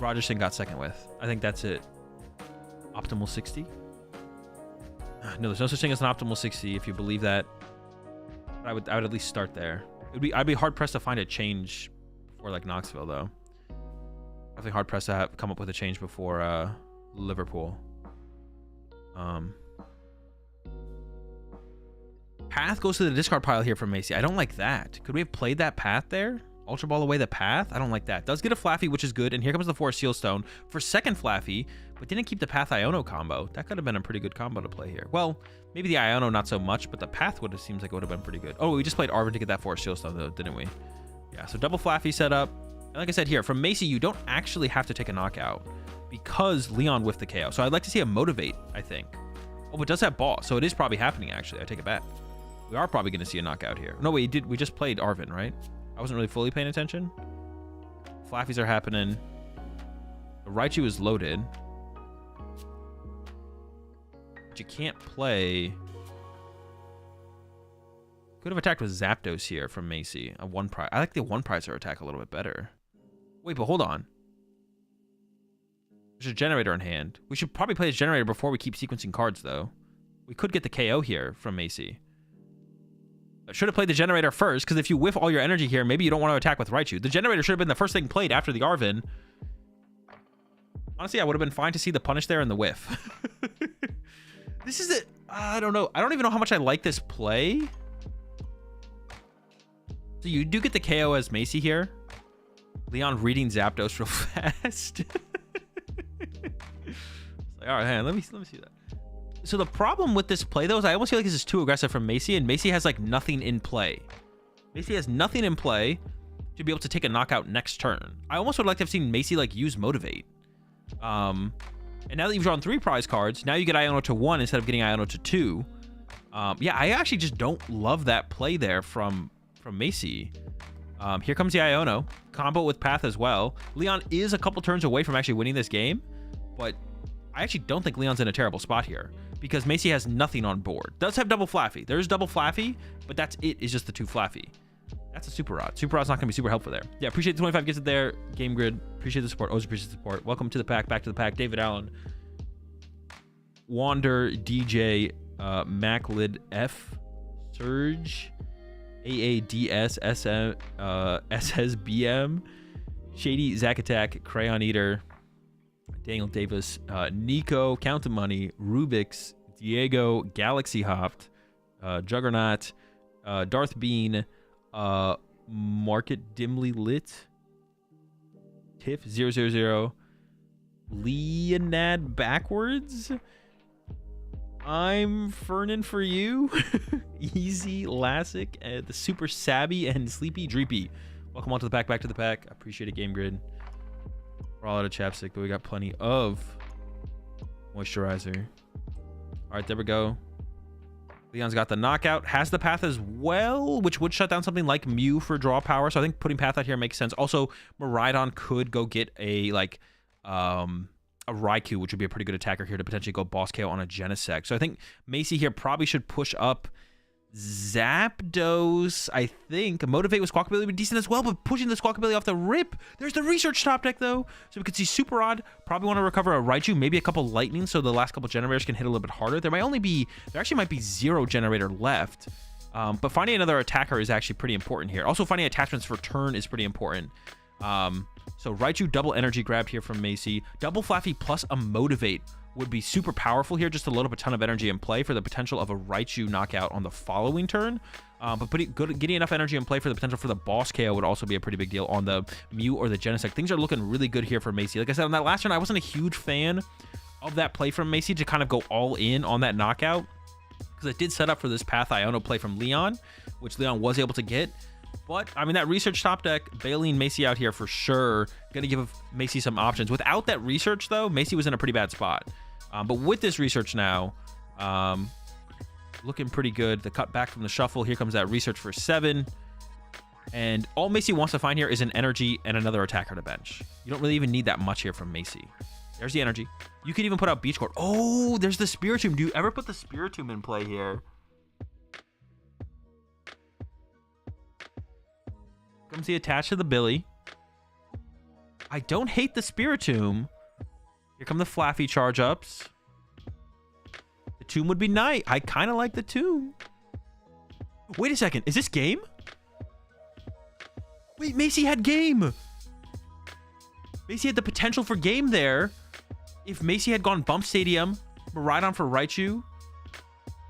Rogerson got second with. I think that's it. Optimal 60? No, there's no such thing as an optimal 60 if you believe that. I would at least start there. I'd be hard pressed to find a change before like Knoxville though. Definitely hard pressed to come up with a change before Liverpool. Path goes to the discard pile here from Macy. I don't like that. Could we have played that path there? Ultra Ball away the path? I don't like that. Does get a Flaffy, which is good. And here comes the Forest Seal Stone for second Flaffy, but didn't keep the Path Iono combo. That could have been a pretty good combo to play here. Well, maybe the Iono not so much, but the path would have seems like it would have been pretty good. Oh, we just played Arvin to get that Forest Seal Stone though, didn't we? Yeah, so double Flaffy set up. And like I said here, from Macy, you don't actually have to take a knockout because Leon whiffed the KO. So I'd like to see a Motivate, I think. Oh, it does have Boss, so it is probably happening actually. I take it back. We are probably going to see a knockout here. No, we just played Arvin, right? I wasn't really fully paying attention. Flaffies are happening. The Raichu is loaded. But you can't play. Could have attacked with Zapdos here from Macy. A one prize. I like the one prizer attack a little bit better. Wait, but hold on. There's a generator in hand. We should probably play this generator before we keep sequencing cards, though. We could get the KO here from Macy. I should have played the generator first, because if you whiff all your energy here, maybe you don't want to attack with Raichu. The generator should have been the first thing played after the Arvin. Honestly, I would have been fine to see the punish there and the whiff. This is it. I don't know. I don't even know how much I like this play. So you do get the KO as Macy here. Leon reading Zapdos real fast. Like, all right, hang on, let me see that. So the problem with this play, though, is I almost feel like this is too aggressive from Macy, and Macy has, like, nothing in play. Macy has nothing in play to be able to take a knockout next turn. I almost would like to have seen Macy, like, use Motivate. And now that you've drawn 3 prize cards, now you get Iono to 1 instead of getting Iono to 2. Yeah, I actually just don't love that play there from Macy. Here comes the Iono. Combo with Path as well. Leon is a couple turns away from actually winning this game, but I actually don't think Leon's in a terrible spot here because Macy has nothing on board. Does have double Flaffy. There's double Flaffy, but that's it. Is just the 2 Flaffy. That's a Super Rod. Super Rod's not going to be super helpful there. Yeah, appreciate the 25 gets it there. Game Grid. Appreciate the support. Always appreciate the support. Welcome to the pack. Back to the pack. David Allen. Wander, DJ, Maclid F, Surge, AADS, SM, SSBM, Shady, Zack Attack, Crayon Eater, Daniel Davis, Nico, Count of Money, Rubik's, Diego, Galaxy Hopped, Juggernaut, Darth Bean, Market Dimly Lit, Tiff 000, Leonad Backwards, I'm Fernin for you, Easy Lassic, the Super Sabby, and Sleepy Dreepy. Welcome on to the pack, back to the pack. I appreciate it, Game Grid. We're all out of chapstick, but we got plenty of moisturizer. All right, there we go. Leon's got the knockout, has the Path as well, which would shut down something like Mew for draw power. So I think putting Path out here makes sense. Also, Miraidon could go get a Raikou, which would be a pretty good attacker here to potentially go boss KO on a Genesect. So I think Macy here probably should push up Zapdos. I think Motivate with Squawkabilly would be decent as well, but pushing the Squawkabilly off the rip. There's the Research top deck though, so we could see Super Rod. Probably want to recover a Raichu, maybe a couple Lightning, so the last couple generators can hit a little bit harder. There actually might be 0 generator left, but finding another attacker is actually pretty important here. Also, finding attachments for turn is pretty important. So Raichu double energy grab here from Macy. Double Flaffy plus a Motivate would be super powerful here just to load up a ton of energy in play for the potential of a Raichu knockout on the following turn. But getting enough energy in play for the potential for the boss KO would also be a pretty big deal on the Mew or the Genesect. Things are looking really good here for Macy. Like I said, on that last turn, I wasn't a huge fan of that play from Macy to kind of go all in on that knockout because it did set up for this Path Iono play from Leon, which Leon was able to get. But, I mean, that Research top deck, bailing Macy out here for sure. Going to give Macy some options. Without that Research, though, Macy was in a pretty bad spot. But with this Research now, looking pretty good. The cut back from the shuffle. Here comes that Research for 7. And all Macy wants to find here is an energy and another attacker to bench. You don't really even need that much here from Macy. There's the energy. You could even put out Beach Court. Oh, there's the Spiritomb. Do you ever put the Spiritomb in play here? Comes the attach to the Billy. I don't hate the Spiritomb. Here come the Flaffy charge ups. The Tomb would be nice. I kind of like the Tomb. Wait a second. Is this game? Wait, Macy had game. Macy had the potential for game there. If Macy had gone Bump Stadium, Miraidon for Raichu,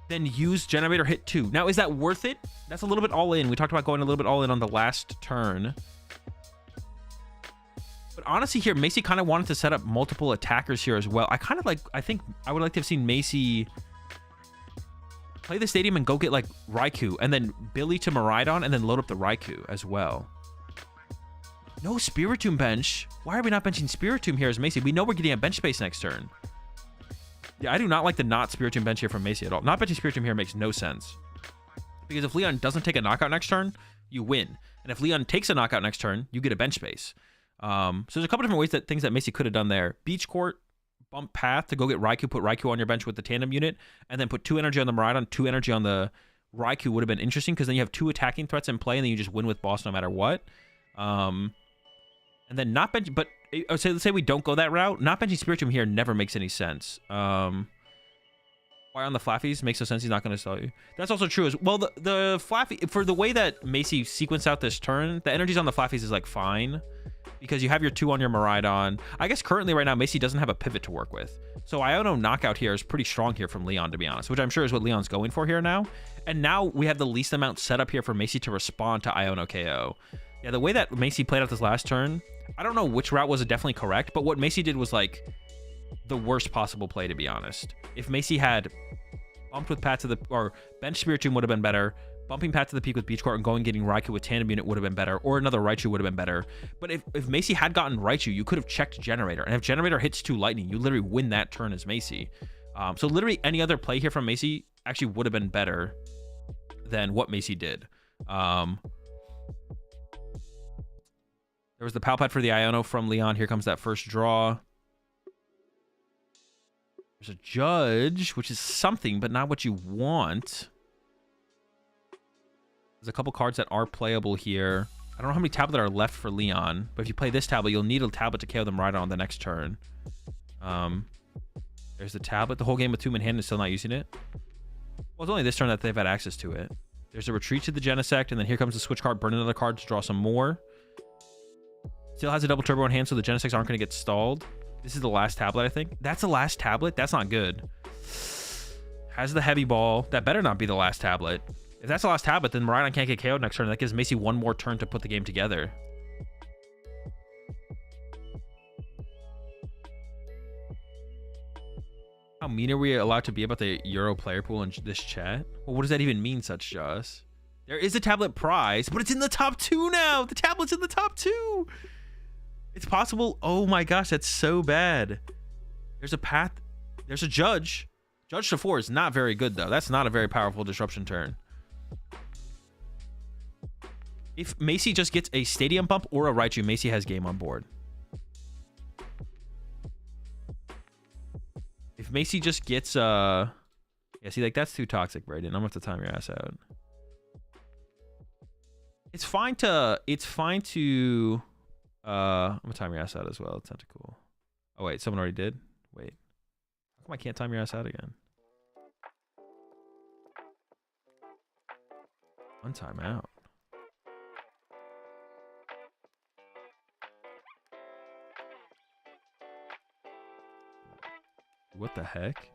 then use Generator hit 2. Now, is that worth it? That's a little bit all in. We talked about going a little bit all in on the last turn. But honestly here, Macy kind of wanted to set up multiple attackers here as well. I think I would like to have seen Macy play the stadium and go get like Raikou and then Billy to Miraidon and then load up the Raikou as well. No Spiritomb bench. Why are we not benching Spiritomb here as Macy? We know we're getting a bench space next turn. Yeah, I do not like the not Spiritomb bench here from Macy at all. Not benching Spiritomb here makes no sense. Because if Leon doesn't take a knockout next turn, you win. And if Leon takes a knockout next turn, you get a bench space. So there's a couple different ways that things that Macy could have done there. Beach Court, bump path to go get Raikou, put Raikou on your bench with the tandem unit, and then put 2 energy on the Miraidon, 2 energy on the Raikou would have been interesting because then you have 2 attacking threats in play and then you just win with boss no matter what. And then not bench, but let's say we don't go that route. Not benching Spiritomb here never makes any sense. Why on the Flaffies? Makes no sense. He's not going to sell you. That's also true as well. The Flaffy, for the way that Macy sequenced out this turn, the energies on the Flaffies is like fine because you have your 2 on your Miraidon. I guess currently right now, Macy doesn't have a pivot to work with. So Iono knockout here is pretty strong here from Leon, to be honest, which I'm sure is what Leon's going for here now. And now we have the least amount set up here for Macy to respond to Iono KO. Yeah, the way that Macy played out this last turn, I don't know which route was definitely correct, but what Macy did was like the worst possible play, to be honest. If Macy had bumped with Pat to the, or bench Spiritomb would have been better, bumping Pat to the peak with Beach Court and going getting Raikou with Tandem Unit would have been better, or another Raichu would have been better. But if Macy had gotten Raichu, you could have checked Generator, and if Generator hits 2 Lightning, you literally win that turn as Macy. So literally any other play here from Macy actually would have been better than what Macy did. There was the Palpad for the Iono from Leon. Here comes that first draw. There's a Judge, which is something, but not what you want. There's a couple cards that are playable here. I don't know how many tablets are left for Leon, but if you play this tablet, you'll need a tablet to KO them right on the next turn. There's the tablet. The whole game with Tomb in hand is still not using it. Well, it's only this turn that they've had access to it. There's a retreat to the Genesect, and then here comes the switch card. Burn another card to draw some more. Still has a double turbo in hand, so the Genesects aren't going to get stalled. This is the last tablet, I think. That's the last tablet? That's not good. Has the heavy ball. That better not be the last tablet. If that's the last tablet, then Miraidon can't get KO'd next turn. That gives Macy one more turn to put the game together. How mean are we allowed to be about the Euro player pool in this chat? Well, what does that even mean, such Joss? There is a tablet prize, but it's in the top 2 now. The tablet's in the top 2. It's possible. Oh my gosh, that's so bad. There's a path. There's a Judge. Judge to 4 is not very good, though. That's not a very powerful disruption turn. If Macy just gets a Stadium Bump or a Raichu, Macy has game on board. If Macy just gets yeah, see, like, that's too toxic, Brayden. I'm gonna have to time your ass out. It's fine to I'm gonna time your ass out as well. It's not too cool. Oh wait, someone already did? Wait. How come I can't time your ass out again? One time out. What the heck?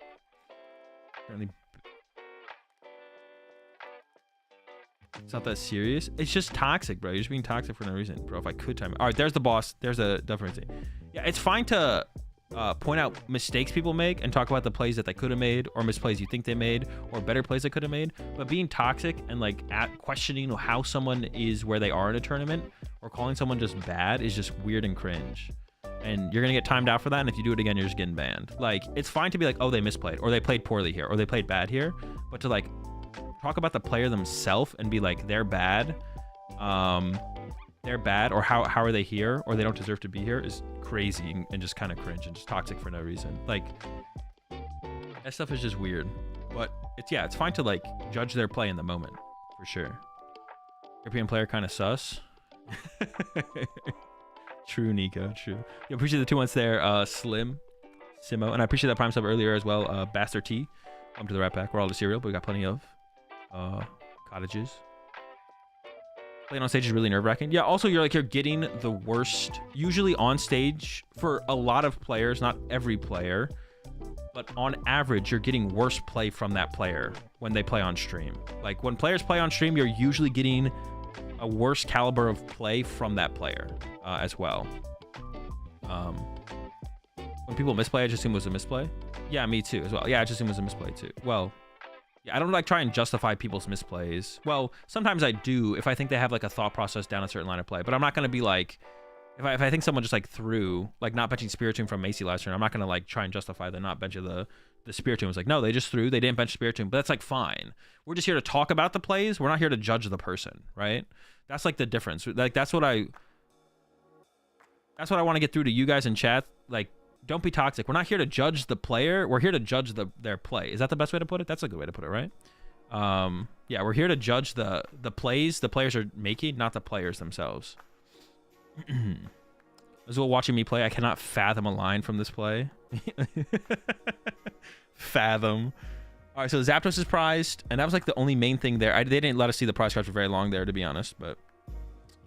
Apparently it's not that serious. It's just toxic, bro. You're just being toxic for no reason, bro. If I could time it. All right, there's the boss. There's a difference. Yeah, it's fine to point out mistakes people make and talk about the plays that they could have made, or misplays you think they made, or better plays they could have made. But being toxic and like questioning how someone is where they are in a tournament, or calling someone just bad, is just weird and cringe. And you're gonna get timed out for that, and if you do it again, you're just getting banned. Like, it's fine to be like, oh, they misplayed, or they played poorly here, or they played bad here, but to like talk about the player themselves and be like, they're bad, or how are they here, or they don't deserve to be here, is crazy and just kind of cringe and just toxic for no reason. Like, that stuff is just weird. But it's fine to like judge their play in the moment, for sure. European player kind of sus. True, Nico. True. Yeah, appreciate the 2 months there. Slim, Simo, and I appreciate that Prime sub earlier as well. Bastard T. Welcome to the Rat Pack. We're all the cereal, but we got plenty of cottages. Playing on stage is really nerve-wracking. Yeah, also you're getting the worst, usually on stage for a lot of players, not every player, but on average, you're getting worse play from that player when they play on stream. Like when players play on stream, you're usually getting a worse caliber of play from that player as well. When people misplay, I just assume it was a misplay. Yeah, me too as well. Yeah, I just assume it was a misplay too. Well, yeah, I don't like try and justify people's misplays. Well, sometimes I do if I think they have like a thought process down a certain line of play, but I'm not going to be like, if I think someone just like threw, like not benching Spiritomb from Macy last turn, I'm not going to like try and justify the not benching the Spiritomb. It's like, no, they just threw, they didn't bench Spiritomb, but that's like fine. We're just here to talk about the plays. We're not here to judge the person, right? That's like the difference. Like that's what I want to get through to you guys in chat. Like, don't be toxic. We're not here to judge the player. We're here to judge their play. Is that the best way to put it? That's a good way to put it, right? Yeah, we're here to judge the plays the players are making, not the players themselves. As well, watching me play, I cannot fathom a line from this play. Fathom. All right, so Zapdos is prized, and that was like the only main thing there. They didn't let us see the prize cards for very long there, to be honest, but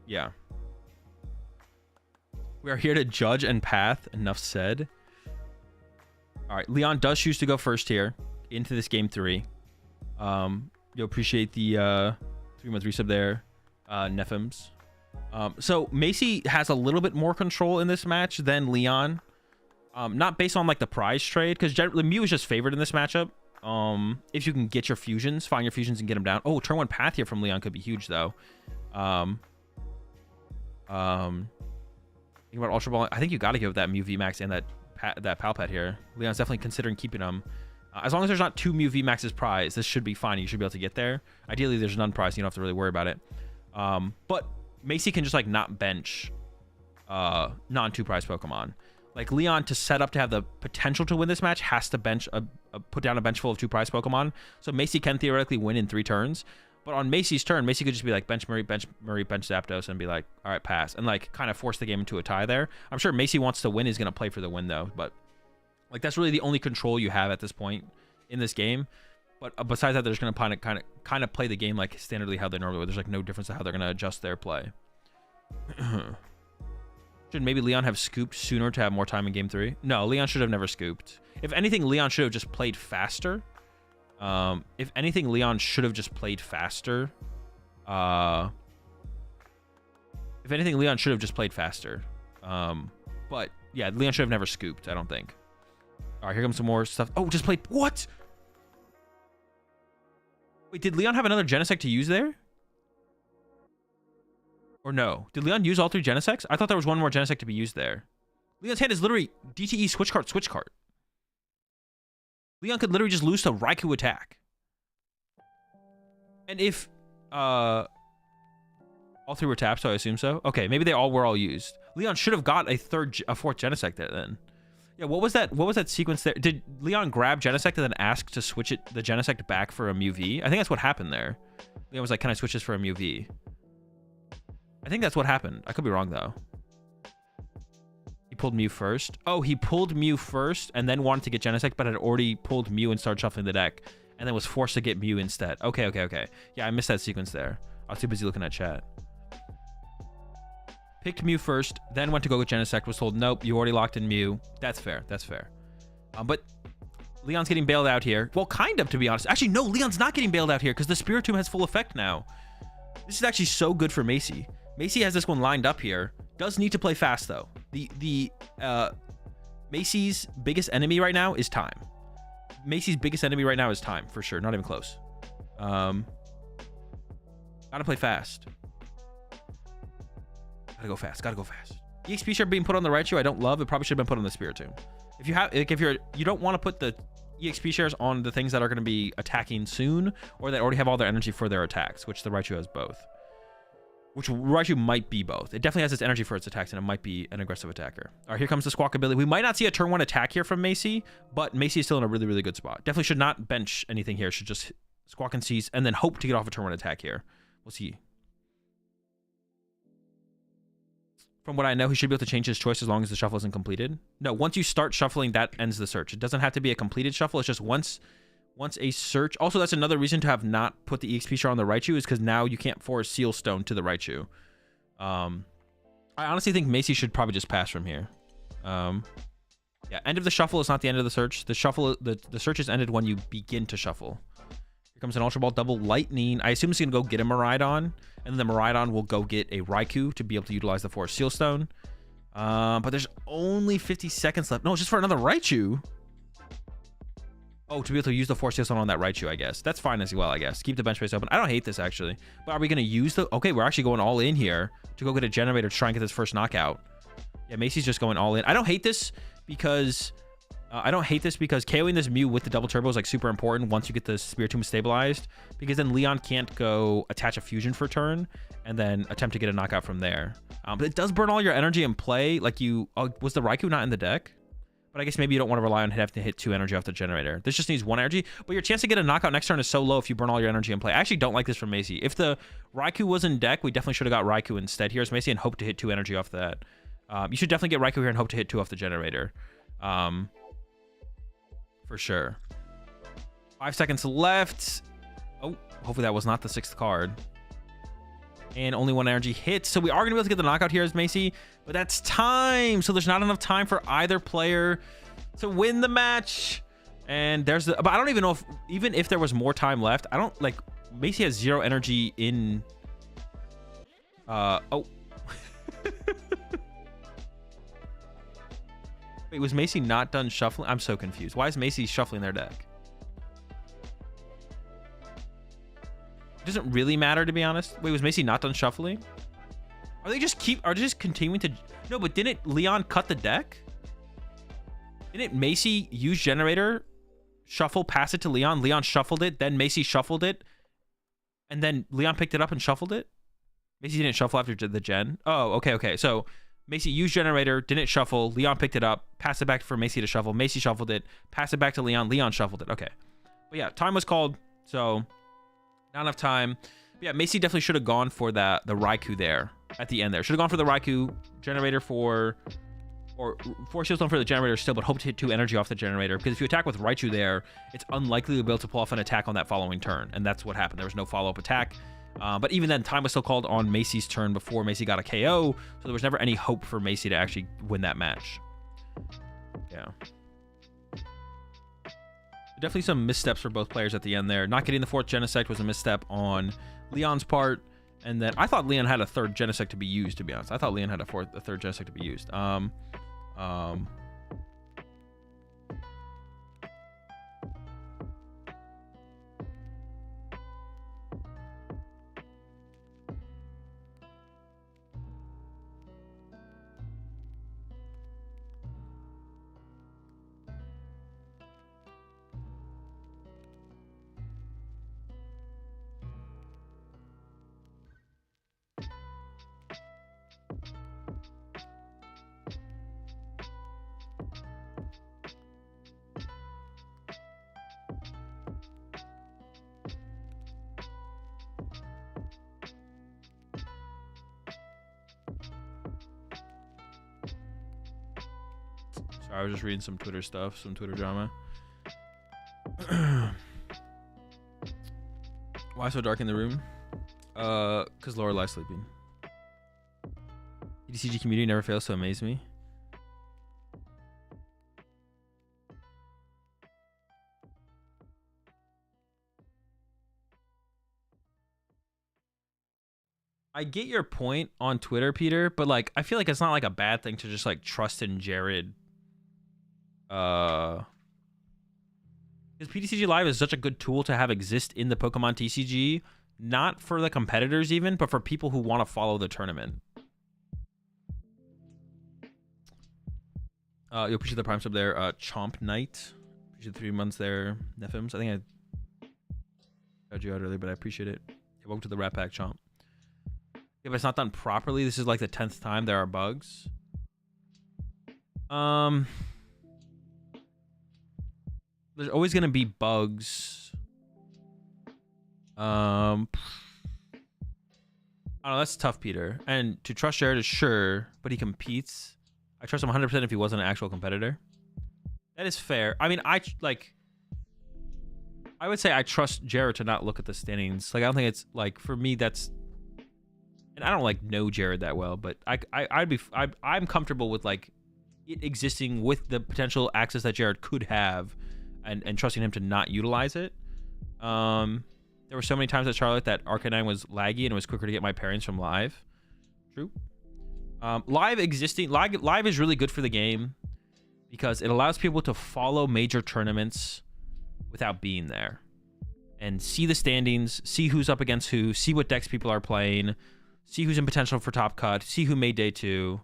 yeah. We are here to judge and path. Enough said. All right, Leon does choose to go first here into this game 3. You'll appreciate the 3-month resub there, Nephims. So Macy has a little bit more control in this match than Leon. Not based on like the prize trade, because generally Mew is just favored in this matchup. If you can get your fusions, find your fusions and get them down. Oh, turn 1 path here from Leon could be huge though. Think about Ultra Ball. I think you got to give that Mew VMAX and that Palpet here. Leon's definitely considering keeping them. As long as there's not 2 Mew VMAXs prize, this should be fine. You should be able to get there. Ideally, there's none prize. You don't have to really worry about it. But Macy can just like not bench non-2 prize Pokemon. Like Leon, to set up to have the potential to win this match, has to bench put down a bench full of 2 prize Pokemon. So Macy can theoretically win in 3 turns. But on Macy's turn, Macy could just be like bench Murray, bench Zapdos, and be like, all right, pass. And like kind of force the game into a tie there. I'm sure Macy wants to win. He's going to play for the win though. But like that's really the only control you have at this point in this game. But besides that, they're just going to kind of play the game like standardly how they normally would. There's like no difference to how they're going to adjust their play. Should maybe Leon have scooped sooner to have more time in game 3? No, Leon should have never scooped. If anything, Leon should have just played faster. If anything, Leon should have just played faster. But yeah, Leon should have never scooped, I don't think. All right, here comes some more stuff. Oh, just played. What? Wait, did Leon have another Genesect to use there? Or no? Did Leon use all 3 Genesects? I thought there was one more Genesect to be used there. Leon's hand is literally DTE switch card. Leon could literally just lose to Raikou attack. And if all 3 were tapped, so I assume so. Okay, maybe they all were used. Leon should have got a 4th Genesect there then. Yeah, what was that sequence there? Did Leon grab Genesect and then ask to switch the Genesect back for a Mew V? I think that's what happened there. Leon was like, can I switch this for a Mew V? I think that's what happened. I could be wrong though. He pulled Mew first. Oh, he pulled Mew first and then wanted to get Genesect, but had already pulled Mew and started shuffling the deck, and then was forced to get Mew instead. Okay. Yeah, I missed that sequence there. I was too busy looking at chat. Picked Mew first, then went to go get Genesect, was told, nope, you already locked in Mew. That's fair. But Leon's getting bailed out here. Well, kind of, to be honest. Actually, no, Leon's not getting bailed out here because the Spiritomb has full effect now. This is actually so good for Macy. Macy has this one lined up here. Does need to play fast though. Macy's biggest enemy right now is time. Macy's biggest enemy right now is time, for sure. Not even close. Gotta play fast. Gotta go fast. EXP share being put on the Raichu, I don't love. It probably should have been put on the Spiritomb. If you have, like, you don't want to put the EXP shares on the things that are going to be attacking soon, or that already have all their energy for their attacks, which the Raichu has both. Which Raichu might be both. It definitely has its energy for its attacks, and it might be an aggressive attacker. All right, here comes the Squawk ability. We might not see a turn 1 attack here from Macy, but Macy is still in a really, really good spot. Definitely should not bench anything here. Should just Squawk and Seize, and then hope to get off a turn 1 attack here. We'll see. From what I know, he should be able to change his choice as long as the shuffle isn't completed. No, once you start shuffling, that ends the search. It doesn't have to be a completed shuffle. It's just once a search. Also, that's another reason to have not put the EXP shard on the Raichu is because now you can't force Seal Stone to the Raichu. I honestly think Macy should probably just pass from here. Yeah, end of the shuffle is not the end of the search. The search is ended when you begin to shuffle. Here comes an Ultra Ball double lightning. I assume it's gonna go get a Miraidon, and then the Miraidon will go get a Raikou to be able to utilize the Forest Seal Stone. But there's only 50 seconds left. No, it's just for another Raichu. Oh, to be able to use the Force Seal Stone on that Raichu, I guess. That's fine as well, I guess. Keep the bench space open. I don't hate this, actually. But are we going to use the... Okay, we're actually going all in here to go get a generator to try and get this first knockout. Yeah, Macy's just going all in. I don't hate this because... KOing this Mew with the double turbo is like super important once you get the Spiritomb stabilized, because then Leon can't go attach a fusion for turn and then attempt to get a knockout from there. But it does burn all your energy in play. Like you... was the Raikou not in the deck? But I guess maybe you don't want to rely on having to hit 2 energy off the generator. This just needs 1 energy. But your chance to get a knockout next turn is so low if you burn all your energy in play. I actually don't like this from Macy. If the Raikou was in deck, we definitely should have got Raikou instead here as Macy and hope to hit 2 energy off that. You should definitely get Raikou here and hope to hit 2 off the generator. For sure. 5 seconds left. Oh, hopefully that was not the 6th card. And only 1 energy hits. So we are going to be able to get the knockout here as Macy. But that's time. So there's not enough time for either player to win the match. And there's the... But I don't even know if... Even if there was more time left, I don't... Like, Macy has 0 energy in... Oh. Wait, was Macy not done shuffling? I'm so confused. Why is Macy shuffling their deck? It doesn't really matter, to be honest. Wait, was Macy not done shuffling? Are they just continuing to... No, but didn't Leon cut the deck? Didn't Macy use generator, shuffle, pass it to Leon? Leon shuffled it, then Macy shuffled it, and then Leon picked it up and shuffled it? Macy didn't shuffle after the gen? Oh, okay. So Macy used generator, didn't shuffle, Leon picked it up, passed it back for Macy to shuffle, Macy shuffled it, passed it back to Leon, Leon shuffled it. Okay. But yeah, time was called, so not enough time. But yeah, Macy definitely should have gone for the Raikou there at the end there. Should have gone for the Raikou generator or Force Seal Stone for the generator still, but hope to hit 2 energy off the generator, because if you attack with Raichu there, it's unlikely to be able to pull off an attack on that following turn, and that's what happened. There was no follow-up attack. But even then, time was still called on Macy's turn before Macy got a KO, so there was never any hope for Macy to actually win that match. Yeah. Definitely some missteps for both players at the end there. Not getting the 4th Genesect was a misstep on Leon's part, and then I thought Leon had a 3rd Genesect to be used, to be honest. I thought Leon had a 3rd Genesect to be used. Sorry, I was just reading some Twitter stuff, some Twitter drama. Why so dark in the room? Because Lorelai's sleeping. PTCG community never fails to amaze me. I get your point on Twitter, Peter, but like I feel like it's not like a bad thing to just like trust in Jared. Because PTCG Live is such a good tool to have exist in the Pokemon TCG, not for the competitors even, but for people who want to follow the tournament. You appreciate the Prime sub there. Chomp Knight. Appreciate the 3 months there. Nephims. I think I shouted you out earlier, but I appreciate it. Welcome to the Rat Pack, Chomp. If it's not done properly, this is like the 10th time there are bugs. There's always going to be bugs. I don't know, that's tough, Peter. And to trust Jared is sure, but he competes. I trust him 100% if he wasn't an actual competitor. That is fair. I mean, I would say I trust Jared to not look at the standings. Like, I don't think it's like, for me, that's, and I don't like know Jared that well, but I'm comfortable with like it existing with the potential access that Jared could have, and trusting him to not utilize it. There were so many times at Charlotte that Arcanine was laggy and it was quicker to get my pairings from live. True. Live is really good for the game because it allows people to follow major tournaments without being there and see the standings, see who's up against who, see what decks people are playing, see who's in potential for top cut, see who made day 2.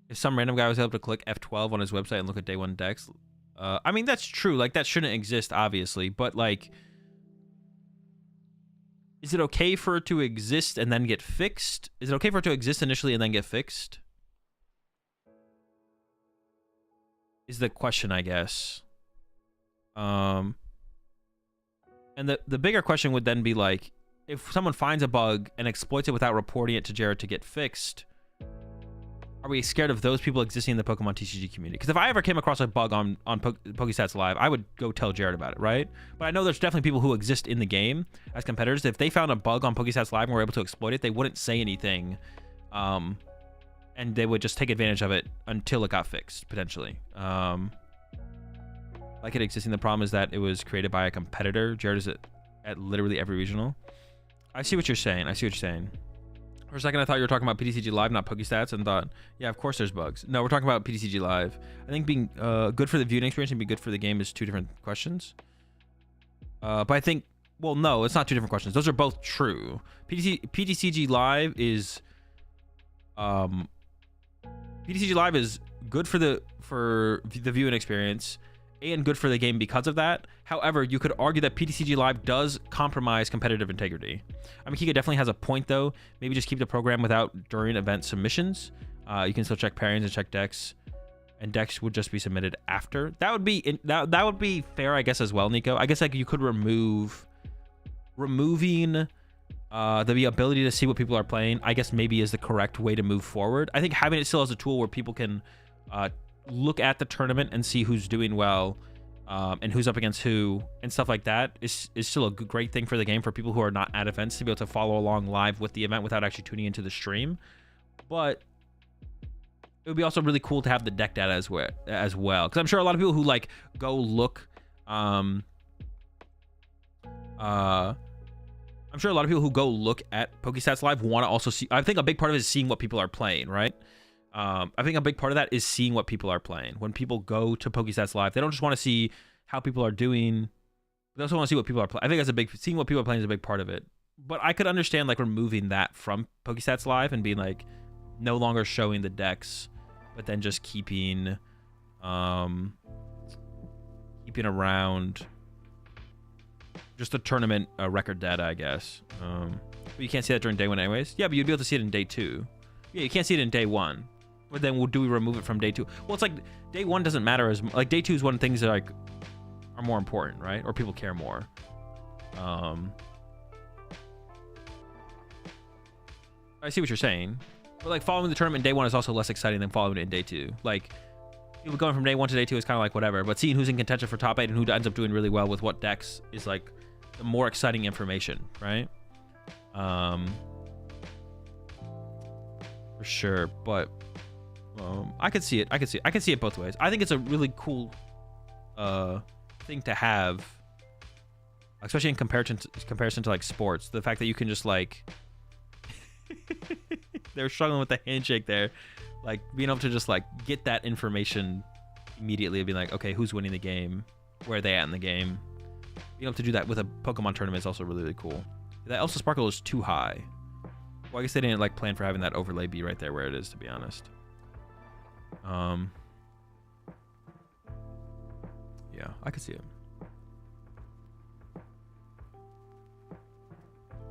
If some random guy was able to click F12 on his website and look at day 1 decks, I mean, that's true. Like, that shouldn't exist, obviously. But, like, is it okay for it to exist and then get fixed? Is it okay for it to exist initially and then get fixed? Is the question, I guess. And the bigger question would then be, like, if someone finds a bug and exploits it without reporting it to Jared to get fixed, are we scared of those people existing in the PokemonTCG community? Because if I ever came across a bug on PokeStats Live, I would go tell Jared about it, right? But I know there's definitely people who exist in the game as competitors. If they found a bug on PokeStats Live and were able to exploit it, they wouldn't say anything. And they would just take advantage of it until it got fixed, potentially. Like it existing, the problem is that it was created by a competitor. Jared is at literally every regional. I see what you're saying. For a second, I thought you were talking about PTCG Live, not PokeStats, and thought, yeah, of course there's bugs. No, we're talking about PTCG Live. I think being good for the viewing experience and being good for the game is 2 different questions. But I think, well, no, it's not 2 different questions. Those are both true. PTCG Live is good for the viewing experience and good for the game because of that. However, you could argue that PTCG Live does compromise competitive integrity. I mean, Kika definitely has a point, though. Maybe just keep the program without during event submissions. You can still check pairings and check decks, and decks would just be submitted after. That would be that would be fair, I guess, as well, Nico. I guess like you could removing the ability to see what people are playing, I guess maybe is the correct way to move forward. I think having it still as a tool where people can look at the tournament and see who's doing well, and who's up against who and stuff like that is still a great thing for the game, for people who are not at events to be able to follow along live with the event without actually tuning into the stream. But it would be also really cool to have the deck data as well, because I'm sure a lot of people who like go look I'm sure a lot of people who go look at PokeStats Live want to also see. I think a big part of it is seeing what people are playing, right? I think a big part of that is seeing what people are playing. When people go to PokeStats Live, they don't just want to see how people are doing. They also want to see what people are playing. I think seeing what people are playing is a big part of it. But I could understand like removing that from PokeStats Live and being like no longer showing the decks, but then just keeping around just the tournament record data, I guess. But you can't see that during day 1 anyways. Yeah, but you'd be able to see it in day 2. Yeah, you can't see it in day 1. But then do we remove it from day 2? Well, it's like day 1 doesn't matter as like day 2 is one of the things that like are more important, right? Or people care more. I see what you're saying. But like following the tournament in day 1 is also less exciting than following it in day 2. Like people going from day 1 to day 2 is kind of like whatever, but seeing who's in contention for top 8 and who ends up doing really well with what decks is like the more exciting information, right? For sure, but I could see it. I can see it both ways. I think it's a really cool thing to have, especially in comparison to like sports. The fact that you can just like they're struggling with the handshake there, like being able to just like get that information immediately and be like, okay, who's winning the game, where are they at in the game. Being able to do that with a Pokemon tournament is also really, really cool. That Elsa Sparkle is too high. Well, I guess they didn't like plan for having that overlay be right there where it is, to be honest. Yeah, I could see it.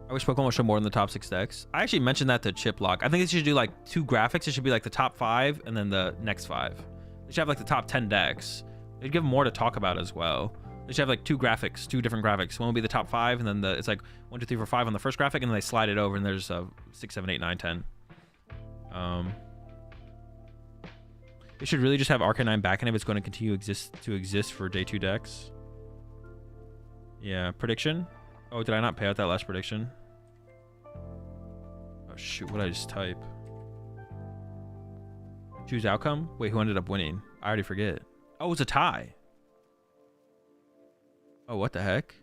I wish Pokemon would show more in the top 6 decks. I actually mentioned that to Chiplock. I think they should do like 2 graphics. It should be like the top 5 and then the next 5. They should have like the top 10 decks. They'd give more to talk about as well. They should have like two different graphics. One will be the top 5, and then it's like 1, 2, 3, 4, 5 on the first graphic, and then they slide it over, and there's 6, 7, 8, 9, 10. They should really just have Arcanine back-end if it's going to continue to exist for day 2 decks. Yeah, prediction. Oh, did I not pay out that last prediction? Oh shoot, what did I just type? Choose outcome? Wait, who ended up winning? I already forget. Oh, it's a tie. Oh, what the heck?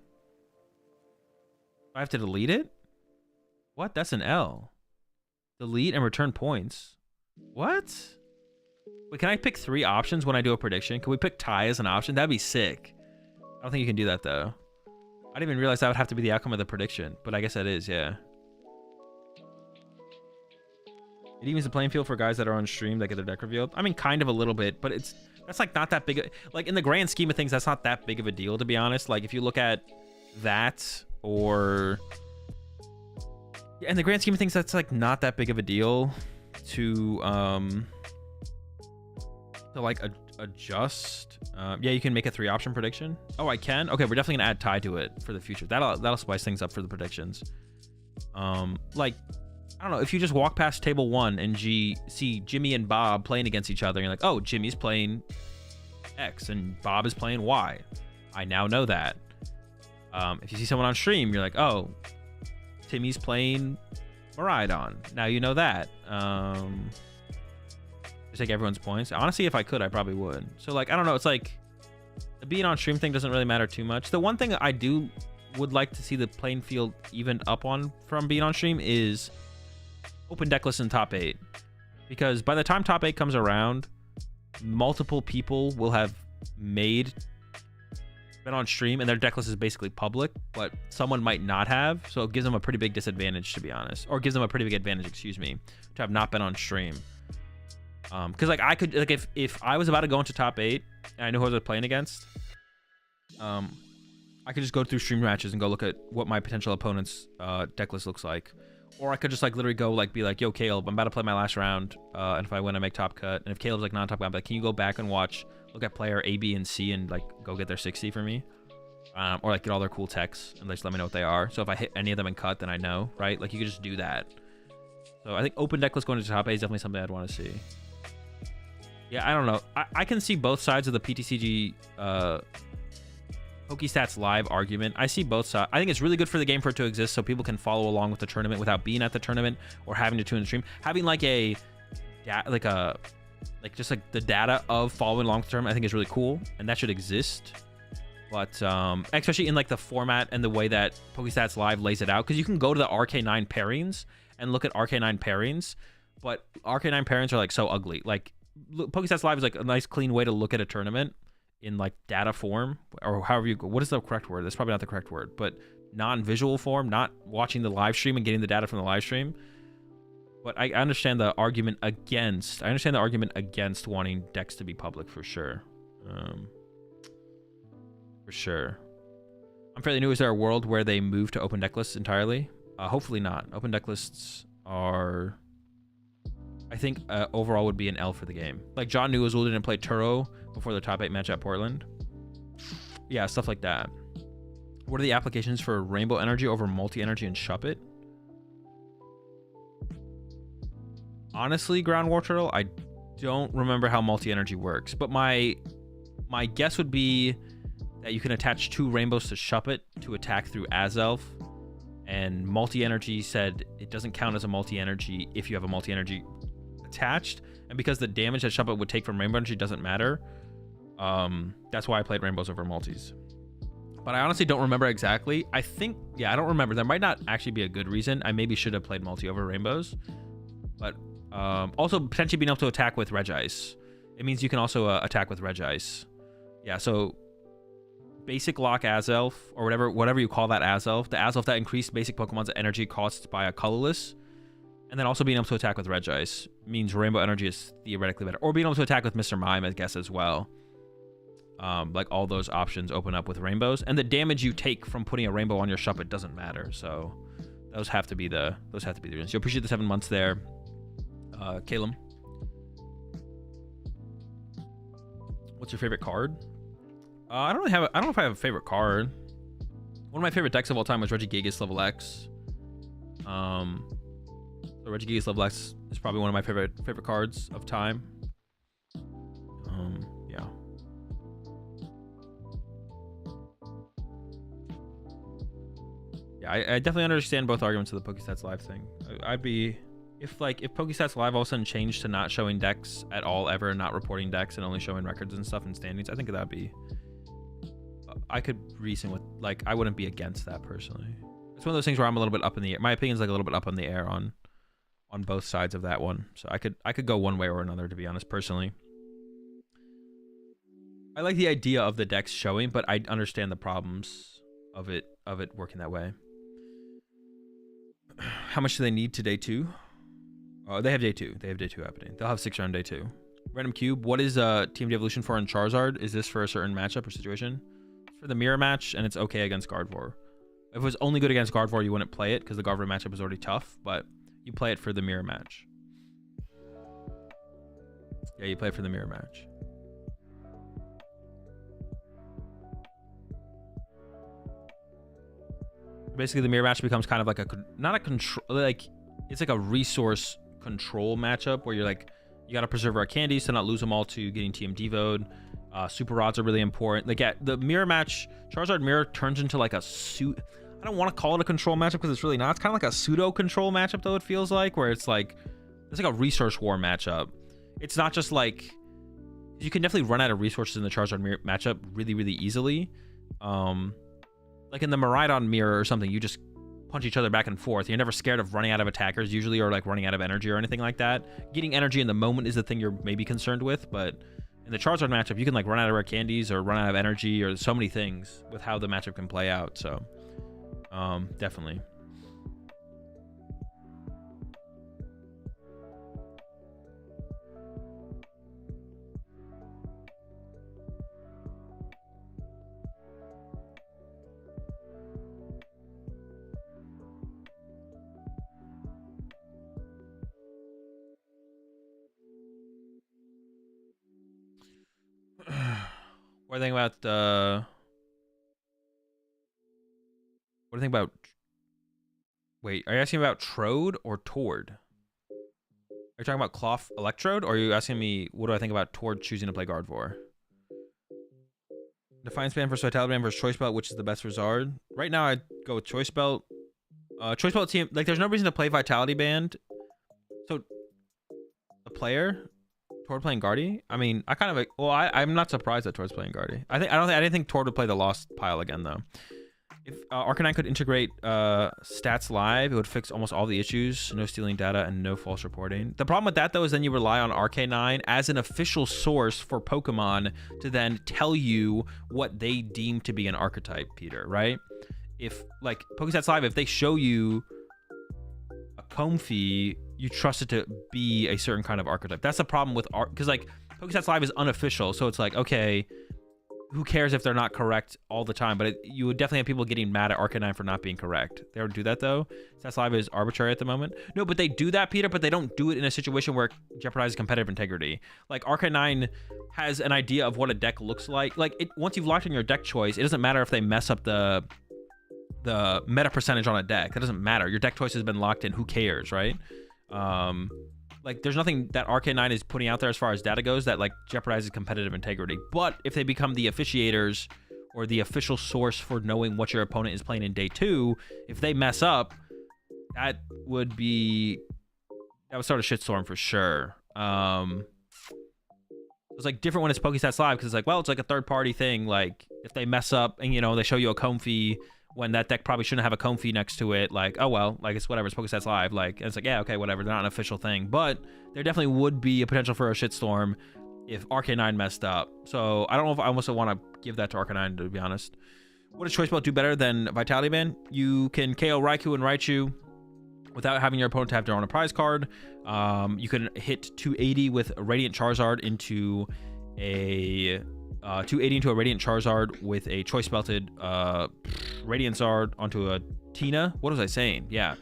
I have to delete it? What? That's an L. Delete and return points. What? Wait, can I pick 3 options when I do a prediction? Can we pick tie as an option? That'd be sick. I don't think you can do that, though. I didn't even realize that would have to be the outcome of the prediction, but I guess that is, yeah. It evens the playing field for guys that are on stream that get their deck revealed. I mean, kind of a little bit, but that's like not that big. Like in the grand scheme of things, that's not that big of a deal, to be honest. Like if you look at that, or yeah, in the grand scheme of things, that's like not that big of a deal to like adjust. Yeah, you can make a 3-option prediction. Oh, I can. Okay, we're definitely gonna add tie to it for the future. That'll spice things up for the predictions. Like, I don't know, if you just walk past table 1 and see Jimmy and Bob playing against each other, and you're like, oh, Jimmy's playing X and Bob is playing Y. I now know that. If you see someone on stream, you're like, oh, Timmy's playing Miraidon. Now you know that. Just take everyone's points. Honestly, if I could, I probably would. So, like, I don't know. It's like the being on stream thing doesn't really matter too much. The one thing I would like to see the playing field evened up on from being on stream is open deck list in top 8, because by the time top 8 comes around, multiple people will have been on stream and their deck list is basically public, but someone might not have, so it gives them a pretty big disadvantage, to be honest, or gives them a pretty big advantage, excuse me, to have not been on stream. Because like I could, like, if I was about to go into top 8 and I knew who I was playing against, I could just go through stream matches and go look at what my potential opponent's deck list looks like. Or I could just like literally go like be like, yo, Caleb, I'm about to play my last round, and if I win, I make top cut. And if Caleb's like non-top cut, I'm like, can you go back and look at player A, B, and C and like go get their 60 for me, or like get all their cool techs and just let me know what they are. So if I hit any of them and cut, then I know, right? Like you could just do that. So I think open deck list going to top 8 is definitely something I'd want to see. Yeah, I don't know. I can see both sides of the PTCG PokeStats Live argument. I see both sides. I think it's really good for the game for it to exist so people can follow along with the tournament without being at the tournament or having to tune in the stream. Having like just like the data of following along with the tournament, I think is really cool, and that should exist. But especially in like the format and the way that PokeStats Live lays it out, because you can go to the RK9 pairings and look at RK9 pairings, but RK9 pairings are like so ugly. Like PokeStats Live is like a nice clean way to look at a tournament in like data form, or however you go. What is the correct word? That's probably not the correct word, but non-visual form, not watching the live stream and getting the data from the live stream. But I understand the argument against. I understand the argument against wanting decks to be public for sure. For sure. I'm fairly new. Is there a world where they move to open deck lists entirely? Hopefully not. Open deck lists are, I think, overall would be an L for the game. Like John knew Azul didn't play Turo before the top 8 match at Portland. Yeah, stuff like that. What are the applications for Rainbow Energy over Multi-Energy and Shuppet? Honestly, Ground War Turtle, I don't remember how Multi-Energy works, but my guess would be that you can attach 2 rainbows to Shuppet to attack through Azelf, and Multi-Energy said it doesn't count as a Multi-Energy if you have a Multi-Energy attached, and because the damage that Shuppet would take from Rainbow Energy doesn't matter, that's why I played rainbows over multis. But I honestly don't remember exactly. I think, yeah, I don't remember. There might not actually be a good reason. I maybe should have played multi over rainbows, but also potentially being able to attack with Regice. It means you can also attack with Regice. Yeah, so basic lock Azelf, or whatever you call that Azelf, the Azelf that increased basic Pokemon's energy costs by a colorless, and then also being able to attack with Regice means Rainbow Energy is theoretically better, or being able to attack with Mr. Mime, I guess, as well. Like all those options open up with rainbows, and the damage you take from putting a rainbow on your Shuppet doesn't matter. So those have to be the reasons. You appreciate the 7 months there, Caleb. What's your favorite card? I don't really have. I don't know if I have a favorite card. One of my favorite decks of all time was AzulGG Level X. So AzulGG Level X is probably one of my favorite cards of time. Yeah. Yeah, I definitely understand both arguments of the PokeStats Live thing. I'd be if PokeStats Live all of a sudden changed to not showing decks at all ever, not reporting decks and only showing records and stuff and standings, I think that'd be. I could reason with like I wouldn't be against that personally. It's one of those things where I'm a little bit up in the air. My opinion's like a little bit up in the air on both sides of that one. So I could go one way or another, to be honest, personally. I like the idea of the decks showing, but I understand the problems of it working that way. How much do they need to day 2? They have day 2. They have day 2 happening. They'll have 6 round day 2. Random Cube. What is Team Evolution for in Charizard? Is this for a certain matchup or situation? It's for the mirror match, and it's okay against Gardevoir. If it was only good against Gardevoir, you wouldn't play it because the Gardevoir matchup is already tough, but you play it for the mirror match. Yeah, you play it for the mirror match. Basically, the mirror match becomes kind of like not a control, like it's like a resource control matchup where you're like, you got to preserve our candies to not lose them all to getting TM Devoed. Super rods are really important. Like the mirror match, Charizard mirror turns into like a suit. I don't want to call it a control matchup because it's really not. It's kind of like a pseudo control matchup though. It feels like where it's like a resource war matchup. It's not just like you can definitely run out of resources in the Charizard mirror matchup really, really easily. Like in the Miraidon mirror or something, you just punch each other back and forth. You're never scared of running out of attackers usually, or like running out of energy or anything like that. Getting energy in the moment is the thing you're maybe concerned with, but in the Charizard matchup, you can like run out of rare candies or run out of energy or so many things with how the matchup can play out. So, definitely. What do you think about what do you think about? Wait, are you asking about Trode or Tord? Are you talking about Cloth Electrode, or are you asking me what do I think about Tord choosing to play Gardevoir? Defiance Band versus Vitality Band versus Choice Belt, which is the best for Zard? Right now, I'd go with Choice Belt. Choice Belt team, like, there's no reason to play Vitality Band. So, the player, Tord playing Guardy. I mean, I kind of I'm not surprised that Tord's playing Guardy. I didn't think Tord would play the Lost pile again though. If Arcanine could integrate stats live, it would fix almost all the issues. No stealing data and no false reporting. The problem with that though is then you rely on Arcanine as an official source for Pokemon to then tell you what they deem to be an archetype, Peter, right? If like PokeStats Live, if they show you a Comfey, you trust it to be a certain kind of archetype. That's the problem with art, because like PokeStats Live is unofficial, so it's like, okay, who cares if they're not correct all the time? But you would definitely have people getting mad at Arcanine for not being correct. They don't do that though. Stats Live is arbitrary at the moment. No, but they do that, Peter, but they don't do it in a situation where it jeopardizes competitive integrity. Like Arcanine has an idea of what a deck looks like. Like once you've locked in your deck choice, it doesn't matter if they mess up the meta percentage on a deck. That doesn't matter. Your deck choice has been locked in. Who cares, right? Like there's nothing that Arcanine is putting out there as far as data goes that like jeopardizes competitive integrity. But if they become the officiators or the official source for knowing what your opponent is playing in day 2, if they mess up, that would start a shitstorm for sure. It's like different when it's PokeStats Live because it's like, well, it's like a third party thing. Like if they mess up and they show you a Comfey when that deck probably shouldn't have a Comfey next to it, like, oh well, like it's whatever, it's PokeStats Live, like, and it's like, yeah, okay, whatever, they're not an official thing, but there definitely would be a potential for a shitstorm if Arcanine messed up. So I don't know if I almost want to give that to Arcanine, to be honest. What does Choice Belt do better than Vitality Band? You can KO Raikou and Raichu without having your opponent to have their own prize card. You can hit 280 with a Radiant Charizard into a 280 into a Radiant Charizard with a Choice Belted Radiant Zard onto a Tina. What was I saying? Yeah.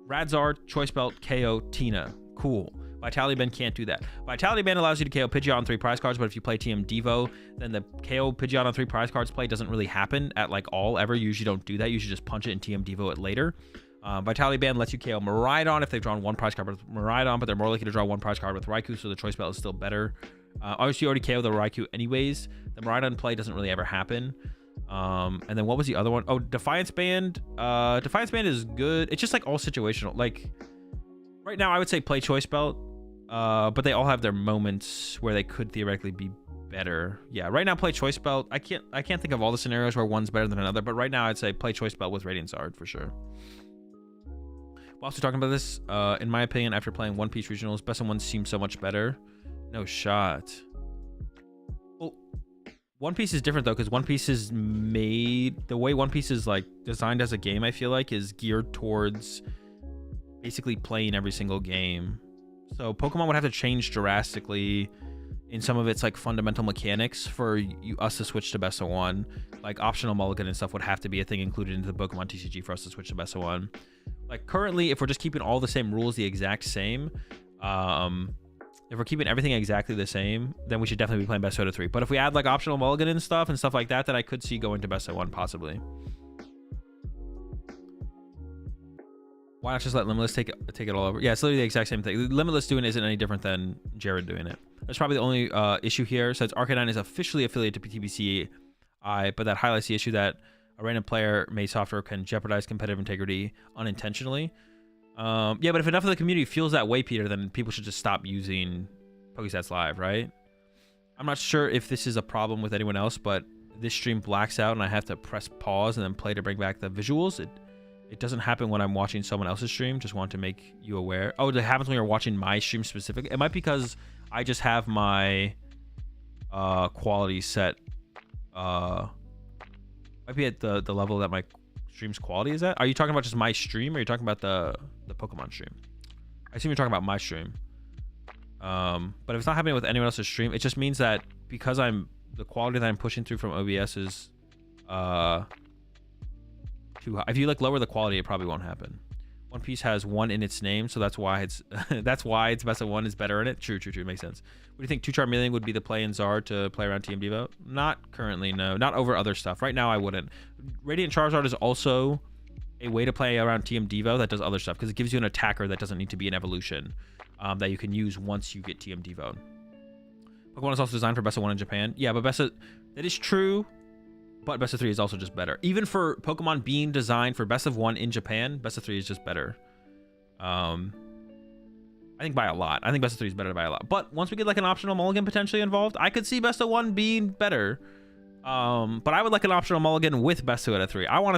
Radzard, Choice Belt, KO, Tina. Cool. Vitality Band can't do that. Vitality Band allows you to KO Pidgeot on 3 prize cards, but if you play TM Devo, then the KO Pidgeot on 3 prize cards play doesn't really happen at like all ever. You usually don't do that. You should just punch it and TM Devo it later. Vitality Band lets you KO Miraidon if they've drawn 1 prize card with Miraidon, but they're more likely to draw 1 prize card with Raikou, so the choice belt is still better. Obviously, you already KO the Raikou anyways. The Miraidon play doesn't really ever happen. And then what was the other one? Oh, Defiance Band. Defiance Band is good. It's just like all situational. Like right now, I would say play choice belt, but they all have their moments where they could theoretically be better. Yeah, right now play choice belt. I can't think of all the scenarios where one's better than another, but right now I'd say play choice belt with Radiant Zard for sure. Whilst we're talking about this, in my opinion, after playing One Piece regionals, Best of One seems so much better. No shot. Well, One Piece is different though, because One Piece is made, the way One Piece is like designed as a game, I feel like is geared towards basically playing every single game. So Pokemon would have to change drastically in some of its like fundamental mechanics for us to switch to Best of One. Like optional mulligan and stuff would have to be a thing included into the PokemonTCG for us to switch to Best of One. Like currently, if we're just keeping all the same rules the exact same, if we're keeping everything exactly the same, then we should definitely be playing Best of 3. But if we add like optional mulligan and stuff like that, then I could see going to Best of One possibly. Why not just let Limitless take it all over? Yeah, it's literally the exact same thing. Limitless doing it isn't any different than Jared doing it. That's probably the only issue here. Since Arcanine is officially affiliated to TBCI, but that highlights the issue that a random player made software can jeopardize competitive integrity unintentionally. Yeah, but if enough of the community feels that way, Peter, then people should just stop using PokeStats Live, right? I'm not sure if this is a problem with anyone else, but this stream blacks out and I have to press pause and then play to bring back the visuals. It doesn't happen when I'm watching someone else's stream. Just want to make you aware. Oh, it happens when you're watching my stream specifically. It might be because I just have my quality set. Might be at the level that my stream's quality is at. Are you talking about just my stream, or are you talking about the Pokemon stream? I assume you're talking about my stream. But if it's not happening with anyone else's stream, it just means that because the quality that I'm pushing through from OBS is too high. If you like lower the quality, it probably won't happen. One Piece has 1 in its name, so that's why it's its Best of One is better in it. True. Makes sense. What do you think? 2 Charmeleon would be the play in Zard to play around TM Devo? Not currently, no. Not over other stuff. Right now, I wouldn't. Radiant Charizard is also a way to play around TM Devo that does other stuff, because it gives you an attacker that doesn't need to be an evolution that you can use once you get TM Devo. Pokemon is also designed for Best of One in Japan. Yeah, but that is true. But Best of 3 is also just better. Even for Pokemon being designed for Best of 1 in Japan, Best of 3 is just better. I think by a lot. I think Best of 3 is better by a lot. But once we get like an optional mulligan potentially involved, I could see Best of 1 being better. But I would like an optional mulligan with Best of 2 out of 3. I want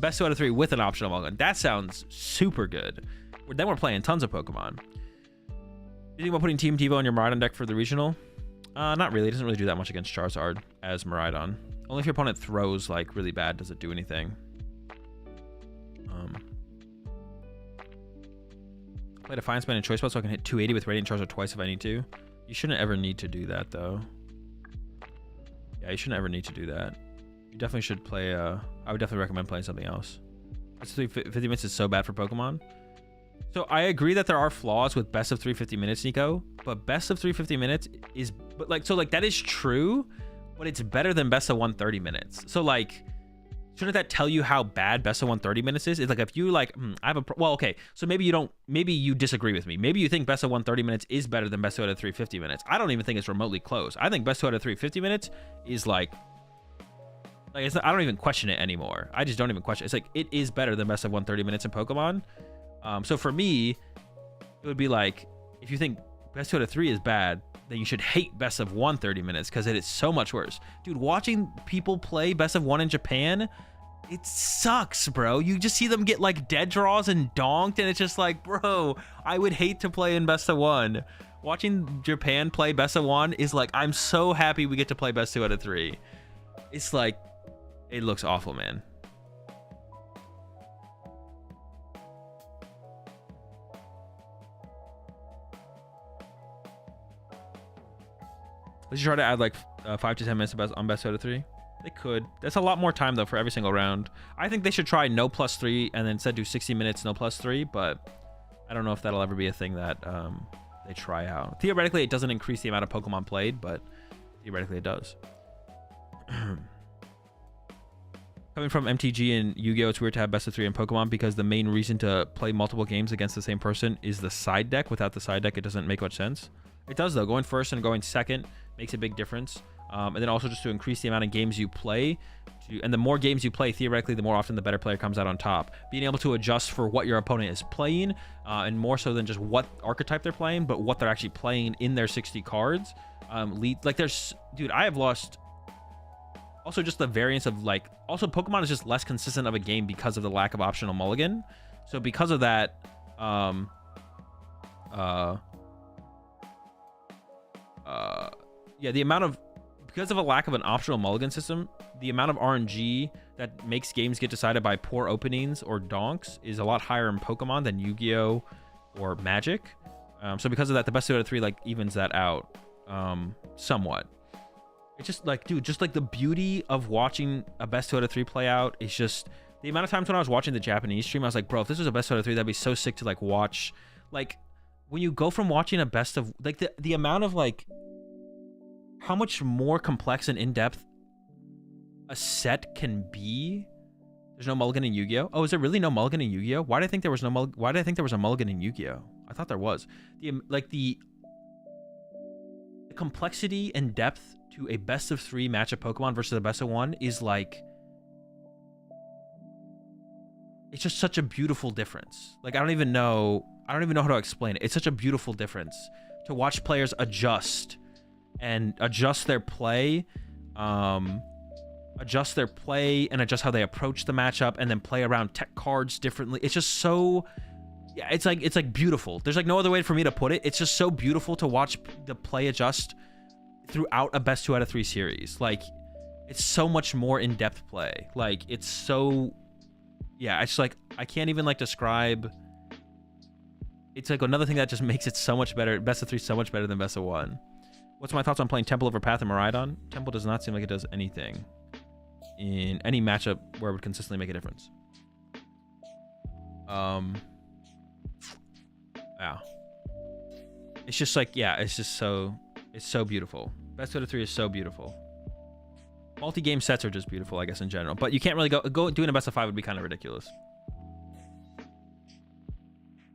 Best 2 out of 3 with an optional mulligan. That sounds super good. Then we're playing tons of Pokemon. Do you think about putting Team Devo on your Miraidon deck for the regional? Not really. It doesn't really do that much against Charizard as Miraidon. Only if your opponent throws like really bad does it do anything. Play Defiance Band and Choice Belt so I can hit 280 with Radiant Charizard twice if I need to. You shouldn't ever need to do that though. Yeah, you shouldn't ever need to do that. You definitely should play. I would definitely recommend playing something else. 50 minutes is so bad for Pokemon. So I agree that there are flaws with Best of 350 minutes, Nico, but Best of 350 minutes is, but like, so like that is true, but it's better than Best of 130 minutes. So like, shouldn't that tell you how bad Best of 130 minutes is? It's like, if you like, well, okay, so maybe you disagree with me. Maybe you think Best of 130 minutes is better than Best of 350 minutes. I don't even think it's remotely close. I think Best of 350 minutes is like it's not, I don't even question it anymore. I just don't even question it. It's like, it is better than Best of 130 minutes in Pokemon. So for me, it would be like, if you think Best 2 out of 3 is bad, then you should hate Best of 130 minutes because it is so much worse. Dude, watching people play Best of 1 in Japan, it sucks, bro. You just see them get like dead draws and donked, and it's just like, bro, I would hate to play in Best of 1. Watching Japan play Best of 1 is like, I'm so happy we get to play Best 2 out of 3. It's like, it looks awful, man. Let's try to add like 5 to 10 minutes on Best out of 3. They could. That's a lot more time though for every single round. I think they should try no +3 and then instead do 60 minutes no +3. But I don't know if that'll ever be a thing that they try out. Theoretically, it doesn't increase the amount of Pokemon played, but theoretically it does. Coming from MTG and Yu-Gi-Oh, it's weird to have best of 3 in Pokemon because the main reason to play multiple games against the same person is the side deck. Without the side deck, it doesn't make much sense. It does, though. Going first and going second makes a big difference. And then also just to increase the amount of games you play. And the more games you play, theoretically, the more often the better player comes out on top. Being able to adjust for what your opponent is playing, and more so than just what archetype they're playing, but what they're actually playing in their 60 cards. Like there's... Dude, I have lost... Also, just the variance of, like... Also, Pokemon is just less consistent of a game because of the lack of optional mulligan. So, because of that... yeah, the amount of... Because of a lack of an optional mulligan system, the amount of RNG that makes games get decided by poor openings or donks is a lot higher in Pokemon than Yu-Gi-Oh! Or Magic. So, because of that, the best 2 out of 3, like, evens that out somewhat. It's just like, dude, just like the beauty of watching a best 2 out of 3 play out is just the amount of times when I was watching the Japanese stream, I was like, bro, if this was a best 2 out of 3, that'd be so sick to like watch. Like when you go from watching a best of like the amount of like how much more complex and in-depth a set can be. There's no mulligan in Yu-Gi-Oh. Oh, is there really no mulligan in Yu-Gi-Oh? Why did I think there was no why did I think there was a mulligan in Yu-Gi-Oh? I thought there was. The complexity and depth to a best of 3 matchup Pokemon versus a best of 1 is like, it's just such a beautiful difference. Like I don't even know how to explain it. It's such a beautiful difference to watch players adjust and adjust their play, and adjust how they approach the matchup, and then play around tech cards differently. It's just so, yeah, it's like beautiful. There's like no other way for me to put it. It's just so beautiful to watch the play adjust throughout a best 2 out of 3 series. Like it's so much more in-depth play. Like it's so, yeah, it's like I can't even like describe. It's like another thing that just makes it so much better. Best of 3 so much better than best of 1. What's my thoughts on playing Temple over Path and Miraidon? Temple does not seem like it does anything in any matchup where it would consistently make a difference. Yeah, it's just like, yeah, it's just so, it's so beautiful. Best 2 out of 3 is so beautiful. Multi-game sets are just beautiful, I guess, in general. But you can't really go doing a best of 5 would be kind of ridiculous.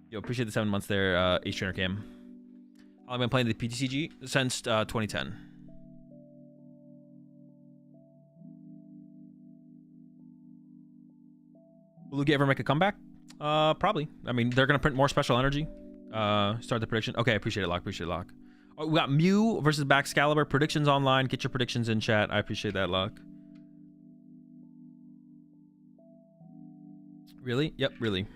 Yo, appreciate the 7 months there, H-Trainer Cam. I've been playing the PTCG since 2010. Will Lugia ever make a comeback? Probably. I mean, they're gonna print more special energy. Start the prediction. Okay, I appreciate it, Lock. Appreciate it, Lock. Oh, we got Mew versus Baxcalibur. Predictions online. Get your predictions in chat. I appreciate that, Lock. Really? Yep, really.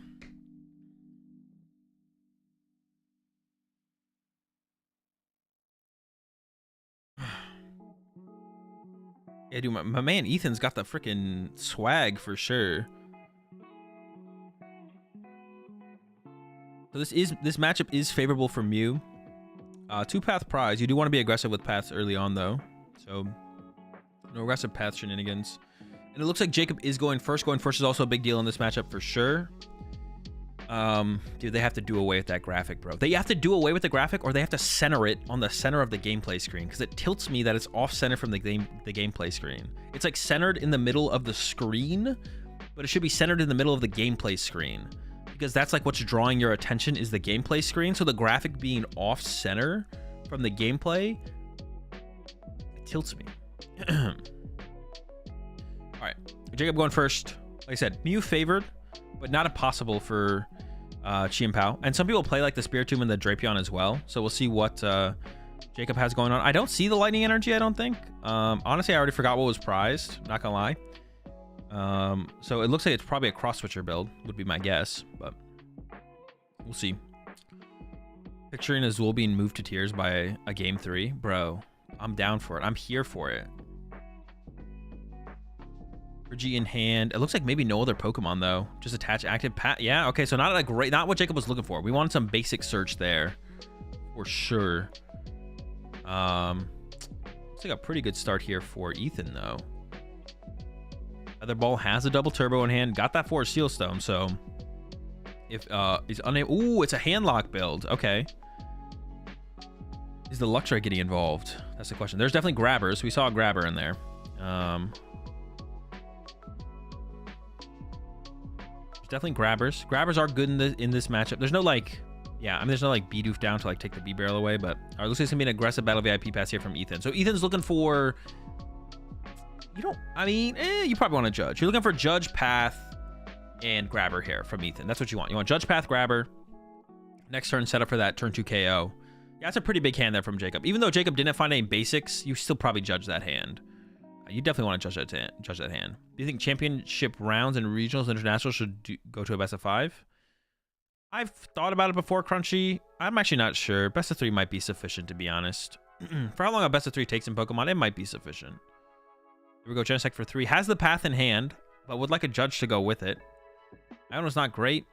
Yeah, dude, my man Ethan's got the freaking swag for sure. So this matchup is favorable for Mew. 2-path prize. You do want to be aggressive with paths early on though. So no aggressive path shenanigans. And it looks like Jacob is going first. Going first is also a big deal in this matchup for sure. Dude, they have to do away with that graphic, bro. They have to do away with the graphic, or they have to center it on the center of the gameplay screen, because it tilts me that it's off center from the gameplay screen. It's like centered in the middle of the screen, but it should be centered in the middle of the gameplay screen, because that's like what's drawing your attention is the gameplay screen. So the graphic being off center from the gameplay, it tilts me. All right, Jacob going first. Like I said, Mew favored, but not impossible for Chi Pao. And some people play like the Spiritomb and the Drapion as well. So we'll see what Jacob has going on. I don't see the lightning energy, I don't think. Honestly, I already forgot what was prized. Not gonna lie. So it looks like it's probably a cross switcher build, would be my guess, but we'll see. Picturing Azul being moved to tears by a game 3. Bro, I'm down for it. I'm here for it. Energy in hand. It looks like maybe no other Pokemon though. Just attach active pat. Yeah, okay, so not what Jacob was looking for. We wanted some basic search there for sure. Looks like a pretty good start here for Ethan though. Featherball has a double turbo in hand. Got that for a Seal Stone, so If he's unable, ooh, it's a handlock build. Okay. Is the Luxray getting involved? That's the question. There's definitely grabbers. We saw a grabber in there. There's definitely grabbers. Grabbers are good in this matchup. There's no like, yeah, I mean, there's no like B-doof down to like take the B-barrel away, but all right, looks like it's gonna be an aggressive battle VIP pass here from Ethan. So Ethan's looking for, you don't, I mean, you probably want to judge. You're looking for judge, path, and grabber here from Ethan. That's what you want. You want judge, path, grabber. Next turn, set up for that turn 2 KO. Yeah, that's a pretty big hand there from Jacob. Even though Jacob didn't find any basics, you still probably judge that hand. You definitely want to judge that hand. Do you think championship rounds and regionals, internationals should go to a best of 5? I've thought about it before, Crunchy. I'm actually not sure. Best of 3 might be sufficient, to be honest. For how long a best of 3 takes in Pokemon, it might be sufficient. Here we go. Genesect for 3. Has the path in hand, but would like a judge to go with it. Iono's not great.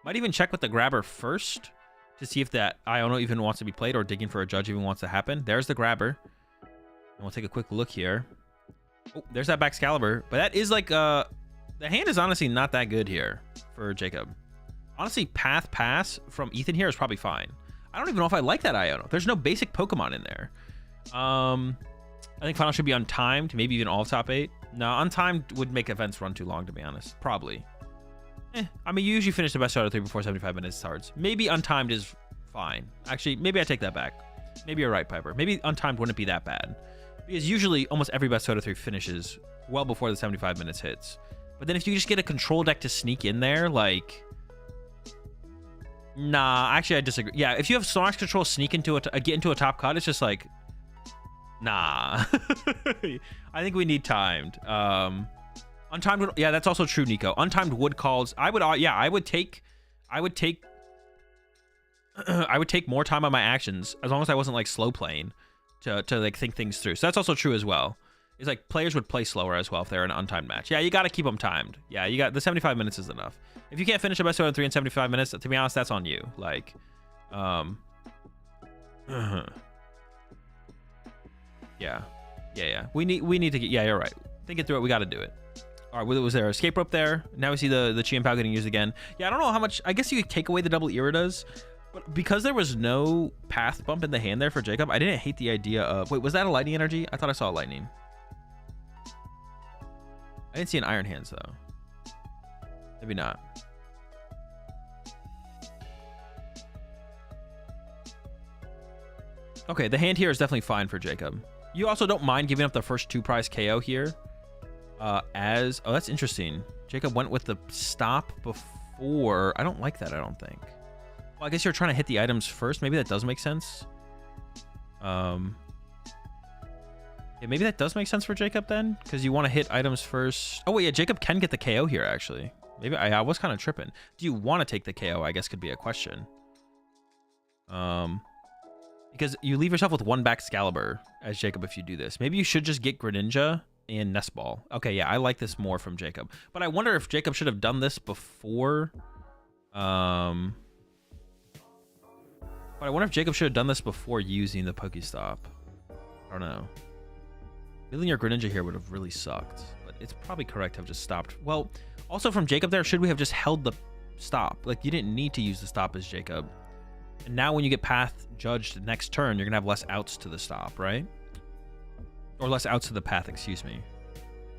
Might even check with the grabber first to see if that Iono even wants to be played or digging for a judge even wants to happen. There's the grabber. And we'll take a quick look here. Oh, there's that Baxcalibur. But that is like, the hand is honestly not that good here for Jacob. Honestly, pass from Ethan here is probably fine. I don't even know if I like that Iono. There's no basic Pokemon in there. I think final should be untimed, maybe even all top 8. No, untimed would make events run too long, to be honest. Probably. I mean, you usually finish the best out of 3 before 75 minutes starts. Maybe untimed is fine. Actually, maybe I take that back. Maybe you're right, Piper. Maybe untimed wouldn't be that bad. Because usually almost every best out of 3 finishes well before the 75 minutes hits. But then if you just get a control deck to sneak in there, like... Nah, actually I disagree. Yeah, if you have Snorlax control sneak into get into a top cut, it's just like... Nah. I think we need timed. Untimed would, yeah, that's also true, Nico. Untimed would calls. I would take I would take more time on my actions as long as I wasn't like slow playing to like think things through. So that's also true as well. It's like players would play slower as well if they're in an untimed match. Yeah, you got to keep them timed. Yeah, you got the 75 minutes is enough. If you can't finish a best of 3 in 75 minutes, to be honest, that's on you. Like, yeah. We need to get, yeah, you're right. Thinking through it, we got to do it. All right, was there an escape rope there? Now we see the Chienpao getting used again. Yeah, I don't know how much, I guess you could take away the double Iridas, but because there was no path bump in the hand there for Jacob, I didn't hate the idea of, wait, was that a lightning energy? I thought I saw a lightning. I didn't see an Iron Hands though. Maybe not. Okay, the hand here is definitely fine for Jacob. You also don't mind giving up the first 2 prize KO here. Oh, that's interesting. Jacob went with the stop before. I don't like that, I don't think. Well, I guess you're trying to hit the items first. Maybe that does make sense. Yeah, maybe that does make sense for Jacob then, because you want to hit items first. Oh wait, yeah, Jacob can get the KO here actually. Maybe I was kind of tripping. Do you want to take the KO? I guess could be a question. Because you leave yourself with 1 Baxcalibur as Jacob if you do this. Maybe you should just get Greninja and Nest Ball. Okay, yeah, I like this more from Jacob. But I wonder if Jacob should have done this before. But I wonder if Jacob should have done this before using the Pokestop. I don't know. Feeling your Greninja here would have really sucked. But it's probably correct to have just stopped. Well, also from Jacob there, should we have just held the stop? Like, you didn't need to use the stop as Jacob. And now when you get path judged next turn, you're going to have less outs to the stop, right? Or less outs to the path, excuse me.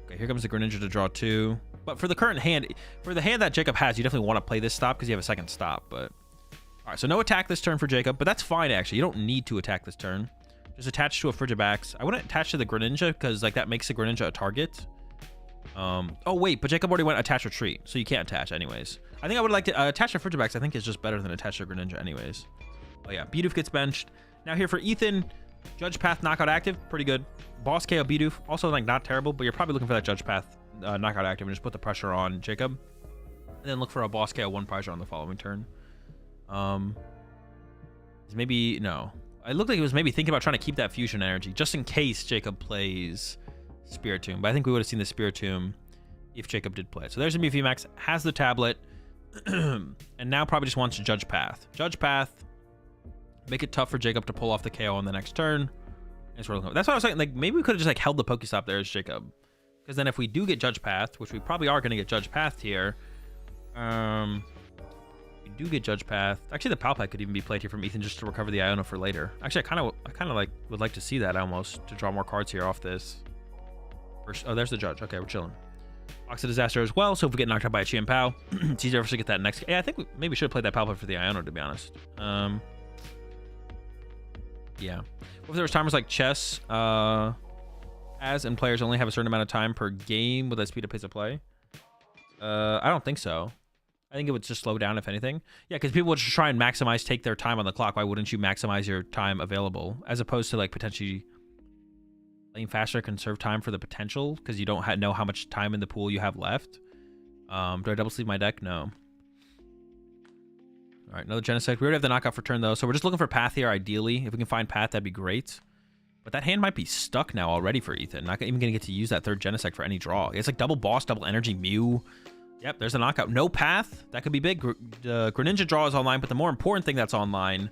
Okay, here comes the Greninja to draw 2. But for the current hand, for the hand that Jacob has, you definitely want to play this stop because you have a second stop. But all right, so no attack this turn for Jacob, but that's fine, actually. You don't need to attack this turn. Just attach to a Frigibax. I wouldn't attach to the Greninja because like that makes the Greninja a target. Oh, wait, but Jacob already went attach retreat, so you can't attach anyways. I think I would like to attach to Frigibax. I think is just better than attach to Greninja anyways. Oh, yeah, Bidoof gets benched. Now here for Ethan, Judge Path knockout active, pretty good. Boss KO Bidoof, also like not terrible, but you're probably looking for that Judge Path knockout active and just put the pressure on Jacob. And then look for a Boss KO 1 prizer on the following turn. Maybe, no. It looked like he was maybe thinking about trying to keep that fusion energy just in case Jacob plays Spiritomb. But I think we would have seen the Spiritomb if Jacob did play it. So there's a VMAX, has the tablet, and now probably just wants to Judge Path. Judge Path, make it tough for Jacob to pull off the KO on the next turn. That's what I was saying. Like, maybe we could have just like held the Pokestop there as Jacob. Because then if we do get Judge Path, which we probably are going to get Judge Path here, we do get Judge Path. Actually, the Palpat could even be played here from Ethan just to recover the Iono for later. Actually, I kind of like would like to see that almost to draw more cards here off this. Oh, there's the Judge. Okay, we're chilling. Box of Disaster as well. So if we get knocked out by a Chien Pao, it's easier for us to get that next. Yeah, I think we maybe should have played that Palpat for the Iono, to be honest. Yeah. What if there was timers like chess, as and players only have a certain amount of time per game with that speed of pace of play? I don't think so. I think it would just slow down, if anything. Yeah, because people would just try and maximize, take their time on the clock. Why wouldn't you maximize your time available? As opposed to, like, potentially playing faster, conserve time for the potential, because you don't know how much time in the pool you have left. Do I double sleeve my deck? No. All right, another Genesect. We already have the knockout for turn, though, so we're just looking for Path here, ideally. If we can find Path, that'd be great. But that hand might be stuck now already for Ethan. Not even going to get to use that third Genesect for any draw. It's like double boss, double energy, Mew. Yep, there's a knockout. No Path. That could be big. Greninja draw is online, but the more important thing that's online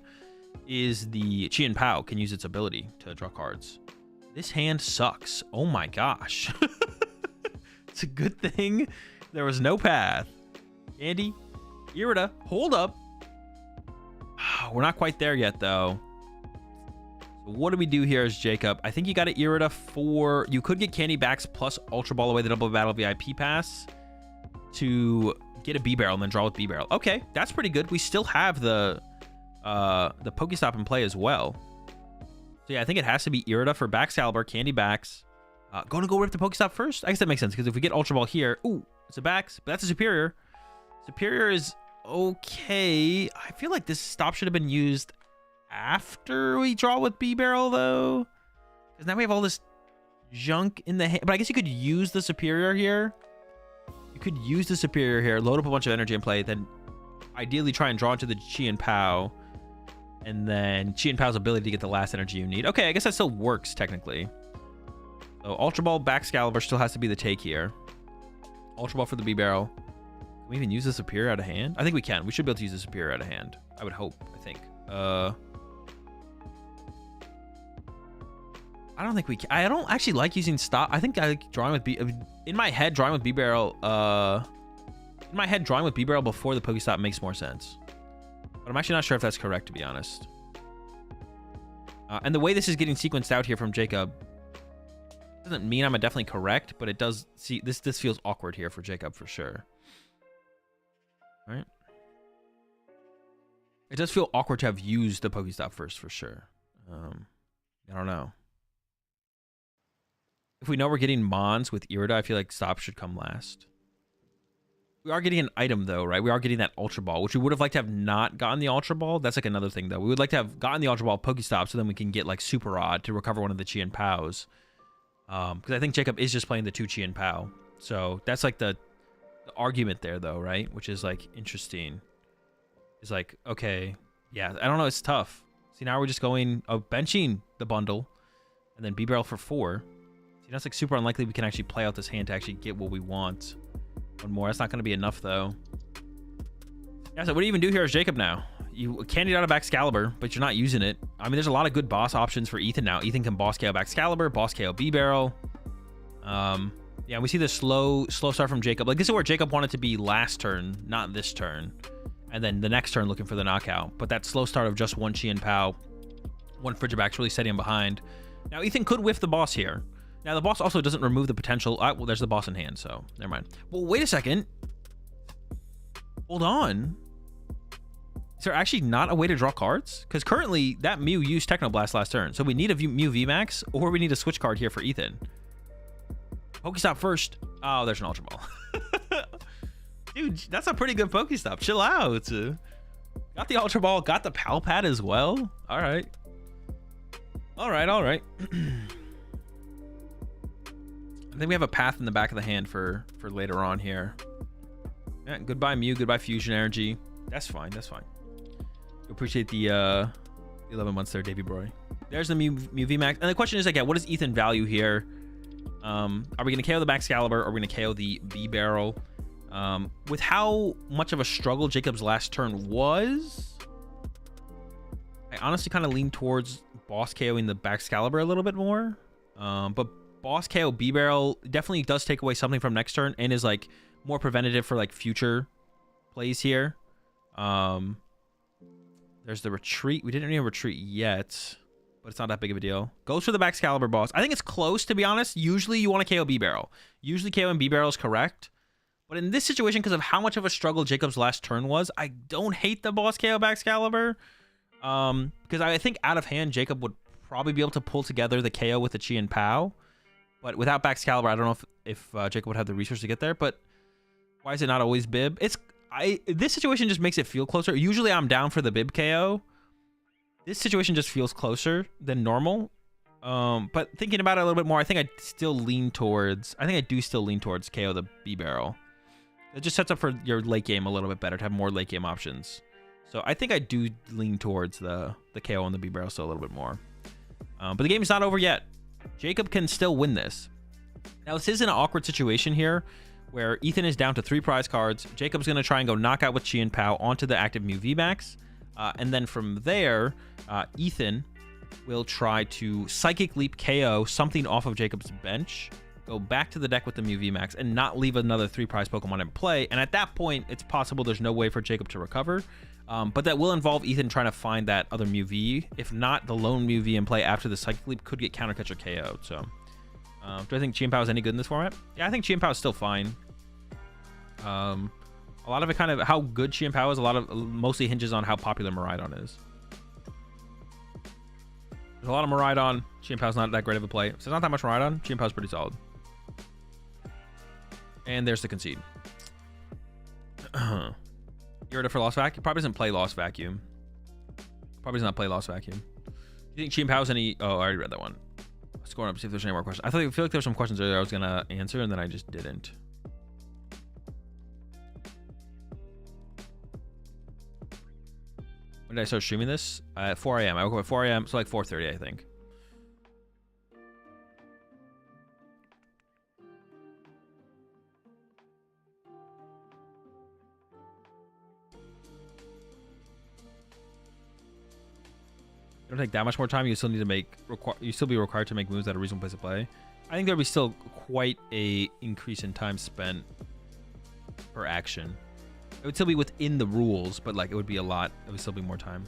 is the Chien Pao can use its ability to draw cards. This hand sucks. Oh my gosh. It's a good thing there was no Path. Andy, Irida, hold up. We're not quite there yet, though. So what do we do here as Jacob? I think you got to Irida for... You could get Candy Backs plus Ultra Ball away the Double Battle VIP pass to get a B-Barrel and then draw with B-Barrel. Okay, that's pretty good. We still have the Pokestop in play as well. So yeah, I think it has to be Irida for Baxcalibur, Candy Backs. Going to go rip the Pokestop first? I guess that makes sense, because if we get Ultra Ball here... Ooh, it's a Bax, but that's a Superior. Superior is okay. I feel like this stop should have been used after we draw with B-Barrel, though. Because now we have all this junk in the hand. But I guess you could use the Superior here. You could use the Superior here, load up a bunch of energy in play, then ideally try and draw into the Chien Pao. And then Chien Pao's ability to get the last energy you need. Okay, I guess that still works, technically. So Ultra Ball, Baxcalibur still has to be the take here. Ultra Ball for the B-Barrel. Can we even use the Superior out of hand? I think we can. We should be able to use the Superior out of hand. I would hope, I think. I don't think we can. I don't actually like using stop. I think I like drawing with in my head, drawing with B-Barrel. In my head, drawing with B-Barrel before the Pokestop makes more sense. But I'm actually not sure if that's correct, to be honest. And the way this is getting sequenced out here from Jacob doesn't mean I'm definitely correct, but it does see this feels awkward here for Jacob for sure. All right. It does feel awkward to have used the Pokestop first for sure. I don't know. If we know we're getting Mons with Irida, I feel like stop should come last. We are getting an item, though, right? We are getting that Ultra Ball, which we would have liked to have not gotten the Ultra Ball. That's like another thing, though. We would like to have gotten the Ultra Ball Pokestop so then we can get, like, Super Rod to recover one of the Chien Paos. Because I think Jacob is just playing the 2 Chien Pao. So that's, like, the argument there, though, right? Which is, like, interesting. It's like, okay, yeah, I don't know. It's tough. See, now we're just going, benching the bundle and then B-Barrel for 4. See, that's, like, super unlikely we can actually play out this hand to actually get what we want. One more. That's not going to be enough, though. Yeah, so what do you even do here as Jacob now? You candied out of Baxcalibur, but you're not using it. I mean, there's a lot of good boss options for Ethan now. Ethan can boss KO Baxcalibur, boss KO B-Barrel. Yeah, we see the slow start from Jacob. Like, this is where Jacob wanted to be last turn, not this turn. And then the next turn looking for the knockout. But that slow start of just 1 Chien Pao, 1 Frigibax really setting him behind. Now, Ethan could whiff the boss here. Now, the boss also doesn't remove the potential. Well, there's the boss in hand, so never mind. Well, wait a second. Hold on. Is there actually not a way to draw cards? Because currently, that Mew used Technoblast last turn. So we need a Mew VMAX, or we need a switch card here for Ethan. Pokestop first. Oh, there's an Ultra Ball. Dude, that's a pretty good Pokestop. Chill out. Got the Ultra Ball. Got the Palpat as well. All right. All right, all right. I think we have a path in the back of the hand for later on here. Yeah, goodbye Mew, goodbye Fusion Energy. That's fine, that's fine. Appreciate the 11 months there, Davey Boy. There's the Mew VMAX. And the question is, like, yeah, what does Ethan value here? Are we going to KO the Baxcalibur, or are we going to KO the B-Barrel? With how much of a struggle Jacob's last turn was, I honestly kind of lean towards boss KOing the Baxcalibur a little bit more. But boss KO B-Barrel definitely does take away something from next turn and is, like, more preventative for, like, future plays here. There's the retreat. We didn't need a retreat yet, but it's not that big of a deal. Goes for the Baxcalibur boss. I think it's close, to be honest. Usually you want to KO B-Barrel. Usually KO and B-Barrel is correct. But in this situation, because of how much of a struggle Jacob's last turn was, I don't hate the boss KO Baxcalibur. Because I think out of hand, Jacob would probably be able to pull together the KO with the Chi and Pow. But without Baxcalibur, I don't know if Jacob would have the resource to get there. But why is it not always Bib? This situation just makes it feel closer. Usually I'm down for the Bib KO. This situation just feels closer than normal. But thinking about it a little bit more, I think I do still lean towards KO the B-Barrel. It just sets up for your late game a little bit better, to have more late game options. So I think I do lean towards the KO on the B-Barrel still a little bit more. But the game is not over yet. Jacob can still win this. Now, this is an awkward situation here, where Ethan is down to 3 prize cards. Jacob's going to try and go knockout with Chi and Pow onto the active Mew VMAX. And then from there, Ethan will try to Psychic Leap KO something off of Jacob's bench, go back to the deck with the Mew VMAX, and not leave another 3 prize Pokemon in play. And at that point, it's possible there's no way for Jacob to recover. But that will involve Ethan trying to find that other Mew V. If not, the lone Mew V in play after the Psychic Leap could get Counter Catcher KO'd. So, do I think Chi and Pow is any good in this format? Yeah, I think Chi and Pow is still fine. A lot of it kind of, how good Chi and Pow is, mostly hinges on how popular Miraidon is. There's a lot of Miraidon. Chi and Pow's not that great of a play. So there's not that much Miraidon. Chi and Pow's pretty solid. And there's the concede. You're ready for Lost Vacuum? Probably doesn't play Lost Vacuum. Probably does not play Lost Vacuum. Do you think Chi and Pow's any... Oh, I already read that one. Scoring up, see if there's any more questions. I feel like there were some questions earlier I was going to answer, and then I just didn't. When did I start streaming this? At 4 a.m. I woke up at 4 a.m. So like 4:30, I think. It don't take that much more time. You still need to make you still be required to make moves at a reasonable place to play. I think there'll be still quite a increase in time spent per action. It would still be within the rules, but like it would be a lot. It would still be more time.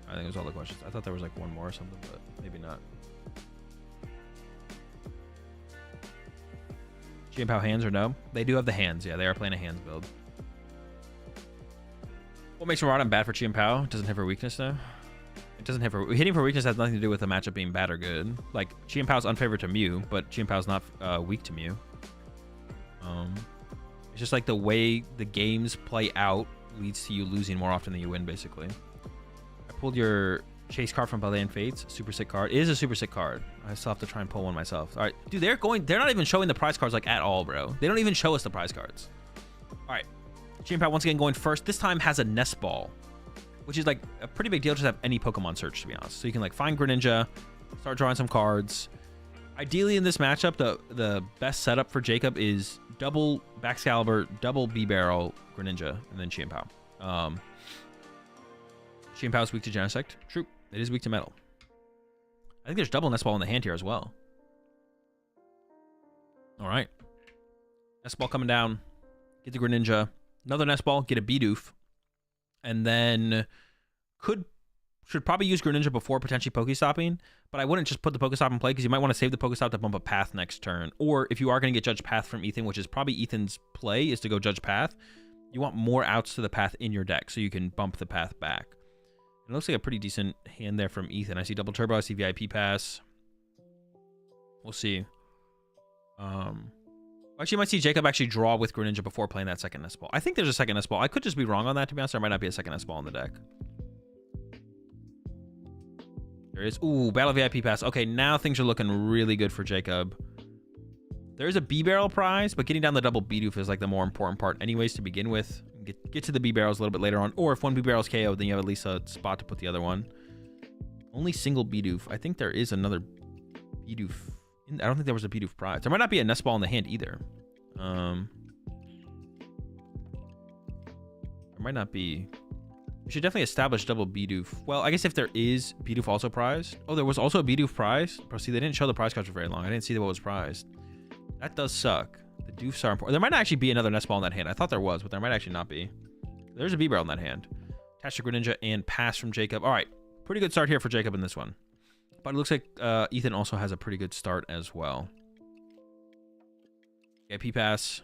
I think it was all the questions. I thought there was like one more or something, but maybe not. Chi and Pow hands or no? They do have the hands. Yeah, they are playing a hands build. What makes Miraidon bad for Chi and Pow? Doesn't have her weakness though. It doesn't have her hitting for weakness has nothing to do with the matchup being bad or good. Like Chi and Pow's unfavored to Mew, but Chi and Pow's not weak to Mew. It's just like the way the games play out leads to you losing more often than you win, basically. I pulled your chase card from Ballet and Fates. Super sick card. It is a super sick card. I still have to try and pull one myself. All right, dude, they're not even showing the prize cards like at all, bro. They don't even show us the prize cards. All right, Chi and Pow once again going first. This time has a Nest Ball, which is like a pretty big deal to have any Pokemon search, to be honest. So you can like find Greninja, start drawing some cards. Ideally in this matchup, the best setup for Jacob is double Baxcalibur, double B-Barrel, Greninja, and then Chi and Pow. Chi and Pow is weak to Genesect. True. It is weak to Metal. I think there's double Nest Ball in the hand here as well. All right. Nest Ball coming down. Get the Greninja. Another Nest Ball. Get a Bidoof. And then should probably use Greninja before potentially Pokestopping, but I wouldn't just put the Pokestop in play because you might want to save the Pokestop to bump a Path next turn. Or if you are going to get Judge Path from Ethan, which is probably Ethan's play, is to go Judge Path, you want more outs to the Path in your deck so you can bump the Path back. It looks like a pretty decent hand there from Ethan. I see Double Turbo, I see VIP Pass. We'll see. Actually, you might see Jacob actually draw with Greninja before playing that second Nest Ball. I think there's a second Nest Ball. I could just be wrong on that, to be honest. There might not be a second Nest Ball in the deck. There is. Ooh, Battle VIP Pass. Okay, now things are looking really good for Jacob. There's a B-Barrel prize, but getting down the double Bidoof is like the more important part anyways to begin with. Get to the B-Barrels a little bit later on. Or if one B-Barrel's KO, then you have at least a spot to put the other one. Only single Bidoof. I think there is another Bidoof. I don't think there was a Bidoof prize. There might not be a Nest Ball in the hand either. There might not be. We should definitely establish double Bidoof. Well, I guess if there is Bidoof also prized. Oh, there was also a Bidoof prize. Bro, see, they didn't show the prize cards for very long. I didn't see what was prized. That does suck. The Doofs are important. There might actually be another nest ball in that hand. I thought there was, but there might actually not be. There's a B-Barrel in that hand. Attach to Greninja and pass from Jacob. All right. Pretty good start here for Jacob in this one. But it looks like Ethan also has a pretty good start as well. Okay, P-Pass.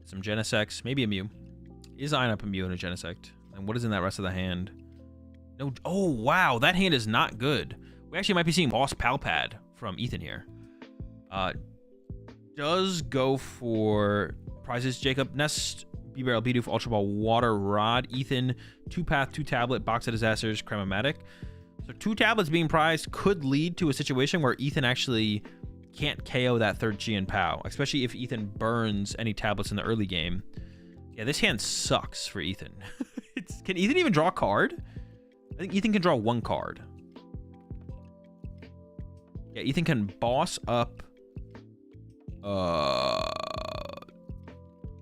Some Genesect. Maybe a Mew. Is eyeing up a Mew and a Genesect. And what is in that rest of the hand? No. Oh, wow. That hand is not good. We actually might be seeing Boss Palpad from Ethan here. Does go for prizes. Jacob, Nest, B-Barrel, Bidoof, Ultra Ball, Water Rod. Ethan, 2-Path, 2-Tablet, Box of Disasters, Cramomatic. So 2 tablets being prized could lead to a situation where Ethan actually can't KO that third Chien Pao, especially if Ethan burns any tablets in the early game. Yeah, this hand sucks for Ethan. Can Ethan even draw a card? I think Ethan can draw 1 card. Yeah, Ethan can boss up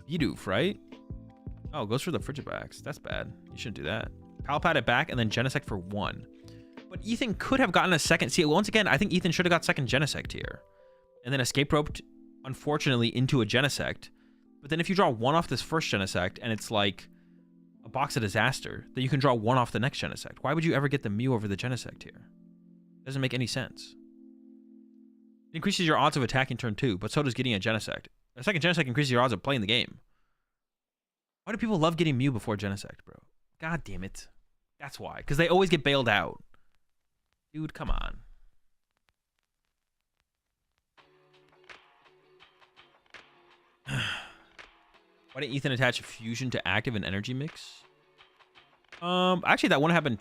Bidoof, right? Oh, goes for the Frigibax. That's bad. You shouldn't do that. Palpad it back and then Genesect for 1. But Ethan could have gotten a second. See, once again, I think Ethan should have got second Genesect here. And then escape roped, unfortunately, into a Genesect. But then if you draw 1 off this first Genesect and it's like a Box of Disaster, then you can draw 1 off the next Genesect. Why would you ever get the Mew over the Genesect here? Doesn't make any sense. It increases your odds of attacking turn 2, but so does getting a Genesect. A second Genesect increases your odds of playing the game. Why do people love getting Mew before Genesect, bro? God damn it. That's why. Because they always get bailed out. Dude, come on. Why didn't Ethan attach Fusion to active and energy mix? Actually, that wouldn't happen.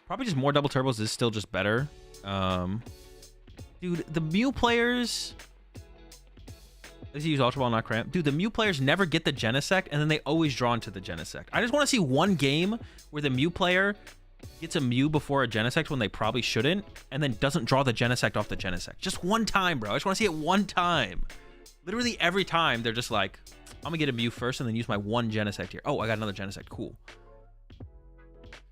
Probably just more double turbos is still just better. Dude, the Mew players... Does he use Ultra Ball, not Cramp? Dude, the Mew players never get the Genesect, and then they always draw into the Genesect. I just want to see one game where the Mew player gets a Mew before a Genesect when they probably shouldn't, and then doesn't draw the Genesect off the Genesect. Just one time, bro. I just want to see it one time. Literally every time, they're just like, I'm going to get a Mew first and then use my one Genesect here. Oh, I got another Genesect. Cool.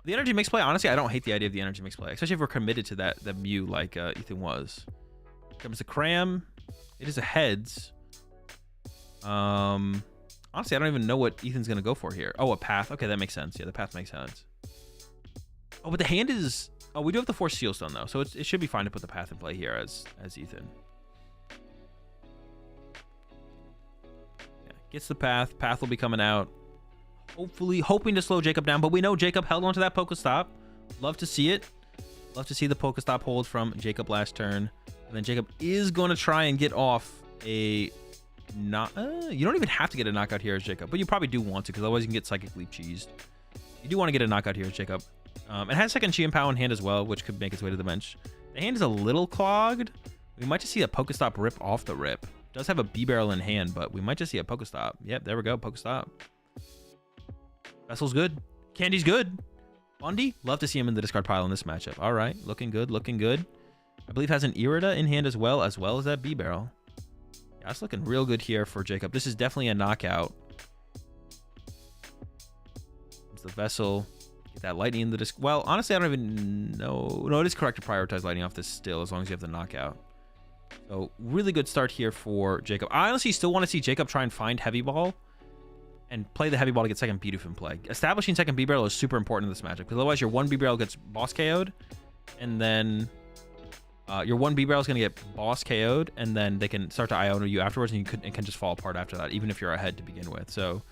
The energy mix play, honestly, I don't hate the idea of the energy mix play, especially if we're committed to that Mew like Ethan was. Comes the Cram. It is a heads. Honestly, I don't even know what Ethan's going to go for here. Oh, a Path. Okay, that makes sense. Yeah, the Path makes sense. Oh, but the hand is... Oh, we do have the Force Seal Stone, though, so it should be fine to put the Path in play here as Ethan. Yeah, gets the Path. Path will be coming out. Hopefully, hoping to slow Jacob down, but we know Jacob held onto that Pokestop. Love to see it. Love to see the Pokestop hold from Jacob last turn. And then Jacob is going to try and get off a... you don't even have to get a knockout here as Jacob, but you probably do want to, because otherwise you can get Psychic Leap cheesed. You do want to get a knockout here as Jacob. It has second Chien Pao in hand as well, which could make its way to the bench. The hand is a little clogged. We might just see a Pokestop rip off the rip. Does have a B-Barrel in hand, but we might just see a Pokestop. Yep, there we go, Pokestop. Vessel's good. Candy's good. Bundy, love to see him in the discard pile in this matchup. All right, looking good, looking good. I believe has an Irida in hand as well as that B-Barrel. Yeah, it's looking real good here for Jacob. This is definitely a knockout. It's the Vessel. Get that Lightning in the disc. Well, honestly, I don't even know. No, it is correct to prioritize Lightning off this still, as long as you have the knockout. So, really good start here for Jacob. I honestly still want to see Jacob try and find Heavy Ball and play the Heavy Ball to get second Bidoof in play. Establishing second B-Barrel is super important in this matchup, because otherwise your one B-Barrel gets boss KO'd, and then your one B-Barrel is going to get boss KO'd, and then they can start to Iona you afterwards, and it can just fall apart after that, even if you're ahead to begin with. So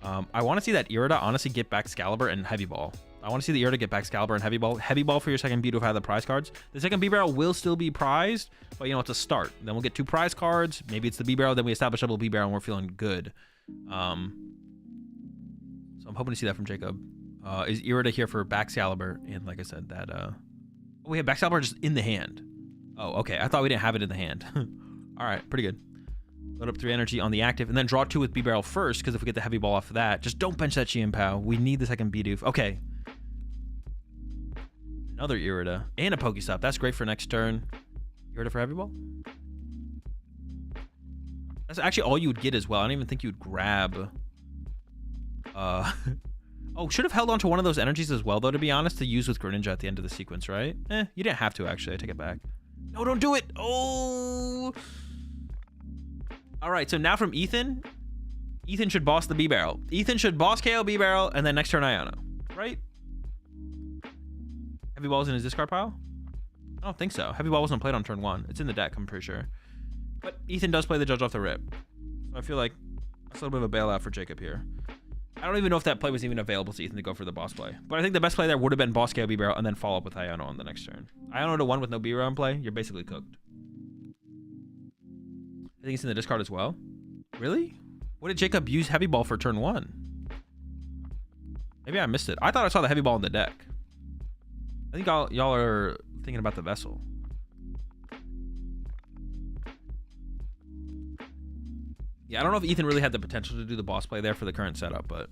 I want to see that Irida honestly get back Excalibur and Heavy Ball. I want to see the Irida get back Excalibur and Heavy Ball. Heavy Ball for your second Bidoof out of the prize cards. The second B-Barrel will still be prized, but you know, it's a start. Then we'll get 2 prize cards. Maybe it's the B-Barrel, then we establish double B-Barrel, and we're feeling good. So I'm hoping to see that from Jacob. Is Irida here for back Excalibur? And like I said, that we have back Excalibur just in the hand. Oh, okay. I thought we didn't have it in the hand. All right, pretty good. Load up 3 energy on the active, and then draw 2 with B-Barrel first, because if we get the Heavy Ball off of that, just don't bench that Chien Pao. We need the second Bidoof. Okay. Another Irida and a Pokestop. That's great for next turn. Irida for Heavy Ball? That's actually all you would get as well. I don't even think you would grab Oh, should have held on to one of those energies as well, though, to be honest, to use with Greninja at the end of the sequence, right? You didn't have to, actually. I take it back. No, don't do it. Oh. All right, so now from Ethan. Ethan should boss the B-Barrel. Ethan should boss KO B-Barrel, and then next turn Iono, right? Heavy Ball is in his discard pile? I don't think so. Heavy Ball wasn't played on turn 1. It's in the deck, I'm pretty sure. But Ethan does play the Judge off the rip. So I feel like that's a little bit of a bailout for Jacob here. I don't even know if that play was even available to Ethan to go for the boss play. But I think the best play there would have been boss KO B-Barrel and then follow up with Iono on the next turn. Iono to 1 with no B-Barrel in play, you're basically cooked. I think it's in the discard as well. Really? What did Jacob use Heavy Ball for turn 1? Maybe I missed it. I thought I saw the Heavy Ball in the deck. I think y'all are thinking about the Vessel. Yeah, I don't know if Ethan really had the potential to do the boss play there for the current setup, but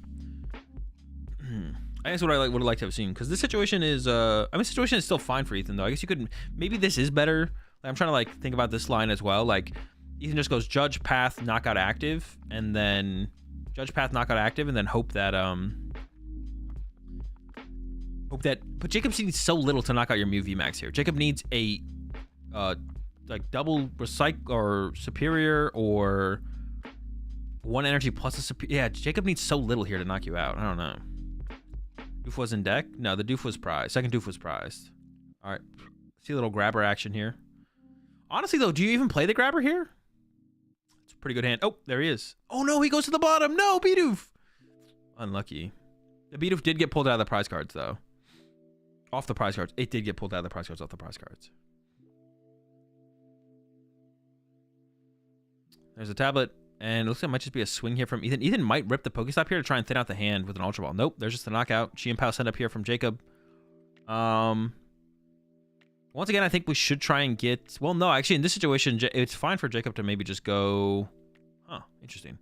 I guess what I would have liked to have seen, because this situation is, I mean, situation is still fine for Ethan though. I guess you could, maybe this is better. Like, I'm trying to like think about this line as well. Like, Ethan just goes Judge, Path, Knockout, Active, and then Judge, Path, Knockout, Active, and then hope that, but Jacob needs so little to knock out your Mew VMAX here. Jacob needs a, like double recycle or superior or 1 energy plus a superior. Yeah, Jacob needs so little here to knock you out. I don't know. Doof was in deck? No, the Doof was prized. Second Doof was prized. All right. See a little grabber action here. Honestly, though, do you even play the grabber here? It's a pretty good hand. Oh, there he is. Oh, no, he goes to the bottom. No, Bidoof. Unlucky. The Bidoof did get pulled out of the prize cards, though. Off the prize cards. It did get pulled out of the prize cards, off the prize cards. There's a tablet. And it looks like it might just be a swing here from Ethan. Ethan might rip the Pokestop here to try and thin out the hand with an Ultra Ball. Nope, there's just a knockout. Chi-Pow sent up here from Jacob. Once again, I think we should try and get... Well, no, actually, in this situation, it's fine for Jacob to maybe just go... Huh, interesting.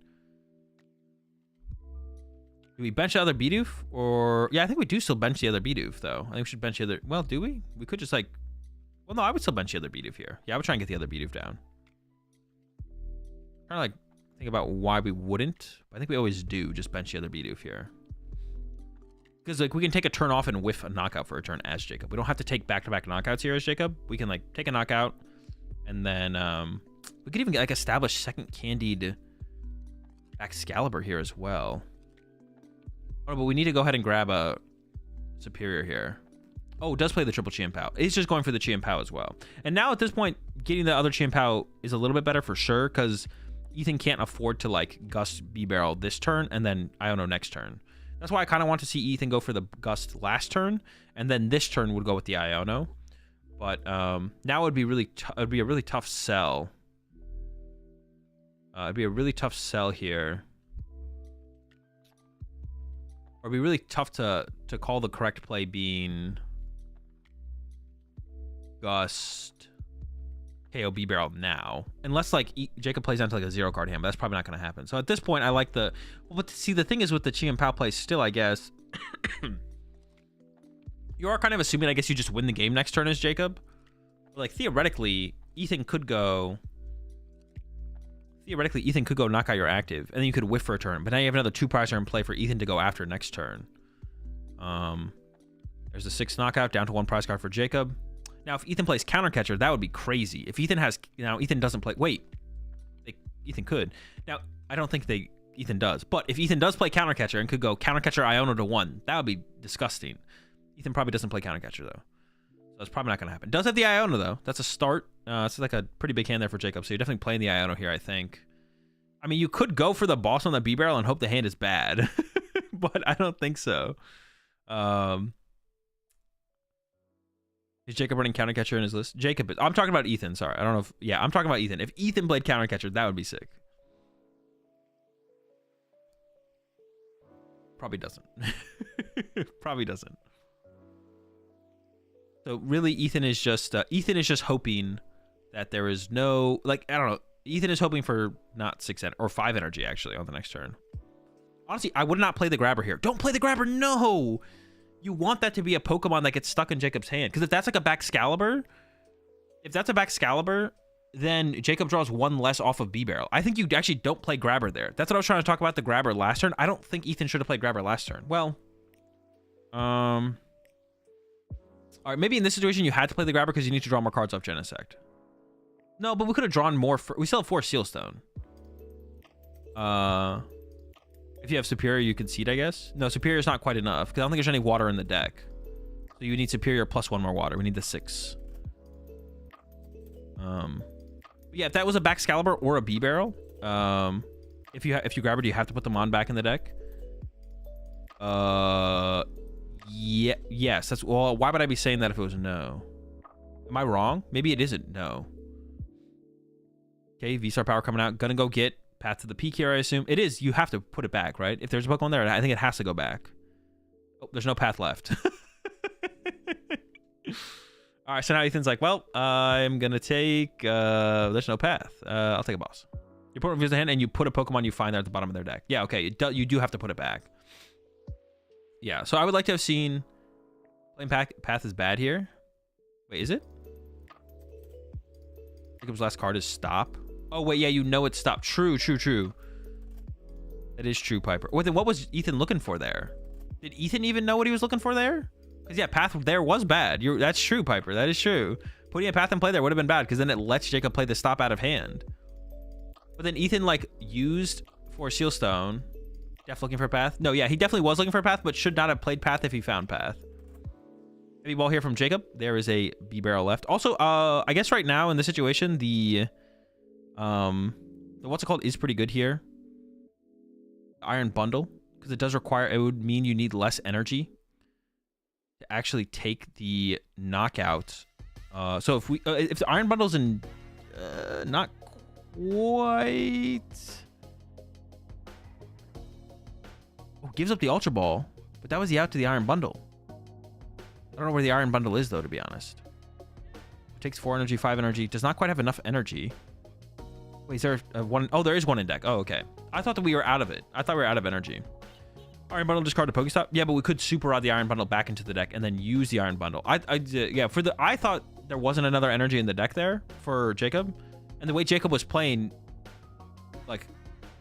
Do we bench the other Bidoof? Or... Yeah, I think we do still bench the other Bidoof, though. I think we should bench the other... Well, do we? We could just, like... Well, no, I would still bench the other Bidoof here. Yeah, I would try and get the other Bidoof down. Trying to, like... think about why we wouldn't. I think we always do just bench the other Bidoof here. Because like we can take a turn off and whiff a knockout for a turn as Jacob. We don't have to take back-to-back knockouts here as Jacob. We can like take a knockout and then we could even like establish second candied Excalibur here as well. Oh, but we need to go ahead and grab a superior here. Oh, it does play the triple Chi-Pow. It's just going for the Chi-Pow as well. And now at this point, getting the other Chi-Pow is a little bit better for sure because Ethan can't afford to like Gust B-Barrel this turn and then Iono next turn. That's why I kind of want to see Ethan go for the Gust last turn and then this turn would go with the Iono. But now it would be really it'd be a really tough sell. It'd be a really tough sell here. Or it'd be really tough to call the correct play being Gust KO B-Barrel now, unless like Jacob plays down to like a 0-card hand, but that's probably not going to happen. So at this point, I like the... Well, but see, the thing is with the Chi-Pow play still, I guess, you are kind of assuming, I guess, you just win the game next turn as Jacob. But, like, theoretically, Ethan could go knock out your active, and then you could whiff for a turn. But now you have another 2 prizer in play for Ethan to go after next turn. There's a 6 knockout, down to 1 prize card for Jacob. Now, if Ethan plays Countercatcher, that would be crazy. If Ethan has... Now, Ethan doesn't play... Wait. Ethan could. Now, I don't think Ethan does. But if Ethan does play Countercatcher and could go Countercatcher Iono to 1, that would be disgusting. Ethan probably doesn't play Countercatcher, though. So that's probably not going to happen. Does have the Iono, though. That's a start. It's like a pretty big hand there for Jacob. So you're definitely playing the Iono here, I think. I mean, you could go for the boss on the B-Barrel and hope the hand is bad. But I don't think so. Is Jacob running Countercatcher in his list? Jacob is. I'm talking about Ethan. Sorry. I don't know if... Yeah, I'm talking about Ethan. If Ethan played Countercatcher, that would be sick. Probably doesn't. Probably doesn't. So really, Ethan is just hoping that there is no... Like, I don't know. Ethan is hoping for not 6 or 5 energy, actually, on the next turn. Honestly, I would not play the grabber here. Don't play the grabber. No! You want that to be a Pokemon that gets stuck in Jacob's hand. Because if that's like a Baxcalibur, then Jacob draws 1 less off of B-Barrel. I think you actually don't play Grabber there. That's what I was trying to talk about, the Grabber last turn. I don't think Ethan should have played Grabber last turn. Well, all right, maybe in this situation you had to play the Grabber because you need to draw more cards off Genesect. No, but we could have drawn more. We still have 4 Sealstone. If you have Superior, you concede, I guess. No, Superior is not quite enough because I don't think there's any water in the deck. So you need Superior plus 1 more water. We need the 6. Yeah, if that was a Baxcalibur or a B-Barrel, if you grab it, you have to put them on back in the deck. Yeah, yes. That's well. Why would I be saying that if it was no? Am I wrong? Maybe it isn't no. Okay, V-Star Power coming out. Gonna go get Path to the Peak here, I assume. It is. You have to put it back, right? If there's a Pokemon there, I think it has to go back. Oh, there's no path left. All right, so now Ethan's like, well, I'm going to take... there's no path. I'll take a boss. You put it in the hand, and you put a Pokemon you find there at the bottom of their deck. Yeah, okay. You do have to put it back. Yeah, so I would like to have seen... Playing path is bad here. Wait, is it? Jacob's last card is Stop. Oh, wait, yeah, you know it's Stop. True. That is true, Piper. Wait, then what was Ethan looking for there? Did Ethan even know what he was looking for there? Because, yeah, path there was bad. That's true, Piper. That is true. Putting a path in play there would have been bad because then it lets Jacob play the Stop out of hand. But then Ethan, like, used for Sealstone. Def looking for path? No, yeah, he definitely was looking for path, but should not have played path if he found path. Heavy ball here from Jacob. There is a B-Barrel left. Also, I guess right now in this situation, the what's it called is pretty good here. Iron Bundle. Because it does require, it would mean you need less energy to actually take the knockout. So if the Iron Bundle's in not quite, gives up the Ultra Ball, but that was the out to the Iron Bundle. I don't know where the Iron Bundle is though, to be honest. It takes 4 energy, 5 energy, does not quite have enough energy. Wait, is there one? Oh, there is one in deck. Oh, okay. I thought that we were out of it. I thought we were out of energy. Iron Bundle, discard the Pokestop. Yeah, but we could Super Rod the Iron Bundle back into the deck and then use the Iron Bundle. Yeah, I thought there wasn't another energy in the deck there for Jacob, and the way Jacob was playing, like,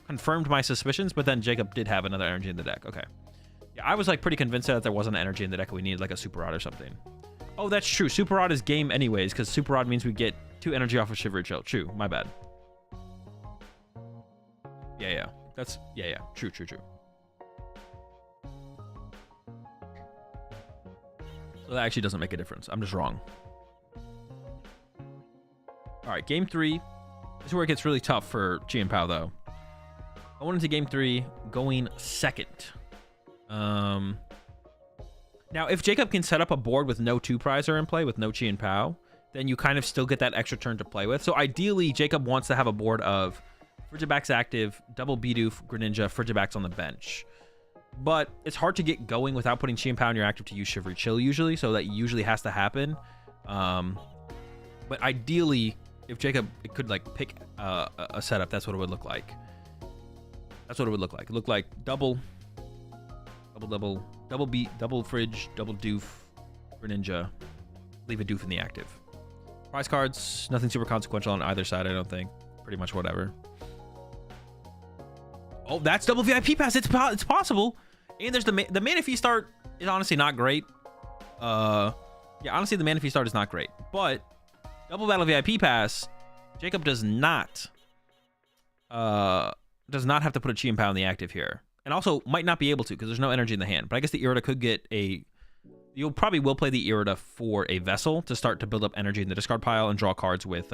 confirmed my suspicions. But then Jacob did have another energy in the deck. Okay. Yeah, I was like pretty convinced that there wasn't energy in the deck. We needed like a Super Rod or something. Oh, that's true. Super Rod is game anyways because Super Rod means we get 2 energy off of Shivery Chill. True. My bad. Yeah. That's yeah. True. So that actually doesn't make a difference. I'm just wrong. All right, game 3. This is where it gets really tough for Chi and Pao, though. I went into game 3 going second. Now, if Jacob can set up a board with no 2-prizer in play, with no Chi and Pao, then you kind of still get that extra turn to play with. So ideally, Jacob wants to have a board of Frigibax active, double Bidoof, Greninja, Frigibax on the bench. But it's hard to get going without putting Chi and Pao in your active to use Shivery Chill usually, so that usually has to happen. But ideally, if Jacob could like pick a setup, that's what it would look like. That's what it would look like. It looked like double beat, double Fridge, double Doof, Greninja, leave a Doof in the active. Prize cards, nothing super consequential on either side, I don't think. Pretty much whatever. Oh, that's double VIP pass. It's possible. And there's the Manaphy start is honestly not great. Yeah, honestly, the Manaphy start is not great. But double battle VIP pass, Jacob does not have to put a Chi and Pao in the active here. And also might not be able to because there's no energy in the hand. But I guess the Irida could get a... You probably will play the Irida for a Vessel to start to build up energy in the discard pile and draw cards with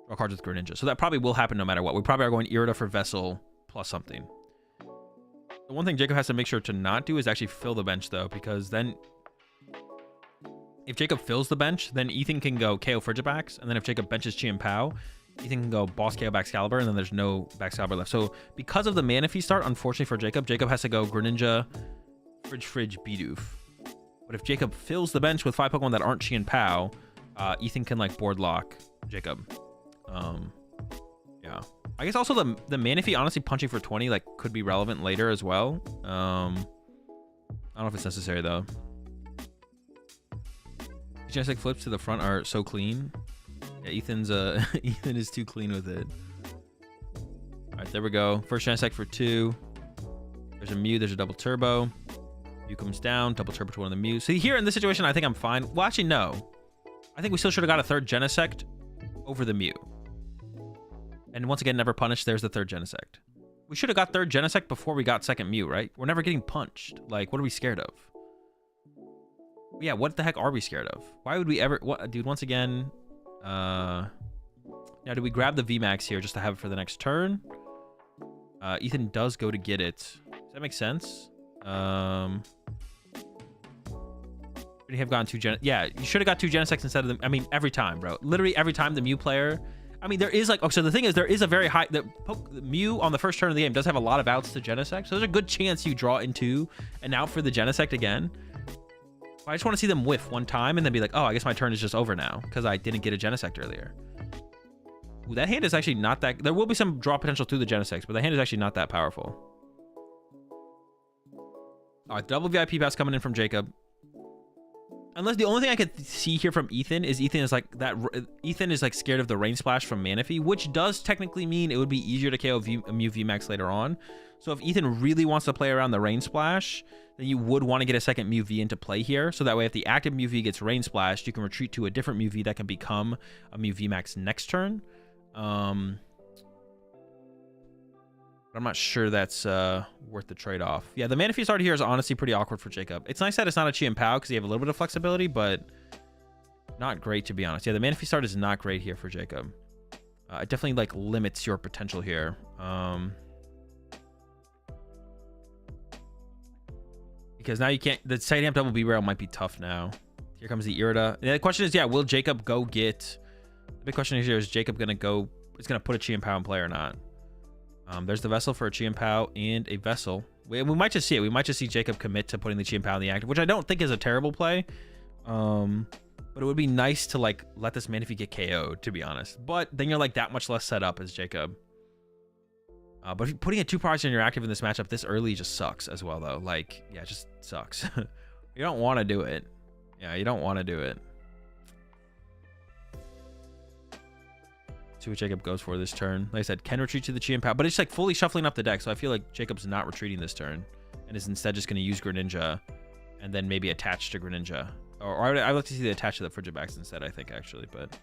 Greninja. So that probably will happen no matter what. We probably are going Irida for Vessel plus something. The one thing Jacob has to make sure to not do is actually fill the bench, though, because then if Jacob fills the bench, then Ethan can go KO Frigibax, and then if Jacob benches Chi and Pao, Ethan can go Boss KO Baxcalibur, and then there's no Baxcalibur left. So because of the Manaphy start, unfortunately for Jacob, Jacob has to go Greninja, Fridge, Bidoof. But if Jacob fills the bench with 5 Pokemon that aren't Chi and Pao, Ethan can like board lock Jacob. Yeah. I guess also the Manaphy honestly punching for 20 like could be relevant later as well. I don't know if it's necessary though. Genestic flips to the front are so clean. Yeah, Ethan is too clean with it. All right, there we go. First Genesect for 2. There's a Mew. There's a double turbo. Mew comes down. Double turbo to one of the Mew. See, here in this situation, I think I'm fine. Well, actually, no. I think we still should have got a third Genesect over the Mew. And once again, never punished. There's the third Genesect. We should have got third Genesect before we got second Mew, right? We're never getting punched. Like, what are we scared of? Yeah, what the heck are we scared of? Why would we ever... What, dude, once again... Now, do we grab the VMAX here just to have it for the next turn? Ethan does go to get it. Does that make sense? We have gotten 2 Yeah, you should have got 2 Genesects instead of them. I mean, every time, bro. Literally every time the Mew player... I mean, there is like... Oh, so the thing is, there is a very high... The Mew on the first turn of the game does have a lot of outs to Genesect. So there's a good chance you draw in 2 and out for the Genesect again. I just want to see them whiff one time and then be like, oh, I guess my turn is just over now because I didn't get a Genesect earlier. Ooh, that hand is actually not that... There will be some draw potential through the Genesects, but the hand is actually not that powerful. All right, double VIP pass coming in from Jacob. Unless the only thing I could see here from Ethan is Ethan is like scared of the Rain Splash from Manaphy, which does technically mean it would be easier to KO Mew VMAX later on. So if Ethan really wants to play around the Rain Splash, then you would want to get a second Mew V into play here. So that way, if the active Mew V gets Rain Splashed, you can retreat to a different Mew V that can become a Mew VMAX next turn. But I'm not sure that's worth the trade-off. Yeah, the Manaphy start here is honestly pretty awkward for Jacob. It's nice that it's not a Chi and Pao because you have a little bit of flexibility, but not great, to be honest. Yeah, the Manaphy start is not great here for Jacob. It definitely, like, limits your potential here. Because now you can't... The Sight Amp double B-Barrel might be tough now. Here comes the Irida. And the question is, yeah, will Jacob go get... The big question here is Jacob going to go... Is going to put a Chi and Pao in play or not? There's the Vessel for a Chi and Pao and a Vessel. We might just see it. We might just see Jacob commit to putting the Chi and Pao in the active, which I don't think is a terrible play. But it would be nice to, like, let this Manaphy get KO'd, to be honest. But then you're, like, that much less set up as Jacob. But if you're putting a 2-prize in your active in this matchup this early just sucks as well, though. Like, yeah, it just sucks. You don't want to do it. Yeah, you don't want to do it. See what Jacob goes for this turn. Like I said, can retreat to the Chi and Pao, but it's like fully shuffling up the deck. So I feel like Jacob's not retreating this turn and is instead just going to use Greninja and then maybe attach to Greninja. Or I'd like to see the attach to the Frigibax instead, I think, actually. But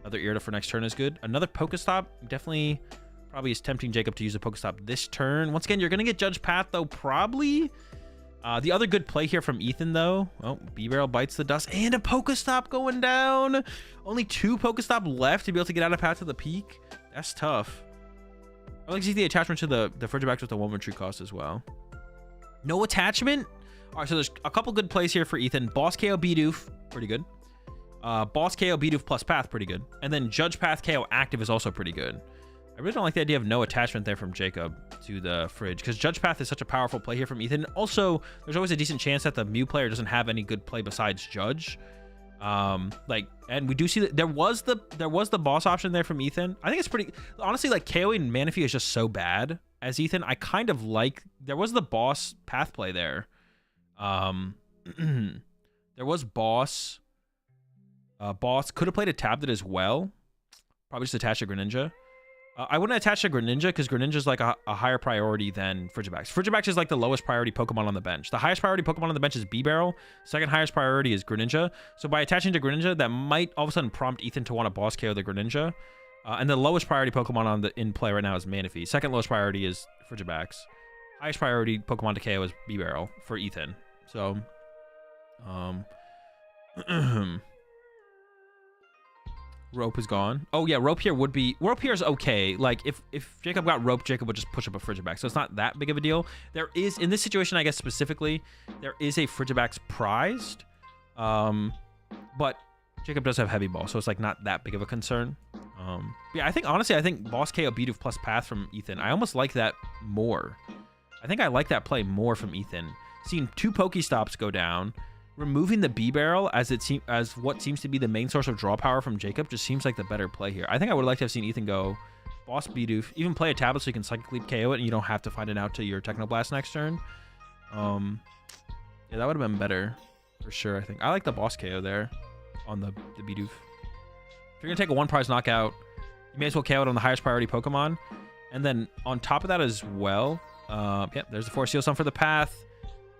another Irida for next turn is good. Another Pokestop definitely probably is tempting Jacob to use a Pokestop this turn. Once again, you're going to get Judge Path, though, probably. The other good play here from Ethan, though. Oh, B-Barrel bites the dust. And a Pokestop going down. Only 2 Pokestop left to be able to get out of Path to the Peak. That's tough. I like to see the attachment to the Frigibax with the 1 retreat cost as well. No attachment? All right, so there's a couple good plays here for Ethan. Boss KO Bidoof, pretty good. Boss KO Bidoof plus Path, pretty good. And then Judge Path KO active is also pretty good. I really don't like the idea of no attachment there from Jacob to the Fridge, because Judge Path is such a powerful play here from Ethan. Also, there's always a decent chance that the Mew player doesn't have any good play besides Judge. And we do see that there was the boss option there from Ethan. I think it's pretty... Honestly, like, KOing Manaphy is just so bad as Ethan. I kind of like... There was the boss Path play there. There was boss... Boss could have played a Tablet as well. Probably just attach to Greninja. I wouldn't attach to Greninja because Greninja is like a higher priority than Frigibax. Frigibax is like the lowest priority Pokemon on the bench. The highest priority Pokemon on the bench is B-Barrel. Second highest priority is Greninja. So by attaching to Greninja, that might all of a sudden prompt Ethan to want to boss KO the Greninja. And the lowest priority Pokemon in play right now is Manaphy. Second lowest priority is Frigibax. Highest priority Pokemon to KO is B-Barrel for Ethan. So, Rope is gone. Oh yeah, Rope here would be... Rope here is okay. Like, if Jacob got Rope, Jacob would just push up a Frigibax. So it's not that big of a deal. There is, in this situation, I guess specifically, there is a Frigibax prized. But Jacob does have Heavy Ball, so it's like not that big of a concern. Yeah, I think, honestly, I think Boss KO Bidoof plus Path from Ethan. I almost like that more. I think I like that play more from Ethan. Seeing 2 Pokestops go down... Removing the B-Barrel as what seems to be the main source of draw power from Jacob just seems like the better play here. I think I would like to have seen Ethan go Boss Bidoof, even play a Tablet so you can Psychic Leap KO it and you don't have to find it out to your Technoblast next turn. Yeah, that would have been better for sure, I think. I like the Boss KO there on the Bidoof. If you're going to take a 1-prize knockout, you may as well KO it on the highest priority Pokemon. And then on top of that as well, yeah, there's the Force Seal Sun for the path.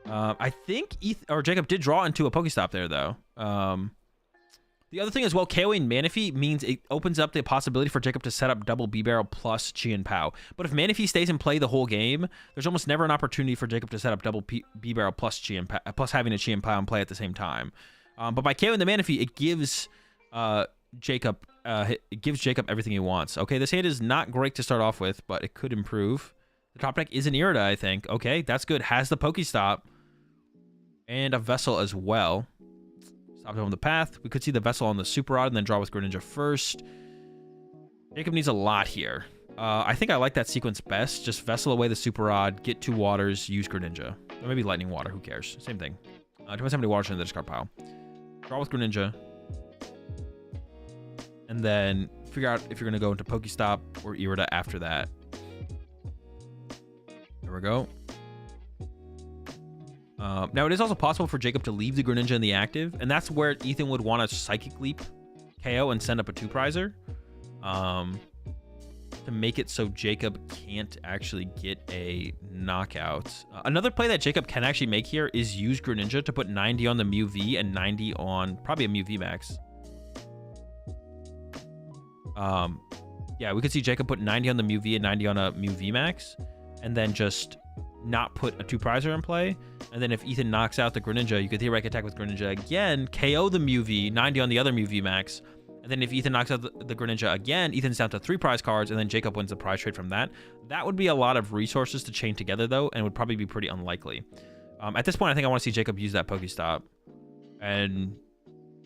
I think Jacob did draw into a Pokestop there, though. The other thing as well, KOing Manaphy means it opens up the possibility for Jacob to set up double B-Barrel plus Chi and Pow. But if Manaphy stays in play the whole game, there's almost never an opportunity for Jacob to set up double B-Barrel plus Chi and Pow, plus having a Chi and Pow in play at the same time. But by KOing the Manaphy, it gives Jacob everything he wants. Okay, this hand is not great to start off with, but it could improve. The top deck is an Irida, I think. Okay, that's good. Has the Pokestop and a Vessel as well. Stop him on the path. We could see the Vessel on the Super Rod and then draw with Greninja first. Jacob needs a lot here. I think I like that sequence best. Just Vessel away the Super Rod, get 2 waters, use Greninja. Or maybe Lightning Water, who cares? Same thing. Depends how many waters in the discard pile. Draw with Greninja. And then figure out if you're going to go into Pokestop or Irida after that. There we go. Now, it is also possible for Jacob to leave the Greninja in the active, and that's where Ethan would want to Psychic Leap KO and send up a 2-prizer to make it so Jacob can't actually get a knockout. Another play that Jacob can actually make here is use Greninja to put 90 on the Mew V and 90 on probably a Mew V Max. Yeah, we could see Jacob put 90 on the Mew V and 90 on a Mew V Max, and then just not put a 2-prizer in play. And then if Ethan knocks out the Greninja, you could theoretically attack with Greninja again, KO the Mew V, 90 on the other Mew V Max. And then if Ethan knocks out the Greninja again, Ethan's down to 3 prize cards, and then Jacob wins the prize trade from that. That would be a lot of resources to chain together, though, and would probably be pretty unlikely. At this point, I think I want to see Jacob use that Pokestop. And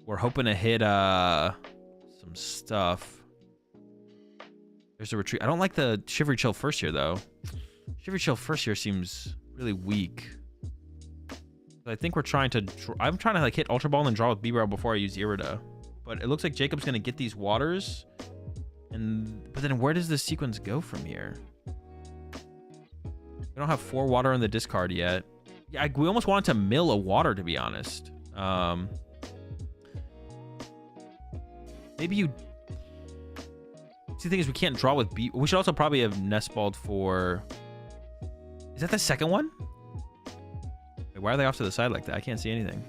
we're hoping to hit some stuff. There's a retreat. I don't like the Shivery Chill first here, though. Shivery Chill first here seems really weak. I think we're trying to... I'm trying to like hit Ultra Ball and draw with B-Barrel before I use Irida. But it looks like Jacob's going to get these waters. But then where does this sequence go from here? We don't have 4 water in the discard yet. Yeah, we almost wanted to mill a water, to be honest. Maybe you... See, the thing is, we can't draw with B... We should also probably have Nestballed for... Is that the second one? Wait, why are they off to the side like that? I can't see anything.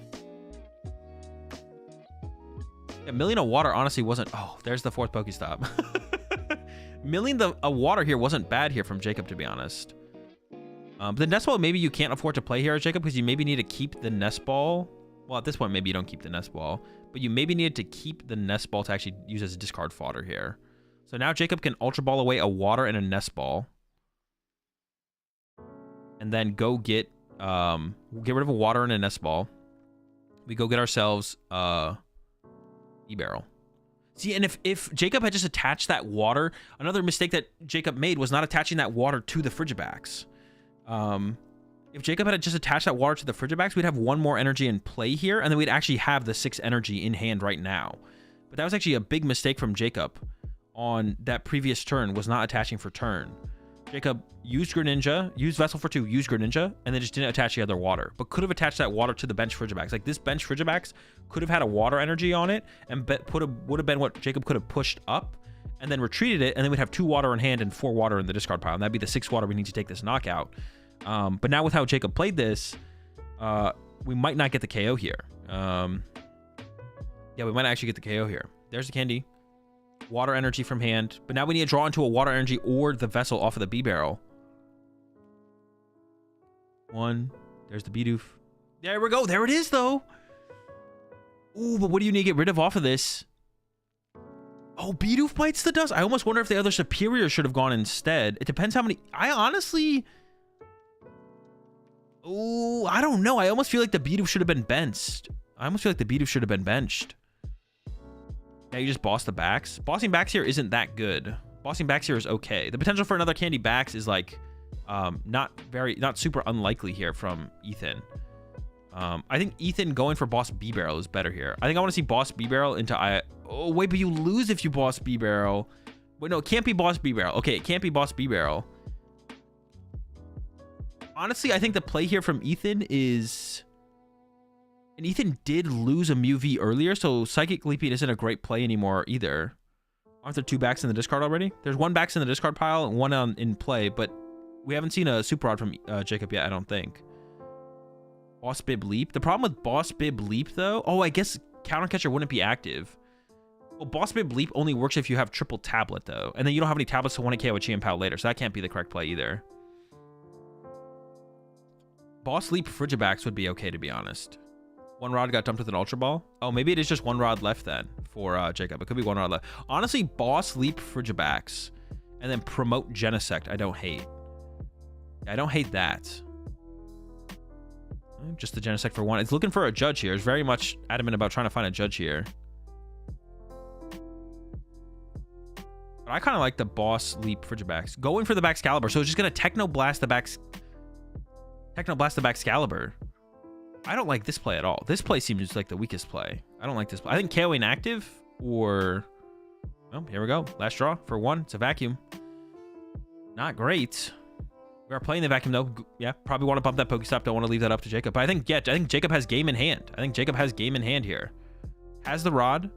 Yeah, milling a water honestly wasn't... Oh, there's the 4th Pokestop. Milling a water here wasn't bad here from Jacob, to be honest. But the Nest Ball, maybe you can't afford to play here, Jacob, because you maybe need to keep the Nest Ball. Well, at this point, maybe you don't keep the Nest Ball. But you maybe needed to keep the Nest Ball to actually use as a discard fodder here. So now Jacob can Ultra Ball away a water and a Nest Ball. And then go get rid of a water and a Nest Ball. We go get ourselves E-Barrel. See, and if Jacob had just attached that water, another mistake that Jacob made was not attaching that water to the Frigibax. If Jacob had just attached that water to the Frigibax, we'd have 1 more energy in play here, and then we'd actually have the 6 energy in hand right now. But that was actually a big mistake from Jacob on that previous turn, was not attaching for turn. Jacob used Greninja, used Vessel for 2, used Greninja, and then just didn't attach the other water. But could have attached that water to the bench Frigibax. Like, this bench Frigibax could have had a water energy on it, and would have been what Jacob could have pushed up, and then retreated it, and then we'd have 2 water in hand and 4 water in the discard pile. And that'd be the 6 water we need to take this knockout. But now with how Jacob played this, we might not get the KO here. Yeah, we might actually get the KO here. There's the candy. Water energy from hand. But now we need to draw into a water energy or the Vessel off of the B-Barrel. 1. There's the Bidoof. There we go. There it is, though. Ooh, but what do you need to get rid of off of this? Oh, Bidoof bites the dust. I almost wonder if the other Superior should have gone instead. It depends how many... I honestly... Oh, I don't know. I almost feel like the Bidoof should have been benched. Yeah, you just boss the backs. Bossing backs here isn't that good. Bossing backs here is okay. The potential for another candy backs is like not super unlikely here from Ethan. I think Ethan going for boss B-Barrel is better here. I think I want to see boss B-Barrel into oh wait, but you lose if you boss B-Barrel. Wait, no, it can't be boss B-Barrel. Okay, it can't be boss B-Barrel. Honestly, I think the play here from Ethan is And Ethan did lose a Mew V earlier, so Psychic Leaping isn't a great play anymore either. Aren't there 2 backs in the discard already? There's 1 backs in the discard pile and 1 in play, but we haven't seen a Super Rod from Jacob yet, I don't think. Boss Bib Leap. The problem with Boss Bib Leap, though... Oh, I guess Counter Catcher wouldn't be active. Well, Boss Bib Leap only works if you have triple tablet, though. And then you don't have any tablets to 1KO with Chi and Pow later, so that can't be the correct play either. Boss Leap Frigibax would be okay, to be honest. 1 rod got dumped with an Ultra Ball. Oh, maybe it is just 1 rod left then for Jacob. It could be 1 rod left. Honestly, Boss Leap Frigibax and then promote Genesect, I don't hate. I don't hate that. Just the Genesect for 1. It's looking for a judge here. It's very much adamant about trying to find a judge here. But I kind of like the Boss Leap Frigibax. Going for the Baxcalibur. So it's just going to Techno Blast the Baxcalibur. I don't like this play at all. This play seems like the weakest play. I don't like this play. I think KO inactive or... Oh, here we go. Last draw for 1. It's a vacuum. Not great. We are playing the vacuum, though. Yeah, probably want to bump that Pokestop. Don't want to leave that up to Jacob. But I think Jacob has game in hand. I think Jacob has game in hand here. Has the Rod.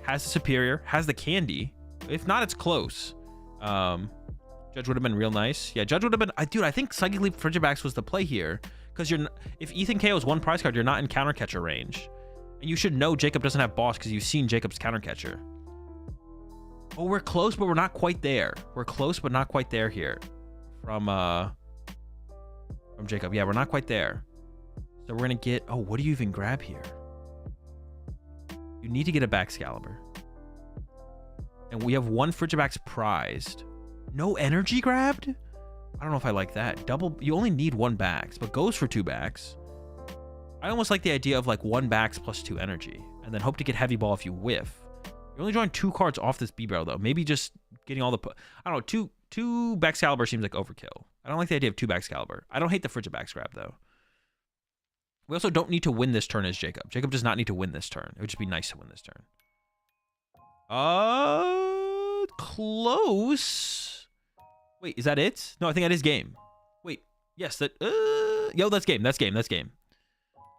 Has the Superior. Has the Candy. If not, it's close. Judge would have been real nice. Yeah, Judge would have been... Dude, I think Psychic Leap Frigibax was the play here. Because if Ethan KOs 1 prize card, you're not in Counter Catcher range. And you should know Jacob doesn't have Boss because you've seen Jacob's Counter Catcher. Oh, we're close, but we're not quite there. We're close, but not quite there here. From Jacob. Yeah, we're not quite there. So we're going to get... Oh, what do you even grab here? You need to get a Baxcalibur. And we have 1 Frigibax prized. No energy grabbed? I don't know if I like that. Double... You only need 1 Bax, but goes for 2 Bax. I almost like the idea of like 1 Bax plus 2 energy. And then hope to get Heavy Ball if you whiff. You're only drawing 2 cards off this B-Barrel, though. Maybe just getting all the... I don't know, 2 Baxcalibur seems like overkill. I don't like the idea of 2 Baxcalibur. I don't hate the Frigibax grab, though. We also don't need to win this turn as Jacob. Jacob does not need to win this turn. It would just be nice to win this turn. Close. Wait, is that it? No, I think that is game. Wait, yes, that... Yo, that's game. That's game. That's game.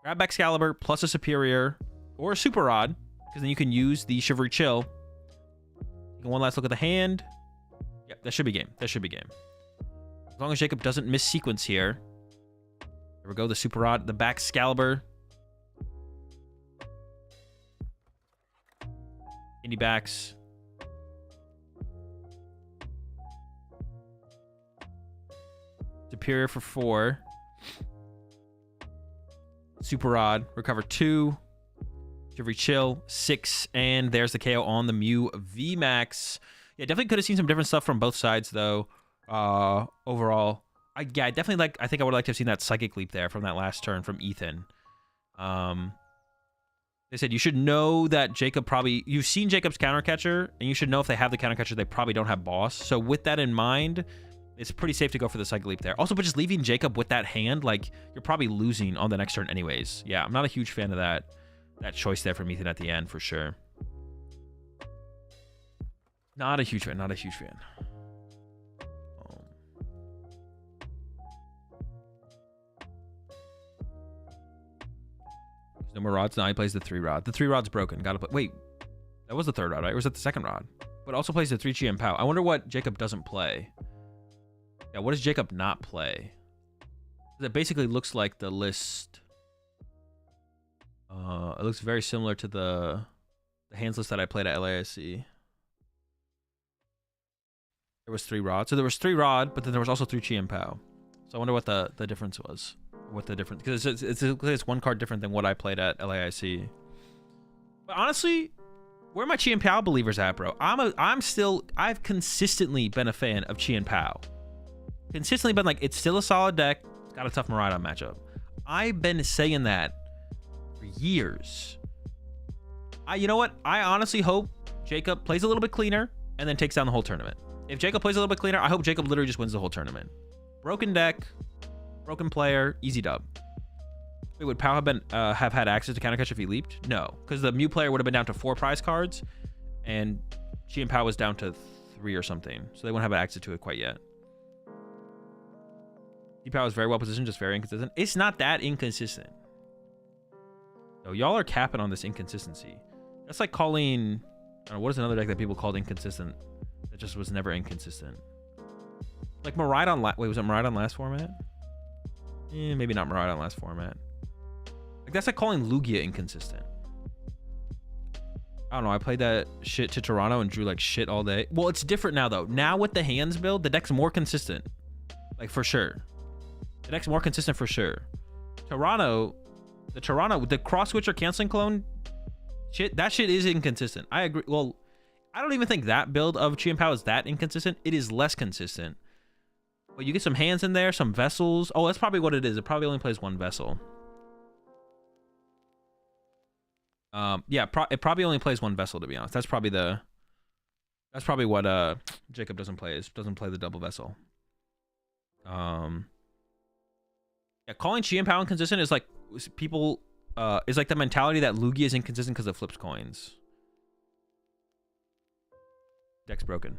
Grab Baxcalibur plus a Superior or a Super Rod, because then you can use the Shivery Chill. Take 1 last look at the hand. Yep, that should be game. That should be game. As long as Jacob doesn't miss sequence here. There we go, the Super Rod, the Baxcalibur. Indie Bax. Superior for 4. Super Rod, recover 2. Shivery Chill, 6. And there's the KO on the Mew VMAX. Yeah, definitely could have seen some different stuff from both sides, though. Overall, I definitely I think I would like to have seen that Psychic Leap there from that last turn from Ethan. They said you should know that Jacob probably... You've seen Jacob's Counter Catcher, and you should know if they have the Counter Catcher, they probably don't have Boss. So with that in mind, it's pretty safe to go for the Psychic Leap there. Also, but just leaving Jacob with that hand, like, you're probably losing on the next turn anyways. Yeah, I'm not a huge fan of that choice there from Ethan at the end, for sure. Not a huge fan, not a huge fan. No more rods. Now he plays the 3 rod. The 3 rod's broken. Gotta play. Wait, that was the 3rd rod, right? Or was that the 2nd rod? But also plays the 3 Chi and Pow. I wonder what Jacob doesn't play. Yeah, what does Jacob not play? It basically looks like the list. It looks very similar to the hands list that I played at LAIC. There was 3 rod. So there was 3 rod, but then there was also 3 Chi and Pow. So I wonder what the difference was. What the difference, because it's 1 card different than what I played at LAIC. But honestly, where are my Chi and Pow believers at, bro? I've consistently been a fan of Chi and Pow. Consistently been like, it's still a solid deck. It's got a tough Miraidon matchup. I've been saying that for years. You know what? I honestly hope Jacob plays a little bit cleaner and then takes down the whole tournament. If Jacob plays a little bit cleaner, I hope Jacob literally just wins the whole tournament. Broken deck. Broken player, easy dub. Wait, would Pow have had access to Counter Catch if he leaped? No, because the Mew player would have been down to 4 prize cards, and Chi and Pow was down to 3 or something, so they wouldn't have access to it quite yet. Pow is very well positioned, just very inconsistent. It's not that inconsistent. No, y'all are capping on this inconsistency. That's like calling, I don't know, what is another deck that people called inconsistent that just was never inconsistent? Like Miraidon, wait, was it Miraidon last format? Maybe not Miraidon last format. Like that's like calling Lugia inconsistent. I don't know, I played that shit to Toronto and drew like shit all day. Well, it's different now though. Now with the hands build, the deck's more consistent. Like for sure. The deck's more consistent for sure. Toronto, the cross switcher canceling clone shit, that shit is inconsistent. I agree. Well, I don't even think that build of Chi and Pao is that inconsistent. It is less consistent. But you get some hands in there, some vessels. Oh, that's probably what it is. It probably only plays one vessel. Yeah, it probably only plays one vessel, to be honest. That's probably what Jacob doesn't play the double vessel. Yeah, calling Chi and Pao inconsistent is like people is like the mentality that Lugia is inconsistent because it flips coins. Deck's broken.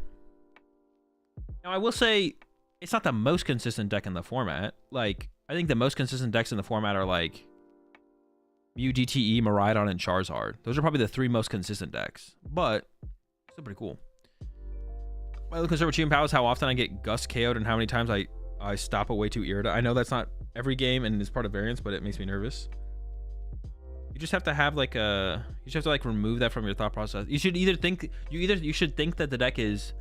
Now I will say it's not the most consistent deck in the format. Like I think the most consistent decks in the format are like Mew, DTE, Miraidon, and Charizard. Those are probably the 3 most consistent decks, but still pretty cool. My other concern with Chi and Pao is how often I get Gust KO'd and how many times I stop away to Irida. I know that's not every game and it's part of variance, but it makes me nervous. You just have to have like you just have to like remove that from your thought process. You should either think you should think that the deck is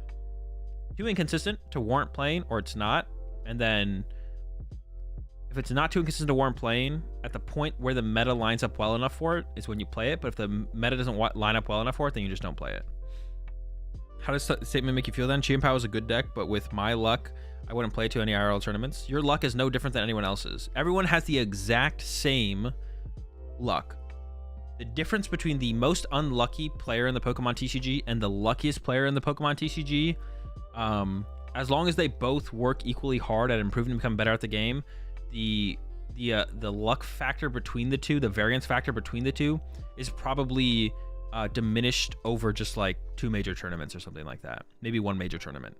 too inconsistent to warrant playing, or it's not, and then if it's not too inconsistent to warrant playing, at the point where the meta lines up well enough for it is when you play it. But if the meta doesn't line up well enough for it, then you just don't play it. How does the statement make you feel then? Chi and Pao is a good deck, but with my luck, I wouldn't play it to any IRL tournaments. Your luck is no different than anyone else's. Everyone has the exact same luck. The difference between the most unlucky player in the Pokemon TCG and the luckiest player in the Pokemon TCG, as long as they both work equally hard at improving and become better at the game, the luck factor between the two, the variance factor between the two, is probably diminished over just like 2 major tournaments or something like that. Maybe 1 major tournament.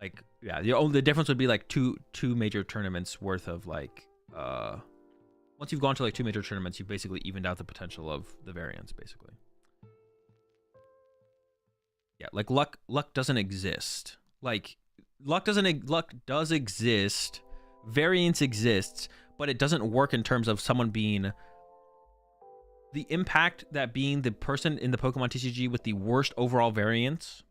Like, yeah, the difference would be like two major tournaments worth of like once you've gone to like 2 major tournaments, you've basically evened out the potential of the variance, basically. Yeah, like luck doesn't exist. Like luck does exist. Variance exists, but it doesn't work in terms of someone being the impact that being the person in the Pokemon TCG with the worst overall variance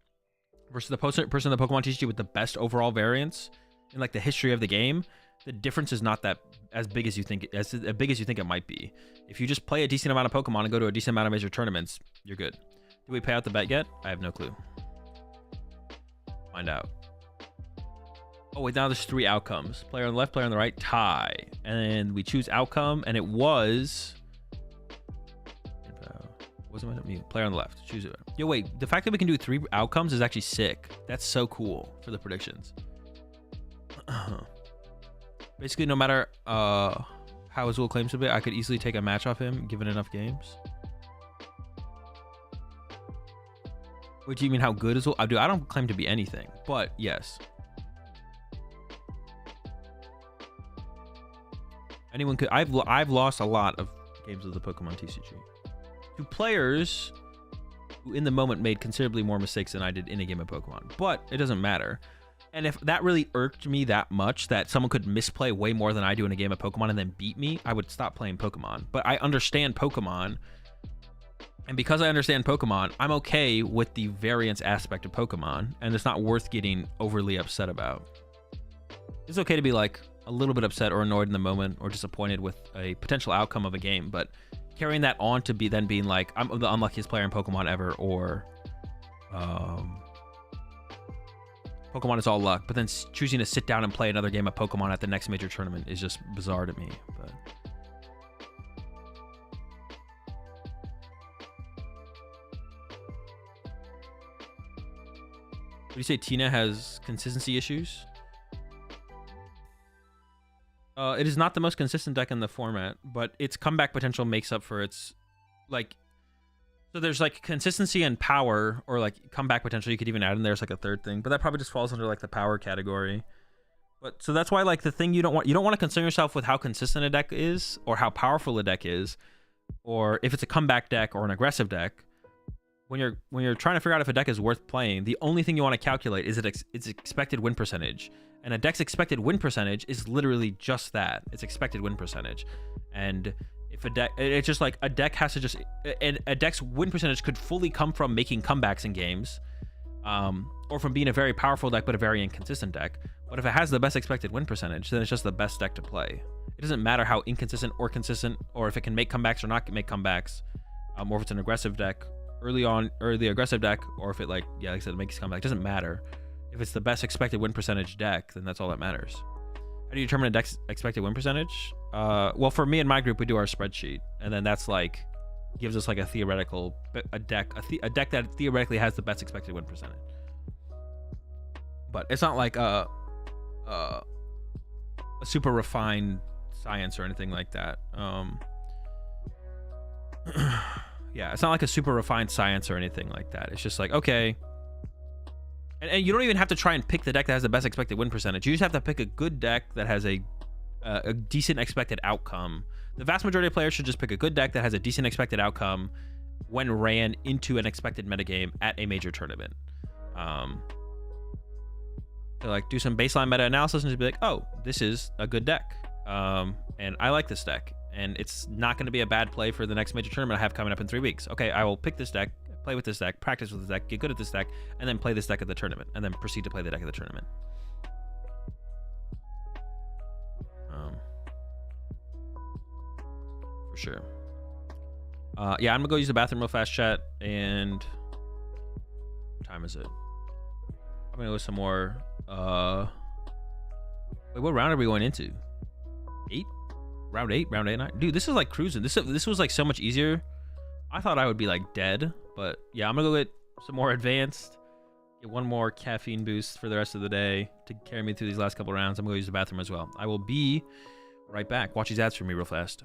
versus the person in the Pokemon TCG with the best overall variance in like the history of the game. The difference is not that as big as you think it might be. If you just play a decent amount of Pokemon and go to a decent amount of major tournaments, you're good. Do we pay out the bet yet? I have no clue. Find out. Oh wait, now there's 3 outcomes. Player on the left, player on the right, tie. And we choose outcome, and it was... wasn't it me? Player on the left. Choose it. Yo, wait, the fact that we can do 3 outcomes is actually sick. That's so cool for the predictions. Basically, no matter how Azul claims to be, I could easily take a match off him, given enough games. What do you mean, how good Azul? I don't claim to be anything, but yes. Anyone could. I've lost a lot of games of the Pokemon TCG to players who in the moment made considerably more mistakes than I did in a game of Pokemon, but it doesn't matter. And if that really irked me that much that someone could misplay way more than I do in a game of Pokemon and then beat me, I would stop playing Pokemon. But I understand Pokemon, and because I understand Pokemon, I'm okay with the variance aspect of Pokemon, and it's not worth getting overly upset about. It's okay to be like a little bit upset or annoyed in the moment or disappointed with a potential outcome of a game, but carrying that on to be then being like, I'm the unluckiest player in Pokemon ever, or Pokemon is all luck, but then choosing to sit down and play another game of Pokemon at the next major tournament is just bizarre to me. But would you say Tina has consistency issues? It is not the most consistent deck in the format, but its comeback potential makes up for its, like, so there's like consistency and power, or like comeback potential. You could even add in there as like a third thing, but that probably just falls under like the power category. But so that's why like the thing you don't want to concern yourself with how consistent a deck is or how powerful a deck is. or if it's a comeback deck or an aggressive deck, when you're trying to figure out if a deck is worth playing, the only thing you want to calculate is its expected win percentage. And a deck's expected win percentage is literally just that. It's expected win percentage. And if a deck, it's just like a deck has to just, a deck's win percentage could fully come from making comebacks in games, or from being a very powerful deck but a very inconsistent deck. But if it has the best expected win percentage, then it's just the best deck to play. It doesn't matter how inconsistent or consistent, or if it can make comebacks or not make comebacks, or if it's an aggressive deck early on, or the aggressive deck, or if it like I said, it makes comeback. It doesn't matter. If it's the best expected win percentage deck, then that's all that matters. How do you determine a deck's expected win percentage? Well, for me and my group, we do our spreadsheet, and then that's like gives us like a theoretical deck that theoretically has the best expected win percentage. But it's not like a super refined science or anything like that. Yeah, it's not like a super refined science or anything like that. It's just like, okay. And you don't even have to try and pick the deck that has the best expected win percentage. You just have to pick a good deck that has a decent expected outcome. The vast majority of players should just pick a good deck that has a decent expected outcome when ran into an expected metagame at a major tournament. To like do some baseline meta analysis and just be like, oh, this is a good deck. And I like this deck. And it's not going to be a bad play for the next major tournament I have coming up in 3 weeks. Okay, I will pick this deck, play with this deck, practice with this deck, get good at this deck, and then play this deck at the tournament, and then proceed to play the deck at the tournament. For sure. Yeah, I'm gonna go use the bathroom real fast, chat. And what time is it? I'm gonna go some more. Wait, what round are we going into? 8? Round 8, 9. Dude, this is like cruising. This was like so much easier. I thought I would be like dead, but yeah, I'm gonna go get some more advanced, get one more caffeine boost for the rest of the day to carry me through these last couple rounds. I'm gonna go use the bathroom as well. I will be right back. Watch these ads for me real fast.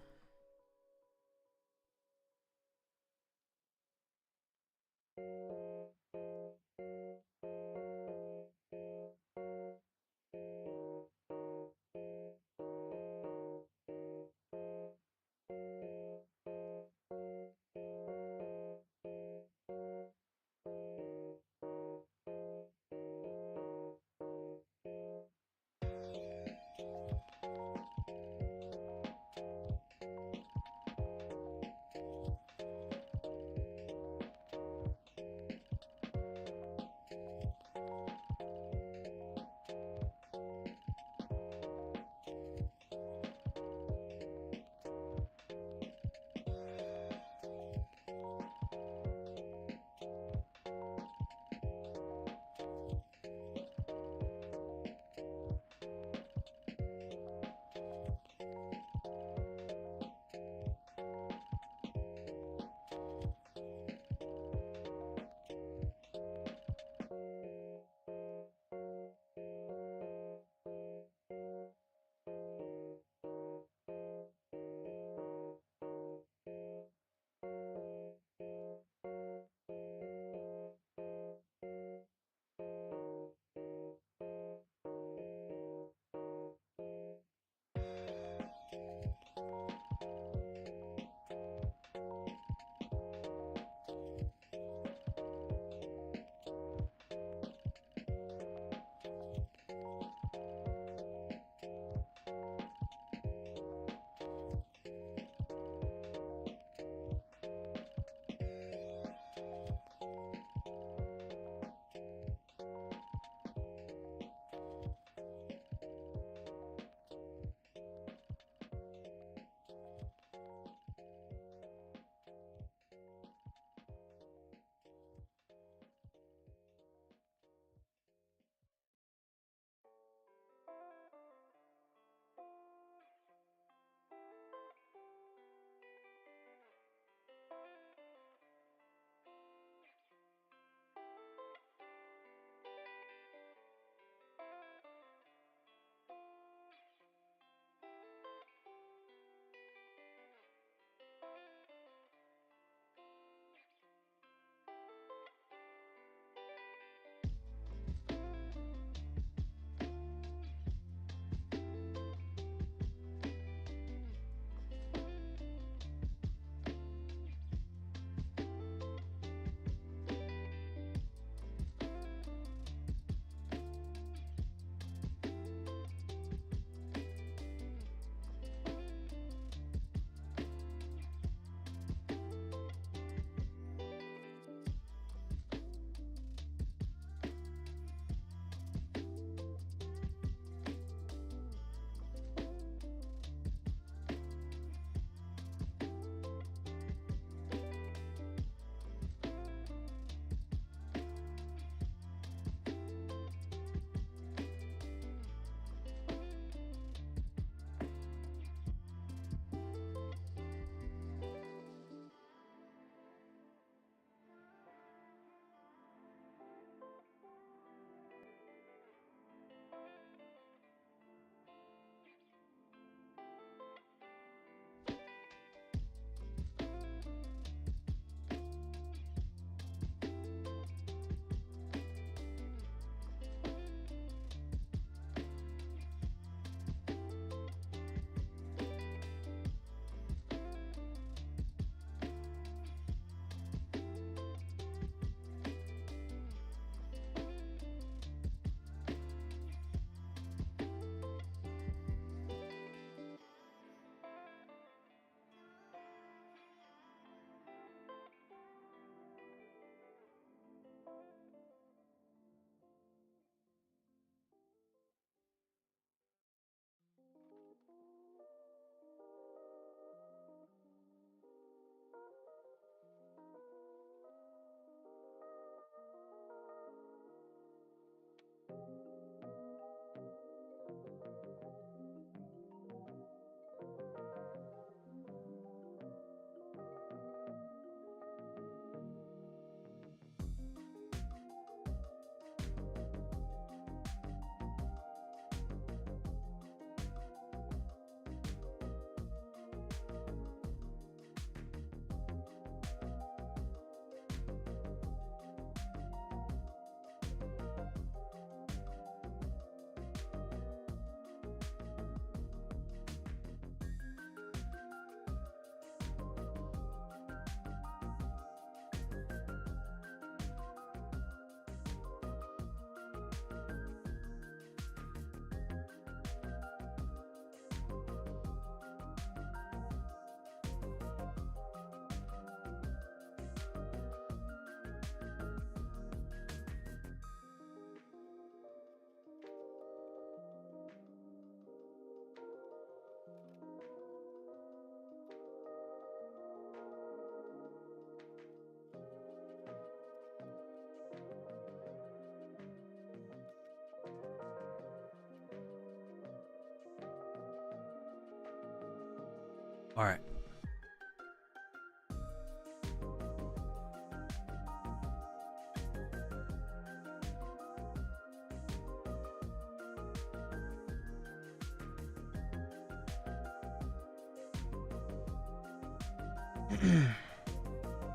All right.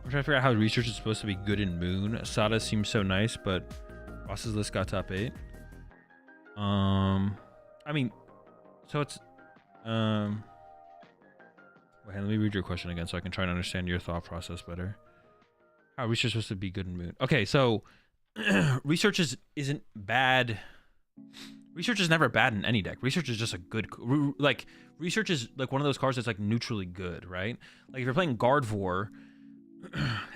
I'm trying to figure out how research is supposed to be good in Moon. Sada seems so nice, but Ross's list got top 8. I mean, so it's wait, let me read your question again so I can try to understand your thought process better. How research is supposed to be good in Moon? Okay, so research isn't bad. Research is never bad in any deck. Research is just a good, like, research is like one of those cards that's like neutrally good, right? Like if you're playing Gardevoir,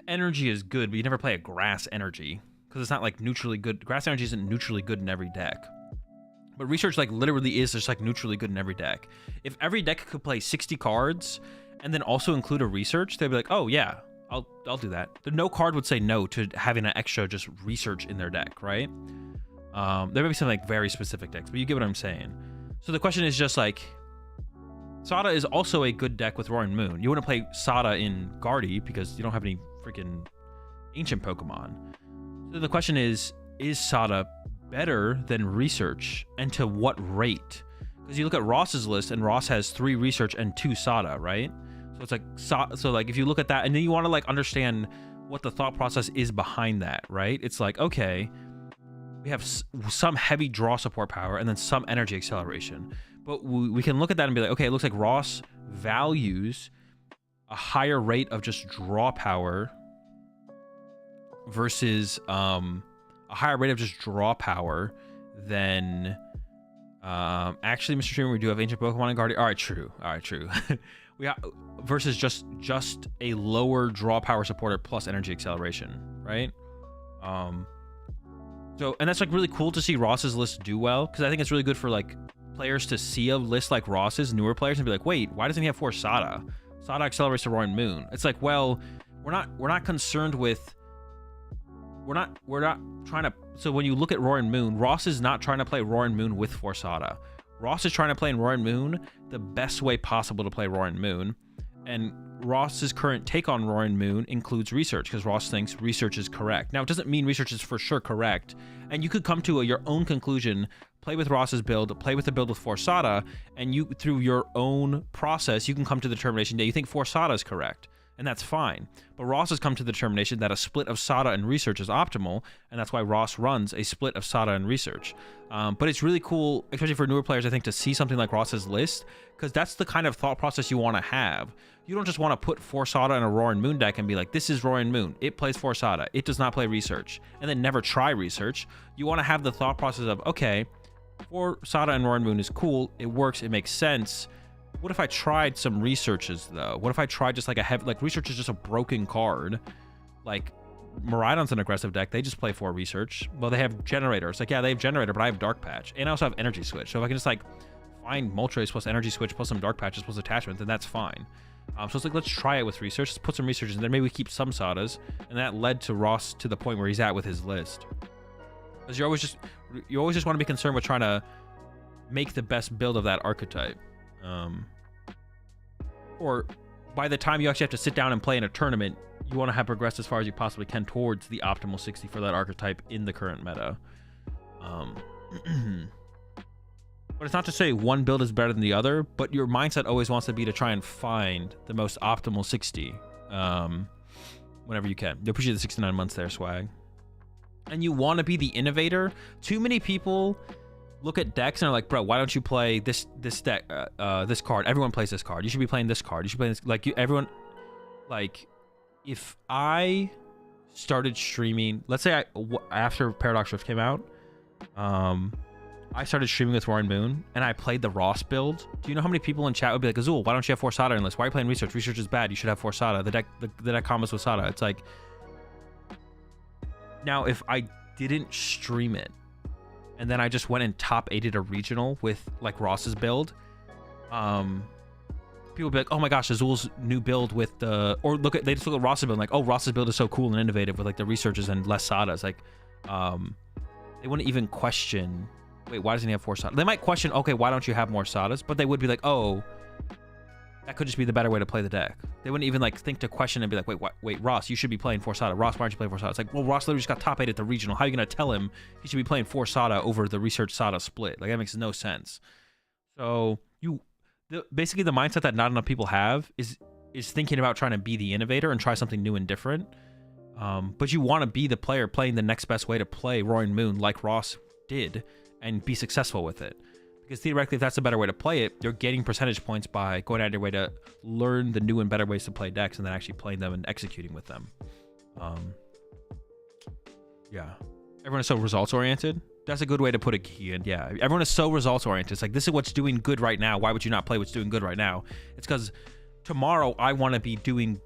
energy is good, but you never play a grass energy because it's not like neutrally good. Grass energy isn't neutrally good in every deck. But research like literally is just like neutrally good in every deck. If every deck could play 60 cards and then also include a research, they'd be like, oh yeah, I'll do that. No card would say no to having an extra just research in their deck, right? There may be some like very specific decks, but you get what I'm saying. So the question is just like, Sada is also a good deck with Roaring Moon. You wouldn't play Sada in Guardy because you don't have any freaking ancient Pokemon. So the question is Sada better than research, and to what rate? Because you look at Ross's list and Ross has 3 research and 2 Sada, right? So it's like, so like if you look at that and then you want to like understand what the thought process is behind that, right? It's like, okay, we have some heavy draw support power and then some energy acceleration. But we can look at that and be like, okay, it looks like Ross values a higher rate of just draw power versus a higher rate of just draw power than actually, Mr. Streamer, we do have ancient Pokemon and Guardian. All right, true. We have versus just a lower draw power supporter plus energy acceleration, right? So, and that's like really cool to see Ross's list do well, because I think it's really good for like players to see a list like Ross's, newer players, and be like, wait, why doesn't he have 4 Sada? Sada accelerates to Roaring Moon. It's like, well, we're not concerned with, we're not trying to. So when you look at Roaring Moon, Ross is not trying to play Roaring Moon with 4 Sada. Ross is trying to play in Roaring Moon the best way possible to play Roaring Moon. And Ross's current take on Roaring Moon includes research, because Ross thinks research is correct. Now, it doesn't mean research is for sure correct. And you could come to your own conclusion, play with Ross's build, play with the build with 4 Sada, and you, through your own process, you can come to the determination that you think 4 Sada is correct. And that's fine. But Ross has come to the determination that a split of Sada and research is optimal, and that's why Ross runs a split of Sada and research. But it's really cool, especially for newer players, I think, to see something like Ross's list, because that's the kind of thought process you want to have. You don't just want to put 4 Sada in a Roaring Moon deck and be like, this is Roaring Moon. It plays 4 Sada. It does not play research. And then never try research. You want to have the thought process of, okay, 4 Sada and Roaring Moon is cool. It works. It makes sense. What if I tried some researches, though? What if I tried just like a heavy, like research is just a broken card. Like Miraidon's an aggressive deck. They just play 4 research. Well, they have generator. It's like, yeah, they have generator, but I have dark patch. And I also have energy switch. So if I can just like find Moltres plus energy switch plus some dark patches plus attachment, then that's fine. So it's like, let's try it with research. Let's put some research in there. Maybe we keep some Sadas. And that led to Ross to the point where he's at with his list. Because you always just want to be concerned with trying to make the best build of that archetype. Or by the time you actually have to sit down and play in a tournament, you want to have progressed as far as you possibly can towards the optimal 60 for that archetype in the current meta. But it's not to say one build is better than the other, but your mindset always wants to be to try and find the most optimal 60 whenever you can. You appreciate the 69 months there, Swag. And you want to be the innovator. Too many people look at decks and are like, bro, why don't you play this deck, this card? Everyone plays this card. You should be playing this card. You should play this. Like, everyone, like, if I started streaming, let's say after Paradox Rift came out, I started streaming with Roaring Moon and I played the Ross build. Do you know how many people in chat would be like, Azul, why don't you have 4 Sada in this? Why are you playing research? Research is bad. You should have 4 Sada. The deck combos with Sada. It's like, now if I didn't stream it, and then I just went and top 8'd a regional with like Ross's build, people would be like, oh my gosh, Azul's new build with the, or they just look at Ross's build and like, oh, Ross's build is so cool and innovative with like the researches and less Sadas. Like, they wouldn't even question, wait, why doesn't he have 4 Sadas? They might question, okay, why don't you have more Sadas? But they would be like, oh, that could just be the better way to play the deck. They wouldn't even like think to question and be like, wait, Ross, you should be playing Forsada. Ross, why aren't you playing Forsada? It's like, well, Ross literally just got top 8 at the regional. How are you going to tell him he should be playing Forsada over the Research Sada split? Like, that makes no sense. So basically the mindset that not enough people have is thinking about trying to be the innovator and try something new and different. But you want to be the player playing the next best way to play Roaring Moon like Ross did and be successful with it. Because theoretically, if that's a better way to play it, you're getting percentage points by going out of your way to learn the new and better ways to play decks and then actually playing them and executing with them. Yeah. Everyone is so results-oriented. That's a good way to put it, Kian. Yeah. Everyone is so results-oriented. It's like, this is what's doing good right now. Why would you not play what's doing good right now? It's because tomorrow I want to be doing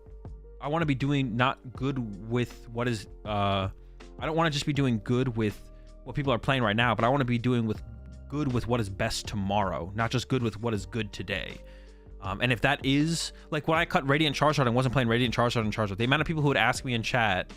not good with what is... I don't want to just be doing good with what people are playing right now, but I want to be doing good with what is best tomorrow, not just good with what is good today. And if that is like when I cut Radiant Charizard and wasn't playing Radiant Charizard and Charizard, the amount of people who would ask me in chat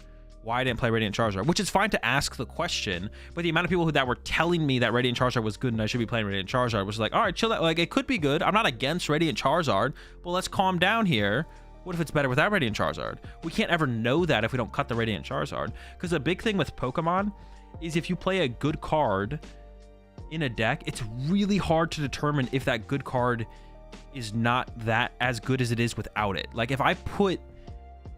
why I didn't play Radiant Charizard, which is fine to ask the question, but the amount of people that were telling me that Radiant Charizard was good and I should be playing Radiant Charizard was like, all right, chill out. Like, it could be good. I'm not against Radiant Charizard, but let's calm down here. What if it's better without Radiant Charizard? We can't ever know that if we don't cut the Radiant Charizard. Because the big thing with Pokemon is if you play a good card in a deck, it's really hard to determine if that good card is not that as good as it is without it. Like, if I put,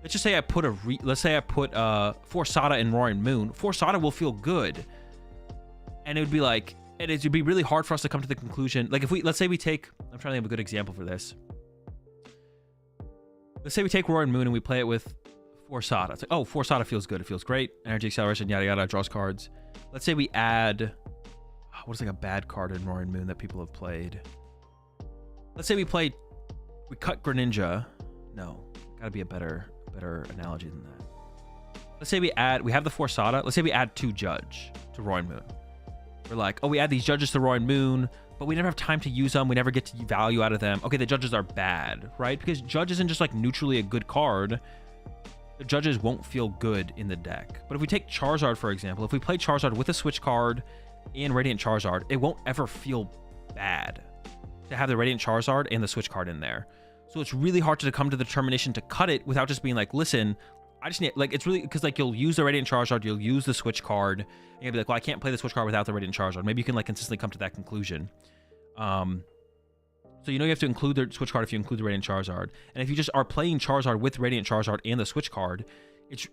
let's just say I put Forsada in Roaring Moon, Forsada will feel good, and it would be like, and it would be really hard for us to come to the conclusion. Like, if let's say we take, I'm trying to think of a good example for this. Let's say we take Roaring Moon and we play it with Forsada. It's like, oh, Forsada feels good. It feels great. Energy acceleration, yada yada, draws cards. Let's say we add, what is like a bad card in Roaring Moon that people have played? Let's say we cut Greninja. No, gotta be a better analogy than that. Let's say we have the Forsada. Let's say we add 2 Judge to Roaring Moon. We're like, oh, we add these Judges to Roaring Moon, but we never have time to use them. We never get to value out of them. Okay, the Judges are bad, right? Because Judge isn't just like neutrally a good card. The Judges won't feel good in the deck. But if we take Charizard, for example, if we play Charizard with a Switch card and Radiant Charizard, it won't ever feel bad to have the Radiant Charizard and the Switch card in there. So it's really hard to come to the determination to cut it without just being like, listen, I just need, like, it's really, because like you'll use the Radiant Charizard, you'll use the Switch card, and you'll be like, well, I can't play the Switch card without the Radiant Charizard. Maybe you can like consistently come to that conclusion. So you know you have to include the Switch card if you include the Radiant Charizard. And if you just are playing Charizard with Radiant Charizard and the Switch card,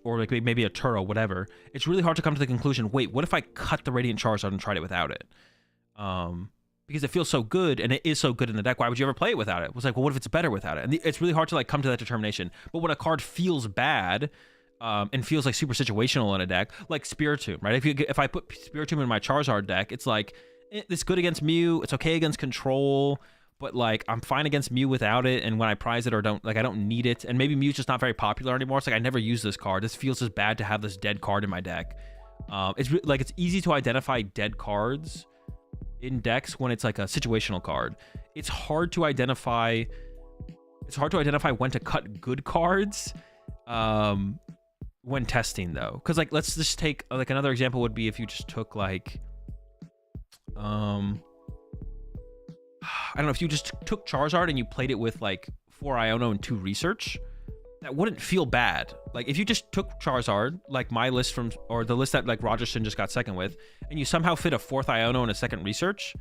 or like maybe a Turo, whatever, it's really hard to come to the conclusion, wait, what if I cut the Radiant Charizard and tried it without it? Because it feels so good, and it is so good in the deck. Why would you ever play it without it? It was like, well, what if it's better without it? And it's really hard to like come to that determination. But when a card feels bad, and feels like super situational in a deck, like Spiritomb, right? If I put Spiritomb in my Charizard deck, it's like, it's good against Mew, it's okay against Control, but like I'm fine against Mew without it, and when I prize it or don't, like I don't need it, and maybe Mew's just not very popular anymore. It's like I never use this card. This feels just bad to have this dead card in my deck. It's easy to identify dead cards in decks when it's like a situational card. It's hard to identify when to cut good cards when testing though, because like let's just take like another example would be if you just took like I don't know, if you just took Charizard and you played it with like 4 Iono and 2 Research, that wouldn't feel bad. Like if you just took Charizard, like my list or the list that like Rogerson just got second with, and you somehow fit a 4th Iono and a 2nd Research,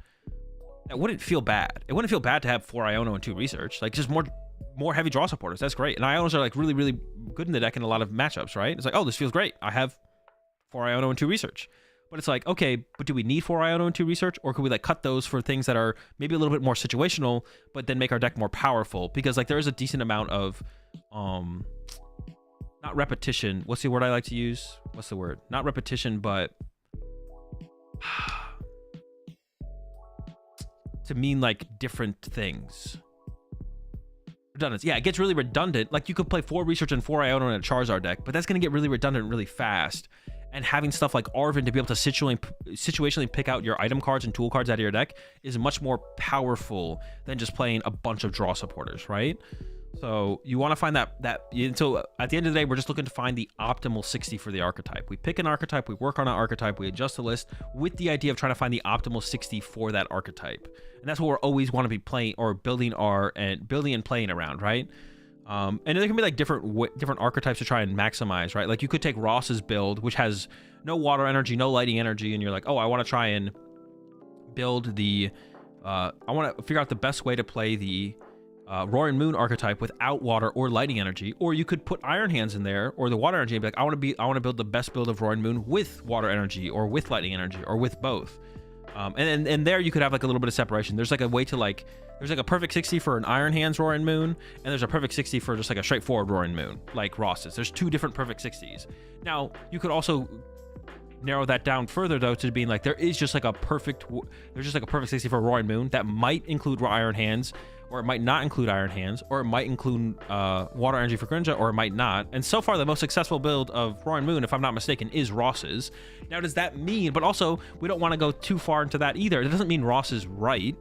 that wouldn't feel bad. It wouldn't feel bad to have 4 Iono and 2 Research. Like just more heavy draw supporters. That's great. And Ionos are like really, really good in the deck in a lot of matchups, right? It's like, oh, this feels great. I have 4 Iono and 2 Research. But it's like, okay, but do we need 4 Iono and 2 Research? Or could we like cut those for things that are maybe a little bit more situational, but then make our deck more powerful? Because like there is a decent amount of, not repetition. What's the word I like to use? What's the word? Not repetition, but to mean like different things. Redundant. Yeah, it gets really redundant. Like you could play 4 Research and 4 Iono in a Charizard deck, but that's going to get really redundant really fast. And having stuff like Arven to be able to situationally pick out your item cards and tool cards out of your deck is much more powerful than just playing a bunch of draw supporters, right? So you want to find so at the end of the day, we're just looking to find the optimal 60 for the archetype. We pick an archetype, we work on an archetype, we adjust the list with the idea of trying to find the optimal 60 for that archetype. And that's what we're always want to be playing or building and playing around, right? And there can be like different archetypes to try and maximize, right? Like you could take Ross's build, which has no water energy, no lighting energy, and you're like, oh, I want to try and build the, I want to figure out the best way to play the Roaring Moon archetype without water or lighting energy. Or you could put Iron Hands in there or the water energy and be like, I want to build the best build of Roaring Moon with water energy or with lightning energy or with both. And there you could have like a little bit of separation. There's like a way to like, there's like a perfect 60 for an Iron Hands Roaring Moon, and there's a perfect 60 for just like a straightforward Roaring Moon, like Ross's. There's 2 different perfect 60s. Now, you could also narrow that down further though to being like, there's just like a perfect 60 for a Roaring Moon that might include Iron Hands, or it might not include Iron Hands, or it might include water energy for Greninja, or it might not. And so far, the most successful build of Roaring Moon, if I'm not mistaken, is Ross's. Now, does that mean, but also, we don't want to go too far into that either. It doesn't mean Ross is right.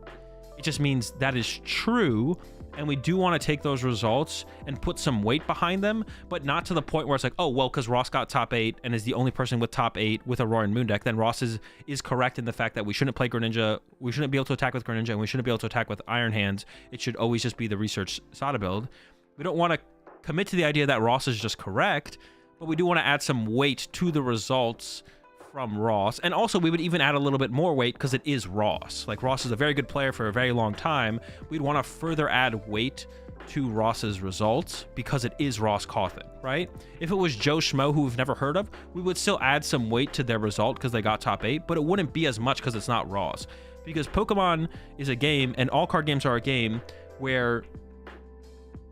It just means that is true, and we do want to take those results and put some weight behind them, but not to the point where it's like, oh, well, because Ross got top 8 and is the only person with top 8 with a Roaring Moon deck, then Ross is correct in the fact that we shouldn't play Greninja, we shouldn't be able to attack with Greninja, and we shouldn't be able to attack with Iron Hands. It should always just be the Research Sada build. We don't want to commit to the idea that Ross is just correct, but we do want to add some weight to the results from Ross. And also we would even add a little bit more weight because it is Ross. Like Ross is a very good player for a very long time. We'd want to further add weight to Ross's results because it is Ross Cawthon, right? If it was Joe Schmo, who we've never heard of, we would still add some weight to their result because they got top 8, but it wouldn't be as much because it's not Ross. Because Pokemon is a game, and all card games are a game where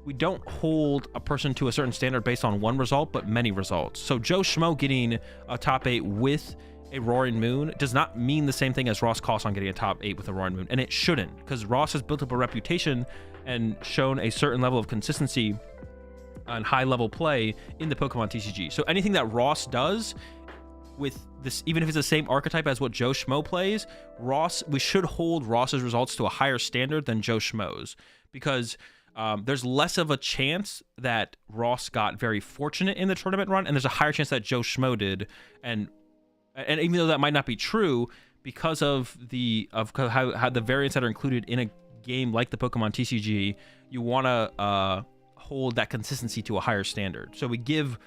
we don't hold a person to a certain standard based on one result, but many results. So Joe Schmo getting a top 8 with a Roaring Moon does not mean the same thing as Ross Cawthon getting a top 8 with a Roaring Moon, and it shouldn't, because Ross has built up a reputation and shown a certain level of consistency and high level play in the Pokemon TCG. So anything that Ross does with this, even if it's the same archetype as what Joe Schmo plays, we should hold Ross's results to a higher standard than Joe Schmo's, because there's less of a chance that Ross got very fortunate in the tournament run, and there's a higher chance that Joe Schmo did. And even though that might not be true, because of how the variants that are included in a game like the Pokemon TCG, you want to hold that consistency to a higher standard. So we give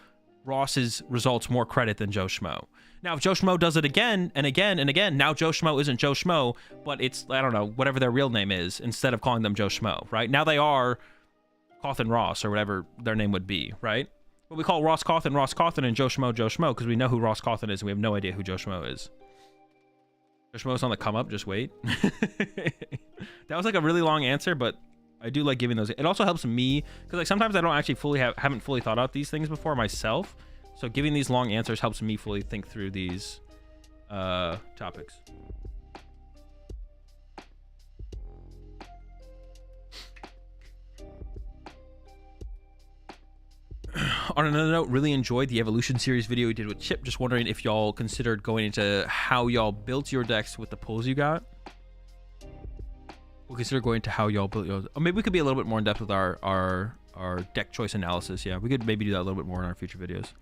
Ross's results more credit than Joe Schmo. Now, if Joe Schmo does it again and again and again, now Joe Schmo isn't Joe Schmo, but it's, I don't know, whatever their real name is, instead of calling them Joe Schmo, right? Now they are Cawthon Ross, or whatever their name would be, right? But we call Ross Cawthon, and Joe Schmo, because we know who Ross Cawthon is, and we have no idea who Joe Schmo is. Joe Schmo's on the come up, just wait. That was like a really long answer, but I do like giving those. It also helps me, because like sometimes I don't actually haven't fully thought out these things before myself. So giving these long answers helps me fully think through these topics. On another note, really enjoyed the evolution series video we did with Chip. Just wondering if y'all considered going into how y'all built your decks with the pulls you got. We'll consider going to how y'all built yours. Or maybe we could be a little bit more in depth with our deck choice analysis. Yeah, we could maybe do that a little bit more in our future videos.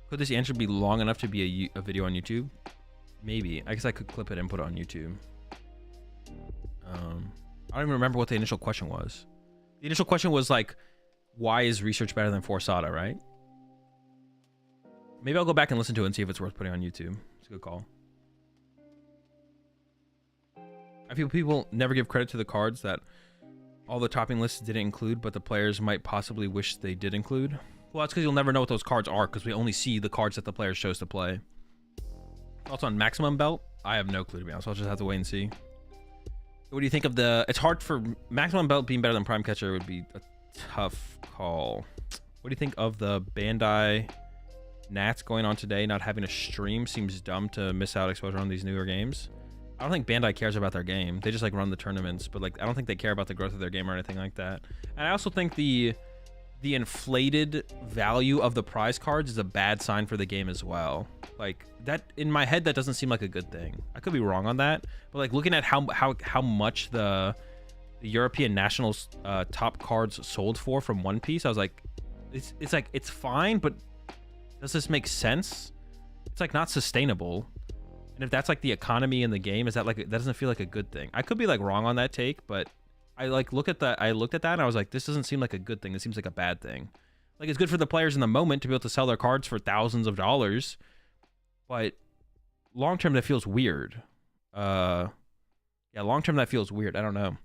Could this answer be long enough to be a video on YouTube? Maybe. I guess I could clip it and put it on YouTube. I don't even remember what the initial question was. The initial question was like, why is research better than Sada, right? Maybe I'll go back and listen to it and see if it's worth putting on YouTube. It's a good call. I feel people never give credit to the cards that all the topping lists didn't include, but the players might possibly wish they did include. Well, that's because you'll never know what those cards are, because we only see the cards that the players chose to play. Thoughts on Maximum Belt? I have no clue, to be honest. I'll just have to wait and see. What do you think of the... It's hard for... Maximum Belt being better than Prime Catcher would be a tough call. What do you think of the Bandai Nats going on today? Not having a stream seems dumb to miss out exposure on these newer games. I don't think Bandai cares about their game. They just like run the tournaments, but like I don't think they care about the growth of their game or anything like that. And I also think the inflated value of the prize cards is a bad sign for the game as well. Like that, in my head, that doesn't seem like a good thing. I could be wrong on that, but like looking at how much the the European nationals top cards sold for from One Piece. I was like, it's like, it's fine, but does this make sense? It's like not sustainable. And if that's like the economy in the game, is that like, that doesn't feel like a good thing. I could be like wrong on that take, but I like looked at that and I was like, this doesn't seem like a good thing. It seems like a bad thing. Like, it's good for the players in the moment to be able to sell their cards for thousands of dollars, but long term that feels weird. Yeah, long term that feels weird. I don't know.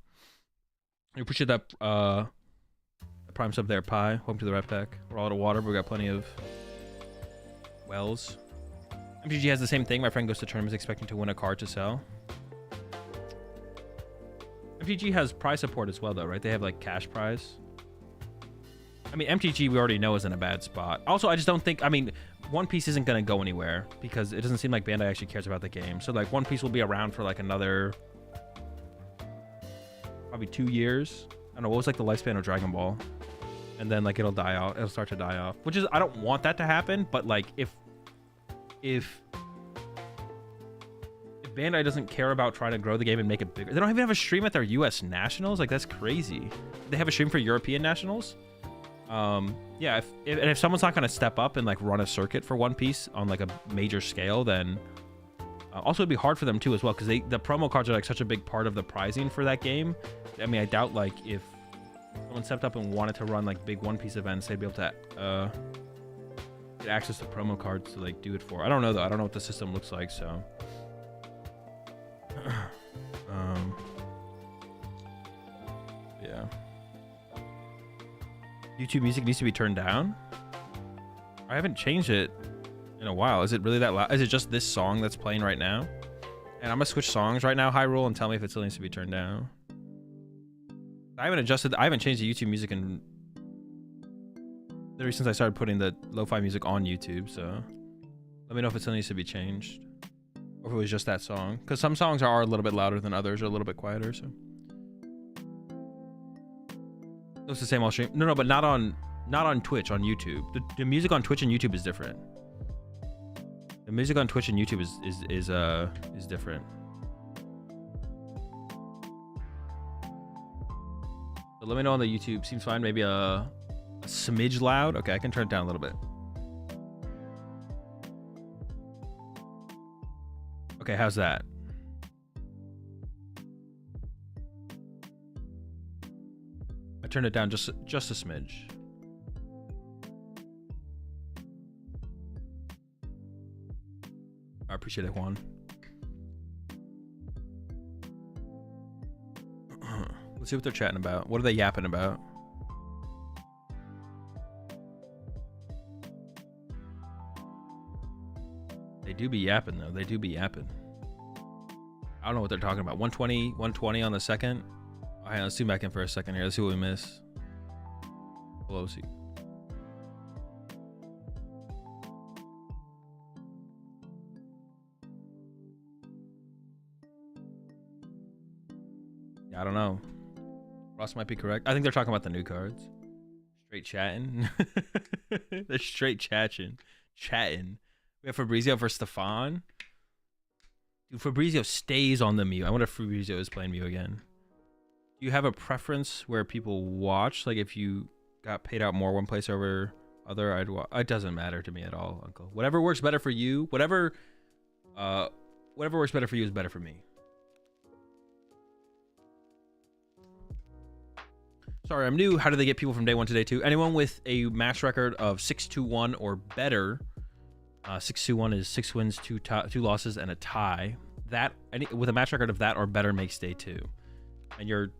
I appreciate that prime sub there, Pi. Welcome to the rep pack. We're all out of water, but we got plenty of wells. MTG has the same thing. My friend goes to tournaments expecting to win a card to sell. MTG has prize support as well, though, right? They have like cash prize. I mean, MTG we already know is in a bad spot. Also, I just don't think, I mean, One Piece isn't going to go anywhere because it doesn't seem like Bandai actually cares about the game. So like One Piece will be around for like another probably 2 years. I don't know, what was like the lifespan of Dragon Ball? And then like it'll die out. It'll start to die off, which is, I don't want that to happen, but like if Bandai doesn't care about trying to grow the game and make it bigger, they don't even have a stream at their US nationals. Like, that's crazy. They have a stream for European nationals. Yeah, if someone's not going to step up and like run a circuit for One Piece on like a major scale, then also it'd be hard for them too as well, because the promo cards are like such a big part of the prizing for that game. I mean, I doubt like if someone stepped up and wanted to run like big One Piece events, they'd be able to get access to promo cards to like do it for. I don't know though. I don't know what the system looks like, so. Yeah. YouTube music needs to be turned down. I haven't changed it in a while. Is it really that loud? Is it just this song that's playing right now? And I'm gonna switch songs right now, Hyrule, and tell me if it still needs to be turned down. I haven't changed the YouTube music in literally since I started putting the lo-fi music on YouTube, so let me know if it still needs to be changed. Or if it was just that song. Because some songs are a little bit louder than others, or a little bit quieter, so. It's the same all stream. No, but not on Twitch, on YouTube. The music on Twitch and YouTube is different. The music on Twitch and YouTube is different. So let me know on the YouTube. Seems fine. Maybe a smidge loud. Okay, I can turn it down a little bit. Okay, how's that? I turned it down just a smidge. I appreciate it, Juan. Let's see what they're chatting about. What are they yapping about? They do be yapping, though. They do be yapping. I don't know what they're talking about. 120 on the second. All right, let's zoom back in for a second here. Let's see what we miss. Pelosi. Yeah, I don't know. Ross might be correct. I think they're talking about the new cards. Straight chatting. They're straight chatting. We have Fabrizio versus Stefan. Dude, Fabrizio stays on the Mew. I wonder if Fabrizio is playing Mew again. Do you have a preference where people watch? Like, if you got paid out more one place over other, I'd watch. It doesn't matter to me at all, Uncle. Whatever works better for you, whatever works better for you is better for me. Sorry, I'm new. How do they get people from day 1 to day 2? Anyone with a match record of 6-1 or better. 6-1 is 6 wins, 2 losses, and a tie. With a match record of that or better makes day 2. And your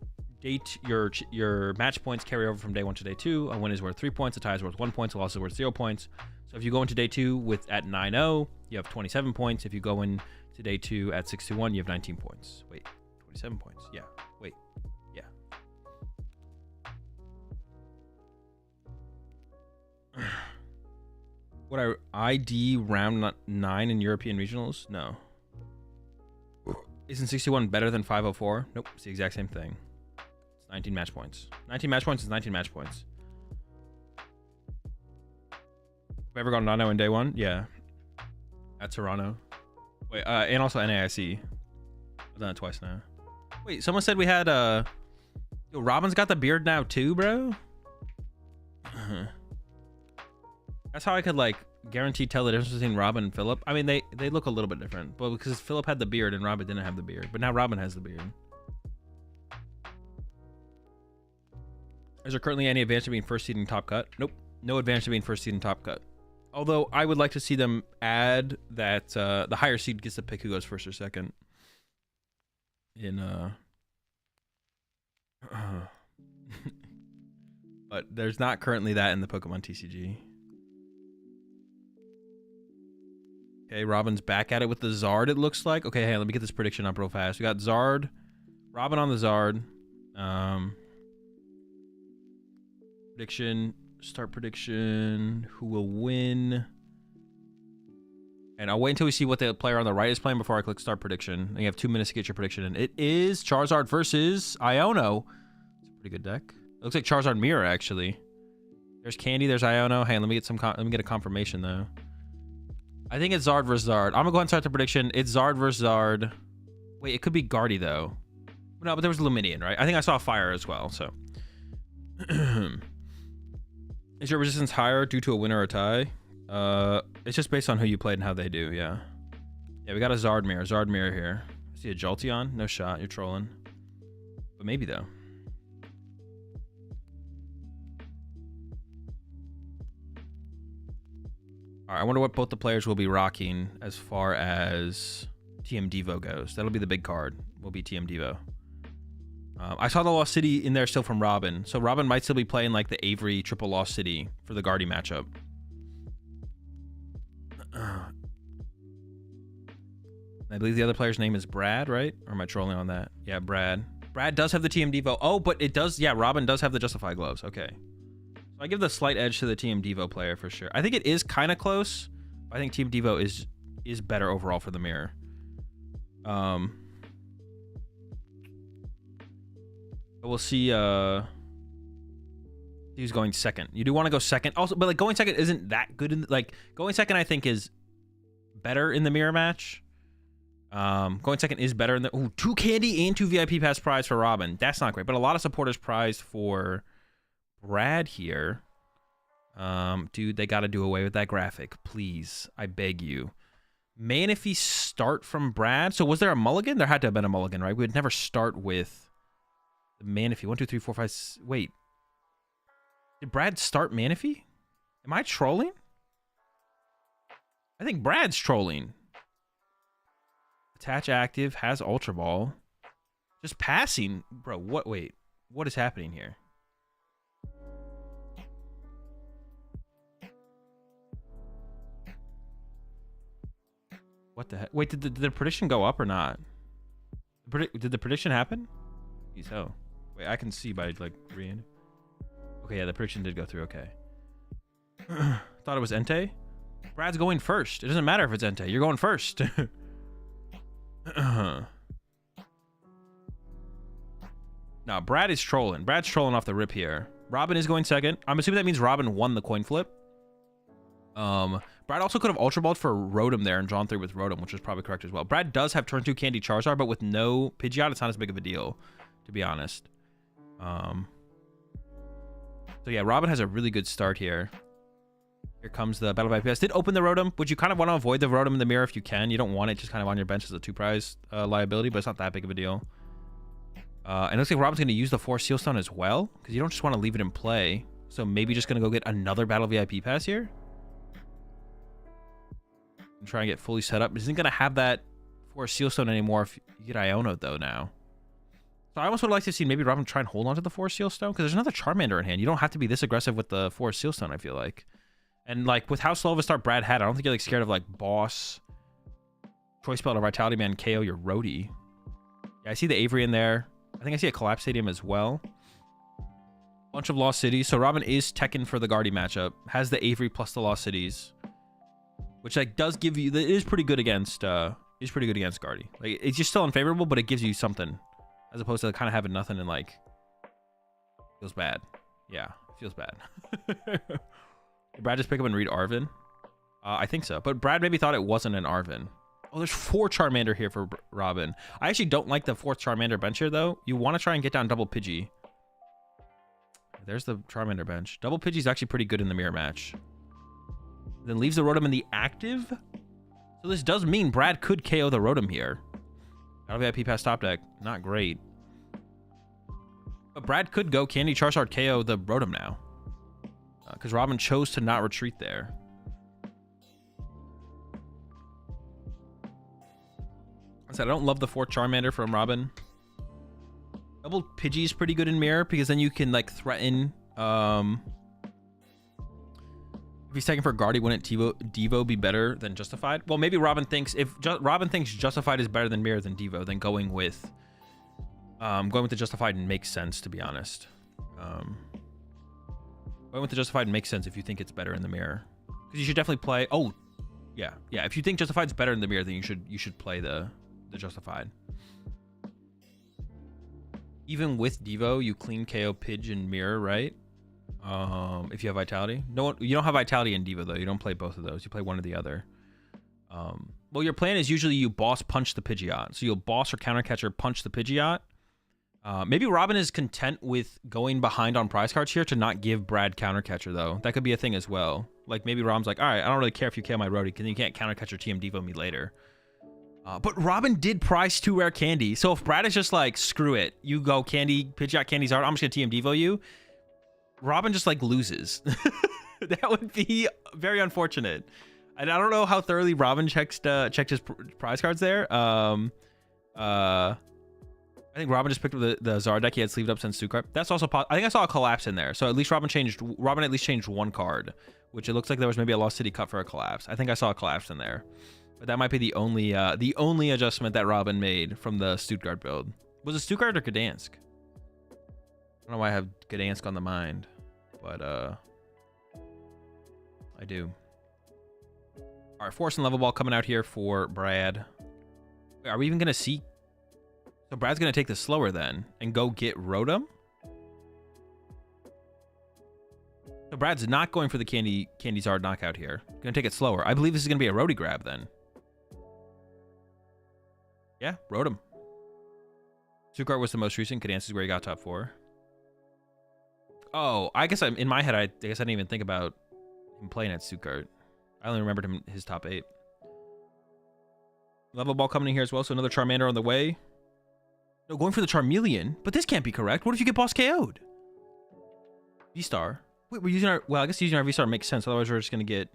match points carry over from day 1 to day 2. A win is worth 3 points, a tie is worth 1 point, a loss is worth 0 points. So if you go into day 2 at 9-0, you have 27 points. If you go into day 2 at 6-1, you have 19 points. Wait, 27 points. Yeah. Wait. Yeah. Would I ID round 9 in European regionals? No. Isn't 61 better than 504? Nope, it's the exact same thing. It's 19 match points. 19 match points is 19 match points. Have I ever gone 9-0 in day 1? Yeah. At Toronto. Wait, and also NAIC. I've done it twice now. Wait, someone said we had Yo, Robin's got the beard now too, bro. That's how I could like guarantee tell the difference between Robin and Philip. I mean, they look a little bit different, but because Philip had the beard and Robin didn't have the beard, but now Robin has the beard. Is there currently any advantage to being first seed in top cut? Nope, no advantage to being first seed in top cut. Although I would like to see them add that the higher seed gets to pick who goes first or second. But there's not currently that in the Pokemon TCG. Okay, Robin's back at it with the Zard, it looks like. Okay, hey, let me get this prediction up real fast. We got Zard, Robin on the Zard. Prediction, start prediction, who will win? And I'll wait until we see what the player on the right is playing before I click start prediction. And you have 2 minutes to get your prediction in. It is Charizard versus Iono. It's a pretty good deck. It looks like Charizard Mirror, actually. There's Candy, there's Iono. Hey, let me get a confirmation, though. I think it's Zard versus Zard. I'm gonna go ahead and start the prediction. It's Zard versus Zard. Wait, it could be Guardy, though. No, but there was Luminion, right? I think I saw Fire as well, so. Is your resistance higher due to a win or a tie? It's just based on who you played and how they do, yeah. Yeah, we got a Zard Mirror here. I see a Jolteon? No shot, you're trolling. But maybe, though. Alright, I wonder what both the players will be rocking as far as TM Devo goes. That'll be the big card, will be TM Devo. I saw the Lost City in there still from Robin. So Robin might still be playing like the Avery triple Lost City for the Guardy matchup. I believe the other player's name is Brad, right? Or am I trolling on that? Yeah, Brad. Brad does have the TM Devo. Oh, but it does. Yeah, Robin does have the Justify gloves. Okay. So I give the slight edge to the TM Devo player for sure. I think it is kind of close. I think TM Devo is better overall for the mirror. But we'll see who's going second. You do want to go second. Also, but like going second isn't that good in like going second I think is better in the mirror match. Going second is better in the 2 candy and 2 VIP pass prize for Robin. That's not great, but a lot of supporters prized for Brad here. Dude, they got to do away with that graphic, please. I beg you. Manaphy start from Brad. So was there a mulligan? There had to have been a mulligan, right? We would never start with the Manaphy. 1, 2, 3, 4, 5. Wait, did Brad start Manaphy? Am I trolling? I think Brad's trolling. Attach active, has Ultra Ball. Just passing. Bro, what? Wait, what is happening here? What the heck? Wait, did the prediction go up or not? Did the prediction happen? So, wait, I can see by like reading. Okay, yeah, the prediction did go through. Okay. Thought it was Entei. Brad's going first. It doesn't matter if it's Entei. You're going first. No, Brad is trolling. Brad's trolling off the rip here. Robin is going second. I'm assuming that means Robin won the coin flip. Brad also could have Ultra Balled for Rotom there and drawn 3 with Rotom, which is probably correct as well. Brad does have turn 2 Candy Charizard, but with no Pidgeot, it's not as big of a deal, to be honest. So yeah, Robin has a really good start here. Here comes the Battle of IPS. Did open the Rotom, which you kind of want to avoid the Rotom in the mirror if you can. You don't want it just kind of on your bench as a 2 prize liability, but it's not that big of a deal. And it looks like Robin's going to use the 4 Seal Stone as well, because you don't just want to leave it in play. So maybe just going to go get another Battle VIP pass here. And try and get fully set up. Isn't going to have that 4 Seal Stone anymore if you get Iono, though, now. So I almost would like to see maybe Robin try and hold on to the 4 Seal Stone, because there's another Charmander in hand. You don't have to be this aggressive with the 4 Seal Stone, I feel like. And, like, with how slow of a start Brad had, I don't think you're, like, scared of, like, Boss, Choice Belt, or Vitality Man KO your Roadie. Yeah, I see the Avery in there. I think I see a Collapse Stadium as well. Bunch of Lost Cities. So Robin is Tekken for the Guardy matchup. Has the Avery plus the Lost Cities. Which, like, does give you... It is pretty good against... Is pretty good against Guardy. Like, it's just still unfavorable, but it gives you something. As opposed to kind of having nothing and, like... Feels bad. Yeah, feels bad. Did Brad just pick up and read Arvin? I think so. But Brad maybe thought it wasn't an Arvin. Oh, there's 4 Charmander here for Robin. I actually don't like the 4th Charmander bench here, though. You want to try and get down double Pidgey. There's the Charmander bench. Double Pidgey's actually pretty good in the mirror match. Then leaves the Rotom in the active. So this does mean Brad could KO the Rotom here. Out of VIP past top deck. Not great. But Brad could go Candy Charizard KO the Rotom now. Because Robin chose to not retreat there. I said I don't love the 4th Charmander from Robin. Double Pidgey is pretty good in mirror because then you can like threaten. If he's taking for Guardy, wouldn't Devo be better than Justified? Well, maybe Robin thinks Robin thinks Justified is better than mirror than Devo, then going with the Justified makes sense, to be honest. Going with the Justified makes sense if you think it's better in the mirror, because you should definitely play. Oh, yeah. If you think Justified's better in the mirror, then you should play the Justified. Even with Devo, you clean KO Pidge and mirror, right? If you have Vitality. No, you don't have Vitality in Devo though. You don't play both of those. You play one or the other. Well, your plan is usually you boss punch the Pidgeot. So you'll boss or counter catcher punch the Pidgeot. Maybe Robin is content with going behind on prize cards here to not give Brad counter catcher though. That could be a thing as well. Like maybe Robin's like, all right, I don't really care if you KO my Roadie because you can't counter catcher TM Devo me later. But Robin did prize 2 rare candy. So if Brad is just like, screw it, you go candy, Pidgeot candy's art, I'm just gonna TM Devo you. Robin just like loses. That would be very unfortunate. And I don't know how thoroughly Robin checked his prize cards there. I think Robin just picked up the Zard deck. He had sleeved up since Sukar. That's also I think I saw a collapse in there. So at least Robin at least changed 1 card, which it looks like there was maybe a Lost City cut for a collapse. I think I saw a collapse in there. But that might be the only adjustment that Robin made from the Stuttgart build. Was it Stuttgart or Gdansk? I don't know why I have Gdansk on the mind, but I do. All right, Force and Level Ball coming out here for Brad. Wait, are we even gonna see? So Brad's gonna take this slower then and go get Rotom. So Brad's not going for the Candy Zard knockout here. Gonna take it slower. I believe this is gonna be a Roadie grab then. Yeah, Rotom. Sukart was the most recent. Gdansk is where he got top 4. Oh, I guess in my head, I guess I didn't even think about him playing at Sukart. I only remembered him his top 8. Level Ball coming in here as well, so another Charmander on the way. No, going for the Charmeleon, but this can't be correct. What if you get boss KO'd? V-Star. Wait, we're using our... Well, I guess using our V-Star makes sense. Otherwise, we're just going to get...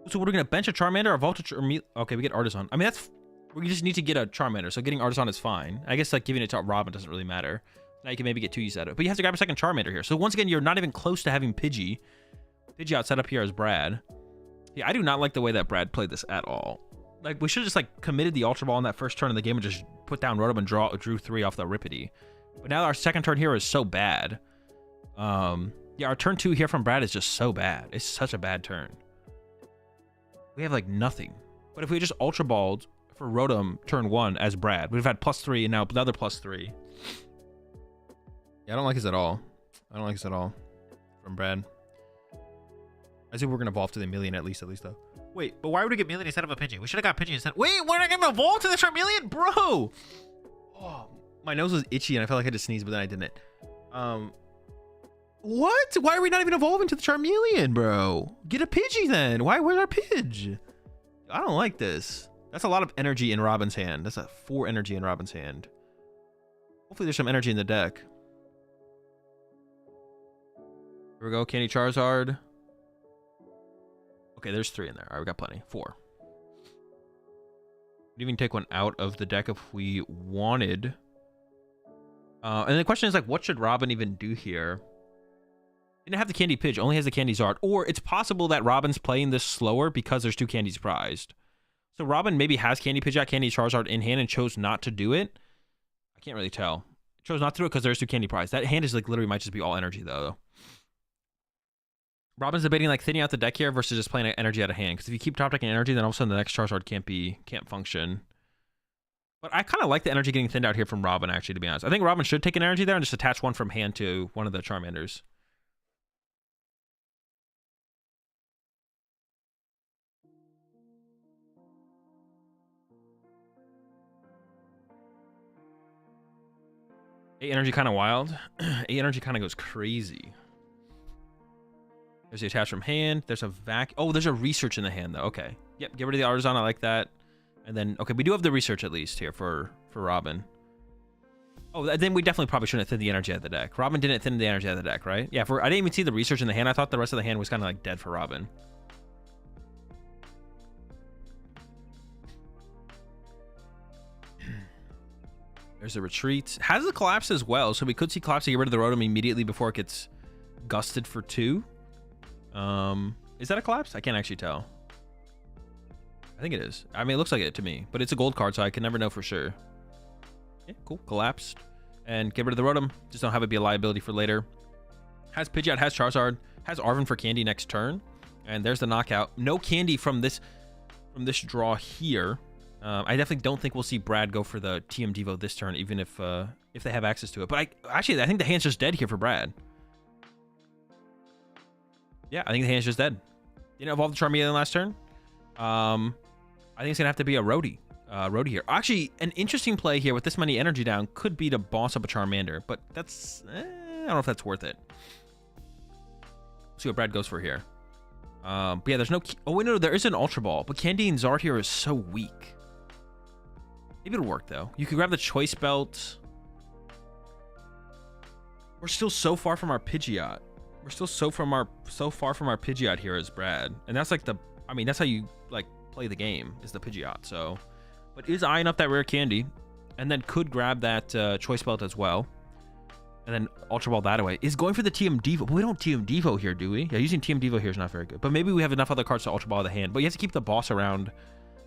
So we're going to bench a Charmander or vault a Charmeleon? Okay, we get Artisan. I mean, that's... We just need to get a Charmander, so getting Artisan is fine. I guess like giving it to Robin doesn't really matter. Now you can maybe get 2 use out of it. But you have to grab a second Charmander here. So once again, you're not even close to having Pidgey. Pidgeot set up here as Brad. Yeah, I do not like the way that Brad played this at all. Like, we should have just like committed the Ultra Ball in that first turn of the game and just put down Rotom and drew 3 off the Ripidie. But now our second turn here is so bad. Yeah, our turn 2 here from Brad is just so bad. It's such a bad turn. We have like nothing. But if we just Ultra Balled for Rotom turn 1 as Brad, we'd have had +3 and now another +3. Yeah, I don't like this at all. I don't like this at all from Brad. I think we're gonna evolve to the Million at least though. Wait, but why would we get Million instead of a Pidgey? We should have got Pidgey instead. Wait, we're not gonna evolve to the Charmeleon, bro. Oh, my nose was itchy and I felt like I had to sneeze, but then I didn't. What? Why are we not even evolving to the Charmeleon, bro? Get a Pidgey then. Where's our Pidge? I don't like this. That's a lot of energy in Robin's hand. That's a 4 energy in Robin's hand. Hopefully there's some energy in the deck. Here we go, Candy Charizard. Okay, there's 3 in there. All right, we got plenty. 4. We'd even take one out of the deck if we wanted. And the question is, like, what should Robin even do here? Didn't have the Candy Pidge, only has the Candy Zard. Or it's possible that Robin's playing this slower because there's 2 candies prized. So Robin maybe has Candy Pidgeot, Candy Charizard in hand and chose not to do it. I can't really tell. Chose not to do it because there's 2 candy prized. That hand is like literally might just be all energy though. Robin's debating like thinning out the deck here versus just playing energy out of hand. Because if you keep top decking energy, then all of a sudden the next Charizard can't function. But I kind of like the energy getting thinned out here from Robin, actually, to be honest. I think Robin should take an energy there and just attach one from hand to one of the Charmanders. 8 energy kind of wild. 8 energy kind of goes crazy. There's the attach from hand. There's a vac. Oh, there's a research in the hand though. Okay. Yep. Get rid of the artisan. I like that. And then okay, we do have the research at least here for Robin. Oh, then we definitely probably shouldn't thin the energy out of the deck. Robin didn't thin the energy out of the deck, right? Yeah. I didn't even see the research in the hand. I thought the rest of the hand was kind of like dead for Robin. There's a retreat. Has a collapse as well, so we could see collapse to get rid of the Rotom immediately before it gets gusted for 2. Is that a collapse? I can't actually tell. I think it is. I mean, it looks like it to me, but it's a gold card, so I can never know for sure. Yeah, cool. Collapsed. And get rid of the Rotom. Just don't have it be a liability for later. Has Pidgeot, has Charizard, has Arven for candy next turn. And there's the knockout. No candy from this draw here. I definitely don't think we'll see Brad go for the TM Devo this turn, even if they have access to it. But I think the hand's just dead here for Brad. Yeah, I think the hand's just dead. Didn't evolve the Charmeleon last turn. I think it's gonna have to be a Roadie here. Actually, an interesting play here with this many energy down could be to boss up a Charmander, but that's I don't know if that's worth it. See what Brad goes for here. But yeah, there's no. Oh wait, no, there is an Ultra Ball, but Candy and Zard here is so weak. Maybe it'll work though. You could grab the Choice Belt. We're still so far from our Pidgeot. We're still so far from our Pidgeot here as Brad, and that's like that's how you like play the game is the Pidgeot. So, but is eyeing up that rare candy, and then could grab that Choice Belt as well, and then Ultra Ball that away. Is going for the TM Devo, but we don't TM Devo here, do we? Yeah, using TM Devo here is not very good, but maybe we have enough other cards to Ultra Ball the hand. But you have to keep the boss around,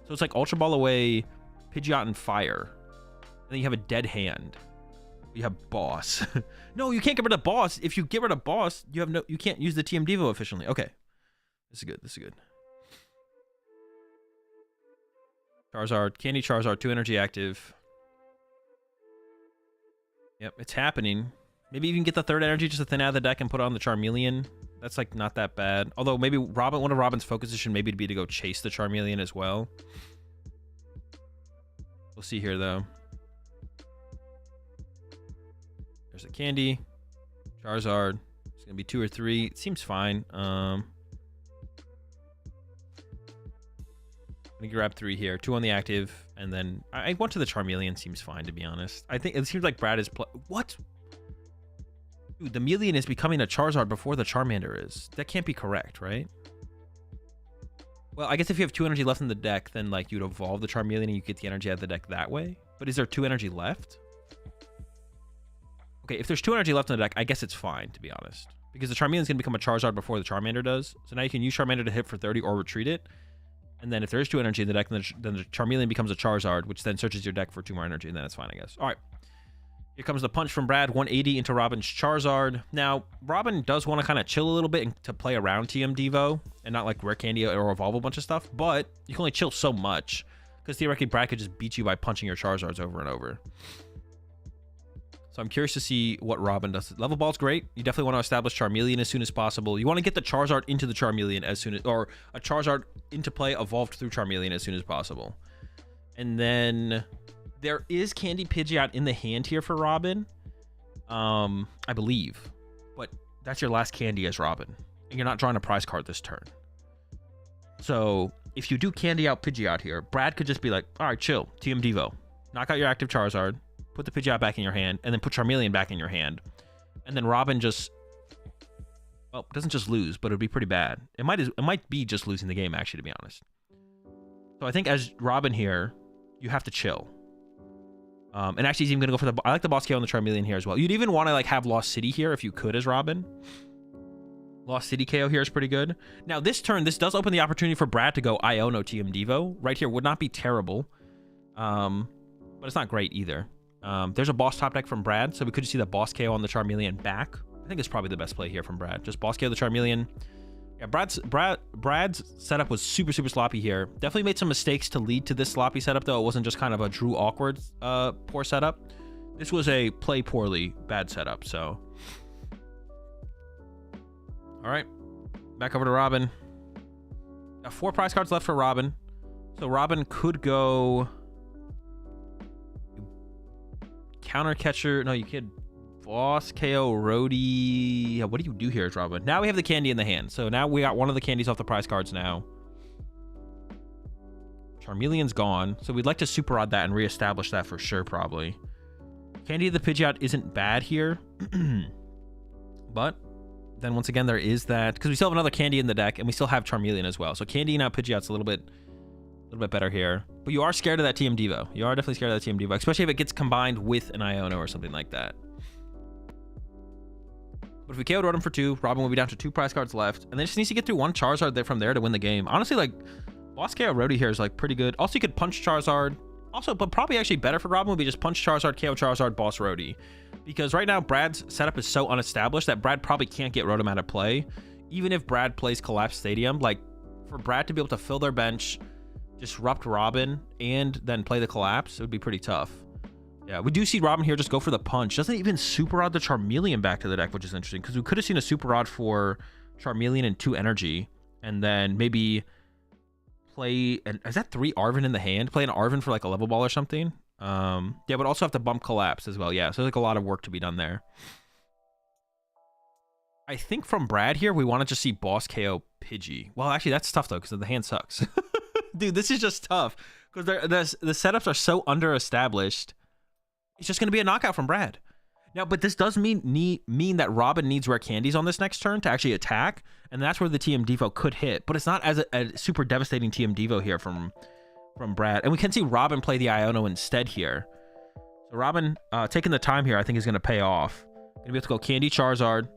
so it's like Ultra Ball away, Pidgeot and Fire, and then you have a dead hand. You have boss. No, you can't get rid of boss. If you get rid of boss, you can't use the TM Devo efficiently. Okay. This is good. This is good. Charizard, Candy Charizard, 2 energy active. Yep, it's happening. Maybe even get the 3rd energy just to thin out of the deck and put on the Charmeleon. That's like not that bad. Although maybe one of Robin's focuses should maybe be to go chase the Charmeleon as well. We'll see here though. There's a Candy, Charizard. It's gonna be 2 or 3. It seems fine. I'm gonna grab 3 here. 2 on the active, and then I went to the Charmeleon. Seems fine to be honest. I think it seems like Brad is what? Dude, the Melian is becoming a Charizard before the Charmander is. That can't be correct, right? Well, I guess if you have 2 energy left in the deck, then like you'd evolve the Charmeleon and you get the energy out of the deck that way. But is there 2 energy left? Okay, if there's 2 energy left in the deck, I guess it's fine, to be honest. Because the Charmeleon's going to become a Charizard before the Charmander does. So now you can use Charmander to hit for 30 or retreat it. And then if there is 2 energy in the deck, then the Charmeleon becomes a Charizard, which then searches your deck for 2 more energy, and then it's fine, I guess. All right. Here comes the punch from Brad, 180 into Robin's Charizard. Now, Robin does want to kind of chill a little bit and to play around TM Devo and not like Rare Candy or evolve a bunch of stuff, but you can only chill so much because theoretically Brad could just beat you by punching your Charizards over and over. So I'm curious to see what Robin does. Level Ball's great. You definitely want to establish Charmeleon as soon as possible. You want to get the Charizard into the Charmeleon as soon as, or a Charizard into play evolved through Charmeleon as soon as possible. And then there is Candy Pidgeot in the hand here for Robin, I believe. But that's your last Candy as Robin. And you're not drawing a prize card this turn. So if you do Candy out Pidgeot here, Brad could just be like, all right, chill, TM Devo. Knock out your active Charizard. Put the Pidgeot back in your hand, and then put Charmeleon back in your hand. And then Robin just, well, doesn't just lose, but it would be pretty bad. It might be just losing the game, actually, to be honest. So I think as Robin here, you have to chill. And actually, he's even going to go for the, I like the Boss KO on the Charmeleon here as well. You'd even want to like have Lost City here if you could as Robin. Lost City KO here is pretty good. Now, this turn, this does open the opportunity for Brad to go Iono TM Devo. Right here would not be terrible. But it's not great either. There's a boss top deck from Brad, so we could see the boss KO on the Charmeleon back. I think it's probably the best play here from Brad. Just boss KO the Charmeleon. Yeah, Brad's setup was super sloppy here. Definitely made some mistakes to lead to this sloppy setup, though. It wasn't just kind of a Drew awkward poor setup. This was a play poorly bad setup, so. All right, back over to Robin. Got 4 prize cards left for Robin. So Robin could go Counter Catcher. No, you could Boss KO Roadie. What do you do here, Robin? Now we have the candy in the hand. So now we got one of the candies off the prize cards now. Charmeleon's gone. So we'd like to super odd that and reestablish that for sure, probably. Candy of the Pidgeot isn't bad here. But then once again, there is that, because we still have another candy in the deck and we still have Charmeleon as well. So candy out Pidgeot's a little bit better here. But you are scared of that TM Devo. You are definitely scared of that TM Devo, especially if it gets combined with an Iono or something like that. But if we KO'd Rotom for 2, Robin will be down to 2 prize cards left. And then just needs to get through 1 Charizard there from there to win the game. Honestly, like, Boss KO Roadie here is, like, pretty good. Also, you could punch Charizard. Also, but probably actually better for Robin would be just punch Charizard, KO Charizard, Boss Roadie. Because right now, Brad's setup is so unestablished that Brad probably can't get Rotom out of play. Even if Brad plays Collapse Stadium, like, for Brad to be able to fill their bench, disrupt Robin, and then play the Collapse, it would be pretty tough. Yeah, we do see Robin here just go for the punch. Doesn't even super odd the Charmeleon back to the deck, which is interesting, because we could have seen a super odd for Charmeleon and 2 energy, and then maybe play, and is that 3 Arven in the hand? Play an Arven for like a level ball or something. Yeah, but also have to bump Collapse as well. Yeah, so there's like a lot of work to be done there. I think from Brad here, we want to just see Boss KO Pidgey. Well, actually, that's tough though, because the hand sucks. Dude, this is just tough, because the setups are so under-established. It's just going to be a knockout from Brad. Now, but this does mean that Robin needs rare candies on this next turn to actually attack, and that's where the TM Devo could hit. But it's not as a super devastating TM Devo here from Brad. And we can see Robin play the Iono instead here. So Robin taking the time here, I think, is going to pay off. Going to be able to go Candy, Charizard,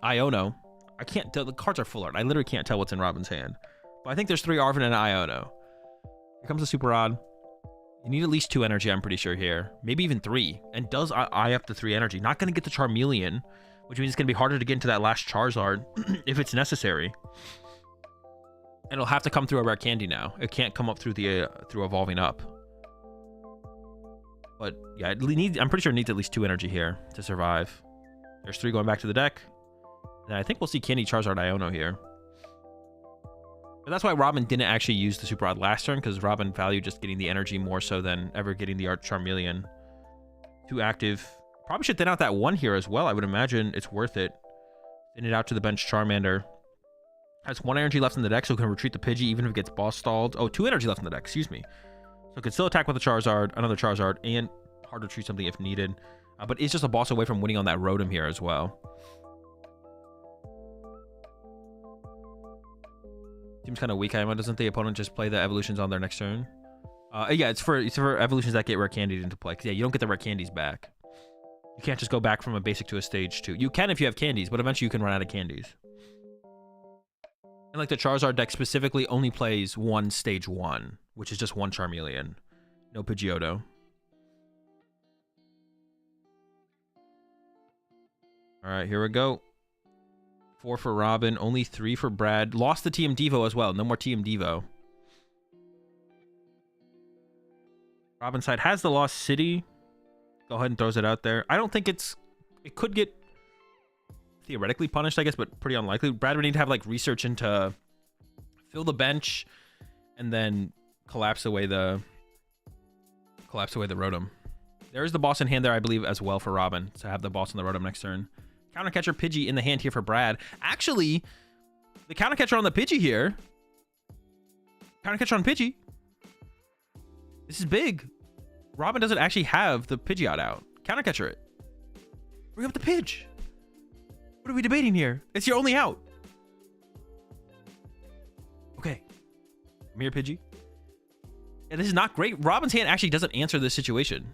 Iono. I can't tell. The cards are full art. I literally can't tell what's in Robin's hand. But I think there's 3 Arven and an Iono. Here comes the Super Odd. You need at least 2 energy, I'm pretty sure here. Maybe even 3. And does eye up to 3 energy. Not going to get the Charmeleon, which means it's going to be harder to get into that last Charizard if it's necessary. And it'll have to come through a rare candy now. It can't come up through the through evolving up. But yeah, I'm pretty sure it needs at least 2 energy here to survive. There's 3 going back to the deck. And I think we'll see Candy, Charizard, Iono here. But that's why Robin didn't actually use the Super Odd last turn, because Robin valued just getting the energy more so than ever getting the Art Charmeleon. 2 active. Probably should thin out that 1 here as well. I would imagine it's worth it. Thin it out to the bench. Charmander has 1 energy left in the deck, so can retreat the Pidgey even if it gets boss stalled. Oh, 2 energy left in the deck, excuse me. So it can still attack with a Charizard, another Charizard, and hard to retreat something if needed. But it's just a boss away from winning on that Rotom here as well. Seems kind of weak. Doesn't the opponent just play the evolutions on their next turn? Yeah, it's for evolutions that get rare candies into play. 'Cause yeah, you don't get the rare candies back. You can't just go back from a basic to a stage 2. You can if you have candies, but eventually you can run out of candies. And like the Charizard deck specifically only plays 1 stage 1, which is just 1 Charmeleon. No Pidgeotto. All right, here we go. 4 for Robin, only 3 for Brad. Lost the TM Devo as well. No more TM Devo. Robin's side has the Lost City. Go ahead and throws it out there. I don't think it could get theoretically punished, I guess, but pretty unlikely. Brad would need to have like research into fill the bench and then collapse away the Rotom. There is the boss in hand there, I believe, as well for Robin to have the boss on the Rotom next turn. Countercatcher Pidgey in the hand here for Brad. Actually, the countercatcher on the Pidgey here. Countercatcher on Pidgey. This is big. Robin doesn't actually have the Pidgeot out. Countercatcher it. Bring up the Pidge. What are we debating here? It's your only out. Okay. I'm here, Pidgey. Yeah, this is not great. Robin's hand actually doesn't answer this situation.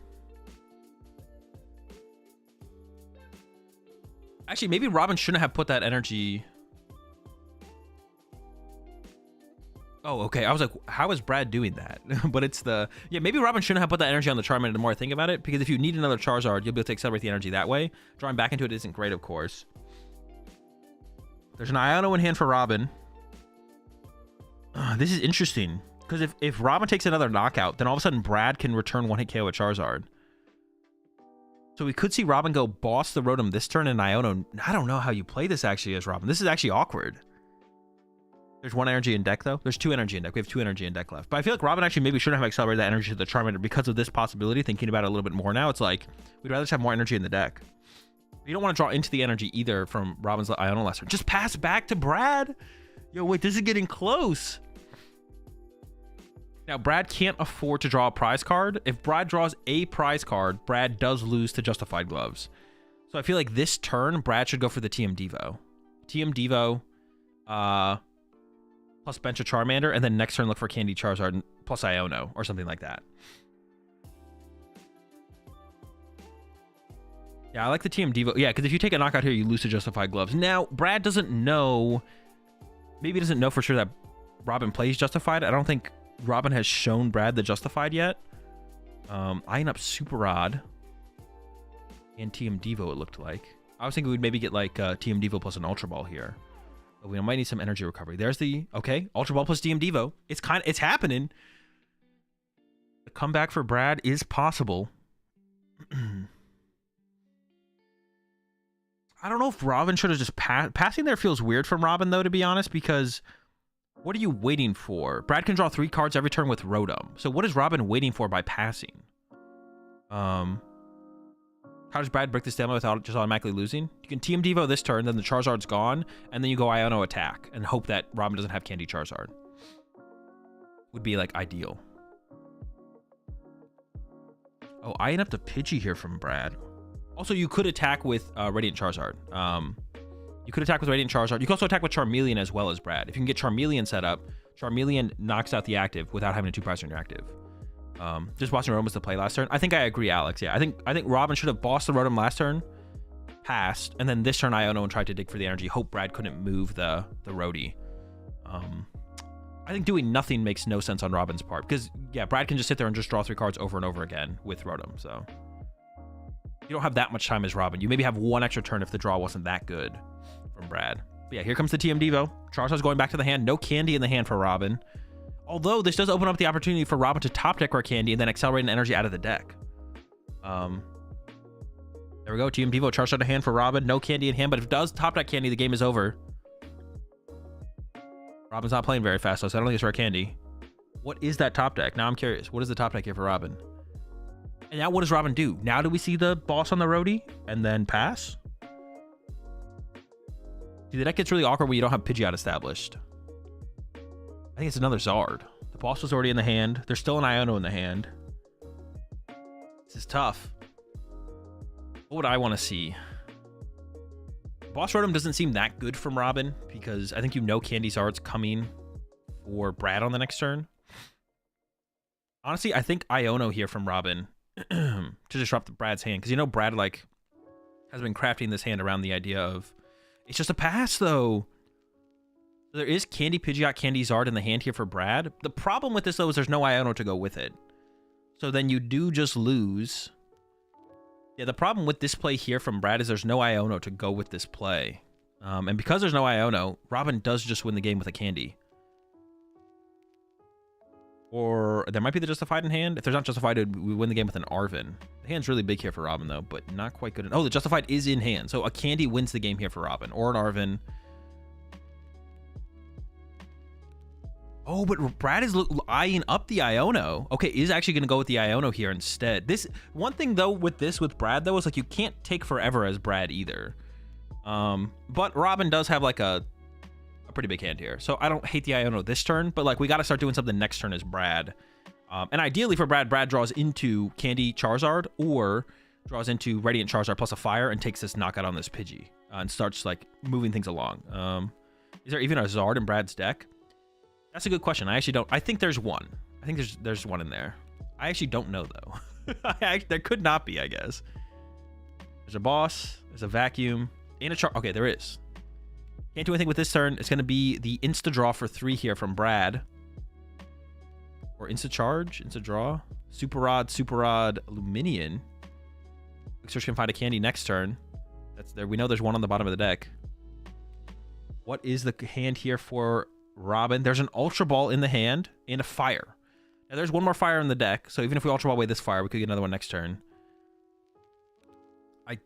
Actually, maybe Robin shouldn't have put that energy. Oh, okay. I was like, how is Brad doing that? But it's the... Yeah, maybe Robin shouldn't have put that energy on the Charmander the more I think about it, because if you need another Charizard, you'll be able to accelerate the energy that way. Drawing back into it isn't great, of course. There's an Iono in hand for Robin. This is interesting, because if Robin takes another knockout, then all of a sudden Brad can return 1-hit KO a Charizard. So we could see Robin go boss the Rotom this turn and Iono. I don't know how you play this actually as Robin. This is actually awkward. There's 1 energy in deck, though. There's 2 energy in deck. We have 2 energy in deck left. But I feel like Robin actually maybe shouldn't have accelerated that energy to the Charmander because of this possibility. Thinking about it a little bit more now, it's like, we'd rather just have more energy in the deck. You don't want to draw into the energy either from Robin's Iono last turn. Just pass back to Brad. Yo, wait, this is getting close. Now, Brad can't afford to draw a prize card. If Brad draws a prize card, Brad does lose to Justified Gloves. So I feel like this turn, Brad should go for the TM Devo. TM Devo, plus bench a Charmander, and then next turn look for Candy Charizard plus Iono or something like that. Yeah, I like the TM Devo. Yeah, because if you take a knockout here, you lose to Justified Gloves. Now, Brad doesn't know. Maybe he doesn't know for sure that Robin plays Justified. I don't think Robin has shown Brad the Justified yet. Eyeing up Super Rod and TM Devo, it looked like. I was thinking we'd maybe get like TM Devo plus an Ultra Ball here. But we might need some energy recovery. There's the, okay, Ultra Ball plus TM Devo. It's happening. The comeback for Brad is possible. I don't know if Robin should have just passing there feels weird from Robin, though, to be honest, because what are you waiting for? Brad can draw 3 cards every turn with Rotom. So what is Robin waiting for by passing? How does Brad break the stamina without just automatically losing? You can TM Devo this turn, then the Charizard's gone, and then you go Iono attack and hope that Robin doesn't have Candy Charizard. Would be, like, ideal. Oh, eyeing up the Pidgey here from Brad. Also, you could attack with Radiant Charizard. You could attack with Radiant Charizard. You can also attack with Charmeleon as well as Brad. If you can get Charmeleon set up, Charmeleon knocks out the active without having to 2-prize on your active. Just bossing Rotom was the play last turn. I think I agree, Alex. Yeah, I think Robin should have bossed the Rotom last turn, passed, and then this turn Iono and tried to dig for the energy. Hope Brad couldn't move the Rhodey. I think doing nothing makes no sense on Robin's part because, yeah, Brad can just sit there and just draw 3 cards over and over again with Rotom, so you don't have that much time as Robin. You maybe have 1 extra turn if the draw wasn't that good from Brad. But yeah, here comes the TM Devo. Charizard's going back to the hand. No Candy in the hand for Robin. Although this does open up the opportunity for Robin to top deck our Candy and then accelerate an energy out of the deck. There we go. TM Devo, Charizard to hand for Robin. No Candy in hand, but if it does top deck Candy, the game is over. Robin's not playing very fast, so I don't think it's rare Candy. What is that top deck? Now I'm curious. What is the top deck here for Robin? And now what does Robin do? Now do we see the boss on the Rhodey and then pass? See, the deck gets really awkward when you don't have Pidgeot established. I think it's another Zard. The boss was already in the hand. There's still an Iono in the hand. This is tough. What would I want to see? Boss Rotom doesn't seem that good from Robin because I think you know Candy Zard's coming for Brad on the next turn. Honestly, I think Iono here from Robin to disrupt Brad's hand, because you know Brad like has been crafting this hand around the idea of it's just a pass though. There is Candy Pidgeot, Candy Zard in the hand here for Brad. The problem with this though is there's no Iono to go with it, so then you do just lose. Yeah, the problem with this play here from Brad is there's no Iono to go with this play, and because there's no Iono, Robin does just win the game with a Candy. Or there might be the Justified in hand. If there's not Justified, we win the game with an Arven. The hand's really big here for Robin, though, but not quite good. Oh, the Justified is in hand. So a Candy wins the game here for Robin. Or an Arven. Oh, but Brad is eyeing up the Iono. Okay, is actually going to go with the Iono here instead. This one thing, though, with Brad, though, is like you can't take forever as Brad either. But Robin does have like a pretty big hand here, so I don't hate the Iono this turn, but like we got to start doing something next turn as Brad, and ideally for Brad draws into Candy Charizard or draws into Radiant Charizard plus a Fire and takes this knockout on this Pidgey and starts like moving things along. Is there even a Zard in Brad's deck? That's a good question. I actually don't. I think there's one. I think there's one in there. I actually don't know though. There could not be, I guess. There's a boss, there's a vacuum, and a okay, there is. Can't do anything with this turn. It's going to be the insta draw for 3 here from Brad. Or insta charge, insta draw. Super Rod, Luminion. Quick Search can find a Candy next turn. That's there. We know there's one on the bottom of the deck. What is the hand here for Robin? There's an Ultra Ball in the hand and a Fire. Now there's one more Fire in the deck, so even if we Ultra Ball away this Fire, we could get another one next turn. I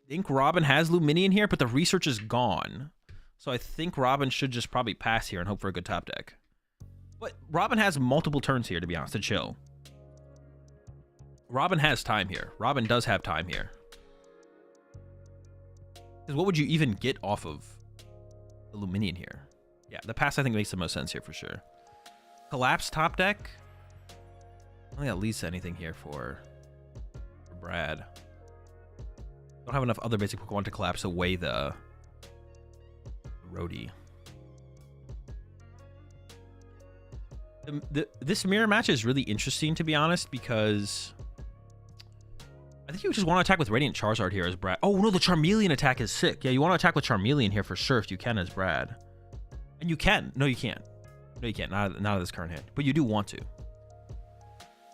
think Robin has Luminion here, but the research is gone. So I think Robin should just probably pass here and hope for a good top deck. But Robin has multiple turns here, to be honest, to chill. Robin has time here. Robin does have time here. Because what would you even get off of the Luminion here? Yeah, the pass I think makes the most sense here for sure. Collapse top deck. I don't think that leads to anything here for Brad. Don't have enough other basic Pokemon to collapse away the Roadie. This mirror match is really interesting, to be honest, because I think you just want to attack with Radiant Charizard here as Brad. Oh, no, the Charmeleon attack is sick. Yeah, you want to attack with Charmeleon here for sure if you can as Brad. And you can. No, you can't. No, you can't. Not of this current hand. But you do want to.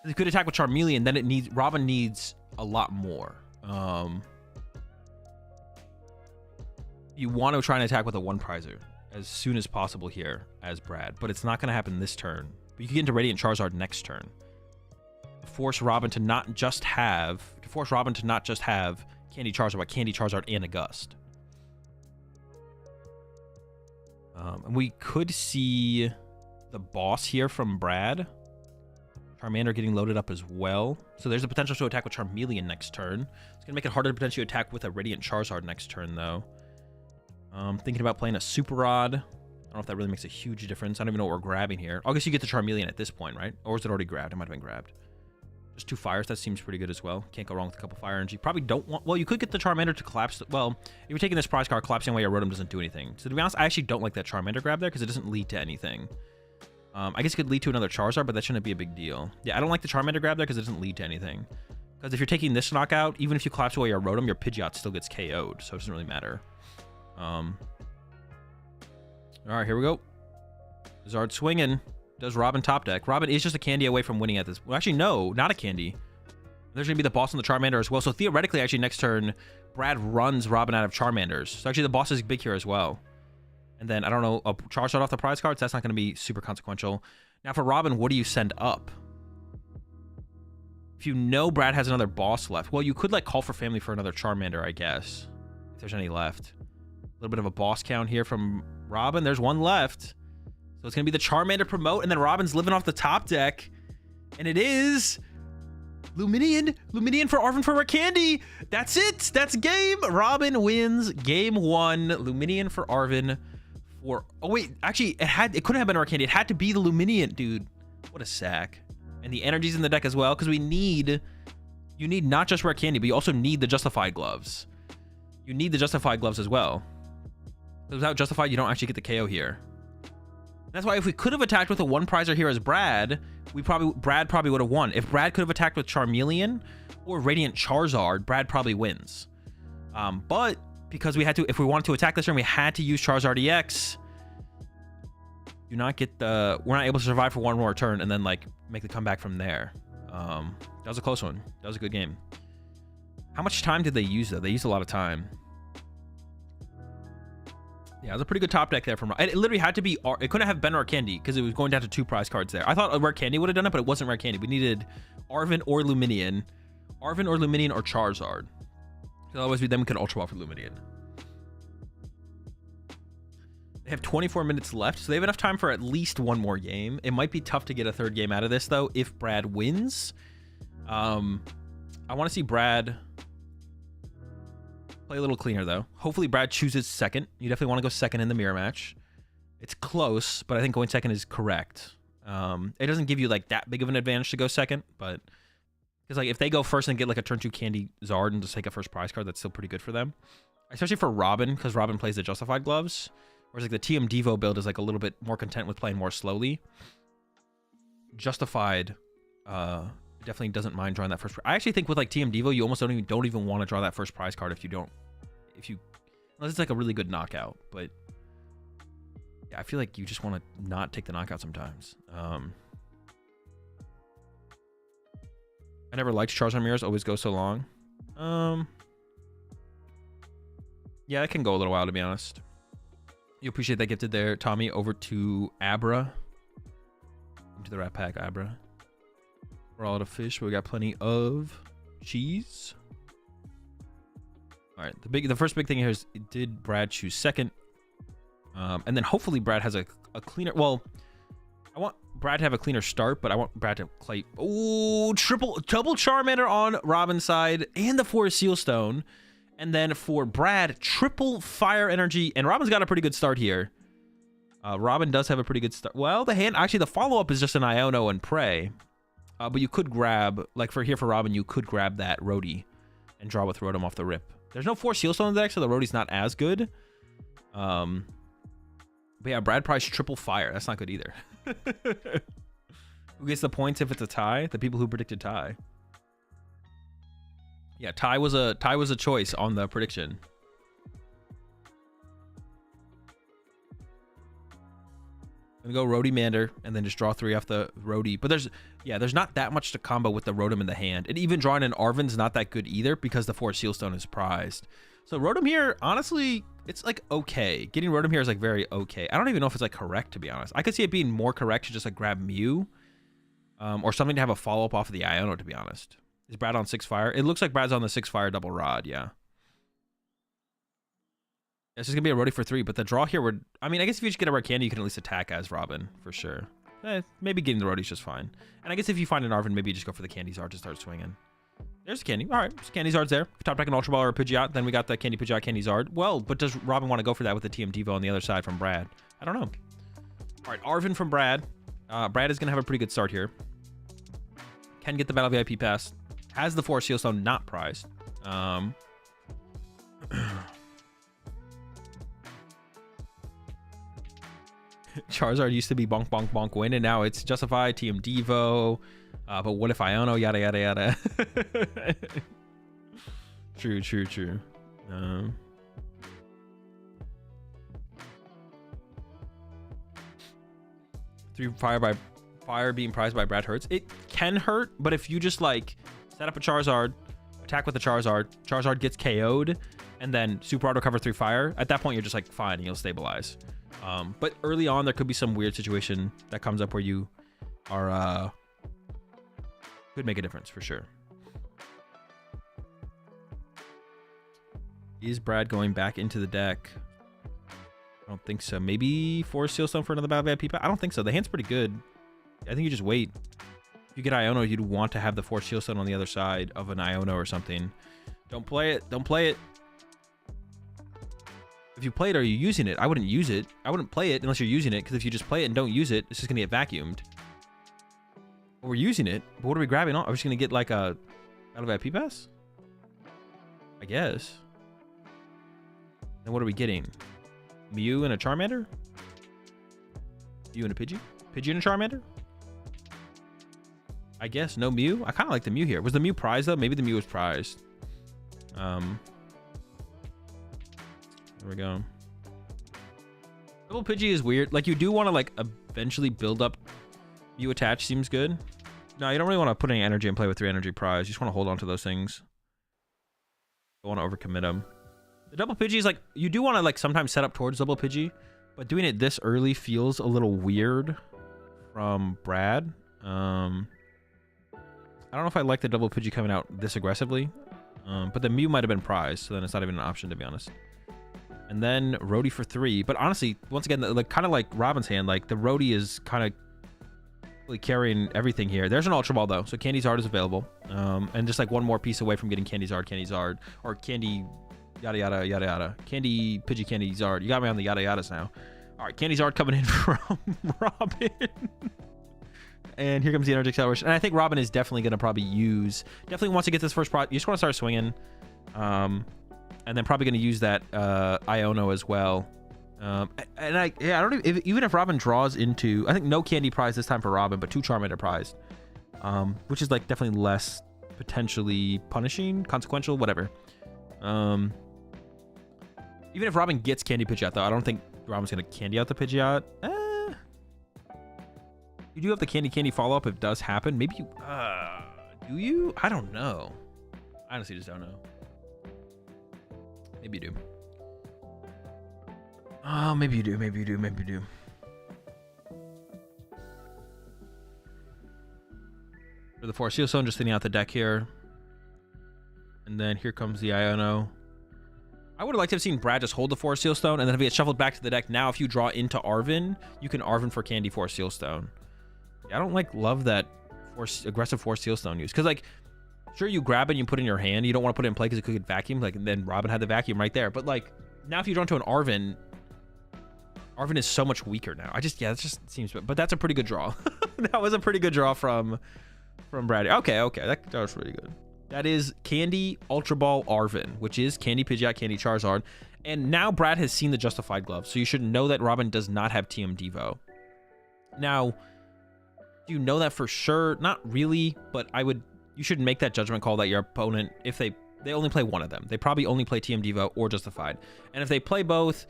You could attack with Charmeleon, then it needs... Robin needs a lot more. You want to try and attack with a one-prizer as soon as possible here as Brad. But it's not going to happen this turn. But you can get into Radiant Charizard next turn. Force Robin to not just have Candy Charizard, but Candy Charizard and a Gust. And we could see the boss here from Brad. Charmander getting loaded up as well. So there's a potential to attack with Charmeleon next turn. It's going to make it harder to potentially attack with a Radiant Charizard next turn, though. Thinking about playing a Super Rod. I don't know if that really makes a huge difference. I don't even know what we're grabbing here. I guess you get the Charmeleon at this point, right? Or is it already grabbed? It might have been grabbed. Just 2 fires. That seems pretty good as well. Can't go wrong with a couple fire energy. Probably don't want... Well, you could get the Charmander to collapse. Well, if you're taking this prize card, collapsing away your Rotom doesn't do anything. So to be honest, I actually don't like that Charmander grab there because it doesn't lead to anything. I guess it could lead to another Charizard, but that shouldn't be a big deal. Yeah, I don't like the Charmander grab there because it doesn't lead to anything. Because if you're taking this knockout, even if you collapse away your Rotom, your Pidgeot still gets KO'd, so it doesn't really matter. All right, here we go. Zard swinging. Does Robin top deck. Robin is just a candy away from winning at this. Well, actually, no, not a candy. There's going to be the boss on the Charmander as well. So theoretically, actually, next turn, Brad runs Robin out of Charmanders. So actually, the boss is big here as well. And then, I don't know, a Charizard off the prize cards. That's not going to be super consequential. Now, for Robin, what do you send up? If you know Brad has another boss left, well, you could, like, call for family for another Charmander, I guess. If there's any left. A little bit of a boss count here from Robin. There's one left. So it's going to be the Charmander promote, and then Robin's living off the top deck. And it is... Luminion for Arvin for Rare Candy. That's it. That's game. Robin wins game 1. Luminion for Arvin for... Oh, wait. Actually, it couldn't have been Rare Candy. It had to be the Luminion, dude. What a sack. And the energy's in the deck as well, because you need not just Rare Candy, but you also need the Justified Gloves. You need the Justified Gloves as well. Without Justified, you don't actually get the KO here. That's why if we could have attacked with a one-prizer here as Brad, Brad probably would have won. If Brad could have attacked with Charmeleon or Radiant Charizard, Brad probably wins. But because we had to, if we wanted to attack this turn, we had to use Charizard EX. We're not able to survive for one more turn and then like make the comeback from there. That was a close one. That was a good game. How much time did they use though? They used a lot of time. Yeah, it was a pretty good top deck there from... It literally had to be... It couldn't have been Rare Candy because it was going down to 2 prize cards there. I thought a Rare Candy would have done it, but it wasn't Rare Candy. We needed Arvin or Luminion. Arvin or Luminion or Charizard. Otherwise, then we could Ultra Ball for Luminion. They have 24 minutes left, so they have enough time for at least one more game. It might be tough to get a 3rd game out of this, though, if Brad wins. I want to see Brad... play a little cleaner though. Hopefully Brad chooses 2nd. You definitely want to go 2nd in the mirror match. It's close, but I think going 2nd is correct. It doesn't give you like that big of an advantage to go 2nd, but because like if they go 1st and get like a turn 2 Candy Zard and just take a 1st prize card, that's still pretty good for them. Especially for Robin, because Robin plays the Justified Gloves. Whereas like the TM Devo build is like a little bit more content with playing more slowly. Justified definitely doesn't mind drawing that 1st. I actually think with like TM Devo, you almost don't even want to draw that 1st prize card unless it's like a really good knockout. But yeah, I feel like you just want to not take the knockout sometimes. I never liked Charizard mirrors, always go so long. Yeah, it can go a little while to be honest. You appreciate that gifted there, Tommy. Over to Abra. Into the Rat Pack, Abra. We're all out of fish, but we got plenty of cheese. All right, the first big thing here is, did Brad choose 2nd? And then hopefully Brad has a cleaner... Well, I want Brad to have a cleaner start, but I want Brad to play... Oh, double Charmander on Robin's side and the Forest Seal Stone. And then for Brad, triple fire energy. And Robin's got a pretty good start here. Robin does have a pretty good start. Well, the hand, actually, the follow-up is just an Iono and Prey. But you could grab, like for Robin, you could grab that Roadie and draw with Rotom off the rip. There's no Force Seal Stone in the deck, so the Roadie's not as good. But yeah, Brad Price triple fire. That's not good either. Who gets the points if it's a tie? The people who predicted tie. Yeah, tie was a choice on the prediction. I'm gonna go Roadie Mander and then just draw 3 off the Roadie. But there's not that much to combo with the Rotom in the hand. And even drawing an Arven's not that good either because the Force Seal Stone is prized. So Rotom here, honestly, it's like okay. Getting Rotom here is like very okay. I don't even know if it's like correct, to be honest. I could see it being more correct to just like grab Mew. Or something to have a follow-up off of the Iono, to be honest. Is Brad on 6 fire? It looks like Brad's on the 6 fire double rod, yeah. This is going to be a Roadie for 3, but the draw here would... I mean, I guess if you just get a rare candy, you can at least attack as Robin, for sure. Maybe getting the Roadie's just fine. And I guess if you find an Arven, maybe you just go for the Candy Zard to start swinging. There's a Candy. All right, Candy Zard's there. Top deck an Ultra Ball or a Pidgeot, then we got the Candy Pidgeot, Candy Zard. Well, but does Robin want to go for that with the TM Devo on the other side from Brad? I don't know. All right, Arven from Brad. Brad is going to have a pretty good start here. Can get the Battle VIP pass. Has the Force Seal Stone not prized. Charizard used to be bonk, bonk, bonk win, and now it's Justify, TM Devo. But what if Iono? Yada, yada, yada. True. 3 fire being prized by Brad hurts. It can hurt, but if you just like set up a Charizard, attack with the Charizard gets KO'd, and then Super Auto cover 3 fire, at that point you're just like fine, you'll stabilize. But early on there could be some weird situation that comes up where you are could make a difference for sure. Is Brad going back into the deck? I don't think so. Maybe Force Seal Stone for another Battle VIP. I don't think so. The hand's pretty good. I think you just wait. If you get Iono, you'd want to have the Force Seal Stone on the other side of an Iono or something. Don't play it. Don't play it. If you play it, are you using it? I wouldn't use it. I wouldn't play it unless you're using it, because if you just play it and don't use it, it's just going to get vacuumed. But we're using it. But what are we grabbing on? Are we just going to get like a Battle VIP pass? I guess. Then what are we getting? Mew and a Charmander? Mew and a Pidgey? Pidgey and a Charmander? I guess no Mew. I kind of like the Mew here. Was the Mew prized though? Maybe the Mew was prized. There we go. Double Pidgey is weird. Like you do want to like eventually build up Mew attach. Seems good. No, you don't really want to put any energy and play with 3 energy prize. You just want to hold on to those things. Don't want to overcommit them. The double Pidgey is like, you do want to like sometimes set up towards double Pidgey, but doing it this early feels a little weird from Brad. I don't know if I like the double Pidgey coming out this aggressively, but the Mew might have been prized, so then it's not even an option, to be honest. And then Roadie for 3, but honestly, once again, like kind of like Robin's hand, like the Roadie is kind of really carrying everything here. There's an Ultra Ball though, so Candy Zard is available, and just like one more piece away from getting Candy Zard, or Candy yada yada yada yada. Candy Pidgey, Candy Zard. You got me on the yada yadas now. All right, Candy Zard coming in from Robin. And here comes the Energy Acceleration. And I think Robin is definitely going to probably definitely wants to get this first product. You just want to start swinging. And then probably going to use that Iono as well. I don't even if Robin draws into, I think no Candy prize this time for Robin, but 2 Charmander prized. Which is like definitely less potentially punishing, consequential, whatever. Even if Robin gets Candy Pidgeot though, I don't think Robin's going to candy out the Pidgeot. You do have the Candy follow-up if it does happen. Maybe you... do you? I don't know. I honestly just don't know. Maybe you do. Oh, maybe you do. Maybe you do. Maybe you do. For the Force Seal Stone, just thinning out the deck here. And then here comes the Iono. I would have liked to have seen Brad just hold the Force Seal Stone, and then if he gets shuffled back to the deck, now if you draw into Arven, you can Arven for Candy Force Seal Stone. I don't love that aggressive Force Seal Stone use, because like Sure, you grab it and you put it in your hand. You don't want to put it in play because it could get vacuumed. Like, and then Robin had the vacuum right there. But like, now if you draw into an Arven is so much weaker now. That just seems, but that's a pretty good draw. That was a pretty good draw from Brad. Okay, that was pretty good. That is Candy Ultra Ball Arven, which is Candy Pidgeot, Candy Charizard. And now Brad has seen the Justified Glove, so you should know that Robin does not have TM Devo. Now, do you know that for sure? Not really, but you should make that judgment call that your opponent, if they only play one of them, they probably only play TM Devo or Justified. And if they play both,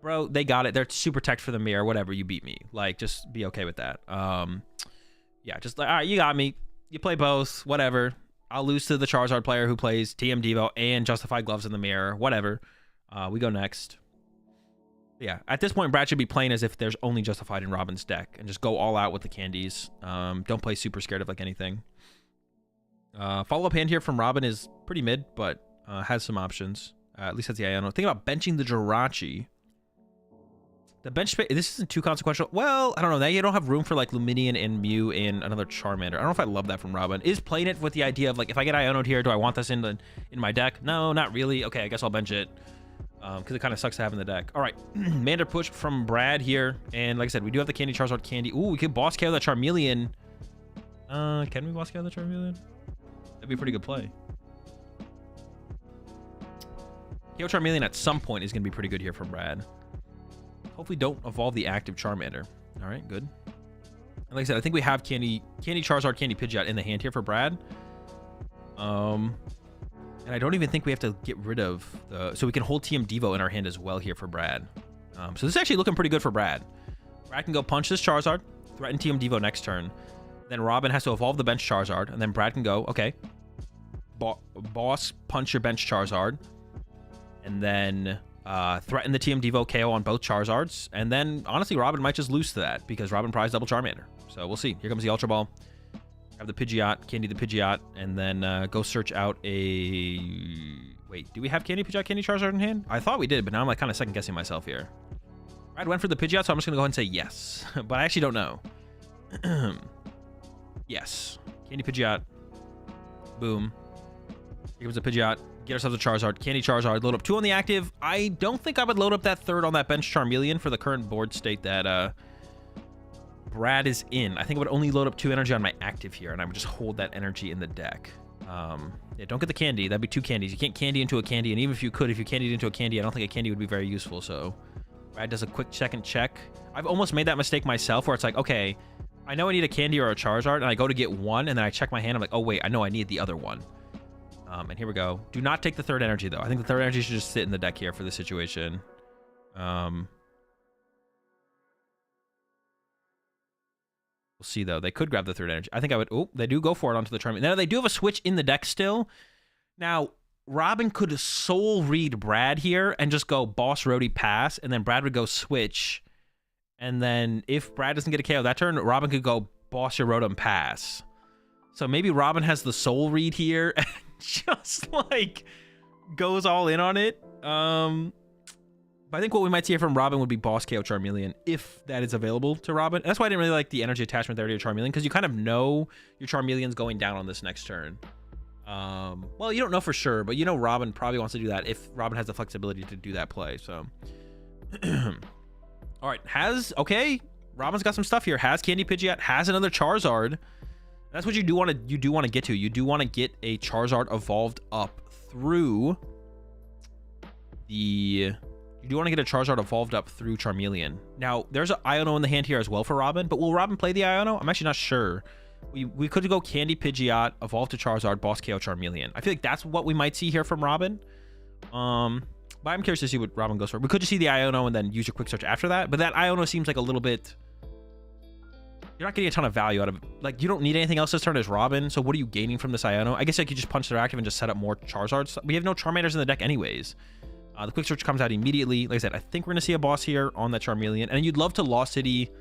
bro, they got it. They're super tech for the mirror, whatever, you beat me. Like, just be okay with that. Yeah, just like, all right, you got me. You play both, whatever. I'll lose to the Charizard player who plays TM Devo and Justified Gloves in the mirror, whatever. We go next. Yeah, at this point, Brad should be playing as if there's only Justified in Robin's deck and just go all out with the candies. Don't play super scared of like anything. Follow-up hand here from Robin is pretty mid, but has some options. At least has the Iono. Think about benching the Jirachi. The bench space, this isn't too consequential. Well, I don't know. Now you don't have room for like Luminion and Mew and another Charmander. I don't know if I love that from Robin. Is playing it with the idea of like, if I get Iono'd here, do I want this in my deck? No, not really. Okay, I guess I'll bench it. Because it kind of sucks to have in the deck. All right, Mander push from Brad here. And like I said, we do have the Candy Charizard Candy. Ooh, we could boss KO the Charmeleon. Can we boss KO the Charmeleon? That'd be a pretty good play. KO Charmeleon at some point is going to be pretty good here from Brad. Hopefully don't evolve the active Charmander. All right, good. And like I said, I think we have Candy Charizard, Candy Pidgeot in the hand here for Brad. And I don't even think we have to get rid of so we can hold TM Devo in our hand as well here for Brad. So this is actually looking pretty good for Brad. Brad can go punch this Charizard, threaten TM Devo next turn. Then Robin has to evolve the bench Charizard, and then Brad can go, okay, boss punch your bench Charizard, and then threaten the TM Devo KO on both Charizards. And then, honestly, Robin might just lose to that because Robin probably double Charmander. So we'll see. Here comes the Ultra Ball. Have the Pidgeot, Candy the Pidgeot, and then go search out a... Wait, do we have Candy Pidgeot, Candy Charizard in hand? I thought we did, but now I'm like kind of second-guessing myself here. Brad went for the Pidgeot, so I'm just going to go ahead and say yes. But I actually don't know. Yes. Candy Pidgeot. Boom. Here comes the Pidgeot. Get ourselves a Charizard. Candy Charizard. Load up 2 on the active. I don't think I would load up that 3rd on that bench Charmeleon for the current board state that Brad is in. I think I would only load up 2 energy on my active here, and I would just hold that energy in the deck. Yeah, don't get the candy. That'd be 2 candies. You can't candy into a candy, and even if you could, if you candied into a candy, I don't think a candy would be very useful. So Brad does a quick second check. I've almost made that mistake myself where it's like, okay, I know I need a candy or a Charizard, and I go to get one, and then I check my hand. I'm like, oh, wait, I know I need the other one. And here we go. Do not take the 3rd energy, though. I think the 3rd energy should just sit in the deck here for this situation. We'll see, though. They could grab the 3rd energy. I think I would... Oh, they do go for it onto the Charmander. Now, they do have a switch in the deck still. Now, Robin could soul read Brad here and just go boss, roadie, pass, and then Brad would go switch. And then if Brad doesn't get a KO that turn, Robin could go boss your Rotom, pass. So maybe Robin has the soul read here and just like goes all in on it. But I think what we might see here from Robin would be boss KO Charmeleon if that is available to Robin. And that's why I didn't really like the energy attachment there to your Charmeleon, because you kind of know your Charmeleon's going down on this next turn. Well, you don't know for sure, but you know Robin probably wants to do that if Robin has the flexibility to do that play. So all right, okay, Robin's got some stuff here. Has Candy Pidgeot, has another Charizard. That's what you do want to get to. You do want to get a Charizard evolved up through the... You do want to get a Charizard evolved up through Charmeleon. Now, there's an Iono in the hand here as well for Robin, but will Robin play the Iono? I'm actually not sure. We could go Candy Pidgeot, evolve to Charizard, boss KO Charmeleon. I feel like that's what we might see here from Robin. But I'm curious to see what Robin goes for. We could just see the Iono and then use your quick search after that, but that Iono seems like a little bit... You're not getting a ton of value out of it. Like, you don't need anything else this turn as Robin, so what are you gaining from this Iono? I guess I could just punch their active and just set up more Charizards. We have no Charmanders in the deck anyways. The quick search comes out immediately. Like I said, I think we're going to see a boss here on that Charmeleon. And you'd love to Lost City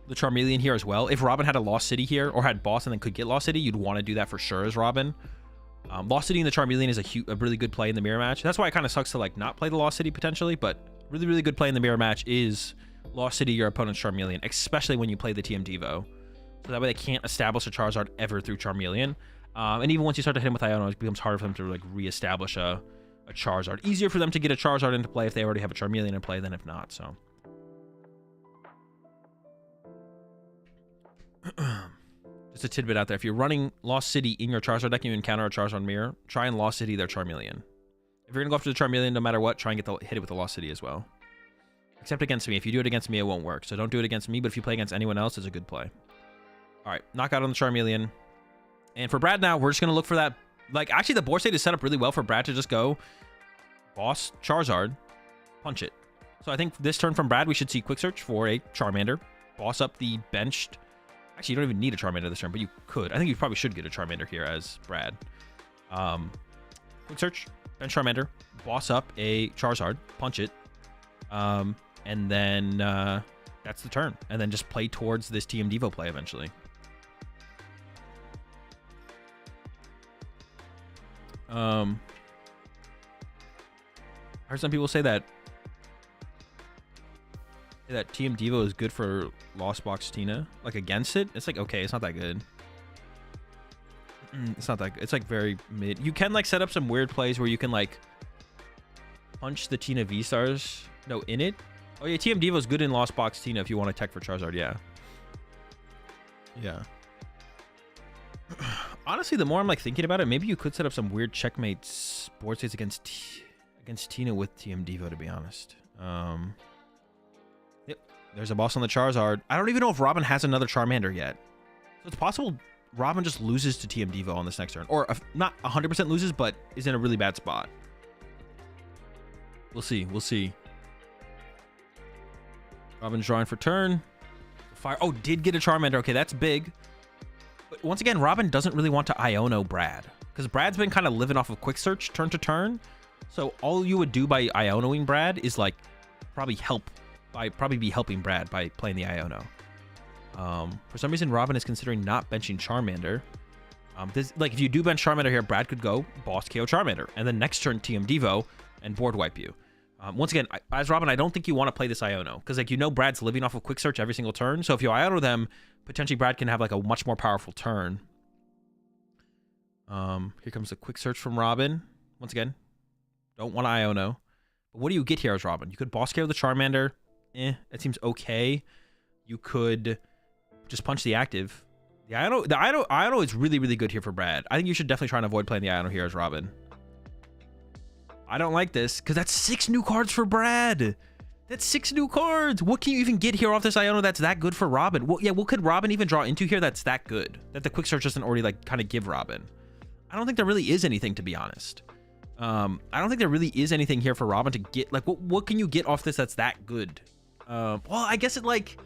the Charmeleon here as well. If Robin had a Lost City here or had boss and then could get Lost City, you'd want to do that for sure as Robin. Lost City and the Charmeleon is a really good play in the mirror match. That's why it kind of sucks to like not play the Lost City potentially, but really, really good play in the mirror match is Lost City your opponent's Charmeleon, especially when you play the TM Devo. So that way they can't establish a Charizard ever through Charmeleon. And even once you start to hit him with Iono, it becomes harder for them to like reestablish a Charizard. Easier for them to get a Charizard into play if they already have a Charmeleon in play than if not. So. Just a tidbit out there. If you're running Lost City in your Charizard deck and you encounter a Charizard Mirror, try and Lost City their Charmeleon. If you're going to go after the Charmeleon, no matter what, try and hit it with the Lost City as well. Except against me. If you do it against me, it won't work. So don't do it against me, but if you play against anyone else, it's a good play. All right, knockout on the Charmeleon. And for Brad now, we're just going to look for that. Like, actually, the board state is set up really well for Brad to just go boss Charizard, punch it. So I think this turn from Brad, we should see Quick Search for a Charmander, boss up the benched. Actually, you don't even need a Charmander this turn, but you could. I think you probably should get a Charmander here as Brad. Quick Search, bench Charmander, boss up a Charizard, punch it. And then that's the turn. And then just play towards this TM Devo play eventually. I heard some people say that TM Devo is good for Lost Box Tina. Like against it, it's like okay, it's not that good. It's not that good. It's like very mid. You can like set up some weird plays where you can like punch the Tina V-Stars. No, in it. Oh yeah, TM Devo is good in Lost Box Tina if you want to tech for Charizard. Yeah. Yeah. Honestly, the more I'm like thinking about it, maybe you could set up some weird checkmates board states against Tina with TM Devo, to be honest. Yep. There's a boss on the Charizard. I don't even know if Robin has another Charmander yet. So it's possible Robin just loses to TM Devo on this next turn. Or not 100% loses, but is in a really bad spot. We'll see. We'll see. Robin's drawing for turn. Fire. Oh, did get a Charmander. Okay, that's big. But once again, Robin doesn't really want to Iono Brad. Because Brad's been kind of living off of Quick Search turn to turn. So all you would do by Ionoing Brad is like probably be helping Brad by playing the Iono. For some reason, Robin is considering not benching Charmander. Like if you do bench Charmander here, Brad could go boss KO Charmander. And then next turn TM Devo and board wipe you. Once again, as Robin, I don't think you want to play this Iono. Because like you know Brad's living off of Quick Search every single turn. So if you Iono them, potentially Brad can have like a much more powerful turn. Here comes a Quick Search from Robin. Once again, don't want to Iono. But what do you get here as Robin? You could boss KO the Charmander. That seems okay. You could just punch the active. The Iono is really, really good here for Brad. I think you should definitely try and avoid playing the Iono here as Robin. I don't like this because that's 6 new cards for Brad. That's 6 new cards. What can you even get here off this Iono that's that good for Robin? Well, yeah, what could Robin even draw into here that's that good? That the Quick Search doesn't already like kind of give Robin? I don't think there really is anything, to be honest. I don't think there really is anything here for Robin to get. Like, what can you get off this that's that good? Well, I guess it like...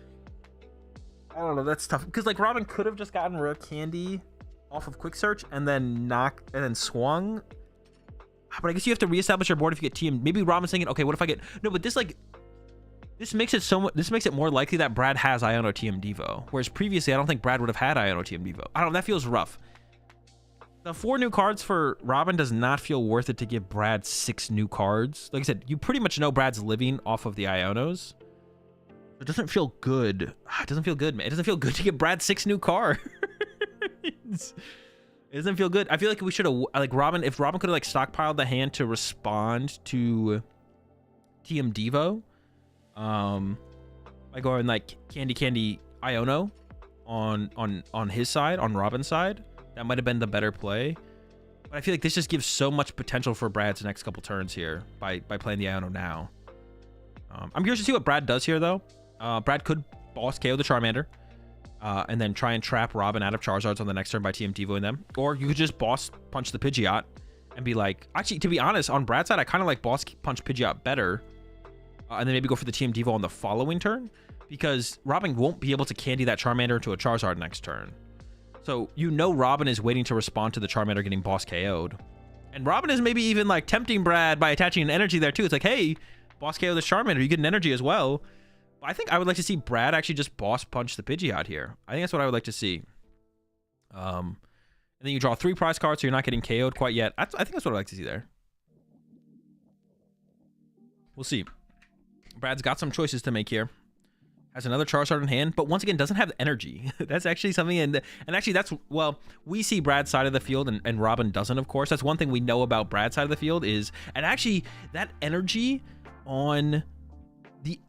I don't know, that's tough. Because like Robin could have just gotten Rare Candy off of Quick Search and then swung. But I guess you have to reestablish your board if you get TM. Maybe Robin's thinking, okay, what if I get... No, but this like... This makes it more likely that Brad has Iono TM Devo. Whereas previously, I don't think Brad would have had Iono TM Devo. I don't know, that feels rough. The 4 new cards for Robin does not feel worth it to give Brad 6 new cards. Like I said, you pretty much know Brad's living off of the Ionos. It doesn't feel good. It doesn't feel good, man. It doesn't feel good to give Brad 6 new cards. It doesn't feel good. I feel like we should have, like Robin, if Robin could have like stockpiled the hand to respond to TM Devo, by going like Candy Iono on his side, on Robin's side, that might have been the better play. But I feel like this just gives so much potential for Brad's next couple turns here by playing the Iono now. I'm curious to see what Brad does here though. Brad could boss KO the Charmander. And then try and trap Robin out of Charizards on the next turn by TM Devoing them. Or you could just boss punch the Pidgeot and be like... Actually, to be honest, on Brad's side, I kind of like boss punch Pidgeot better. And then maybe go for the TM Devo on the following turn. Because Robin won't be able to candy that Charmander into a Charizard next turn. So you know Robin is waiting to respond to the Charmander getting boss KO'd. And Robin is maybe even like tempting Brad by attaching an energy there too. It's like, hey, boss KO this Charmander, you get an energy as well. I think I would like to see Brad actually just boss punch the Pidgeot here. I think that's what I would like to see. And then you draw 3 prize cards, so you're not getting KO'd quite yet. I think that's what I'd like to see there. We'll see. Brad's got some choices to make here. has another Charizard in hand, but once again doesn't have energy. That's actually something, and actually that's, well, we see Brad's side of the field, and Robin doesn't, of course. That's one thing we know about Brad's side of the field is, and actually that energy on the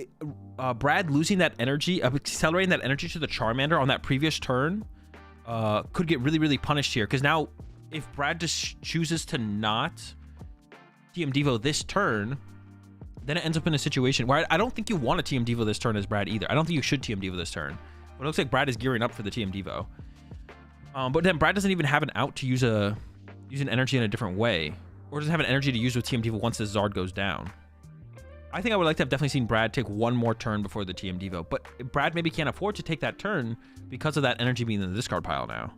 Brad losing that energy, accelerating that energy to the Charmander on that previous turn, could get really, really punished here. Because now, if Brad just chooses to not TM Devo this turn, then it ends up in a situation where I don't think you want to TM Devo this turn as Brad either. I don't think you should TM Devo this turn. But it looks like Brad is gearing up for the TM Devo. But then Brad doesn't even have an out to use an energy in a different way, or doesn't have an energy to use with TM Devo once this Zard goes down. I think I would like to have definitely seen Brad take one more turn before the TM Devo, but Brad maybe can't afford to take that turn because of that energy being in the discard pile now.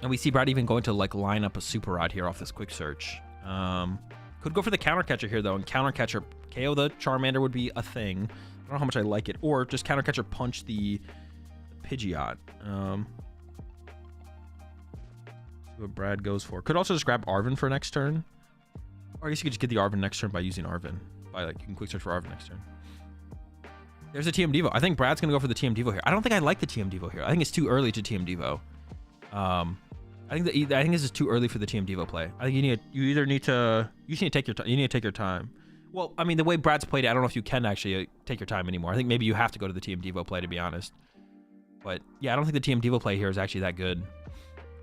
And we see Brad even going to like line up a Super Rod here off this quick search. Could go for the counter catcher here though, and counter catcher KO the Charmander would be a thing. I don't know how much I like it, or just counter catcher punch the Pidgeot. See what Brad goes for. Could also just grab Arven for next turn. Or I guess you could just get the Arven next turn by using Arven. By like, you can quick search for Arven next turn. There's a TM Devo. I think Brad's gonna go for the TM Devo here. I don't think I like the TM Devo here. I think it's too early to TM Devo. I think this is too early for the TM Devo play. I think you need to take your time. You need to take your time. Well, I mean, the way Brad's played it, I don't know if you can actually take your time anymore. I think maybe you have to go to the TM Devo play, to be honest. But yeah, I don't think the TM Devo play here is actually that good.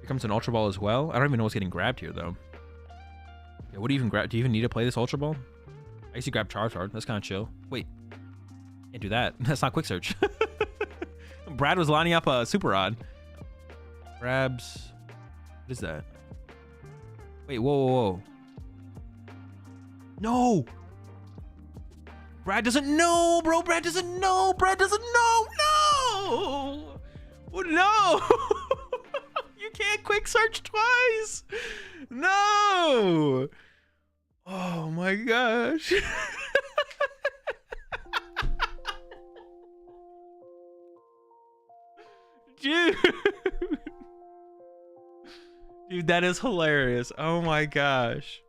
Here comes an Ultra Ball as well. I don't even know what's getting grabbed here though. Yeah, what do you even grab? Do you even need to play this Ultra Ball? I guess you grab Charizard. That's kind of chill. Wait, can't do that. That's not quick search. Brad was lining up a Super Rod. Grabs. What is that? Wait, whoa. No! Brad doesn't know, bro. Brad doesn't know. No! Oh, no! You can't quick search twice. No! Oh my gosh. Dude. Dude, that is hilarious. Oh my gosh.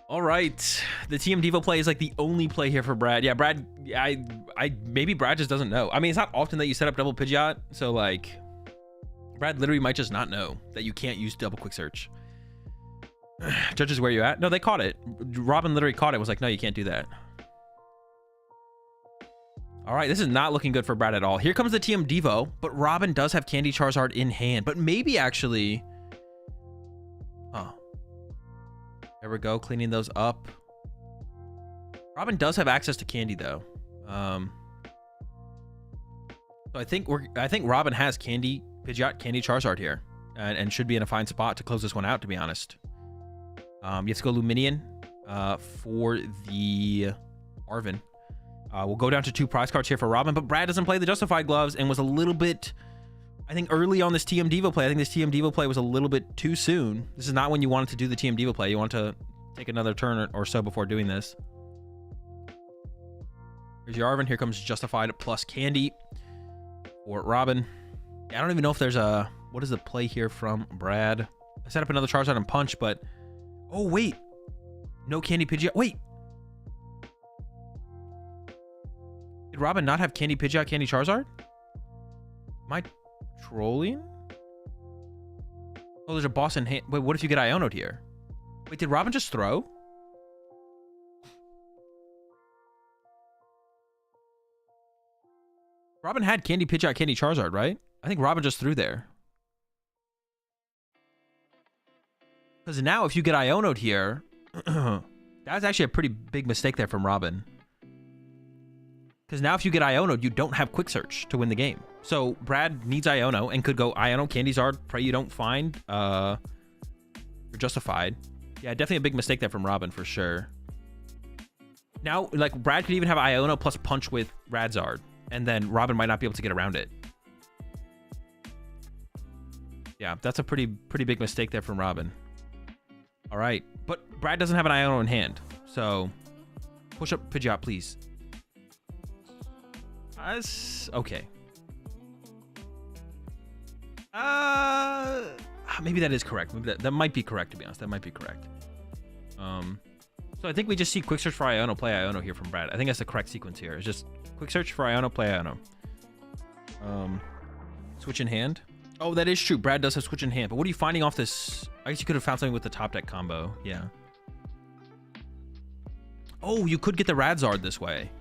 All right. The TM Devo play is like the only play here for Brad. Yeah, Brad, maybe Brad just doesn't know. I mean, it's not often that you set up double Pidgeot, so like Brad literally might just not know that you can't use double quick search. Judges, where you at? No, they caught it. Robin literally caught it. Was like, no, you can't do that. All right, this is not looking good for Brad at all. Here comes the TM Devo, but Robin does have Candy Charizard in hand, but maybe actually... Oh. There we go, cleaning those up. Robin does have access to Candy, though. So I think Robin has Candy, Pidgeot, Candy Charizard here, and should be in a fine spot to close this one out, to be honest. You have to go Luminion for the Arven. We'll go down to 2 prize cards here for Robin, but Brad doesn't play the Justified Gloves and was a little bit, I think, early on this TM Devo play. I think this TM Devo play was a little bit too soon. This is not when you wanted to do the TM Devo play. You want to take another turn or so before doing this. Here's your Arven. Here comes Justified plus Candy for Robin. I don't even know if there's a... What is the play here from Brad? I set up another Charizard and Punch, but... Oh, wait. No Candy Pidgeot. Wait. Did Robin not have Candy Pidgeot, Candy Charizard? Am I trolling? Oh, there's a boss in hand. Wait, what if you get Iono'd here? Wait, did Robin just throw? Robin had Candy Pidgeot, Candy Charizard, right? I think Robin just threw there. Because now if you get Iono'd here, that's actually a pretty big mistake there from Robin. Because now if you get Iono'd, you don't have Quick Search to win the game. So Brad needs Iono and could go Iono, Candy Zard, pray you don't find. You're Justified. Yeah, definitely a big mistake there from Robin for sure. Now, like, Brad could even have Iono plus Punch with Radzard, and then Robin might not be able to get around it. Yeah, that's a pretty big mistake there from Robin. All right, but Brad doesn't have an Iono in hand, so push up Pidgeot, please. Okay. Maybe that is correct. Maybe that might be correct, to be honest. That might be correct. So I think we just see quick search for Iono, play Iono here from Brad. I think that's the correct sequence here. It's just quick search for Iono, play Iono. Switch in hand. Oh, that is true. Brad does have switch in hand. But what are you finding off this? I guess you could have found something with the top deck combo. Yeah. Oh, you could get the Radzard this way.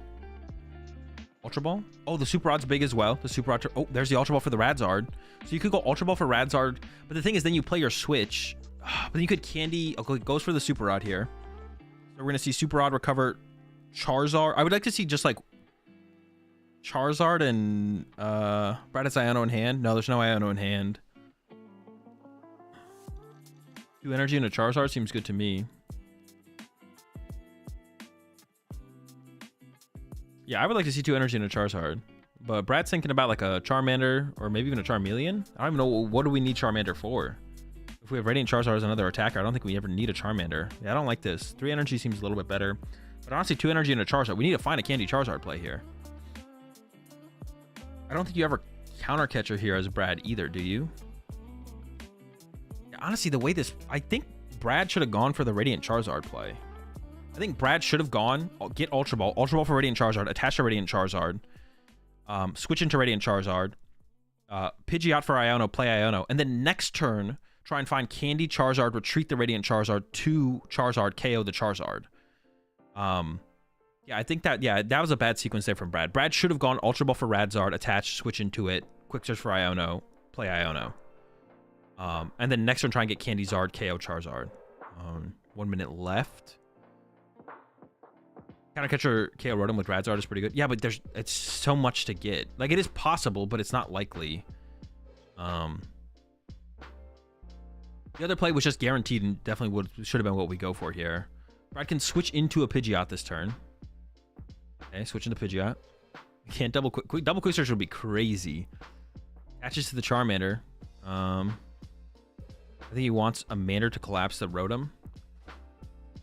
Ultra Ball? Oh, the Super Rod's big as well. The Super Rod. Oh, there's the Ultra Ball for the Radzard. So you could go Ultra Ball for Radzard. But the thing is, then you play your switch. But then you could candy. Okay, it goes for the Super Rod here. So we're going to see Super Rod recover Charizard. I would like to see just like Charizard and Brad has Iono in hand. No, there's no Iono in hand. 2 energy and a Charizard seems good to me. Yeah, I would like to see 2 energy and a Charizard. But Brad's thinking about like a Charmander or maybe even a Charmeleon. I don't even know, what do we need Charmander for? If we have Radiant Charizard as another attacker, I don't think we ever need a Charmander. Yeah, I don't like this. 3 energy seems a little bit better. But honestly, 2 energy and a Charizard. We need to find a Candy Charizard play here. I don't think you ever counter catcher here as Brad either, do you? Yeah, honestly, the way this... I think Brad should have gone for the Radiant Charizard play. I think Brad should have gone, get Ultra Ball for Radiant Charizard, attach to Radiant Charizard, switch into Radiant Charizard, Pidgeot for Iono, play Iono, and then next turn, try and find Candy Charizard, retreat the Radiant Charizard to Charizard, KO the Charizard. Yeah, I think that, yeah, that was a bad sequence there from Brad. Brad should have gone Ultra Ball for Radzard, attach, switch into it, quick search for Iono, play Iono. And then next turn, try and get Candy Zard, KO Charizard. 1 minute left. Counter catcher KO Rotom with Radzard is pretty good. Yeah, but it's so much to get. Like, it is possible, but it's not likely. The other play was just guaranteed and definitely should have been what we go for here. Brad can switch into a Pidgeot this turn. Okay, switch into Pidgeot. Can't double quick search would be crazy. Attaches to the Charmander. I think he wants a Mander to collapse the Rotom.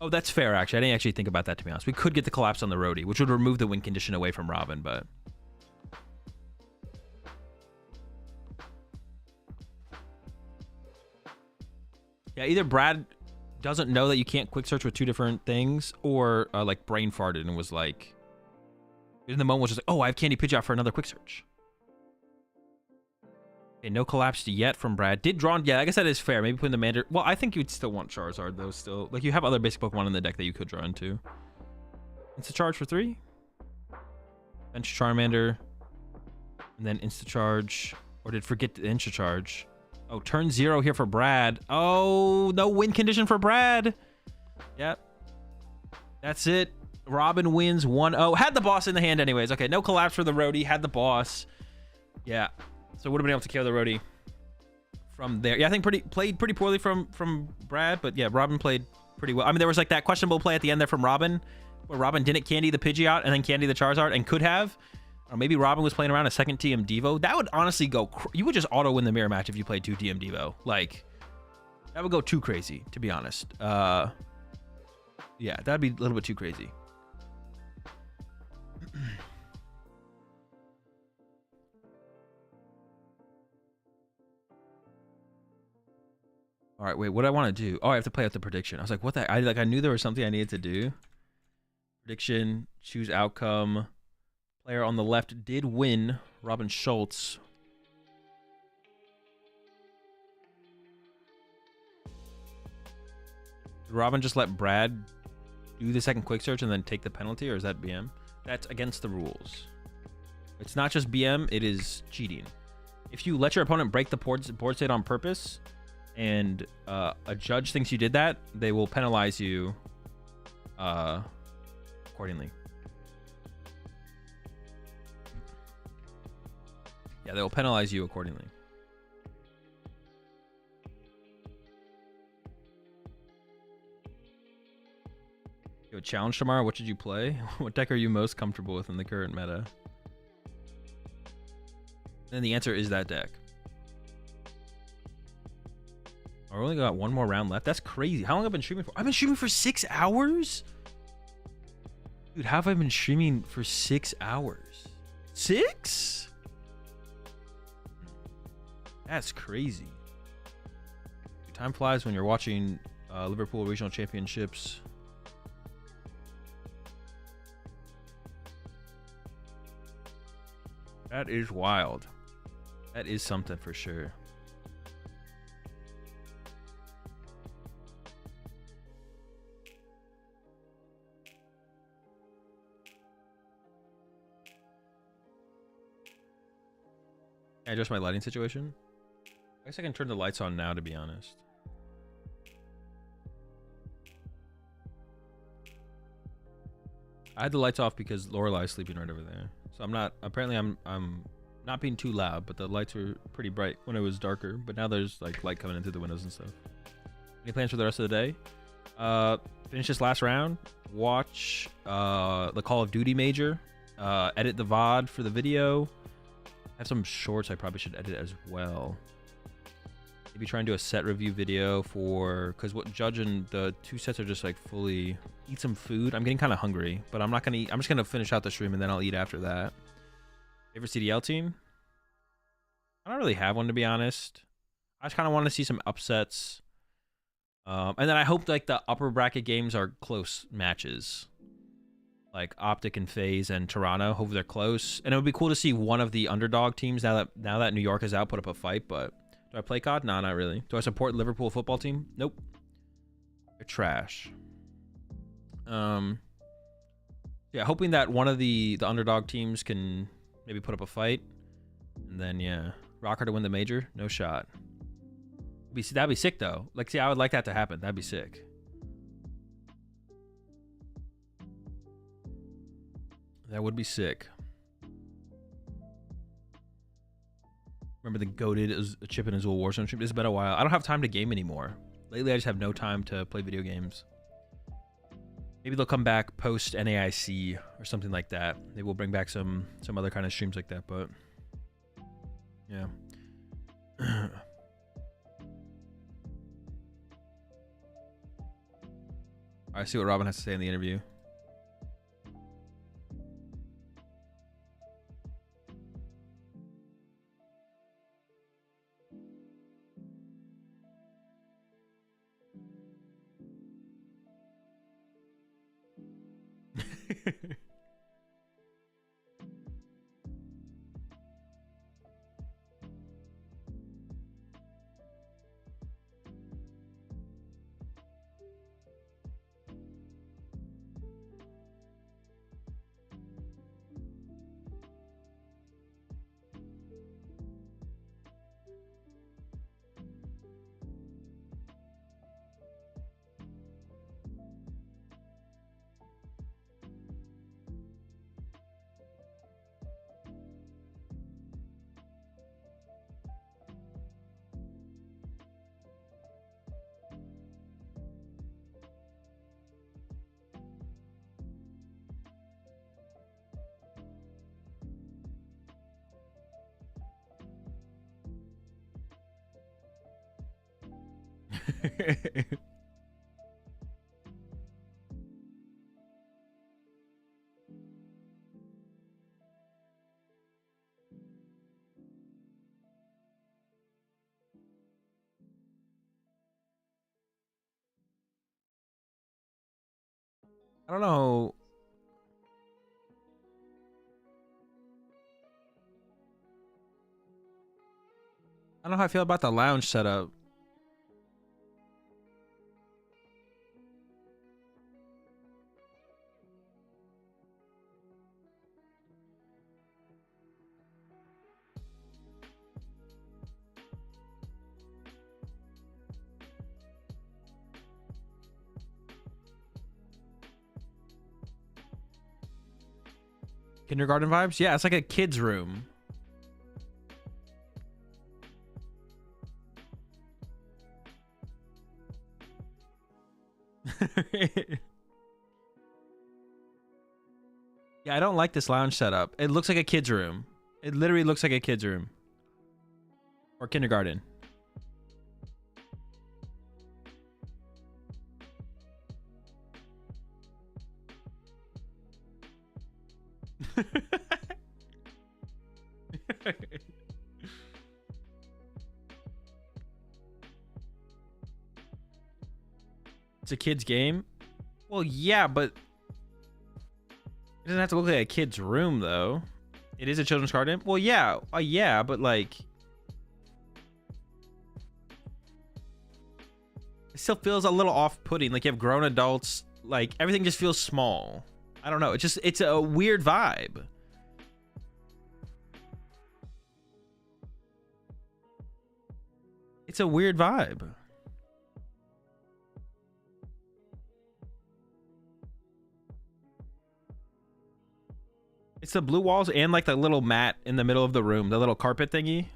Oh, that's fair, actually. I didn't actually think about that, to be honest. We could get the collapse on the Roadie, which would remove the win condition away from Robin, but... Yeah, either Brad doesn't know that you can't quick search with 2 different things, or, like, brain farted and was like... In the moment was just like, oh, I have Candy Pidgeot for another quick search. Okay, no collapse yet from Brad. Did draw... Yeah, I guess that is fair. Maybe putting the Mander... Well, I think you'd still want Charizard, though, still. Like, you have other basic Pokemon in the deck that you could draw into. Insta-Charge for 3. Bench Charmander. And then Insta-Charge. Or did forget the Insta-Charge. Oh, turn 0 here for Brad. Oh, no win condition for Brad. Yep. That's it. Robin wins 1-0. Had the boss in the hand anyways. Okay, no collapse for the Roadie. Had the boss. Yeah. So would have been able to KO the Roadie from there. Yeah, I think played pretty poorly from Brad, but yeah, Robin played pretty well. I mean, there was like that questionable play at the end there from Robin, where Robin didn't candy the Pidgeot and then candy the Charizard and could have. Or maybe Robin was playing around a second TM Devo. That would honestly go... You would just auto win the mirror match if you played 2 TM Devo. Like, that would go too crazy, to be honest. Yeah, that'd be a little bit too crazy. All right, wait, what do I want to do? Oh, I have to play out the prediction. I was like, what the... I knew there was something I needed to do. Prediction, choose outcome. Player on the left did win. Robin Schultz. Did Robin just let Brad do the second quick search and then take the penalty, or is that BM? That's against the rules. It's not just BM, it is cheating. If you let your opponent break the board state on purpose, and a judge thinks you did that, they will penalize you accordingly. Yeah, they will penalize you accordingly. You have a challenge tomorrow? What should you play? What deck are you most comfortable with in the current meta? And the answer is that deck. I only got 1 more round left. That's crazy. How long have I been streaming for? I've been streaming for 6 hours? Dude, how have I been streaming for 6 hours? 6? That's crazy. Dude, time flies when you're watching Liverpool Regional Championships. That is wild. That is something for sure. Can I adjust my lighting situation? I guess I can turn the lights on now, to be honest. I had the lights off because Lorelai's sleeping right over there. So I'm not, apparently I'm not being too loud, but the lights were pretty bright when it was darker. But now there's like light coming in through the windows and stuff. Any plans for the rest of the day? Finish this last round. Watch the Call of Duty major. Edit the VOD for the video. Have some shorts I probably should edit as well. Maybe try and do a set review video for, because what judging the 2 sets are just like fully eat some food. I'm getting kind of hungry, but I'm not gonna eat. I'm just gonna finish out the stream and then I'll eat after that. Favorite CDL team? I don't really have one, to be honest. I just kind of want to see some upsets. And then I hope like the upper bracket games are close matches. Like Optic and FaZe and Toronto. Hope they're close. And it would be cool to see one of the underdog teams now that New York is out put up a fight, but do I play COD? Nah, not really. Do I support Liverpool football team? Nope. They're trash. Yeah, hoping that one of the underdog teams can maybe put up a fight. And then, yeah. Rocker to win the major? No shot. That'd be sick, though. Like, see, I would like that to happen. That'd be sick. That would be sick. Remember the goated Chip and Azul Warzone stream? It's been a while. I don't have time to game anymore. Lately, I just have no time to play video games. Maybe they'll come back post NAIC or something like that. Maybe we'll bring back some other kind of streams like that, but yeah. I see what Robin has to say in the interview. I don't know. I don't know how I feel about the lounge setup. Kindergarten vibes? Yeah, it's like a kid's room. Yeah, I don't like this lounge setup. It looks like a kid's room. It literally looks like a kid's room. Or kindergarten. It's a kid's game? Well, yeah, but it doesn't have to look like a kid's room, though. It is a children's card game. Well, yeah, yeah, but like, it still feels a little off-putting. Like you have grown adults. Like everything just feels small. I don't know. It's a weird vibe. It's a weird vibe. It's the blue walls and like the little mat in the middle of the room, the little carpet thingy.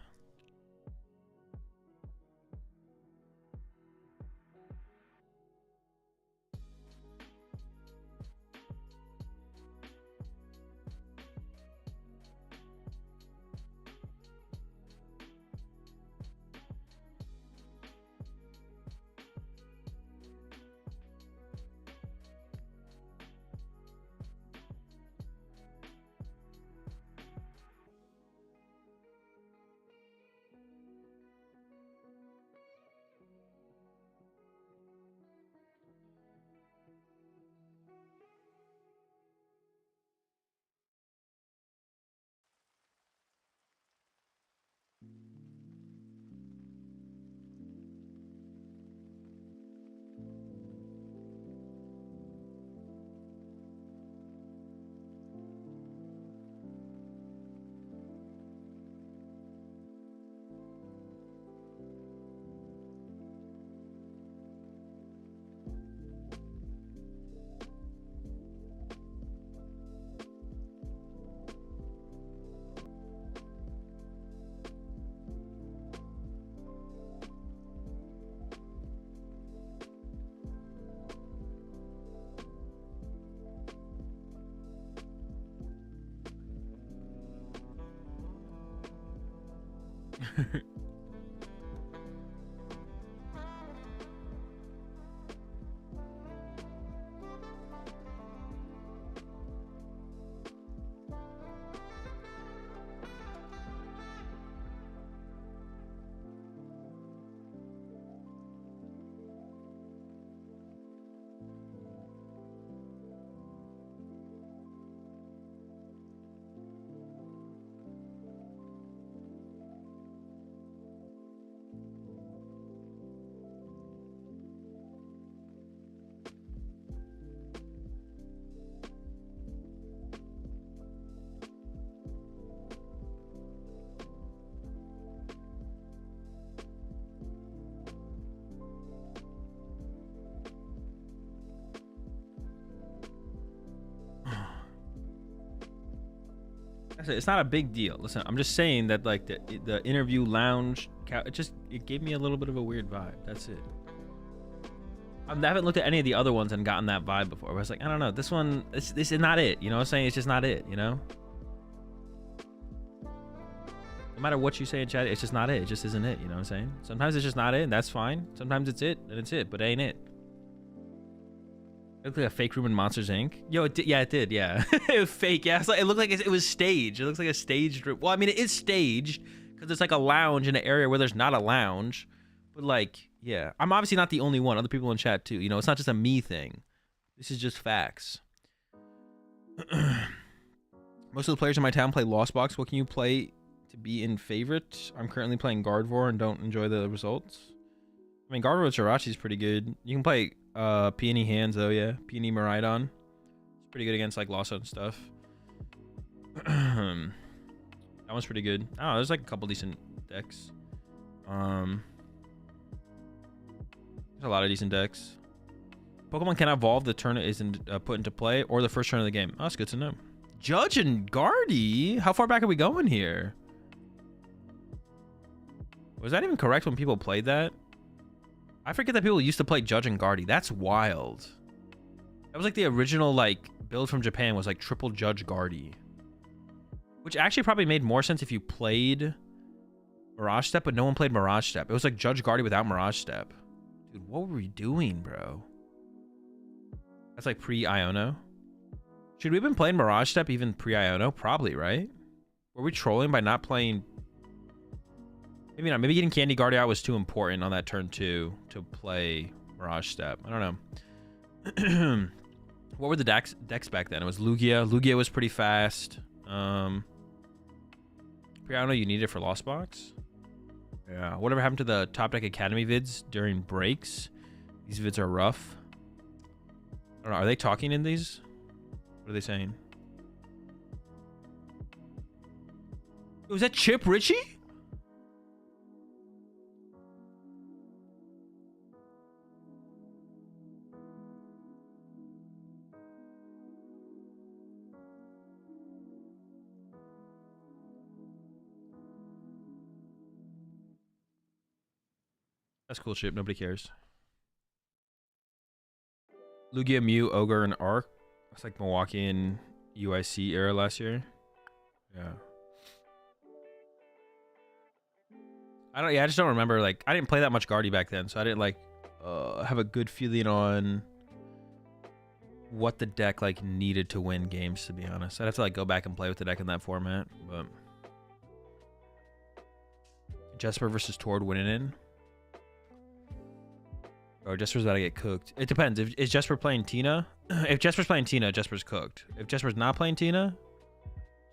It's not a big deal. Listen, I'm just saying that like the interview lounge, it gave me a little bit of a weird vibe. That's it. I haven't looked at any of the other ones and gotten that vibe before. I was like, I don't know, this one, this is not it. You know what I'm saying? It's just not it. You know. No matter what you say in chat, it's just not it. It just isn't it. You know what I'm saying? Sometimes it's just not it, and that's fine. Sometimes it's it, and it's it, but it ain't it. It looked like a fake room in Monsters Inc. Yo, it did, yeah, it did, yeah. It was fake, yeah. It looked like it was staged. It looks like a staged room. Well, I mean, it is staged because it's like a lounge in an area where there's not a lounge. But like, yeah, I'm obviously not the only one. Other people in chat too. You know, it's not just a me thing. This is just facts. Most of the players in my town play Lost Box. What can you play to be in favorite? I'm currently playing Gardevoir and don't enjoy the results. I mean, Gardevoir with Jirachi is pretty good. You can play Peony Hands though, yeah. Peony Miraidon. It's pretty good against like Lawzone stuff. That one's pretty good. Oh, there's like a couple decent decks. There's a lot of decent decks. Pokemon can evolve the turn it isn't put into play or the first turn of the game. Oh, that's good to know. Judge and Guardy? How far back are we going here? Was that even correct when people played that? I forget that people used to play Judge and Guardy. That's wild. That was like the original like build from Japan was like triple Judge Guardy. Which actually probably made more sense if you played Mirage Step, but no one played Mirage Step. It was like Judge Guardy without Mirage Step. Dude, what were we doing, bro? That's like pre-Iono. Should we have been playing Mirage Step even pre-Iono? Probably, right? Were we trolling by not playing... Maybe not. Maybe getting Candy Guardy out was too important on that turn 2 to play Mirage Step. I don't know. What were the decks back then? It was Lugia. Lugia was pretty fast. I don't know, you need it for Lost Box. Yeah. Whatever happened to the Top Deck Academy vids during breaks? These vids are rough. I don't know. Are they talking in these? What are they saying? Was that Chip Richie? That's cool, Chip. Nobody cares. Lugia, Mew, Ogre, and Arc. It's like Milwaukee and UIC era last year. Yeah. I just don't remember. Like, I didn't play that much Guardy back then, so I didn't like have a good feeling on what the deck like needed to win games. To be honest, I'd have to like go back and play with the deck in that format. But Jesper versus Tord winning in. Or Jesper's about to get cooked. It depends. Is Jesper playing Tina? If Jesper's playing Tina, Jesper's cooked. If Jesper's not playing Tina,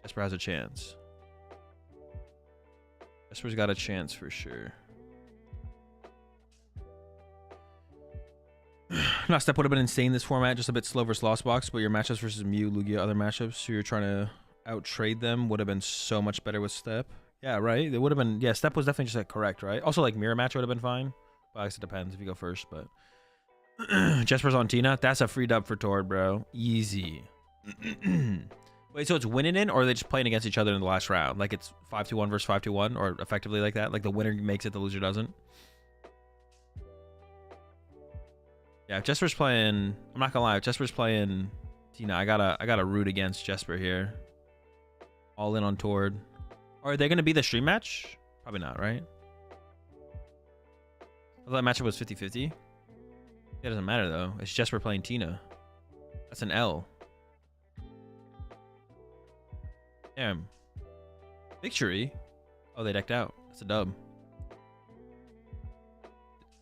Jesper has a chance. Jesper's got a chance for sure. Not step would have been insane this format, just a bit slow versus Lost Box, but your matchups versus Mew, Lugia, other matchups, so you're trying to out trade them would have been so much better with Step. Yeah, right? It would have been, yeah, Step was definitely just like correct, right? Also, like mirror match would have been fine. Well, I guess it depends if you go first, but Jesper's on Tina. That's a free dub for Tord, bro. Easy. Wait, so it's winning in, or are they just playing against each other in the last round? Like it's 5-2-1 versus 5-2-1, or effectively like that? Like the winner makes it, the loser doesn't? Yeah, if Jesper's playing, I'm not gonna lie, if Jesper's playing Tina, I gotta root against Jesper here. All in on Tord. Or are they gonna be the stream match? Probably not, right? I thought that matchup was 50-50. It doesn't matter though. It's Jesper playing Tina. That's an L. Damn. Victory? Oh, they decked out. That's a dub.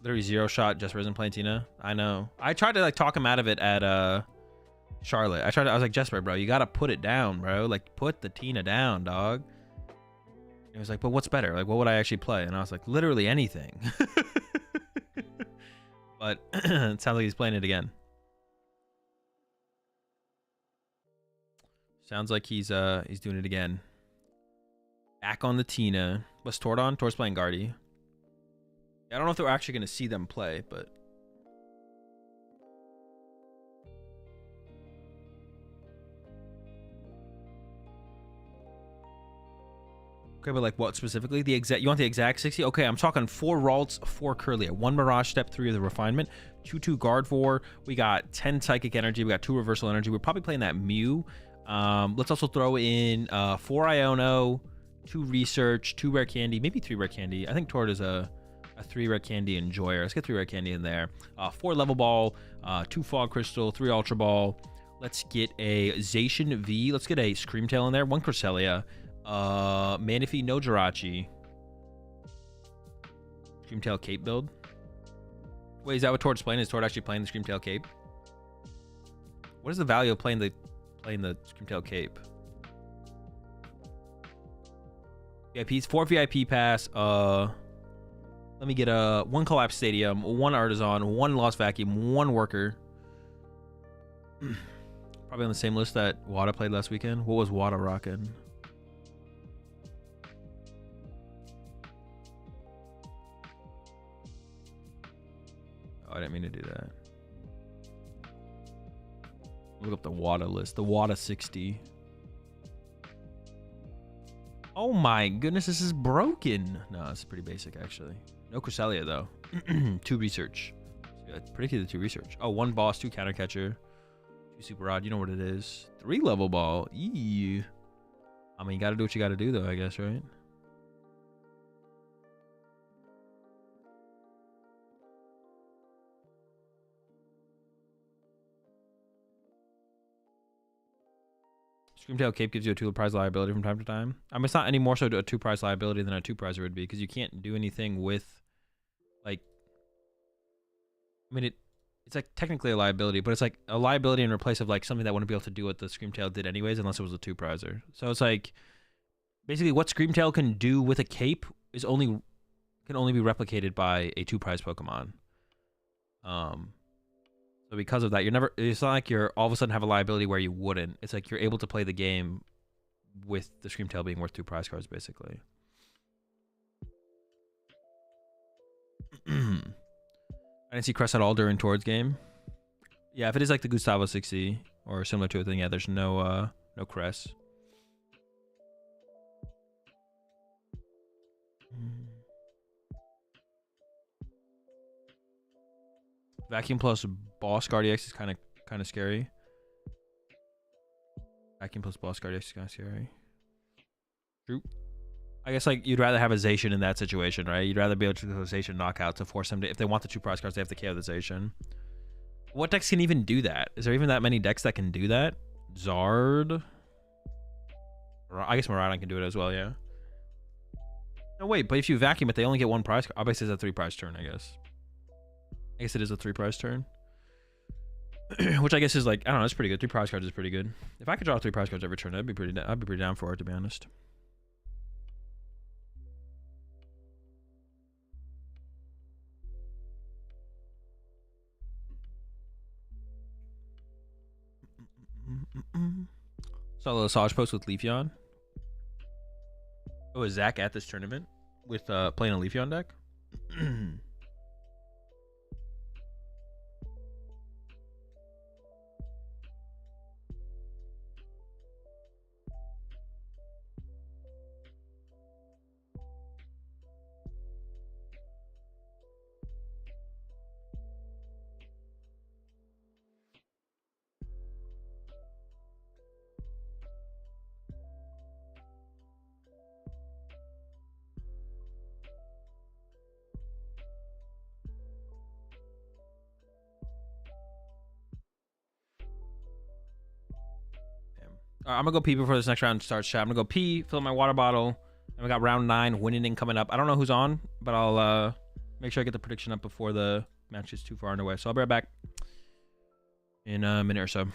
Literally zero shot. Jesper isn't playing Tina. I know. I tried to like talk him out of it at Charlotte. I was like, Jesper, bro, you gotta put it down, bro. Like, put the Tina down, dog. He was like, but what's better? Like, what would I actually play? And I was like, literally anything. But it sounds like he's playing it again. Sounds like he's doing it again. Back on the Tina. What's Tord on? Tord's playing Guardy. I don't know if they're actually going to see them play, but okay, but like what specifically? The exact, you want the exact 60? Okay, I'm talking 4 Ralts, 4 Curlia, 1 Mirage Step, 3 of the Refinement, 2 Guard 4. We got 10 Psychic Energy. We got 2 Reversal Energy. We're probably playing that Mew. Let's also throw in 4 Iono, 2 Research, 2 Rare Candy, maybe 3 Rare Candy. I think Tord is a 3 Rare Candy Enjoyer. Let's get 3 Rare Candy in there. 4 Level Ball, 2 Fog Crystal, 3 Ultra Ball. Let's get a Zacian V. Let's get a Screamtail in there. 1 Cresselia. Manaphy, no Jirachi. Screamtail Cape build. Wait, is that what Tord's playing? Is Tord actually playing the Screamtail Cape? What is the value of playing the Screamtail Cape? VIPs, 4 VIP pass. Let me get 1 Collapse Stadium, 1 Artisan, 1 Lost Vacuum, 1 Worker. Probably on the same list that Wada played last weekend. What was Wada rocking? Oh, I didn't mean to do that. Look up the Wada list. The Wada 60. Oh my goodness, this is broken. No, it's pretty basic actually. No Cresselia though. 2 Research. So I predicted the 2 Research. Oh, 1 Boss, 2 Counter Catcher, 2 Super Rod. You know what it is. 3 Level Ball. Eee. I mean, you gotta do what you gotta do though, I guess, right? Screamtail Cape gives you a 2 prize liability from time to time. I mean, it's not any more so a 2 prize liability than a 2 prizer would be, because you can't do anything with, like, I mean, it's like technically a liability, but it's like a liability in replace of like something that wouldn't be able to do what the Screamtail did anyways, unless it was a 2 prizer. So it's like basically what Screamtail can do with a cape is can only be replicated by a 2-prize Pokemon. So because of that, it's not like you're all of a sudden have a liability where you wouldn't. It's like you're able to play the game with the Screamtail being worth 2 prize cards, basically. I didn't see Crest at all during Tord's game. Yeah, if it is like the Gustavo 60 or similar to it, then yeah, there's no Crest. Vacuum plus Boss Guard EX is kind of scary. Vacuum plus Boss Guard EX is kind of scary. True. I guess like you'd rather have a Zacian in that situation, right? You'd rather be able to do a Zacian knockout to force them to, if they want the 2 prize cards, they have to KO the Zacian. What decks can even do that? Is there even that many decks that can do that? Zard? I guess Miraidon can do it as well, yeah. No, wait, but if you vacuum it, they only get 1 prize card. Obviously, it's a 3 prize turn, I guess. I guess it is a 3 prize turn. Which I guess is like, I don't know, it's pretty good. 3 prize cards is pretty good. If I could draw 3 prize cards every turn, I'd be pretty down for it, to be honest. Saw a little Saj post with Leafeon. Oh, is Zach at this tournament with playing a Leafeon deck? I'm gonna go pee before this next round starts, chat. I'm gonna go pee, fill up my water bottle, and we got round 9 winning coming up. I don't know who's on, but I'll make sure I get the prediction up before the match is too far underway. So I'll be right back in a minute or so.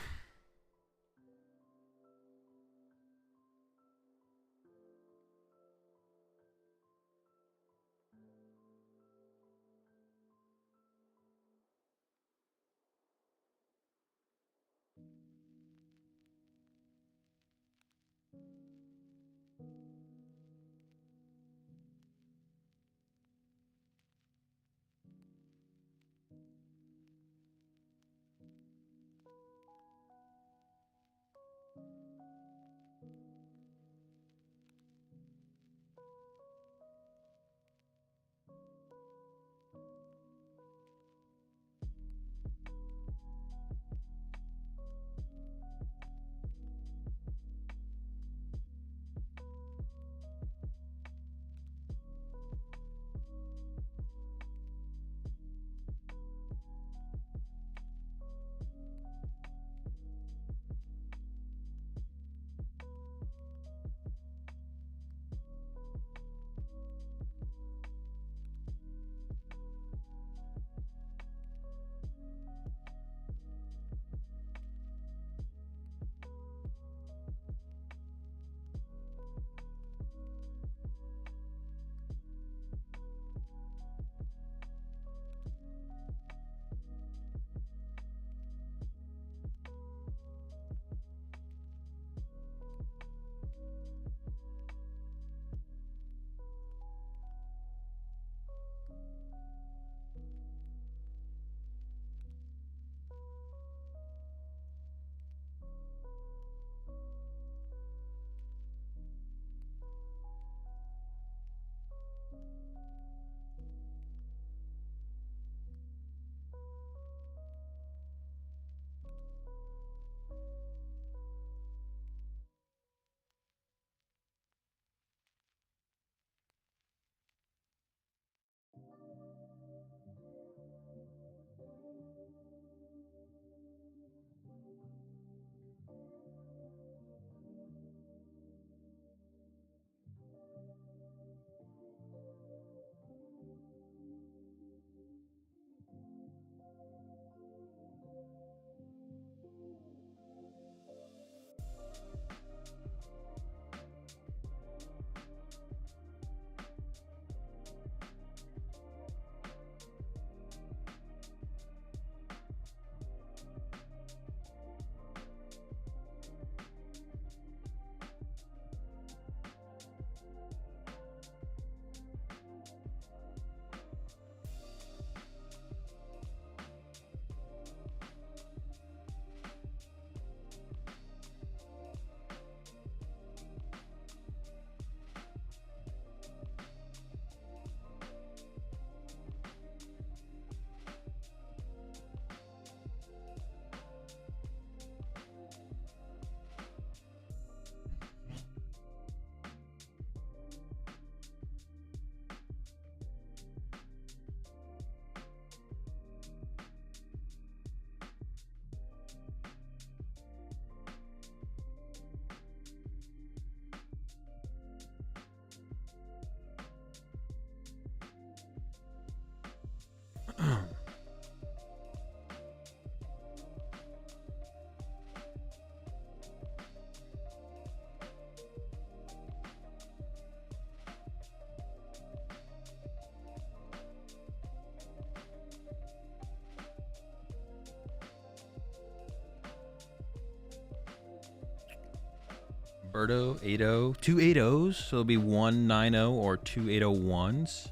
Birdo, 8-0. 2 8-0s, so it'll be 1 9-0 or 2 8-0-1s.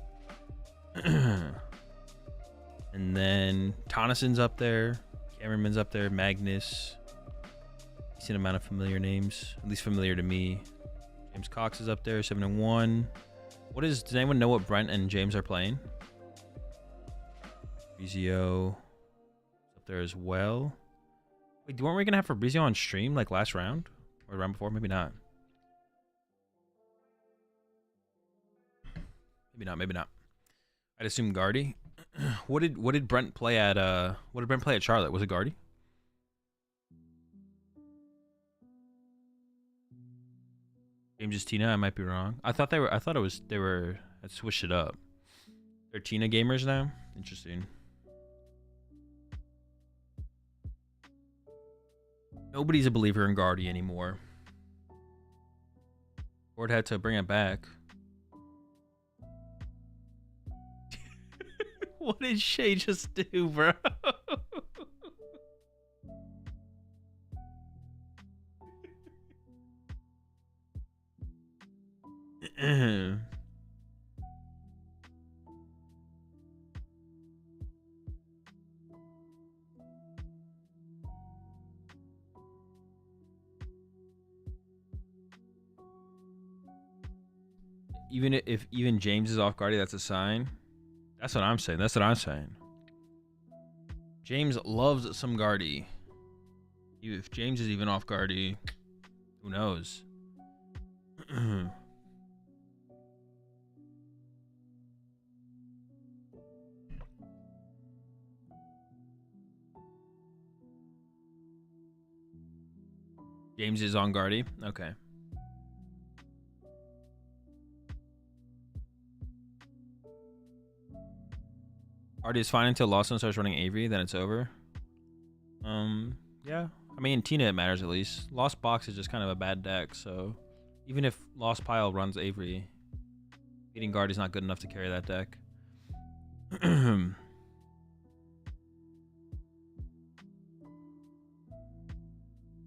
And then Tonnisson's up there. Cameraman's up there. Magnus. Decent amount of familiar names, at least familiar to me. James Cox is up there, 7-1. Does anyone know what Brent and James are playing? Fabrizio up there as well. Wait, weren't we gonna have Fabrizio on stream like last round? Or the round before? Maybe not. Maybe not. I'd assume Guardy. What did Brent play at Charlotte? Was it Guardy? James Tina, I might be wrong. I thought they had switched it up. They're Tina gamers now? Interesting. Nobody's a believer in Guardy anymore. Ford had to bring it back. What did Shay just do, bro? Even James is off Guardy, that's a sign. That's what I'm saying. James loves some Guardy. If James is even off Guardy, who knows? James is on Guardy. Okay. Guardy is fine until Lawzone starts running Avery, then it's over. Yeah. I mean, in Tina it matters at least. Lost Box is just kind of a bad deck, so even if Lost Pile runs Avery, beating Guardy's not good enough to carry that deck.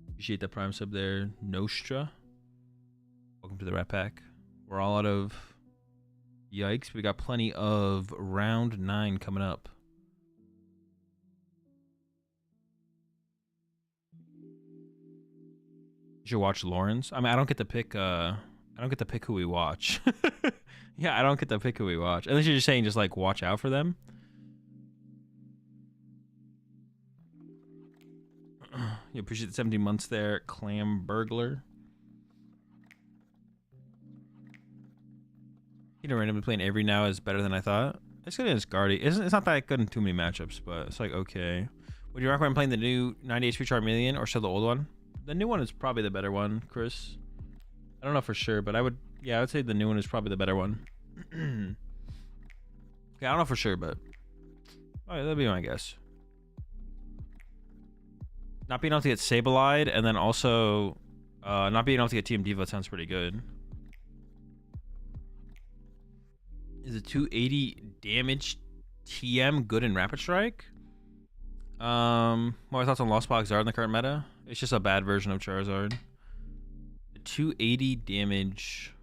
Appreciate the Prime sub there. Nostra. Welcome to the Rat Pack. We're all out of yikes. We got plenty of round 9 coming up. You should watch Lawrence. I mean, I don't get to pick who we watch. Yeah, I don't get to pick who we watch. Unless you're just saying just like watch out for them. You appreciate the 17 months there, Clam Burglar. You know, randomly playing Avery now is better than I thought. It's good against Guardy. It's not that good in too many matchups, but it's like okay. Would you recommend playing the new 90 HP Charmeleon or still the old one? The new one is probably the better one, Chris. I don't know for sure, but I would say the new one is probably the better one. Okay, I don't know for sure, but that'd be my guess. Not being able to get Sableye and then also not being able to get TM Diva sounds pretty good. Is a 280 damage TM good in Rapid Strike? What are your thoughts on Lost Box Zard in the current meta? It's just a bad version of Charizard. 280 damage.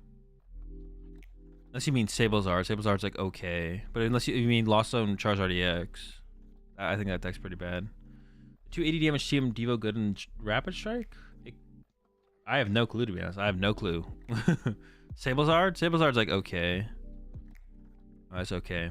Unless you mean Sablezard. Sablezard's like okay. But unless you mean Lawzone Charizard EX. I think that deck's pretty bad. 280 damage TM Devo good in Rapid Strike? I have no clue, to be honest. I have no clue. Sablezard? Sablezard's like okay. Oh, that's okay.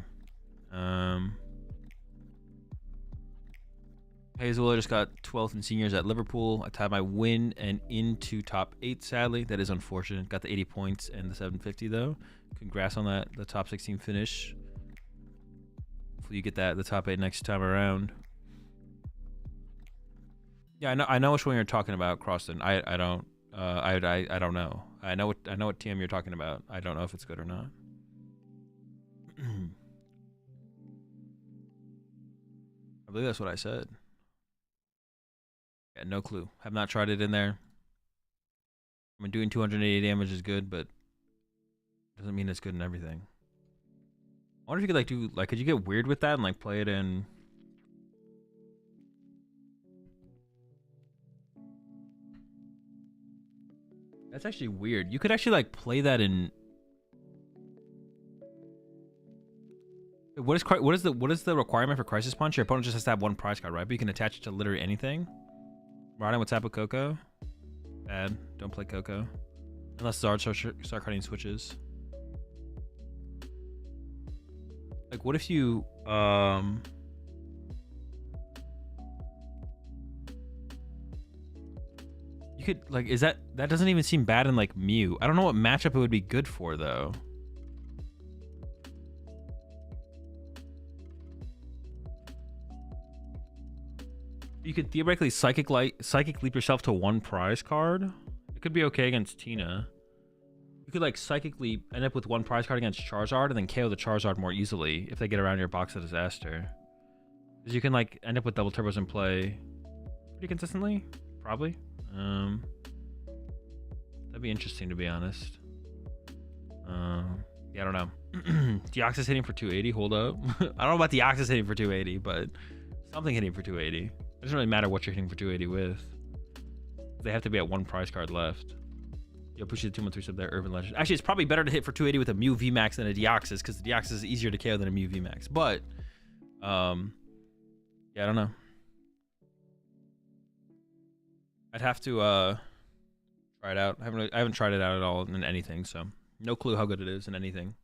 Hazel just got 12th in seniors at Liverpool. I tied my win and into top 8, sadly. That is unfortunate. Got the 80 points and the 750 though. Congrats on that, the top 16 finish. Hopefully you get the top 8 next time around. Yeah, I know which one you're talking about, Croston. I don't know. I know what TM you're talking about. I don't know if it's good or not. I believe that's what I said. Yeah, no clue. Have not tried it in there. I mean, doing 280 damage is good, but doesn't mean it's good in everything. I wonder if you could could you get weird with that and like play it in? That's actually weird. You could actually like play that in. What is the requirement for Crisis Punch? Your opponent just has to have one prize card, right? But you can attach it to literally anything. Riding with Tapu Koko. Bad. Don't play Koko. Unless Zard start cutting switches. Like, what if you you could like, is that doesn't even seem bad in like Mew. I don't know what matchup it would be good for though. You could theoretically Psychic Leap yourself to one prize card. It could be okay against Tina. You could like Psychic Leap, end up with one prize card against Charizard, and then KO the Charizard more easily if they get around your Box of Disaster. Because you can like end up with double turbos in play pretty consistently, probably. That'd be interesting to be honest. Yeah, I don't know. Deoxys hitting for 280. Hold up. I don't know about Deoxys hitting for 280, but something hitting for 280. It doesn't really matter what you're hitting for 280 with. They have to be at one prize card left. Yo, push the 213 sub there, Urban Legend. Actually, it's probably better to hit for 280 with a Mew VMAX than a Deoxys, because the Deoxys is easier to KO than a Mew VMAX. But, yeah, I don't know. I'd have to try it out. I haven't tried it out at all in anything, so no clue how good it is in anything.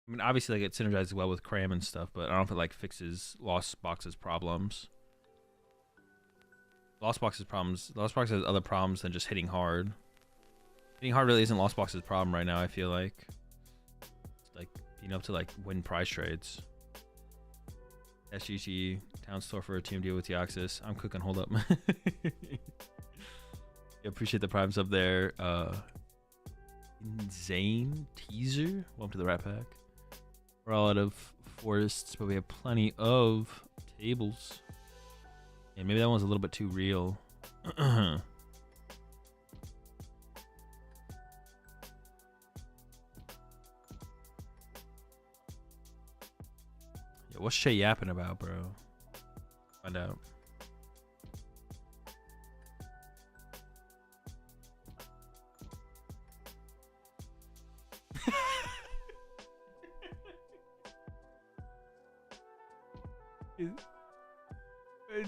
I mean, obviously, like, it synergizes well with Cram and stuff, but I don't know if it like fixes Lost Box's problems. Lost Box's has other problems than just hitting hard. Hitting hard really isn't Lost Box's problem right now. I feel like it's like being able to like win prize trades. SGG Town Store for a team deal with Deoxys. I'm cooking. Hold up. Yeah, appreciate the primes up there. Zane teaser. Welcome to the Rat Pack. We're all out of forests, but we have plenty of tables. Yeah, maybe that one's a little bit too real. Yeah, what's Shay yapping about, bro? Find out.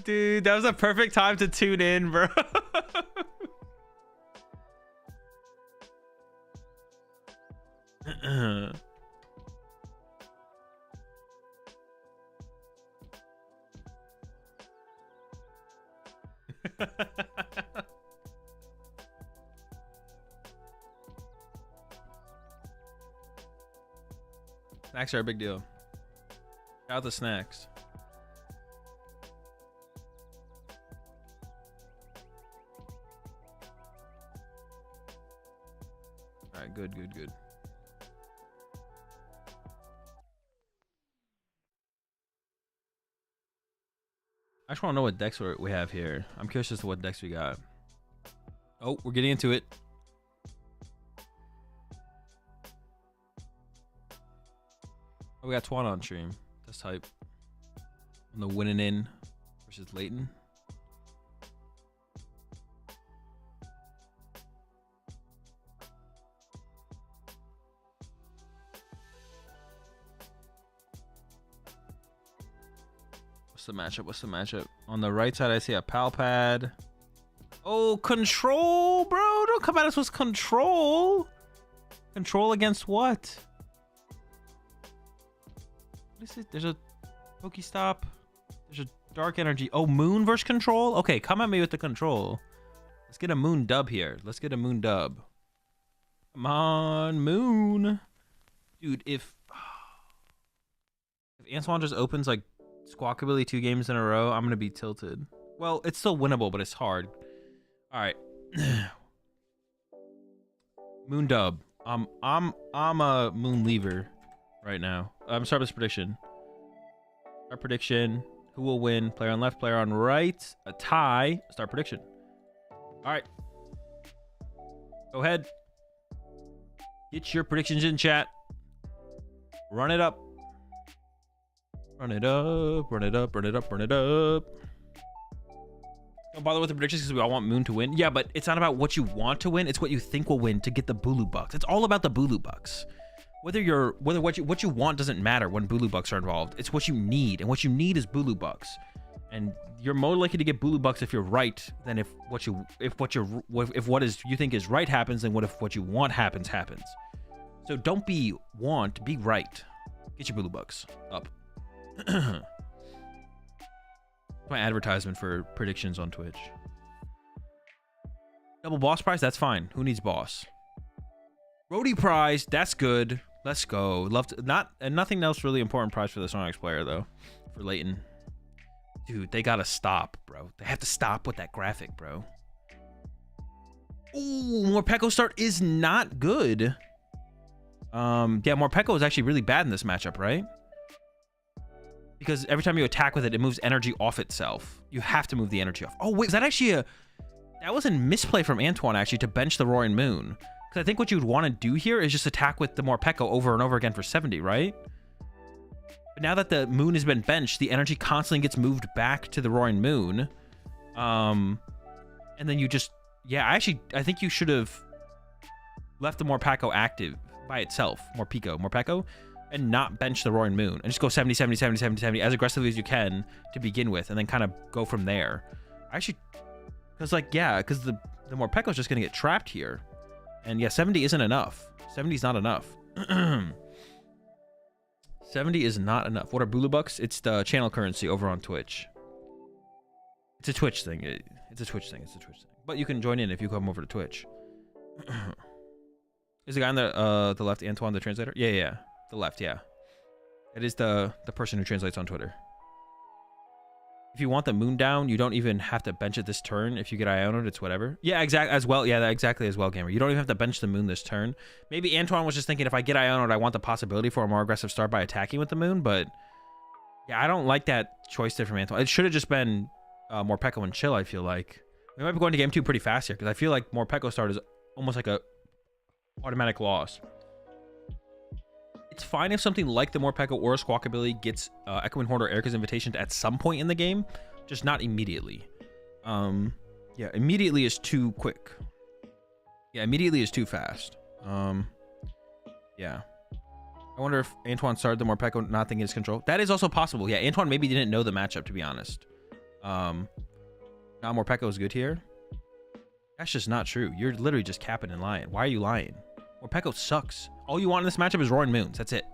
Dude, that was a perfect time to tune in, bro. Snacks are a big deal. Shout out the snacks. Alright, good. I just want to know what decks we have here. I'm curious as to what decks we got. Oh, we're getting into it. Oh, we got Twan on stream. That's hype. On the winning in versus Leighton. What's the matchup? On the right side, I see a Palpad. Oh, control, bro. Don't come at us with control. Control against what? What is it? There's a Pokestop. There's a Dark Energy. Oh, Moon versus control? Okay, come at me with the control. Let's get a Moon dub here. Let's get a Moon dub. Come on, Moon. Dude, if Antoine just opens like Squawkabilly 2 games in a row, I'm gonna be tilted. Well, it's still winnable, but it's hard. All right. Moon dub. I'm a Moon lever right now. I'm starting this prediction. Our prediction. Who will win? Player on left, player on right. A tie. Start prediction. All right. Go ahead. Get your predictions in chat. Run it up. Run it up. Run it up. Run it up. Run it up. Don't bother with the predictions because we all want Moon to win. Yeah, but it's not about what you want to win. It's what you think will win to get the Bulu Bucks. It's all about the Bulu Bucks. Whether what you want doesn't matter when Bulu Bucks are involved. It's what you need, and what you need is Bulu Bucks. And you're more likely to get Bulu Bucks if you're right than if what you think is right happens than what you want happens. So don't be right. Get your Bulu Bucks up. My advertisement for predictions on Twitch. Double boss prize, that's fine. Who needs boss? Roadie prize, that's good. Let's go. Nothing else really important prize for the Snorlax player though. For Leighton. Dude, they gotta stop, bro. They have to stop with that graphic, bro. Ooh, Morpeko start is not good. Yeah, Morpeko is actually really bad in this matchup, right? Because every time you attack with it, it moves energy off itself. You have to move the energy off. Oh, wait, is that actually that was a misplay from Antoine, actually, to bench the Roaring Moon. Because I think what you'd want to do here is just attack with the Morpeko over and over again for 70, right? But now that the Moon has been benched, the energy constantly gets moved back to the Roaring Moon. And then you just... Yeah, I think you should have left the Morpeko active by itself. Morpeko. And not bench the Roaring Moon. And just go 70, 70, 70, 70, 70 as aggressively as you can to begin with. And then kind of go from there. Actually... Because, like, yeah, because the Morpeko is just going to get trapped here. And, yeah, 70 isn't enough. 70 is not enough. 70 is not enough. What are Bulu Bucks? It's the channel currency over on Twitch. It's a Twitch thing. It's a Twitch thing. But you can join in if you come over to Twitch. Is the guy on the left Antoine, the translator? Yeah. The left, yeah. It is the person who translates on Twitter. If you want the Moon down, you don't even have to bench it this turn. If you get Ionoed, it's whatever. Yeah, exactly as well. Yeah, exactly as well, Gamer. You don't even have to bench the Moon this turn. Maybe Antoine was just thinking, if I get Ionoed, I want the possibility for a more aggressive start by attacking with the Moon. But yeah, I don't like that choice there from Antoine. It should have just been Morpeko and chill, I feel like. We might be going to game 2 pretty fast here, because I feel like Morpeko start is almost like a automatic loss. It's fine if something like the Morpeko or Squawk ability gets Echoing Horde or Erica's Invitation at some point in the game, just not immediately. Yeah, immediately is too quick. Yeah, immediately is too fast. Yeah. I wonder if Antoine started the Morpeko not thinking his control. That is also possible. Yeah, Antoine maybe didn't know the matchup, to be honest. Now Morpeko is good here. That's just not true. You're literally just capping and lying. Why are you lying? Morpeko sucks. All you want in this matchup is Roaring Moons. That's it.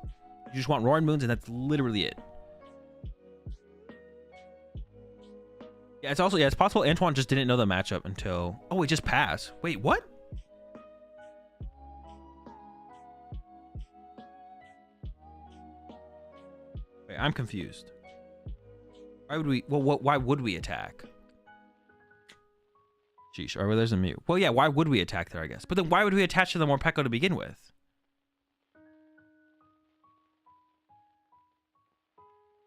You just want Roaring Moons, and that's literally it. Yeah, it's possible Antoine just didn't know the matchup until... Oh, it just passed. Wait, what? Wait, I'm confused. Why would we... Well, why would we attack? Sheesh, or there's a mute. Well, yeah, why would we attack there, I guess? But then why would we attach to the Morpeko to begin with?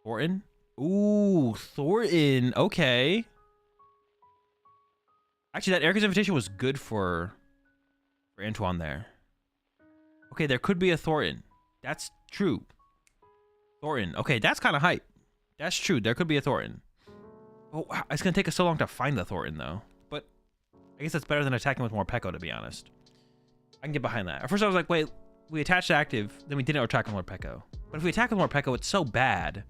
Thornton? Ooh, Thornton. Okay. Actually, that Erica's Invitation was good for Antoine there. Okay, there could be a Thornton. That's true. Thornton. Okay, that's kind of hype. That's true. There could be a Thornton. Oh, it's going to take us so long to find the Thornton, though. But I guess that's better than attacking with Morpeko, to be honest. I can get behind that. At first, I was like, wait, we attached to active, then we didn't attack with Morpeko. But if we attack with Morpeko, it's so bad.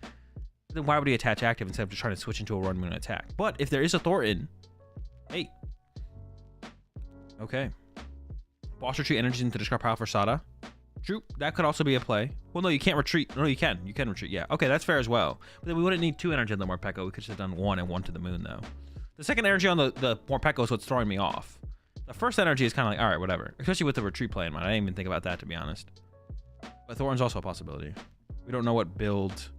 Then why would he attach active instead of just trying to switch into a Roaring Moon attack? But if there is a Thornton, hey. Okay. Boss retreat energies into discard pile for Sada. True. That could also be a play. Well, no, you can't retreat. No, you can. You can retreat. Yeah. Okay, that's fair as well. But then we wouldn't need 2 energy on the Morpeko. We could just have done 1 and 1 to the Moon, though. The second energy on the Morpeko is what's throwing me off. The first energy is kind of like, all right, whatever. Especially with the retreat play in mind. I didn't even think about that, to be honest. But Thornton's also a possibility. We don't know what build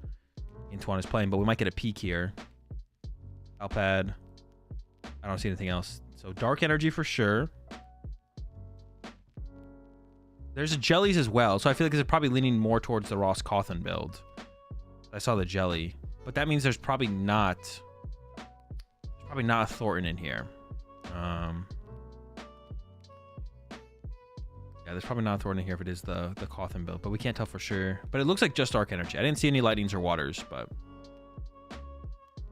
Antoine is playing, but we might get a peek here. Alpad. I don't see anything else. So dark energy for sure. There's a jellies as well, so I feel like it's probably leaning more towards the Ross Cawthon build. I saw the jelly, but that means there's probably not a Thornton in here. Yeah, there's probably not a Thornton in here if it is the Cawthon build, but we can't tell for sure. But it looks like just dark energy. I didn't see any lightnings or waters, but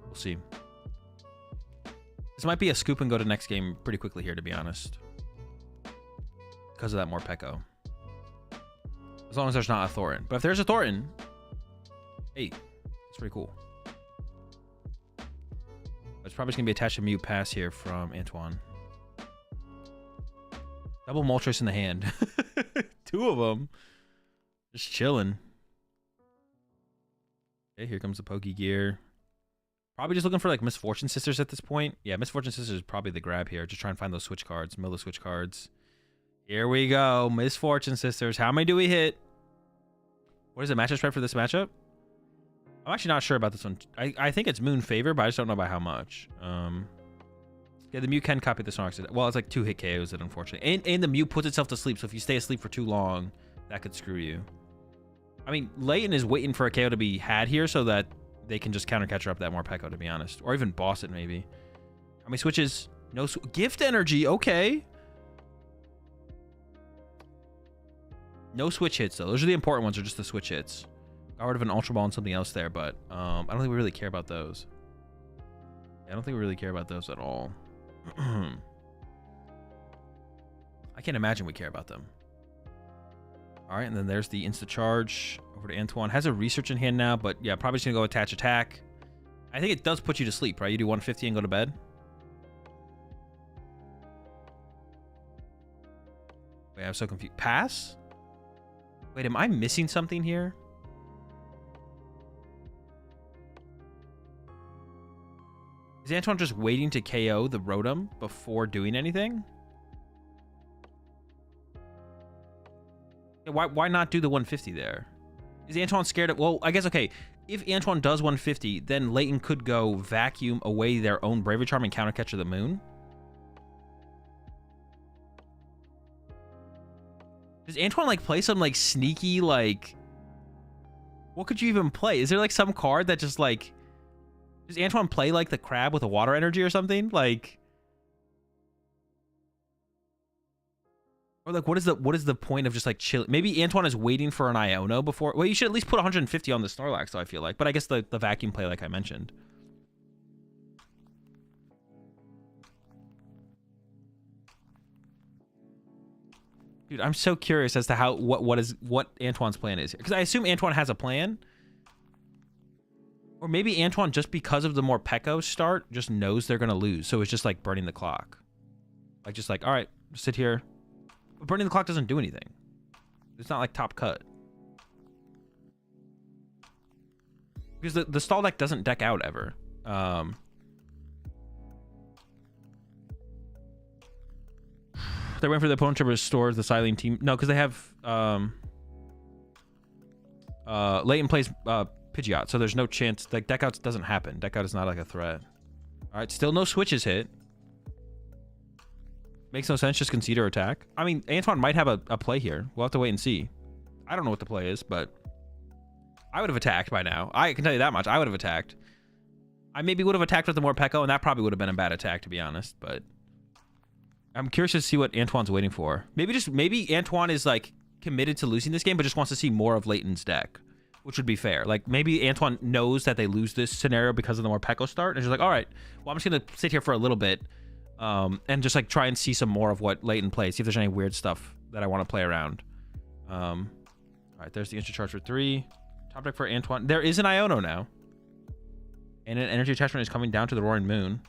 we'll see. This might be a scoop and go to next game pretty quickly here, to be honest. Because of that Morpeko. As long as there's not a Thornton. But if there's a Thornton, hey, it's pretty cool. It's probably just going to be attached to Mew Pass here from Antoine. Double Moltres in the hand. 2 of them. Just chilling. Okay, here comes the Poke Gear. Probably just looking for like Misfortune Sisters at this point. Yeah, Misfortune Sisters is probably the grab here. Just try and find those switch cards. Mill the switch cards. Here we go. Misfortune Sisters. How many do we hit? What is the matchup spread for this matchup? I'm actually not sure about this one. I think it's Moon Favor, but I just don't know by how much. Yeah, the Mew can copy the Snorlax. Well, it's like 2 hit KOs, it unfortunately. And the Mew puts itself to sleep, so if you stay asleep for too long, that could screw you. I mean, Layton is waiting for a KO to be had here so that they can just counter catcher up that Morpeko, to be honest. Or even boss it, maybe. How many switches? No Gift Energy, okay. No switch hits, though. Those are the important ones, or just the switch hits. Got rid of an Ultra Ball and something else there, but I don't think we really care about those. Yeah, I don't think we really care about those at all. I can't imagine we care about them. All right, and then there's the Insta Charge over to Antoine. Has a Research in hand now, but yeah, probably just going to go attach attack. I think it does put you to sleep, right? You do 150 and go to bed. Wait, I'm so confused. Pass? Wait, am I missing something here? Is Antoine just waiting to KO the Rotom before doing anything? Yeah, why not do the 150 there? Is Antoine scared of... Well, I guess, okay. If Antoine does 150, then Layton could go vacuum away their own Bravery Charm and counter catcher the Moon. Does Antoine, like, play some, like, sneaky, like... What could you even play? Is there, like, some card that just, like... Does Antoine play like the crab with a water energy or something? Like, or like, what is the point of just like chill? Maybe Antoine is waiting for an Iono before. Well, you should at least put 150 on the Snorlax, though, I feel like. But I guess the vacuum play, like I mentioned. Dude, I'm so curious as to how what Antoine's plan is here, because I assume Antoine has a plan. Or maybe Antoine, just because of the Morpeko start, just knows they're going to lose. So it's just like burning the clock. Like, just like, all right, sit here. But burning the clock doesn't do anything. It's not like top cut. Because the stall deck doesn't deck out ever. They're waiting for the opponent to restore the Silene team. No, because they have... Layton plays... Pidgeot, so there's no chance. Like, deck outs doesn't happen. Deck out is not like a threat. All right, still no switches hit. Makes no sense. Just concede or attack. I mean, Antoine might have a play here. We'll have to wait and see. I don't know what the play is, but I would have attacked by now. I can tell you that much. I would have attacked. I maybe would have attacked with the Morpeko, and that probably would have been a bad attack, to be honest. But I'm curious to see what Antoine's waiting for. Maybe Antoine is like committed to losing this game, but just wants to see more of Layton's deck. Which would be fair. Like, maybe Antoine knows that they lose this scenario because of the Morpeko start. And she's like, all right, well, I'm just going to sit here for a little bit and just, like, try and see some more of what Layton plays. See if there's any weird stuff that I want to play around. All right, there's the Instant Charge for 3. Top deck for Antoine. There is an Iono now. And an Energy Attachment is coming down to the Roaring Moon.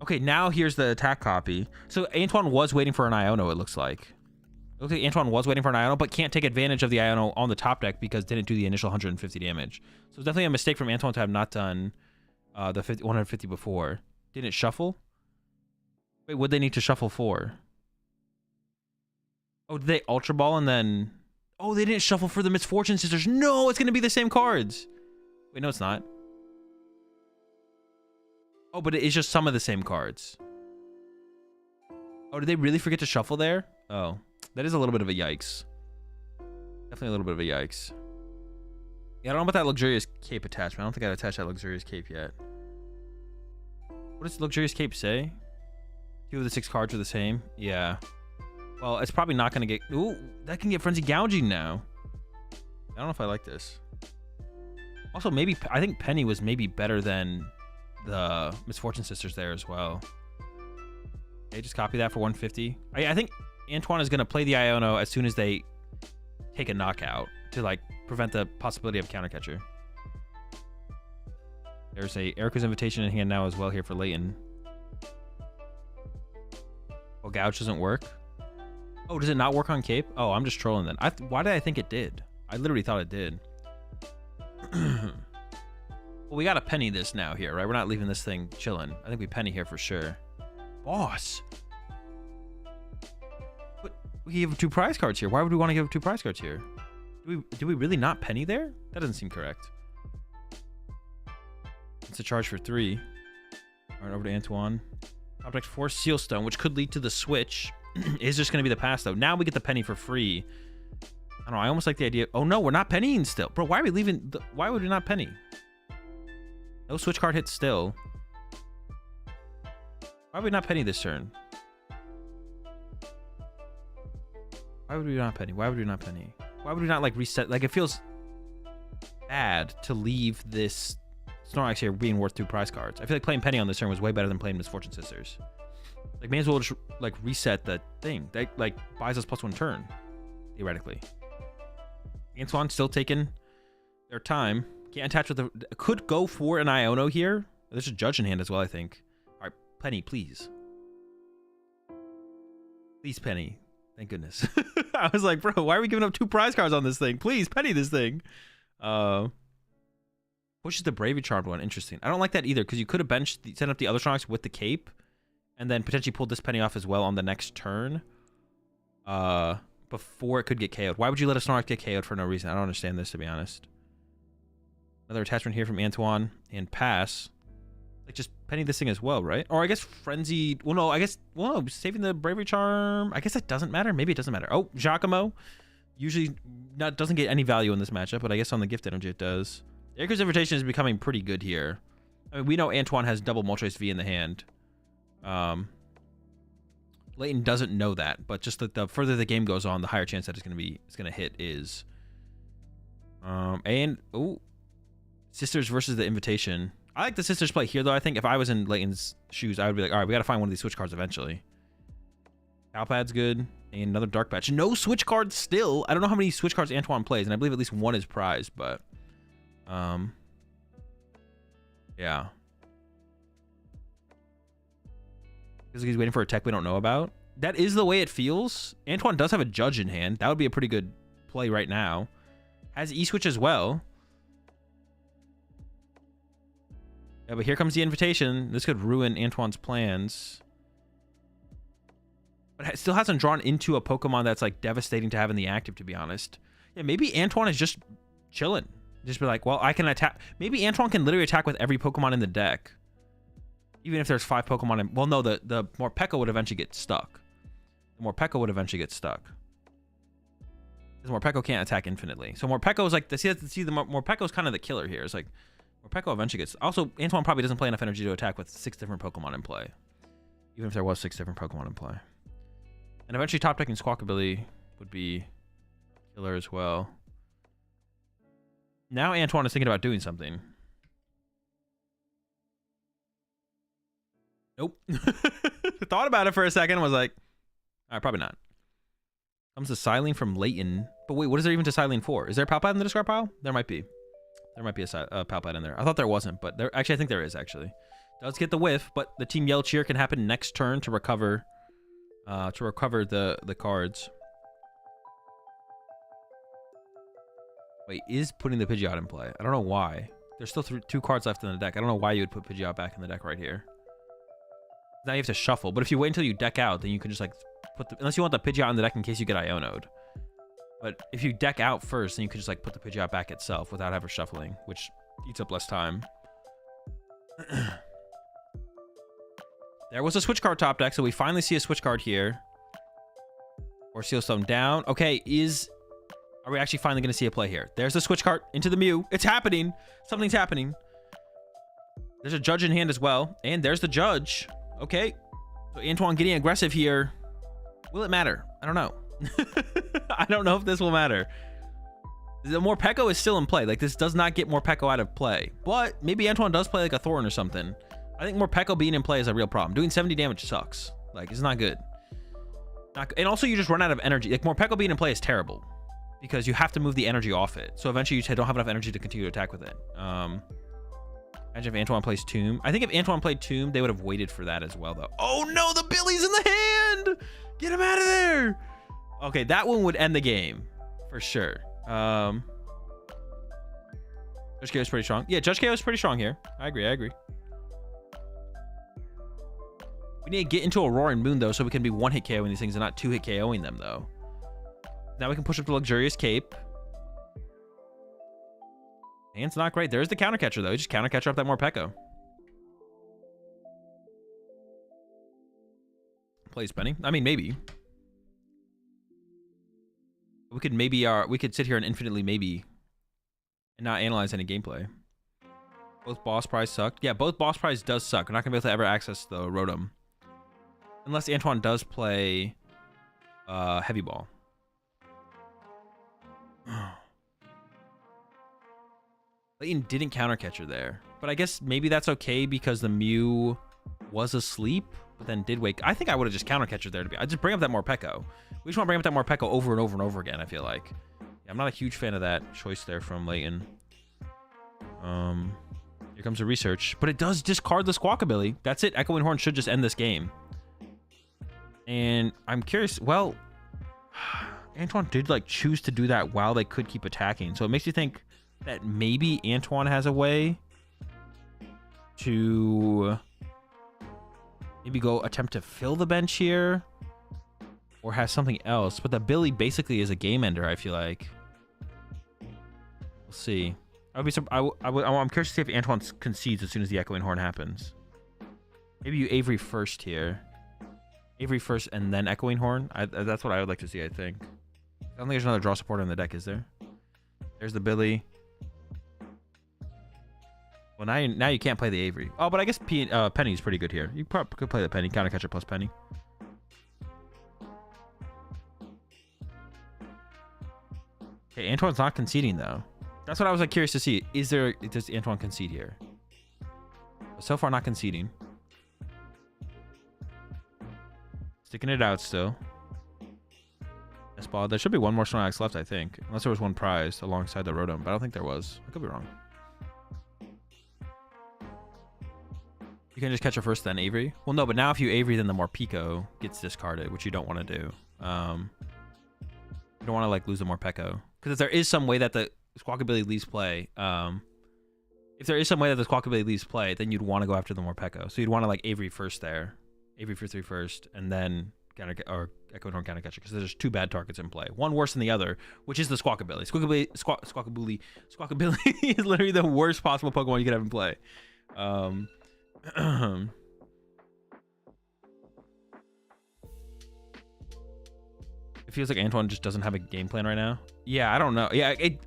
Okay, now here's the attack copy. So Antoine was waiting for an Iono, it looks like. It looks like Antoine was waiting for an Iono, but can't take advantage of the Iono on the top deck because didn't do the initial 150 damage. So it's definitely a mistake from Antoine to have not done the 150 before. Didn't it shuffle? Wait, what'd they need to shuffle for? Oh, did they Ultra Ball and then... Oh, they didn't shuffle for the Misfortune Sisters. No, it's going to be the same cards. Wait, no, it's not. Oh, but it is just some of the same cards. Oh, did they really forget to shuffle there? Oh. That is a little bit of a yikes. Definitely a little bit of a yikes. Yeah, I don't know about that Luxurious Cape attachment. I don't think I'd attach that Luxurious Cape yet. What does Luxurious Cape say? 2 of the 6 cards are the same. Yeah. Well, it's probably not going to get... Ooh, that can get Frenzy Gouging now. I don't know if I like this. Also, maybe... I think Penny was maybe better than the Misfortune Sisters there as well. Okay, just copy that for 150. I think Antoine is going to play the Iono as soon as they take a knockout to like prevent the possibility of counter catcher. There's a Erica's Invitation in hand now as well here for Leighton. Oh, Gouge doesn't work. Oh, does it not work on Cape? Oh, I'm just trolling then. Why did I think it did? I literally thought it did. Well, we got to penny this now here, right? We're not leaving this thing chilling. I think we penny here for sure. Boss. What? We give 2 prize cards here. Why would we want to give 2 prize cards here? Do we really not penny there? That doesn't seem correct. It's a charge for 3. All right, over to Antoine. Top deck 4 Sealstone, which could lead to the switch. Is just going to be the pass, though. Now we get the penny for free. I don't know. I almost like the idea. Oh, no, we're not pennying still. Bro, why are we leaving? Why would we not penny? No switch card hits still. Why would we not penny this turn? Why would we not penny? Why would we not penny? Why would we not, like, reset? Like, it feels bad to leave this Snorlax here being worth 2 prize cards. I feel like playing penny on this turn was way better than playing Misfortune Sisters. Like, may as well just, like, reset the thing. That, like, buys us +1 turn, theoretically. Antoine still taking their time. Can't attach with the... Could go for an Iono here. There's a Judge in hand as well, I think. All right, penny, please. Please, penny. Thank goodness. I was like, bro, why are we giving up 2 prize cards on this thing? Please, penny this thing. Pushes the Bravely Charmed one. Interesting. I don't like that either, because you could have set up the other Snorlax with the cape, and then potentially pulled this penny off as well on the next turn. Before it could get KO'd. Why would you let a Snorlax get KO'd for no reason? I don't understand this, to be honest. Another attachment here from Antoine, and pass. Like, just penny this thing as well, right? Or I guess Frenzied... Well, no, I guess... Well, no, saving the Bravery Charm... I guess that doesn't matter. Maybe it doesn't matter. Oh, Giacomo. Usually doesn't get any value in this matchup, but I guess on the Gift Energy it does. Erica's Invitation is becoming pretty good here. I mean, we know Antoine has double Moltres V in the hand. Leighton doesn't know that, but just the further the game goes on, the higher chance that it's gonna hit is. And oh, Sisters versus the Invitation. I like the Sisters play here though. I think if I was in Leighton's shoes, I would be like, all right, we gotta find one of these switch cards eventually. Palpad's good, and another Dark Patch. No switch cards still. I don't know how many switch cards Antoine plays, and I believe at least 1 is prized, but yeah. Because he's waiting for a tech we don't know about. That is the way it feels. Antoine does have a Judge in hand. That would be a pretty good play right now. Has E-Switch as well. Yeah, but here comes the Invitation. This could ruin Antoine's plans. But it still hasn't drawn into a Pokemon that's like devastating to have in the active, to be honest. Yeah, maybe Antoine is just chilling. Just be like, well, I can attack. Maybe Antoine can literally attack with every Pokemon in the deck. Even if there's 5 Pokemon in... Well, no, the Morpeko would eventually get stuck. The Morpeko would eventually get stuck. Because Morpeko can't attack infinitely. So Morpeko is like... The Morpeko is kind of the killer here. It's like... Morpeko eventually gets... Also, Antoine probably doesn't play enough energy to attack with 6 different Pokemon in play. Even if there was 6 different Pokemon in play. And eventually top decking Squawkabilly would be killer as well. Now Antoine is thinking about doing something. Nope. Thought about it for a second and was like, all right, probably not. Comes the Silene from Leighton. But wait, what is there even to Silene for? Is there a Palpad in the discard pile? There might be. There might be a Palpad in there. I thought there wasn't, but there actually I think there is actually. Does get the whiff, but the Team Yell Cheer can happen next turn to recover the cards. Wait, is putting the Pidgeot in play? I don't know why. There's still 2 cards left in the deck. I don't know why you would put Pidgeot back in the deck right here. Now you have to shuffle, but if you wait until you deck out, then you can just like put the... Unless you want the Pidgeot in the deck in case you get Iono'd. But if you deck out first, then you can just like put the Pidgeot back itself without ever shuffling, which eats up less time. There was a switch card top deck, so we finally see a switch card here. Or Sealstone down. Okay, are we actually finally going to see a play here? There's the switch card into the Mew. It's happening. Something's happening. There's a Judge in hand as well. And there's the Judge. Okay. So Antoine getting aggressive here. Will it matter? I don't know. I don't know if this will matter. The Morpeko is still in play. Like, this does not get Morpeko out of play. But maybe Antoine does play like a Thorn or something. I think Morpeko being in play is a real problem. Doing 70 damage sucks. Like, it's not good. And also, you just run out of energy. Like, Morpeko being in play is terrible because you have to move the energy off it. So eventually, you don't have enough energy to continue to attack with it. Imagine if Antoine plays Tomb. I think if Antoine played Tomb, they would have waited for that as well, though. Oh, no, the Billy's in the hand! Get him out of there! Okay, that one would end the game for sure. Judge KO is pretty strong. Yeah, Judge KO is pretty strong here. I agree. We need to get into a Roaring Moon, though, so we can be one-hit KOing these things and not two-hit KOing them, though. Now we can push up the Luxurious Cape. Hand's not great. There's the counter catcher, though. Just counter catcher up that Morpeko. Plays Penny. I mean, maybe. We could maybe we could sit here and infinitely maybe and not analyze any gameplay. Both boss prize sucked. Yeah, both boss prize does suck. We're not gonna be able to ever access the Rotom unless Antoine does play Heavy Ball. Layton didn't counter catcher there, but I guess maybe that's okay because the Mew was asleep, but then did wake. I think I would have just counter catcher there to be. I just bring up that Morpeko. We just want to bring up that Morpeko over and over and over again. I feel like. Yeah, I'm not a huge fan of that choice there from Layton. Here comes the research, but it does discard the Squawkabilly. That's it. Echoing Horn should just end this game. And I'm curious. Well, Antoine did like choose to do that while they could keep attacking, so it makes you think that maybe Antoine has a way to maybe go attempt to fill the bench here, or has something else. But the Billy basically is a game ender. I feel like we'll see. I'm curious to see if Antoine concedes as soon as the Echoing Horn happens. Maybe you Avery first here. Avery first and then Echoing Horn. That's what I would like to see, I think. I don't think there's another draw supporter in the deck, is there? There's the Billy. Well, now you can't play the Avery. Oh, but I guess Penny's pretty good here. You probably could play the Penny. Counter catcher plus Penny. Okay, Antoine's not conceding, though. That's what I was like curious to see. Does Antoine concede here? So far, not conceding. Sticking it out still. S-ball. There should be one more Snorlax left, I think. Unless there was one prize alongside the Rotom. But I don't think there was. I could be wrong. You can just catch her first, then Avery. Well, no, but now if you Avery, then the Morpeko gets discarded, which you don't want to do. You don't want to like lose the Morpeko. Because if there is some way that the Squawkabilly leaves play, if there is some way that the Squawkabilly leaves play, then you'd want to go after the Morpeko. So you'd want to like Avery first there. Avery for 3 first, and then Echoing Horn counter catcher, because there's two bad targets in play. One worse than the other, which is the Squawkabilly. Squawkabilly is literally the worst possible Pokemon you could have in play. It feels like Antoine just doesn't have a game plan right now. Yeah, I don't know. Yeah, it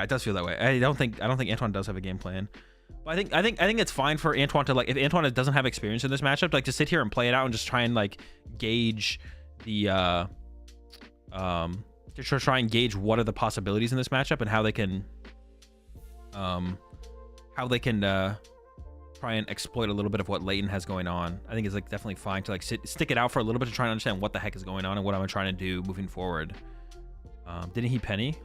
does feel that way. I don't think Antoine does have a game plan. But I think it's fine for Antoine to like, if Antoine doesn't have experience in this matchup, like to sit here and play it out and just try and like gauge the to try and gauge what are the possibilities in this matchup and how they can try and exploit a little bit of what Layton has going on. I think it's like definitely fine to like stick it out for a little bit to try and understand what the heck is going on and what I'm trying to do moving forward. Didn't he penny?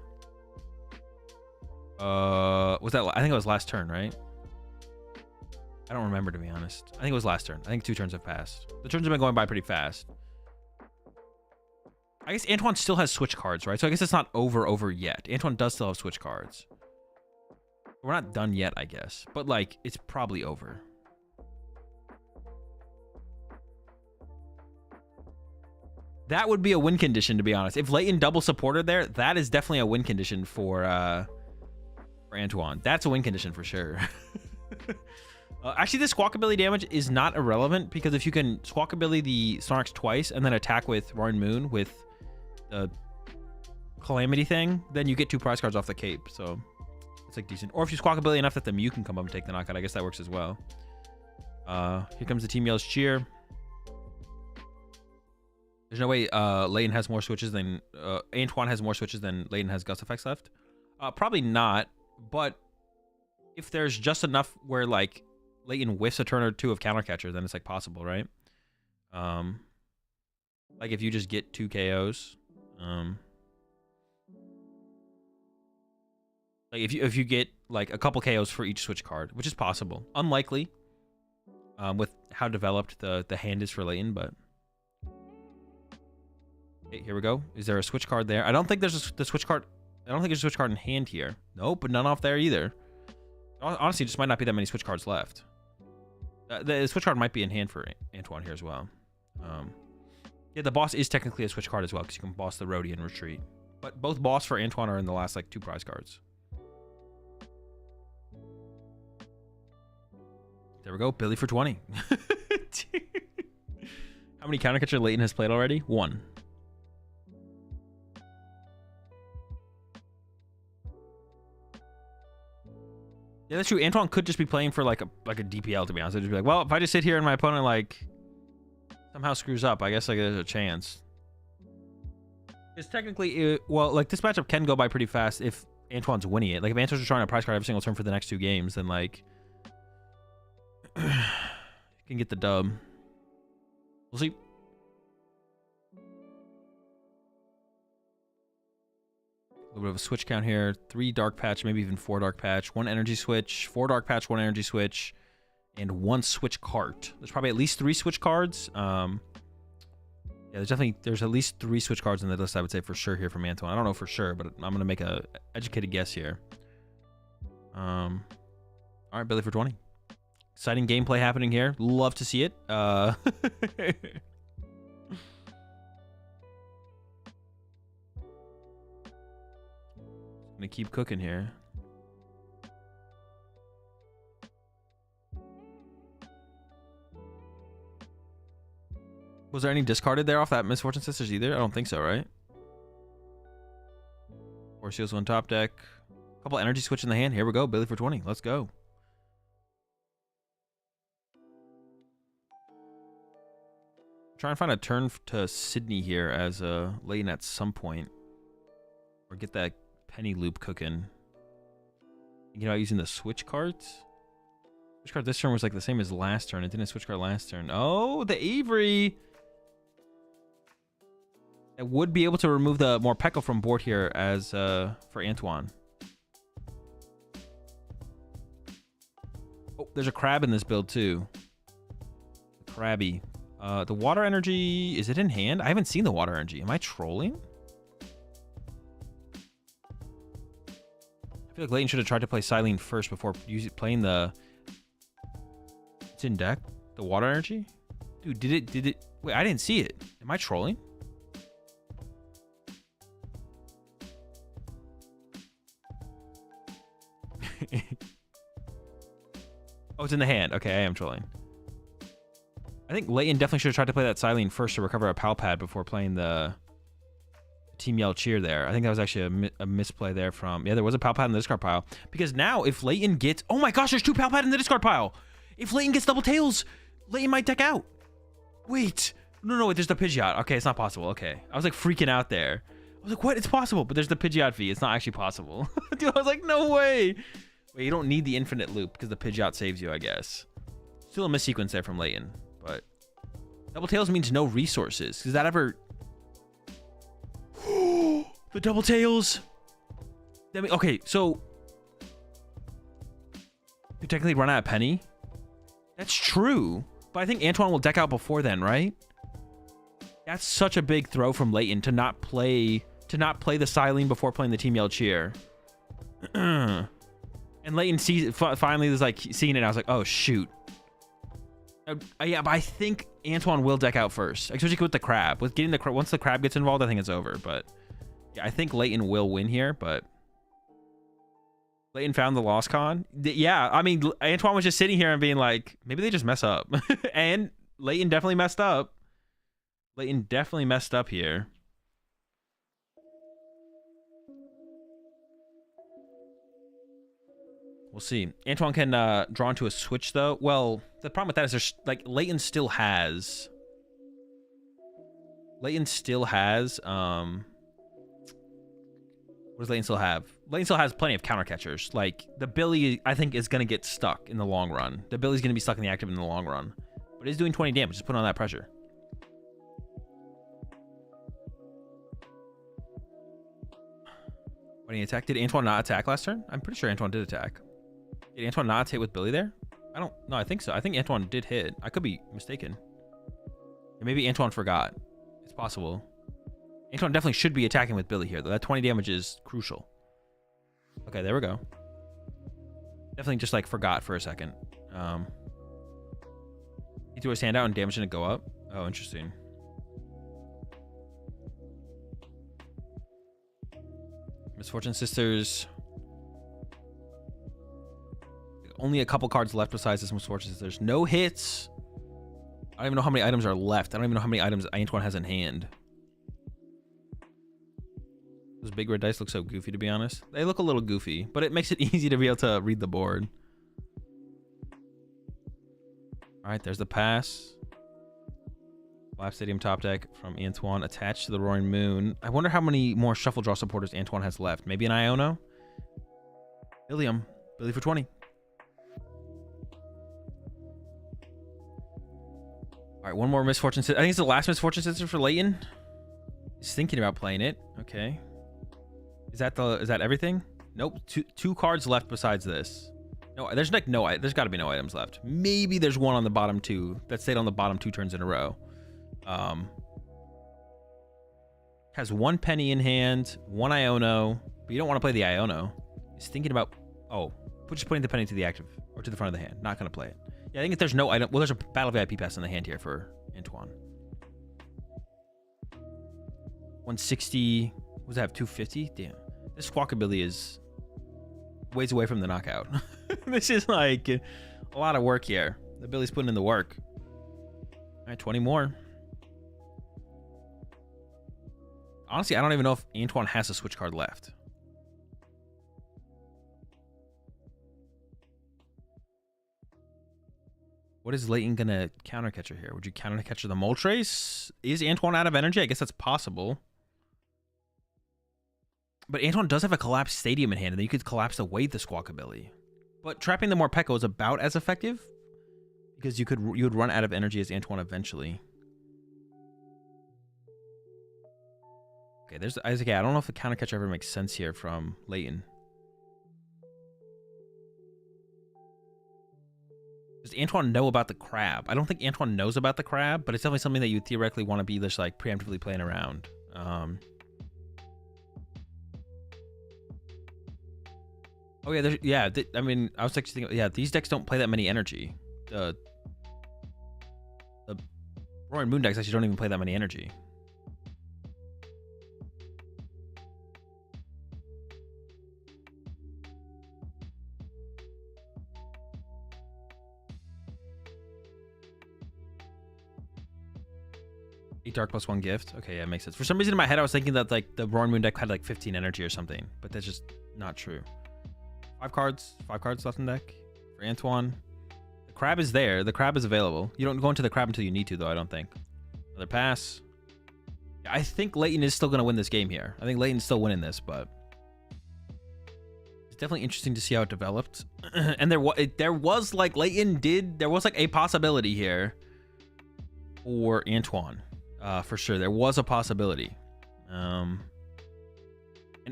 Was that? I think it was last turn, right? I don't remember, to be honest. I think it was last turn. I think 2 turns have passed. The turns have been going by pretty fast. I guess Antoine still has switch cards, right? So I guess it's not over yet. Antoine does still have switch cards. We're not done yet, I guess. But, like, it's probably over. That would be a win condition, to be honest. If Layton double supported there, that is definitely a win condition for Antoine. That's a win condition for sure. Actually, this Squawkabilly damage is not irrelevant, because if you can Squawkabilly the Snorlax twice and then attack with Roaring Moon with the Calamity thing, then you get 2 prize cards off the cape. So it's like decent. Or if you Squawkabilly enough that the Mew can come up and take the knockout, I guess that works as well. Here comes the Team Yell's cheer. There's no way Layton has more switches than Antoine has more switches than Layton has Gust effects left. Probably not, but if there's just enough where like Leighton whiffs a turn or two of counter catcher, then it's like possible, right? Like if you just get 2 KOs, like if you get like a couple KOs for each switch card, which is possible, unlikely, with how developed the hand is for Leighton, but okay, here we go. Is there a switch card there? I don't think there's the switch card. I don't think there's a switch card in hand here. Nope, but none off there either. Honestly, just might not be that many switch cards left. The switch card might be in hand for Antoine here as well. Yeah, the boss is technically a switch card as well because you can boss the roadie and retreat. But both boss for Antoine are in the last like 2 prize cards. There we go, Billy for 20. How many counter catcher Leighton has played already? 1. Yeah, that's true. Antoine could just be playing for like a DPL, to be honest. I'd just be like, well, if I just sit here and my opponent like somehow screws up, I guess like there's a chance. Because technically, well, like this matchup can go by pretty fast if Antoine's winning it. Like if Antoine's trying a prize card every single turn for the next 2 games, then like you can get the dub. We'll see. A little bit of a switch count here. 3 dark patch, maybe even 4 dark patch. 1 energy switch, 4 dark patch, 1 energy switch, and 1 switch cart. There's probably at least 3 switch cards. Yeah, there's at least 3 switch cards in the list, I would say for sure here from Antoine. I don't know for sure, but I'm gonna make a educated guess here. All right, Billy for 20. Exciting gameplay happening here. Love to see it. Gonna keep cooking here. Was there any discarded there off that Misfortune Sisters either? I don't think so, right? 4 seals, 1 top deck. Couple energy switch in the hand. Here we go. Billy for 20. Let's go. Try and find a turn to Sydney here as Leighton at some point. Or get that penny loop cooking. Thinking about using the switch cards? Switch card this turn was like the same as last turn. It didn't switch card last turn. Oh, the Avery! I would be able to remove the Morpeko from board here as for Antoine. Oh, there's a crab in this build too. Crabby. The water energy, is it in hand? I haven't seen the water energy. Am I trolling? I feel like Leighton should have tried to play Silene first before playing the... It's in deck? The water energy? Dude, did it... Wait, I didn't see it. Am I trolling? Oh, it's in the hand. Okay, I am trolling. I think Leighton definitely should have tried to play that Silene first to recover a Pal Pad before playing the Team Yell Cheer there. I think that was actually a misplay there from... Yeah, there was a Pal Pad in the discard pile. Because now, if Leighton gets... Oh my gosh, there's 2 Pal Pad in the discard pile! If Leighton gets double tails, Leighton might deck out. Wait. No, wait, there's the Pidgeot. Okay, it's not possible. Okay. I was like freaking out there. I was like, what? It's possible, but there's the Pidgeot V. It's not actually possible. Dude, I was like, no way. Wait, you don't need the infinite loop because the Pidgeot saves you, I guess. Still a missequence there from Leighton, but... Double tails means no resources. Does that ever... The double tails. Okay, so you technically run out of penny. That's true, but I think Antoine will deck out before then, right? That's such a big throw from Leighton to not play the Silene before playing the Team Yell Cheer. And Leighton sees finally was like seeing it. I was like, oh shoot. Yeah, but I think Antoine will deck out first, especially with the crab. With getting the crab, once the crab gets involved, I think it's over. But yeah, I think Leighton will win here. But Leighton found the lost con. Yeah, I mean, Antoine was just sitting here and being like, maybe they just mess up. And Leighton definitely messed up. Leighton definitely messed up here. We'll see. Antoine can draw into a switch, though. Well, the problem with that is there's, like, Leighton still has... What What does Leighton still have? Leighton still has plenty of counter catchers. Like, the Billy, I think, is going to get stuck in the long run. The Billy's going to be stuck in the active in the long run. But he's doing 20 damage. Just put on that pressure. When he attacked, did Antoine not attack last turn? I'm pretty sure Antoine did attack. Did Antoine not hit with Billy there? No, I think so. I think Antoine did hit. I could be mistaken. Or maybe Antoine forgot. It's possible. Antoine definitely should be attacking with Billy here, though. That 20 damage is crucial. Okay, there we go. Definitely just, like, forgot for a second. He threw his hand out and damage didn't go up. Oh, interesting. Misfortune Sisters. Only a couple cards left besides this Misfortune Sisters. No hits. I don't even know how many items are left. I don't even know how many items Antoine has in hand. Those big red dice look so goofy, to be honest. They look a little goofy, but it makes it easy to be able to read the board. All right, there's the pass. Lap Stadium top deck from Antoine attached to the Roaring Moon. I wonder how many more Shuffle Draw supporters Antoine has left. Maybe an Iono? Billy for 20. All right, one more Misfortune Sister. I think it's the last Misfortune Sister for Leighton. He's thinking about playing it. Okay. Is that everything? Nope. Two cards left besides this. No, there's got to be no items left. Maybe there's one on the bottom two that stayed on the bottom 2 turns in a row. Has 1 penny in hand, 1 Iono, but you don't want to play the Iono. He's thinking about, just putting the penny to the active or to the front of the hand. Not going to play it. Yeah, I think if there's no item, well, there's a Battle VIP pass in the hand here for Antoine. 160. What does that have? 250? Damn. This Squawkabilly is ways away from the knockout. This is like a lot of work here. The Billy's putting in the work. All right, 20 more. Honestly, I don't even know if Antoine has a switch card left. What is Leighton gonna counter catcher here? Would you counter catcher the Moltres? Is Antoine out of energy? I guess that's possible. But Antoine does have a collapsed stadium in hand, and then you could collapse away the Squawkabilly. But trapping the Morpeko is about as effective because you would run out of energy as Antoine eventually. Okay, I don't know if the counter catcher ever makes sense here from Leighton. Does Antoine know about the crab? I don't think Antoine knows about the crab, but it's definitely something that you theoretically want to be just like preemptively playing around. Oh yeah, I mean, I was actually thinking, yeah, these decks don't play that many energy. The Roaring Moon decks actually don't even play that many energy. Dark plus 1 gift. Okay, yeah, makes sense. For some reason in my head I was thinking that like the Roaring Moon deck had like 15 energy or something, but that's just not true. 5 cards left in deck for Antoine. The crab is there. The crab is available. You don't go into the crab until you need to, though, I don't think. Another pass. I think Leighton is still going to win this game here. I think Leighton's still winning this, but it's definitely interesting to see how it developed. And there was like a possibility here for Antoine. For sure, there was a possibility. And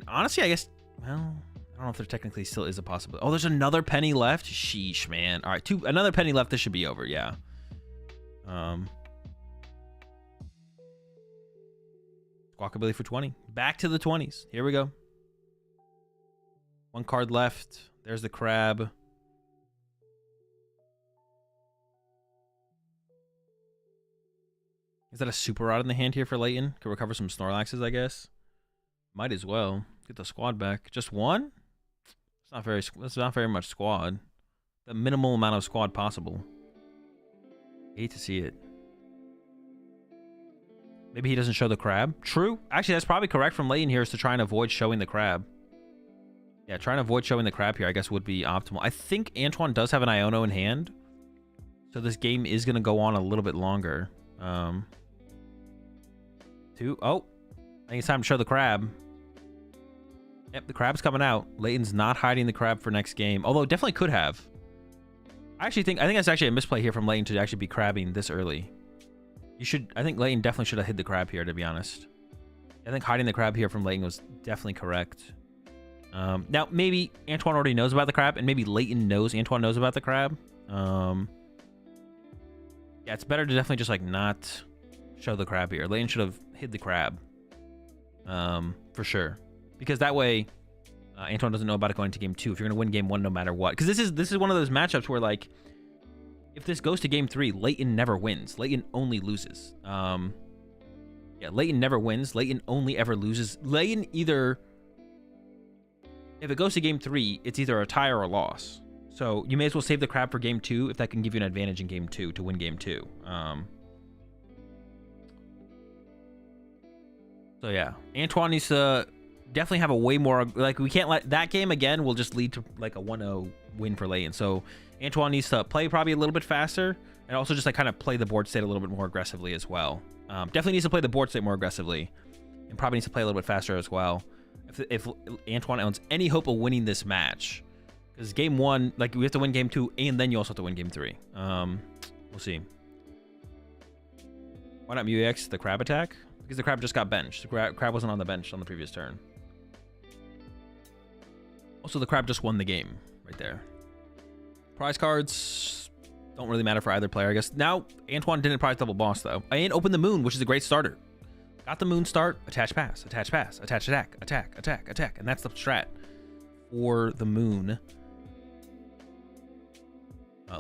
honestly, I guess, well, I don't know if there technically still is a possibility. Oh, there's another penny left. Sheesh, man. All right, another penny left. This should be over. Yeah. Squawkabilly for 20. Back to the 20s. Here we go. 1 card left. There's the crab. Is that a super rod in the hand here for Leighton? Could recover some Snorlaxes, I guess. Might as well get the squad back. Just 1? That's not very much squad. The minimal amount of squad possible. Hate to see it. Maybe he doesn't show the crab. True. Actually, that's probably correct from Leighton here, is to try and avoid showing the crab. Yeah, trying to avoid showing the crab here, I guess, would be optimal. I think Antoine does have an Iono in hand, so this game is going to go on a little bit longer. Oh, I think it's time to show the crab. Yep, the crab's coming out. Leighton's not hiding the crab for next game, although definitely could have. I think that's actually a misplay here from Leighton to actually be crabbing this early. I think Leighton definitely should have hid the crab here, to be honest. I think hiding the crab here from Leighton was definitely correct. Now, maybe Antoine already knows about the crab, and maybe Leighton knows Antoine knows about the crab. Yeah, it's better to definitely just, like, not show the crab here. Leighton should have hid the crab. For sure. Because that way, Antoine doesn't know about it going to game 2 if you're going to win game 1 no matter what. Because this is one of those matchups where, like, if this goes to game 3, Leighton never wins. Leighton only loses. Yeah, Leighton never wins. Leighton only ever loses. Leighton either... If it goes to game 3, it's either a tie or a loss. So you may as well save the crab for game 2 if that can give you an advantage in game 2 to win game 2. So yeah, Antoine needs to definitely have a way more... Like, we can't let... That game, again, will just lead to, like, a 1-0 win for Leighton. So Antoine needs to play probably a little bit faster and also just, like, kind of play the board state a little bit more aggressively as well. Definitely needs to play the board state more aggressively and probably needs to play a little bit faster as well. If Antoine owns any hope of winning this match, because game 1, like, we have to win game 2 and then you also have to win game 3. We'll see. Why not Mu-EX the crab attack? Because the crab just got benched. The crab wasn't on the bench on the previous turn. Also, the crab just won the game right there. Prize cards don't really matter for either player, I guess. Now, Antoine didn't prize double boss, though. And open the moon, which is a great starter. Got the moon start, attach pass, attach pass, attach attack, attack, attack, attack. And that's the strat for the moon.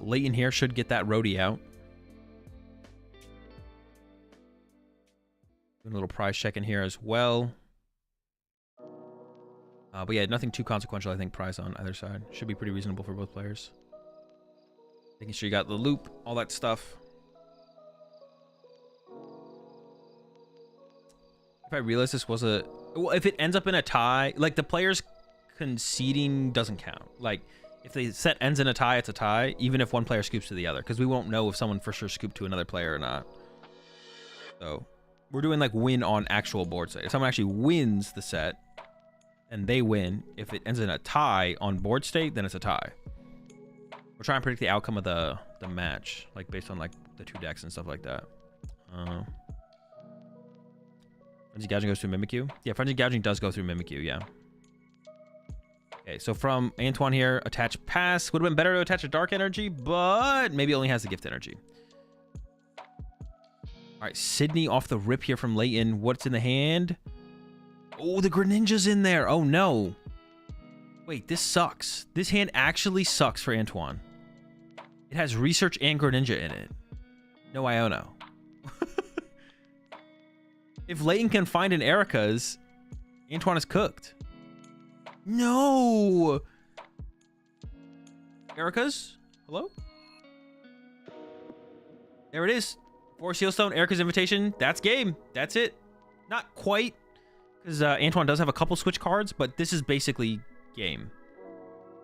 Leighton here should get that roadie out. Doing a little prize check in here as well. But yeah, nothing too consequential, I think, prize on either side. Should be pretty reasonable for both players. Making sure you got the loop, all that stuff. If I realize this was a... Well, if it ends up in a tie, like, the players conceding doesn't count. Like, if the set ends in a tie, it's a tie, even if one player scoops to the other, because we won't know if someone for sure scooped to another player or not. So, we're doing, like, win on actual board state. If someone actually wins the set, and they win, if it ends in a tie on board state, then it's a tie. We're trying to predict the outcome of the match, like, based on, like, the 2 decks and stuff like that. Frenzy Gouging goes through Mimikyu? Yeah, Frenzy Gouging does go through Mimikyu, yeah. Okay, so from Antoine here, attach pass. Would have been better to attach a Dark Energy, but maybe only has the Gift Energy. All right, Sydney off the rip here from Leighton. What's in the hand? Oh, the Greninja's in there. Oh, no. Wait, this sucks. This hand actually sucks for Antoine. It has Research and Greninja in it. No Iono. If Leighton can find an Erica's, Antoine is cooked. No! Erica's? Hello? There it is. 4 Sealstone, Erica's Invitation. That's game. That's it. Not quite, because Antoine does have a couple switch cards, but this is basically game.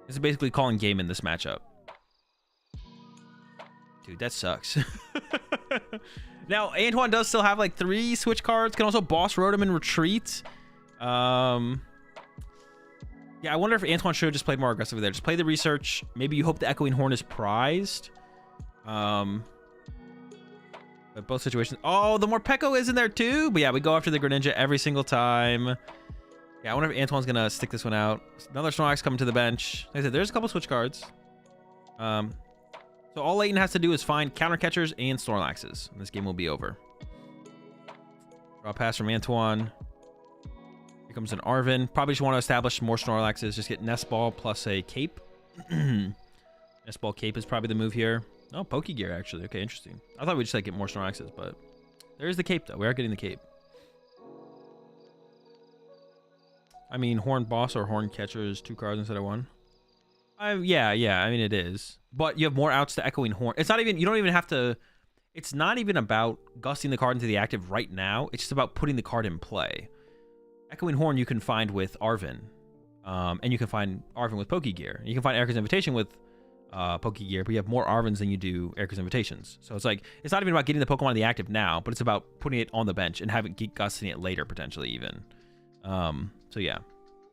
This is basically calling game in this matchup. Dude, that sucks. Now, Antoine does still have, like, 3 switch cards. Can also boss Rotom and retreat. Yeah, I wonder if Antoine should have just played more aggressively there. Just play the research. Maybe you hope the Echoing Horn is prized. But both situations... Oh, the Morpeko is in there, too. But yeah, we go after the Greninja every single time. Yeah, I wonder if Antoine's going to stick this one out. Another Snorlax coming to the bench. Like I said, there's a couple switch cards. So all Leighton has to do is find counter catchers and Snorlaxes, and this game will be over. Draw a pass from Antoine. Here comes an Arven. Probably just want to establish more Snorlaxes. Just get Nest Ball plus a Cape. Nest Ball Cape is probably the move here. Oh, Pokegear, actually. Okay, interesting. I thought we'd just like get more Snorlaxes, but there's the Cape, though. We are getting the Cape. I mean, Horn Boss or Horn Catcher is 2 cards instead of 1. Yeah. I mean, it is. But you have more outs to Echoing Horn. It's not even... You don't even have to... It's not even about gusting the card into the active right now. It's just about putting the card in play. Echoing Horn you can find with Arven. And you can find Arven with Pokegear. You can find Erica's Invitation with Pokegear, but you have more Arvens than you do Erica's Invitations. So it's like... It's not even about getting the Pokemon in the active now, but it's about putting it on the bench and having gusting it later, potentially, even. So yeah.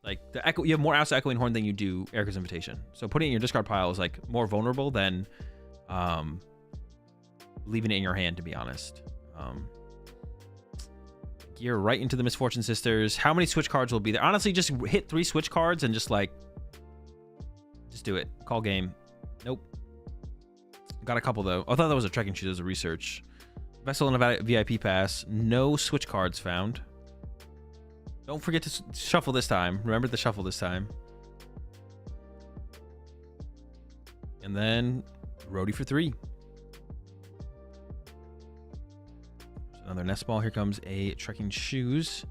Like the Echo, you have more outs to Echoing Horn than you do Erica's Invitation. So putting it in your discard pile is like more vulnerable than leaving it in your hand, to be honest. Gear right into the Misfortune Sisters. How many switch cards will be there? Honestly, just hit 3 switch cards and just do it. Call game. Nope. Got a couple though. I thought that was a trekking shoe. That was a research. Vessel and a VIP pass. No switch cards found. Don't forget to shuffle this time. Remember to shuffle this time. And then roadie for 3. Another nest ball. Here comes a trekking shoes.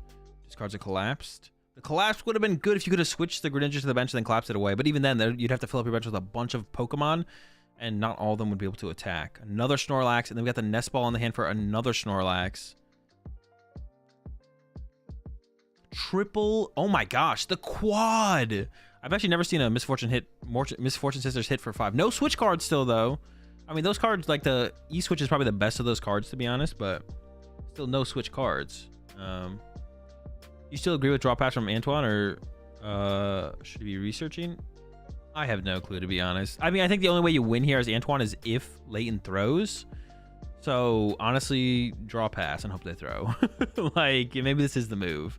These cards are collapsed. The collapse would have been good if you could have switched the Greninja to the bench and then collapsed it away. But even then, you'd have to fill up your bench with a bunch of Pokemon, and not all of them would be able to attack. Another Snorlax, and then we got the nest ball in the hand for another Snorlax. Triple. Oh my gosh, the quad. I've actually never seen a Misfortune Sisters hit for 5. No switch cards still though. I mean, those cards, like the E-Switch is probably the best of those cards, to be honest, but still no switch cards. You still agree with draw pass from Antoine, or should he be researching? I have no clue, to be honest. I mean, I think the only way you win here as Antoine is if Leighton throws. So honestly, draw pass and hope they throw. Like, maybe this is the move.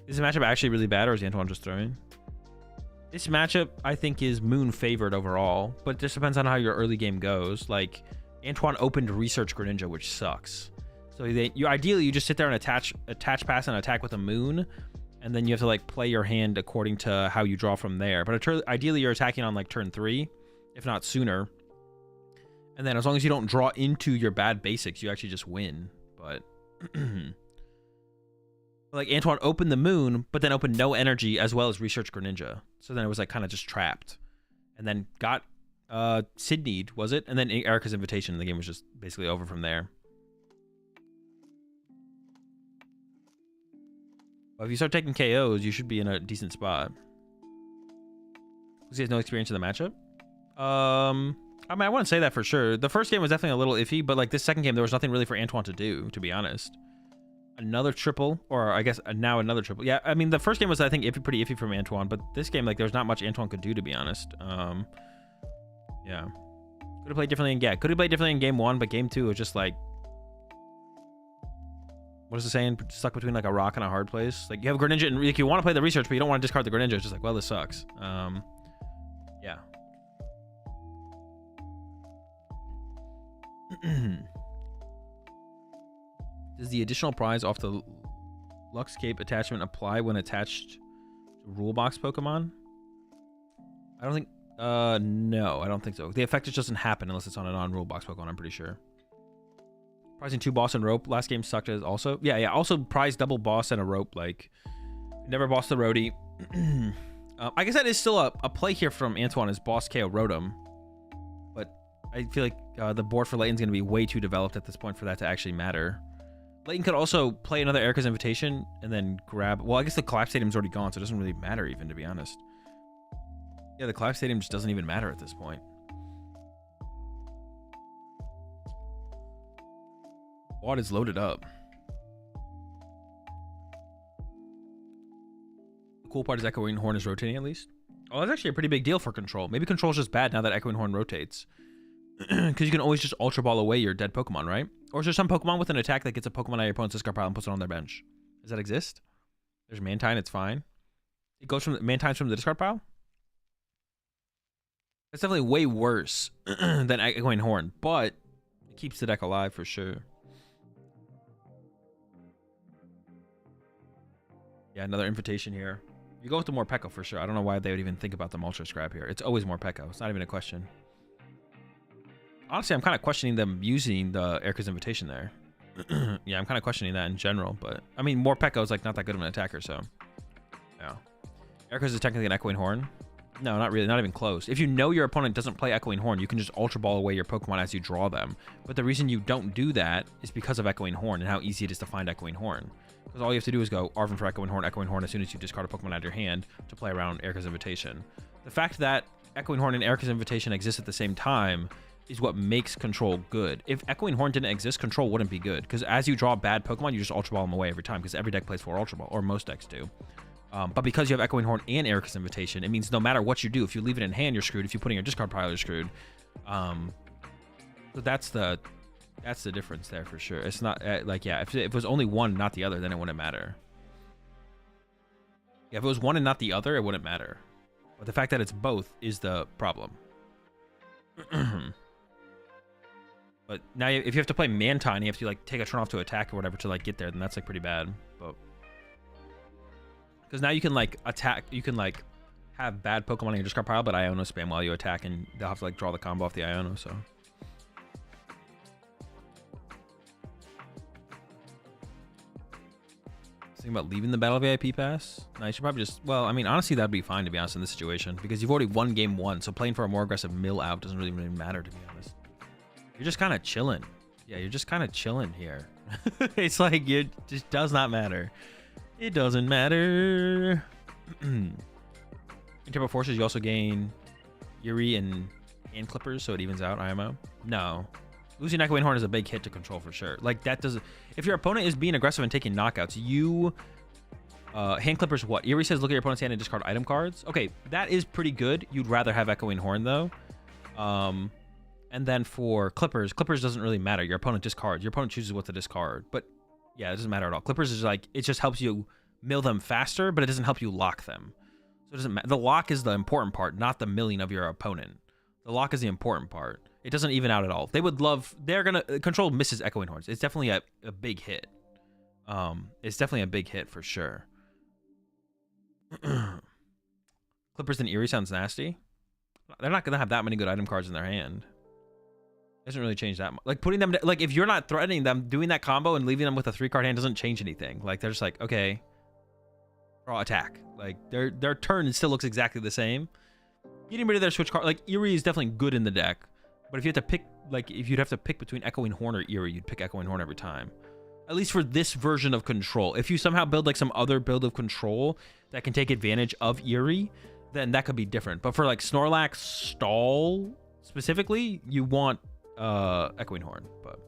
Is the matchup actually really bad, or is Antoine just throwing? This matchup, I think, is Moon favored overall, but it just depends on how your early game goes. Like, Antoine opened Research Greninja, which sucks. So ideally, you just sit there and attach pass and attack with a Moon, and then you have to like play your hand according to how you draw from there. But ideally, you're attacking on like turn 3, if not sooner. And then as long as you don't draw into your bad basics, you actually just win. But like Antoine opened the Moon, but then opened no energy as well as Research Greninja. So then it was like kind of just trapped, and then got Sydney'd, was it? And then Erica's Invitation, and the game was just basically over from there. But if you start taking KOs, you should be in a decent spot. He has no experience in the matchup. I mean, I wouldn't say that for sure. The first game was definitely a little iffy, but like this second game, there was nothing really for Antoine to do, to be honest. Another triple, or I guess now another triple. Yeah, I mean, the first game was, I think, pretty iffy from Antoine, but this game, like, there's not much Antoine could do, to be honest. Yeah. Could have played differently could have played differently in game 1, but game 2 was just like, what is it saying? Stuck between like a rock and a hard place. Like, you have Greninja and like, you want to play the research, but you don't want to discard the Greninja. It's just like, well, this sucks. Yeah. Does the additional prize off the Luxcape attachment apply when attached to rule box Pokemon? I don't think, no, I don't think so. The effect just doesn't happen unless it's on a non-rule box Pokemon, I'm pretty sure. Prizing 2 boss and rope. Last game sucked as also. Yeah. Also prize double boss and a rope. Like, never boss the roadie. I guess that is still a play here from Antoine is boss KO Rotom. But I feel like the board for Leighton's going to be way too developed at this point for that to actually matter. Leighton could also play another Erica's Invitation and then grab... Well, I guess the Collapse Stadium's already gone, so it doesn't really matter even, to be honest. Yeah, the Collapse Stadium just doesn't even matter at this point. Quad is loaded up. The cool part is Echoing Horn is rotating at least. Oh, that's actually a pretty big deal for Control. Maybe Control's just bad now that Echoing Horn rotates. Because you can always just Ultra Ball away your dead Pokemon, right? Or is there some Pokemon with an attack that gets a Pokemon out of your opponent's discard pile and puts it on their bench? Does that exist? There's Mantine, it's fine. It goes from Mantine's from the discard pile? That's definitely way worse than Echoing Horn, but it keeps the deck alive for sure. Yeah, another Invitation here. You go with the Morpeko for sure. I don't know why they would even think about the Ultra Scrap here. It's always Morpeko. It's not even a question. Honestly, I'm kind of questioning them using the Erica's Invitation there. Yeah, I'm kind of questioning that in general, but I mean, Morpeko is like not that good of an attacker, so yeah. Erica's is technically an Echoing Horn. No, not really, not even close. If you know your opponent doesn't play Echoing Horn, you can just Ultra Ball away your Pokemon as you draw them. But the reason you don't do that is because of Echoing Horn and how easy it is to find Echoing Horn. Because all you have to do is go Arvin for Echoing Horn as soon as you discard a Pokemon out of your hand to play around Erica's Invitation. The fact that Echoing Horn and Erica's Invitation exist at the same time is what makes control good. If Echoing Horn didn't exist, control wouldn't be good. Because as you draw bad Pokemon, you just Ultra Ball them away every time. Because every deck plays 4 Ultra Ball, or most decks do. But because you have Echoing Horn and Erika's Invitation, it means no matter what you do, if you leave it in hand, you're screwed. If you put it in your discard pile, you're screwed. So that's the difference there for sure. It's not like, yeah, if it was only one, not the other, then it wouldn't matter. Yeah, if it was one and not the other, it wouldn't matter. But the fact that it's both is the problem. But now if you have to play Mantine, you have to like take a turn off to attack or whatever to like get there, then that's like pretty bad. But because now you can like attack, you can like have bad Pokemon in your discard pile, but Iono spam while you attack, and they'll have to like draw the combo off the Iono. So thinking about leaving the Battle VIP Pass. No, you should probably just, well, I mean, honestly, that'd be fine to be honest in this situation, because you've already won game 1, so playing for a more aggressive mill out doesn't really matter, to be honest. You're just kind of chilling. Yeah, you're just kind of chilling here. It's like, it just does not matter. It doesn't matter. In Turbo Forces, you also gain Yuri and Clippers, so it evens out IMO. No. Losing Echoing Horn is a big hit to control for sure. Like, that doesn't... If your opponent is being aggressive and taking knockouts, you... hand Clippers what? Yuri says look at your opponent's hand and discard item cards. Okay, that is pretty good. You'd rather have Echoing Horn, though. And then for Clippers doesn't really matter. Your opponent discards. Your opponent chooses what to discard. But, yeah, it doesn't matter at all. Clippers is like... It just helps you mill them faster, but it doesn't help you lock them. So it doesn't matter. The lock is the important part, not the milling of your opponent. The lock is the important part. It doesn't even out at all. They would love... They're going to... Control misses Echoing Horns. It's definitely a big hit. It's definitely a big hit for sure. Clippers and Erie sounds nasty. They're not going to have that many good item cards in their hand. Doesn't really change that much. Like, putting them... Like, if you're not threatening them, doing that combo and leaving them with a 3-card hand doesn't change anything. Like, they're just like, okay... Draw, attack. Like, their turn still looks exactly the same. Getting rid of their switch card... Like, Erie is definitely good in the deck. But if you have to pick, like, if you'd have to pick between Echoing Horn or Erie, you'd pick Echoing Horn every time. At least for this version of Control. If you somehow build, like, some other build of Control that can take advantage of Erie, then that could be different. But for, like, Snorlax Stall, specifically, you want Echoing Horn. But...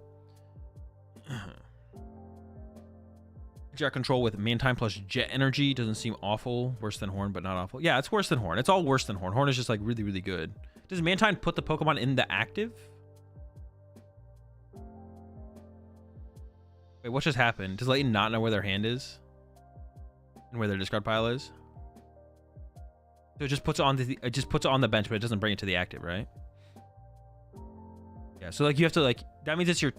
Jet Control with Mantine plus Jet Energy doesn't seem awful. Worse than Horn, but not awful. Yeah, it's worse than Horn. It's all worse than Horn. Horn is just, like, really, really good. Does Mantine put the Pokemon in the active? Wait, what just happened? Does Layton not know where their hand is? And where their discard pile is? So it just puts it on the bench, but it doesn't bring it to the active, right? Yeah, so like you have to like that means it's you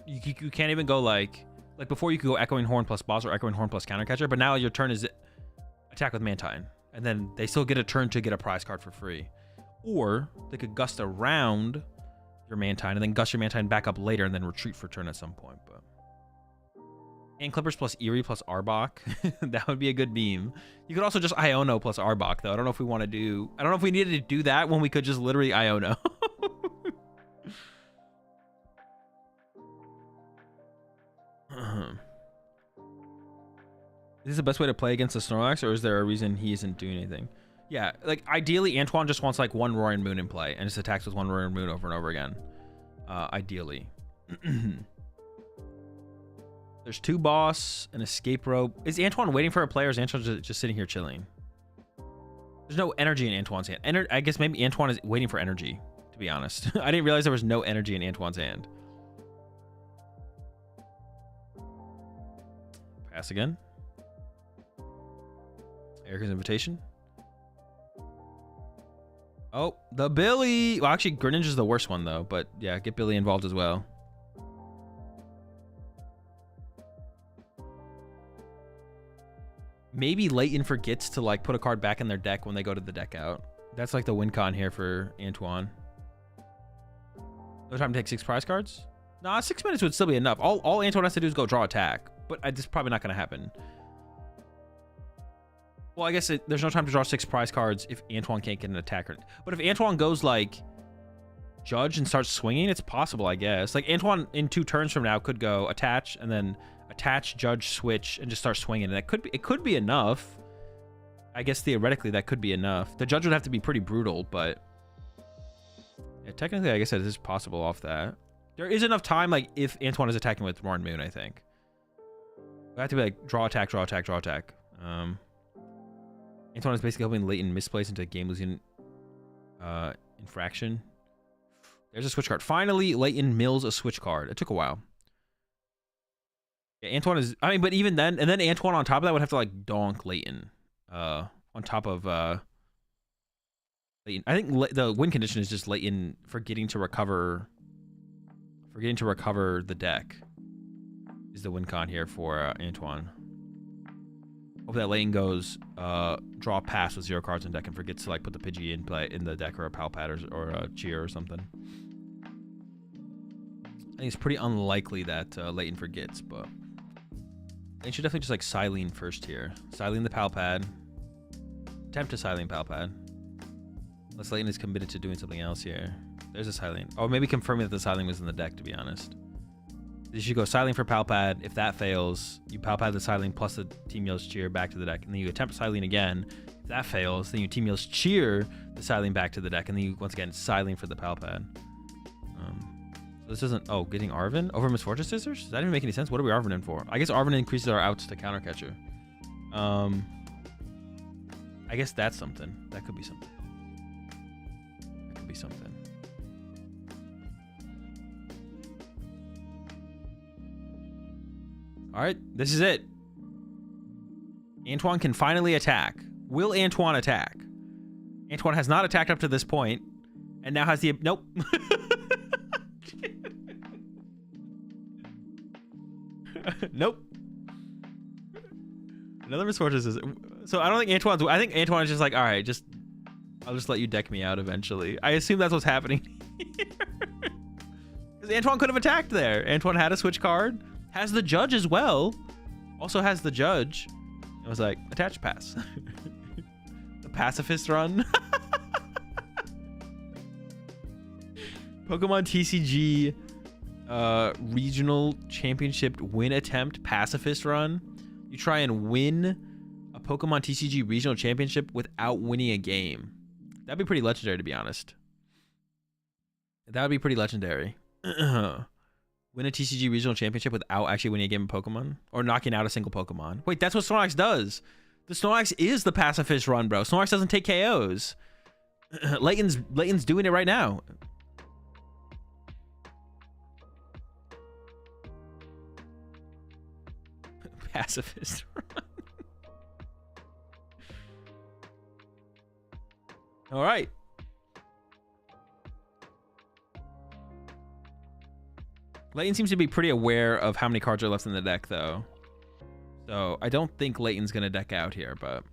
can't even go like before you could go Echoing Horn plus boss or Echoing Horn plus counter catcher, but now your turn is attack with Mantine. And then they still get a turn to get a prize card for free. Or they could gust around your Mantine and then gust your Mantine back up later and then retreat for turn at some point. But and Clippers plus Erie plus Arbok. That would be a good beam. You could also just Iono plus Arbok, though. I don't know if we want to do... I don't know if we needed to do that when we could just literally Iono. Is this the best way to play against the Snorlax, or is there a reason he isn't doing anything? Yeah, like, ideally, Antoine just wants, like, one Roaring Moon in play, and just attacks with one Roaring Moon over and over again. Ideally. There's 2 boss, an escape rope. Is Antoine waiting for a player, or is Antoine just sitting here chilling? There's no energy in Antoine's hand. I guess maybe Antoine is waiting for energy, to be honest. I didn't realize there was no energy in Antoine's hand. Pass again. Erika's Invitation. Oh, the Billy. Well, actually, Greninja's the worst one, though. But, yeah, get Billy involved as well. Maybe Layton forgets to, like, put a card back in their deck when they go to the deck out. That's, like, the win con here for Antoine. No time to take 6 prize cards? Nah, 6 minutes would still be enough. All Antoine has to do is go draw attack. But this is probably not going to happen. Well, I guess there's no time to draw 6 prize cards if Antoine can't get an attacker. But if Antoine goes, like, Judge and starts swinging, it's possible, I guess. Like, Antoine, in 2 turns from now, could go attach, and then attach, Judge, switch, and just start swinging. And it could be enough. I guess, theoretically, that could be enough. The Judge would have to be pretty brutal, but... Yeah, technically, I guess it is possible off that. There is enough time, like, if Antoine is attacking with Roaring Moon, I think. We have to be like, draw, attack, draw, attack, draw, attack. Antoine is basically helping Leighton misplace into game-losing infraction. There's a switch card. Finally, Leighton mills a switch card. It took a while. Yeah, Antoine is... I mean, but even then... And then Antoine on top of that would have to, like, donk Leighton. On top of... Leighton. I think the win condition is just Leighton forgetting to recover... Forgetting to recover the deck. Is the win con here for Antoine. Hope that Leighton goes draw pass with 0 cards in deck and forgets to, like, put the Pidgey in play in the deck or a Palpad or a Cheer or something. I think it's pretty unlikely that Leighton forgets, but Leighton should definitely just like Silene first here. Silene the Palpad. Attempt to Silene Palpad. Unless Leighton is committed to doing something else here. There's a Silene. Oh, maybe confirming that the Silene was in the deck, to be honest. You should go Silene for Palpad. If that fails, you Palpad the Silene plus the Team Yell's Cheer back to the deck. And then you attempt Silene again. If that fails, then you Team Yell's Cheer the Silene back to the deck. And then you, once again, Silene for the Palpad. So this isn't... Oh, getting Arven over Misfortune Scissors? Does that even make any sense? What are we Arven in for? I guess Arven increases our outs to counter catcher. I guess that's something. That could be something. That could be something. All right, this is it. Antoine can finally attack. Will Antoine attack? Antoine has not attacked up to this point, and now has the... Nope. Nope. Another Misfortune is... So I don't think Antoine's... I think Antoine is just like, all right, just... I'll just let you deck me out eventually. I assume that's what's happening here. Because Antoine could have attacked there. Antoine had a switch card. Has the Judge as well. Also has the Judge. I was like, attach pass. The Pacifist run. PokemonTCG regional championship win attempt pacifist run. You try and win a PokemonTCG regional championship without winning a game. That'd be pretty legendary, to be honest. That would be pretty legendary. Win a TCG regional championship without actually winning a game of Pokemon or knocking out a single Pokemon. Wait, that's what Snorlax does. The Snorlax is the pacifist run, bro. Snorlax doesn't take KOs. Leighton's doing it right now. Pacifist run. All right. Leighton seems to be pretty aware of how many cards are left in the deck, though. So I don't think Leighton's going to deck out here, but...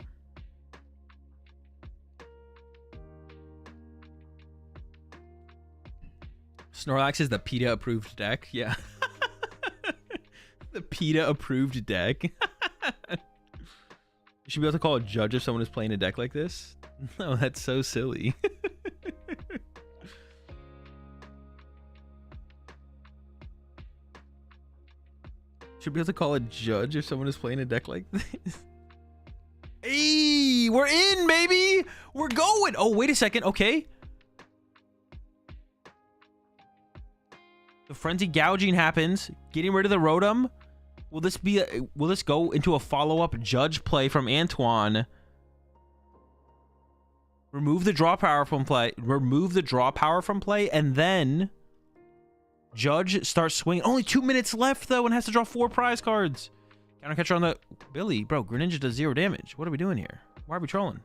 Snorlax is the PETA-approved deck? Yeah. The PETA-approved deck. You should be able to call a judge if someone is playing a deck like this. No, that's so silly. Should be able to call a judge if someone is playing a deck like this. Hey, we're in, baby. We're going. Oh, wait a second. Okay. The frenzy gouging happens. Getting rid of the Rotom. Will this be? Will this go into a follow-up judge play from Antoine? Remove the draw power from play. Remove the draw power from play, and then Judge starts swinging. Only 2 minutes left though, and has to draw 4 prize cards. Counter catcher on the Billy, bro. Greninja does 0 damage. What are we doing here? Why are we trolling?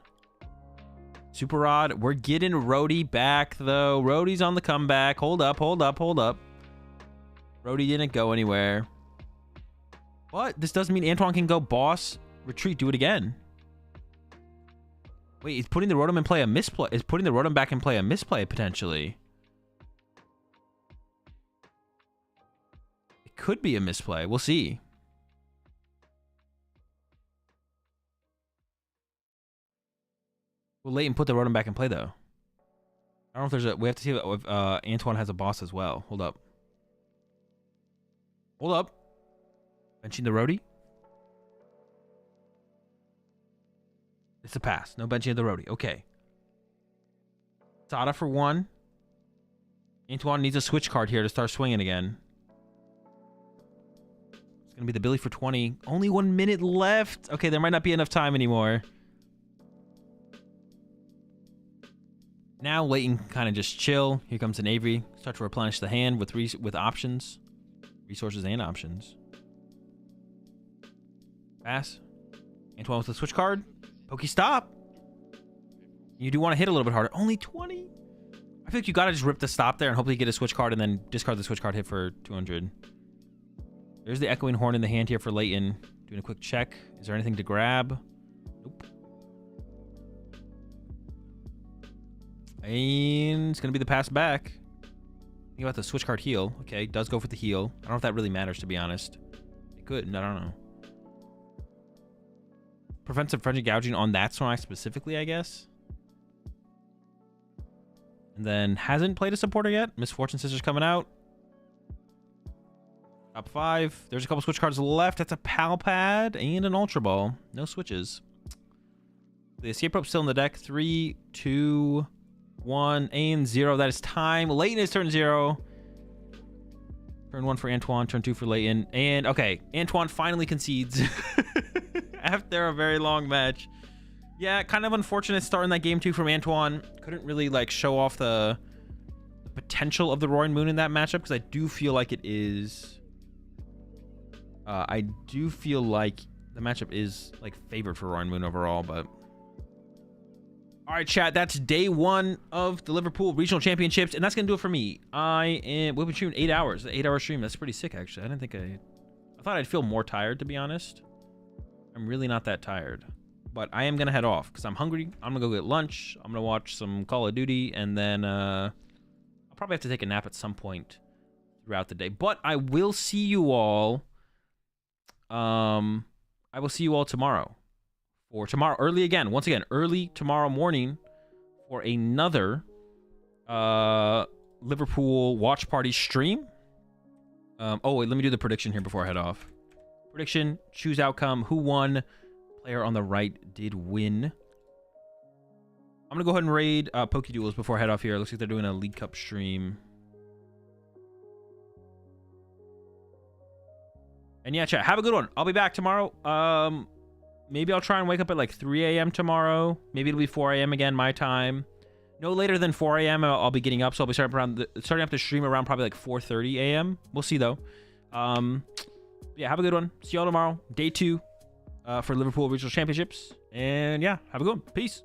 Super Rod. We're getting Rhodey back though. Rhodey's on the comeback. Hold up, hold up, hold up. Rhodey didn't go anywhere. What? This doesn't mean Antoine can go boss, retreat, do it again. Wait, he's putting the Rotom in play a misplay. Is putting the Rotom back in play a misplay potentially? It could be a misplay. We'll see. Will Leighton put the Rotom back in play though? I don't know if there's a... We have to see if Antoine has a boss as well. Hold up. Hold up. Benching the Rhodey. It's a pass. No benching of the Rhodey. Okay. Sada for 1. Antoine needs a switch card here to start swinging again. It's going to be the Billy for 20. Only 1 minute left. Okay, there might not be enough time anymore. Now Leighton kind of just chill. Here comes an Avery. Start to replenish the hand with options. Resources and options. Pass. Antoine with the switch card. Pokey stop. You do want to hit a little bit harder. Only 20. I feel like you got to just rip the stop there and hopefully get a switch card and then discard the switch card hit for 200. There's the Echoing Horn in the hand here for Leighton. Doing a quick check. Is there anything to grab? Nope. And it's going to be the pass back. Think about the switch card heal. Okay, does go for the heal. I don't know if that really matters, to be honest. It could. I don't know. Prevents some frenzy gouging on that Snorlax specifically, I guess. And then hasn't played a supporter yet. Misfortune Scissors coming out. Top 5. There's a couple switch cards left. That's a Pal Pad and an Ultra Ball. No switches. The Escape Rope still in the deck. 3, 2, 1, and 0. That is time. Leighton is turn 0. Turn 1 for Antoine. Turn 2 for Leighton. And, okay. Antoine finally concedes. After a very long match. Yeah, kind of unfortunate start in that game too from Antoine. Couldn't really like show off the potential of the Roaring Moon in that matchup because I do feel like it is. I do feel like the matchup is like favored for Roaring Moon overall, but. All right, chat. That's day 1 of the Liverpool Regional Championships, and that's gonna do it for me. We've been streaming 8 hours. An 8-hour stream. That's pretty sick, actually. I thought I'd feel more tired, to be honest. I'm really not that tired. But I am going to head off because I'm hungry. I'm going to go get lunch. I'm going to watch some Call of Duty. And then I'll probably have to take a nap at some point throughout the day. But I will see you all. I will see you all tomorrow. Or tomorrow early again. Once again, early tomorrow morning for another Liverpool watch party stream. Oh, wait. Let me do the prediction here before I head off. Prediction. Choose outcome. Who won? Player on the right did win. I'm gonna go ahead and raid Poke Duels before I head off here. Looks like they're doing a League Cup stream. And yeah, chat, have a good one. I'll be back tomorrow. Maybe I'll try and wake up at like 3 a.m. tomorrow. Maybe it'll be 4 a.m. again, my time. No later than 4 a.m. I'll be getting up, so I'll be starting up the stream around probably like 4:30 a.m. We'll see though. Yeah, have a good one. See y'all tomorrow. Day 2. For Liverpool Regional Championships. And yeah, have a good one. Peace.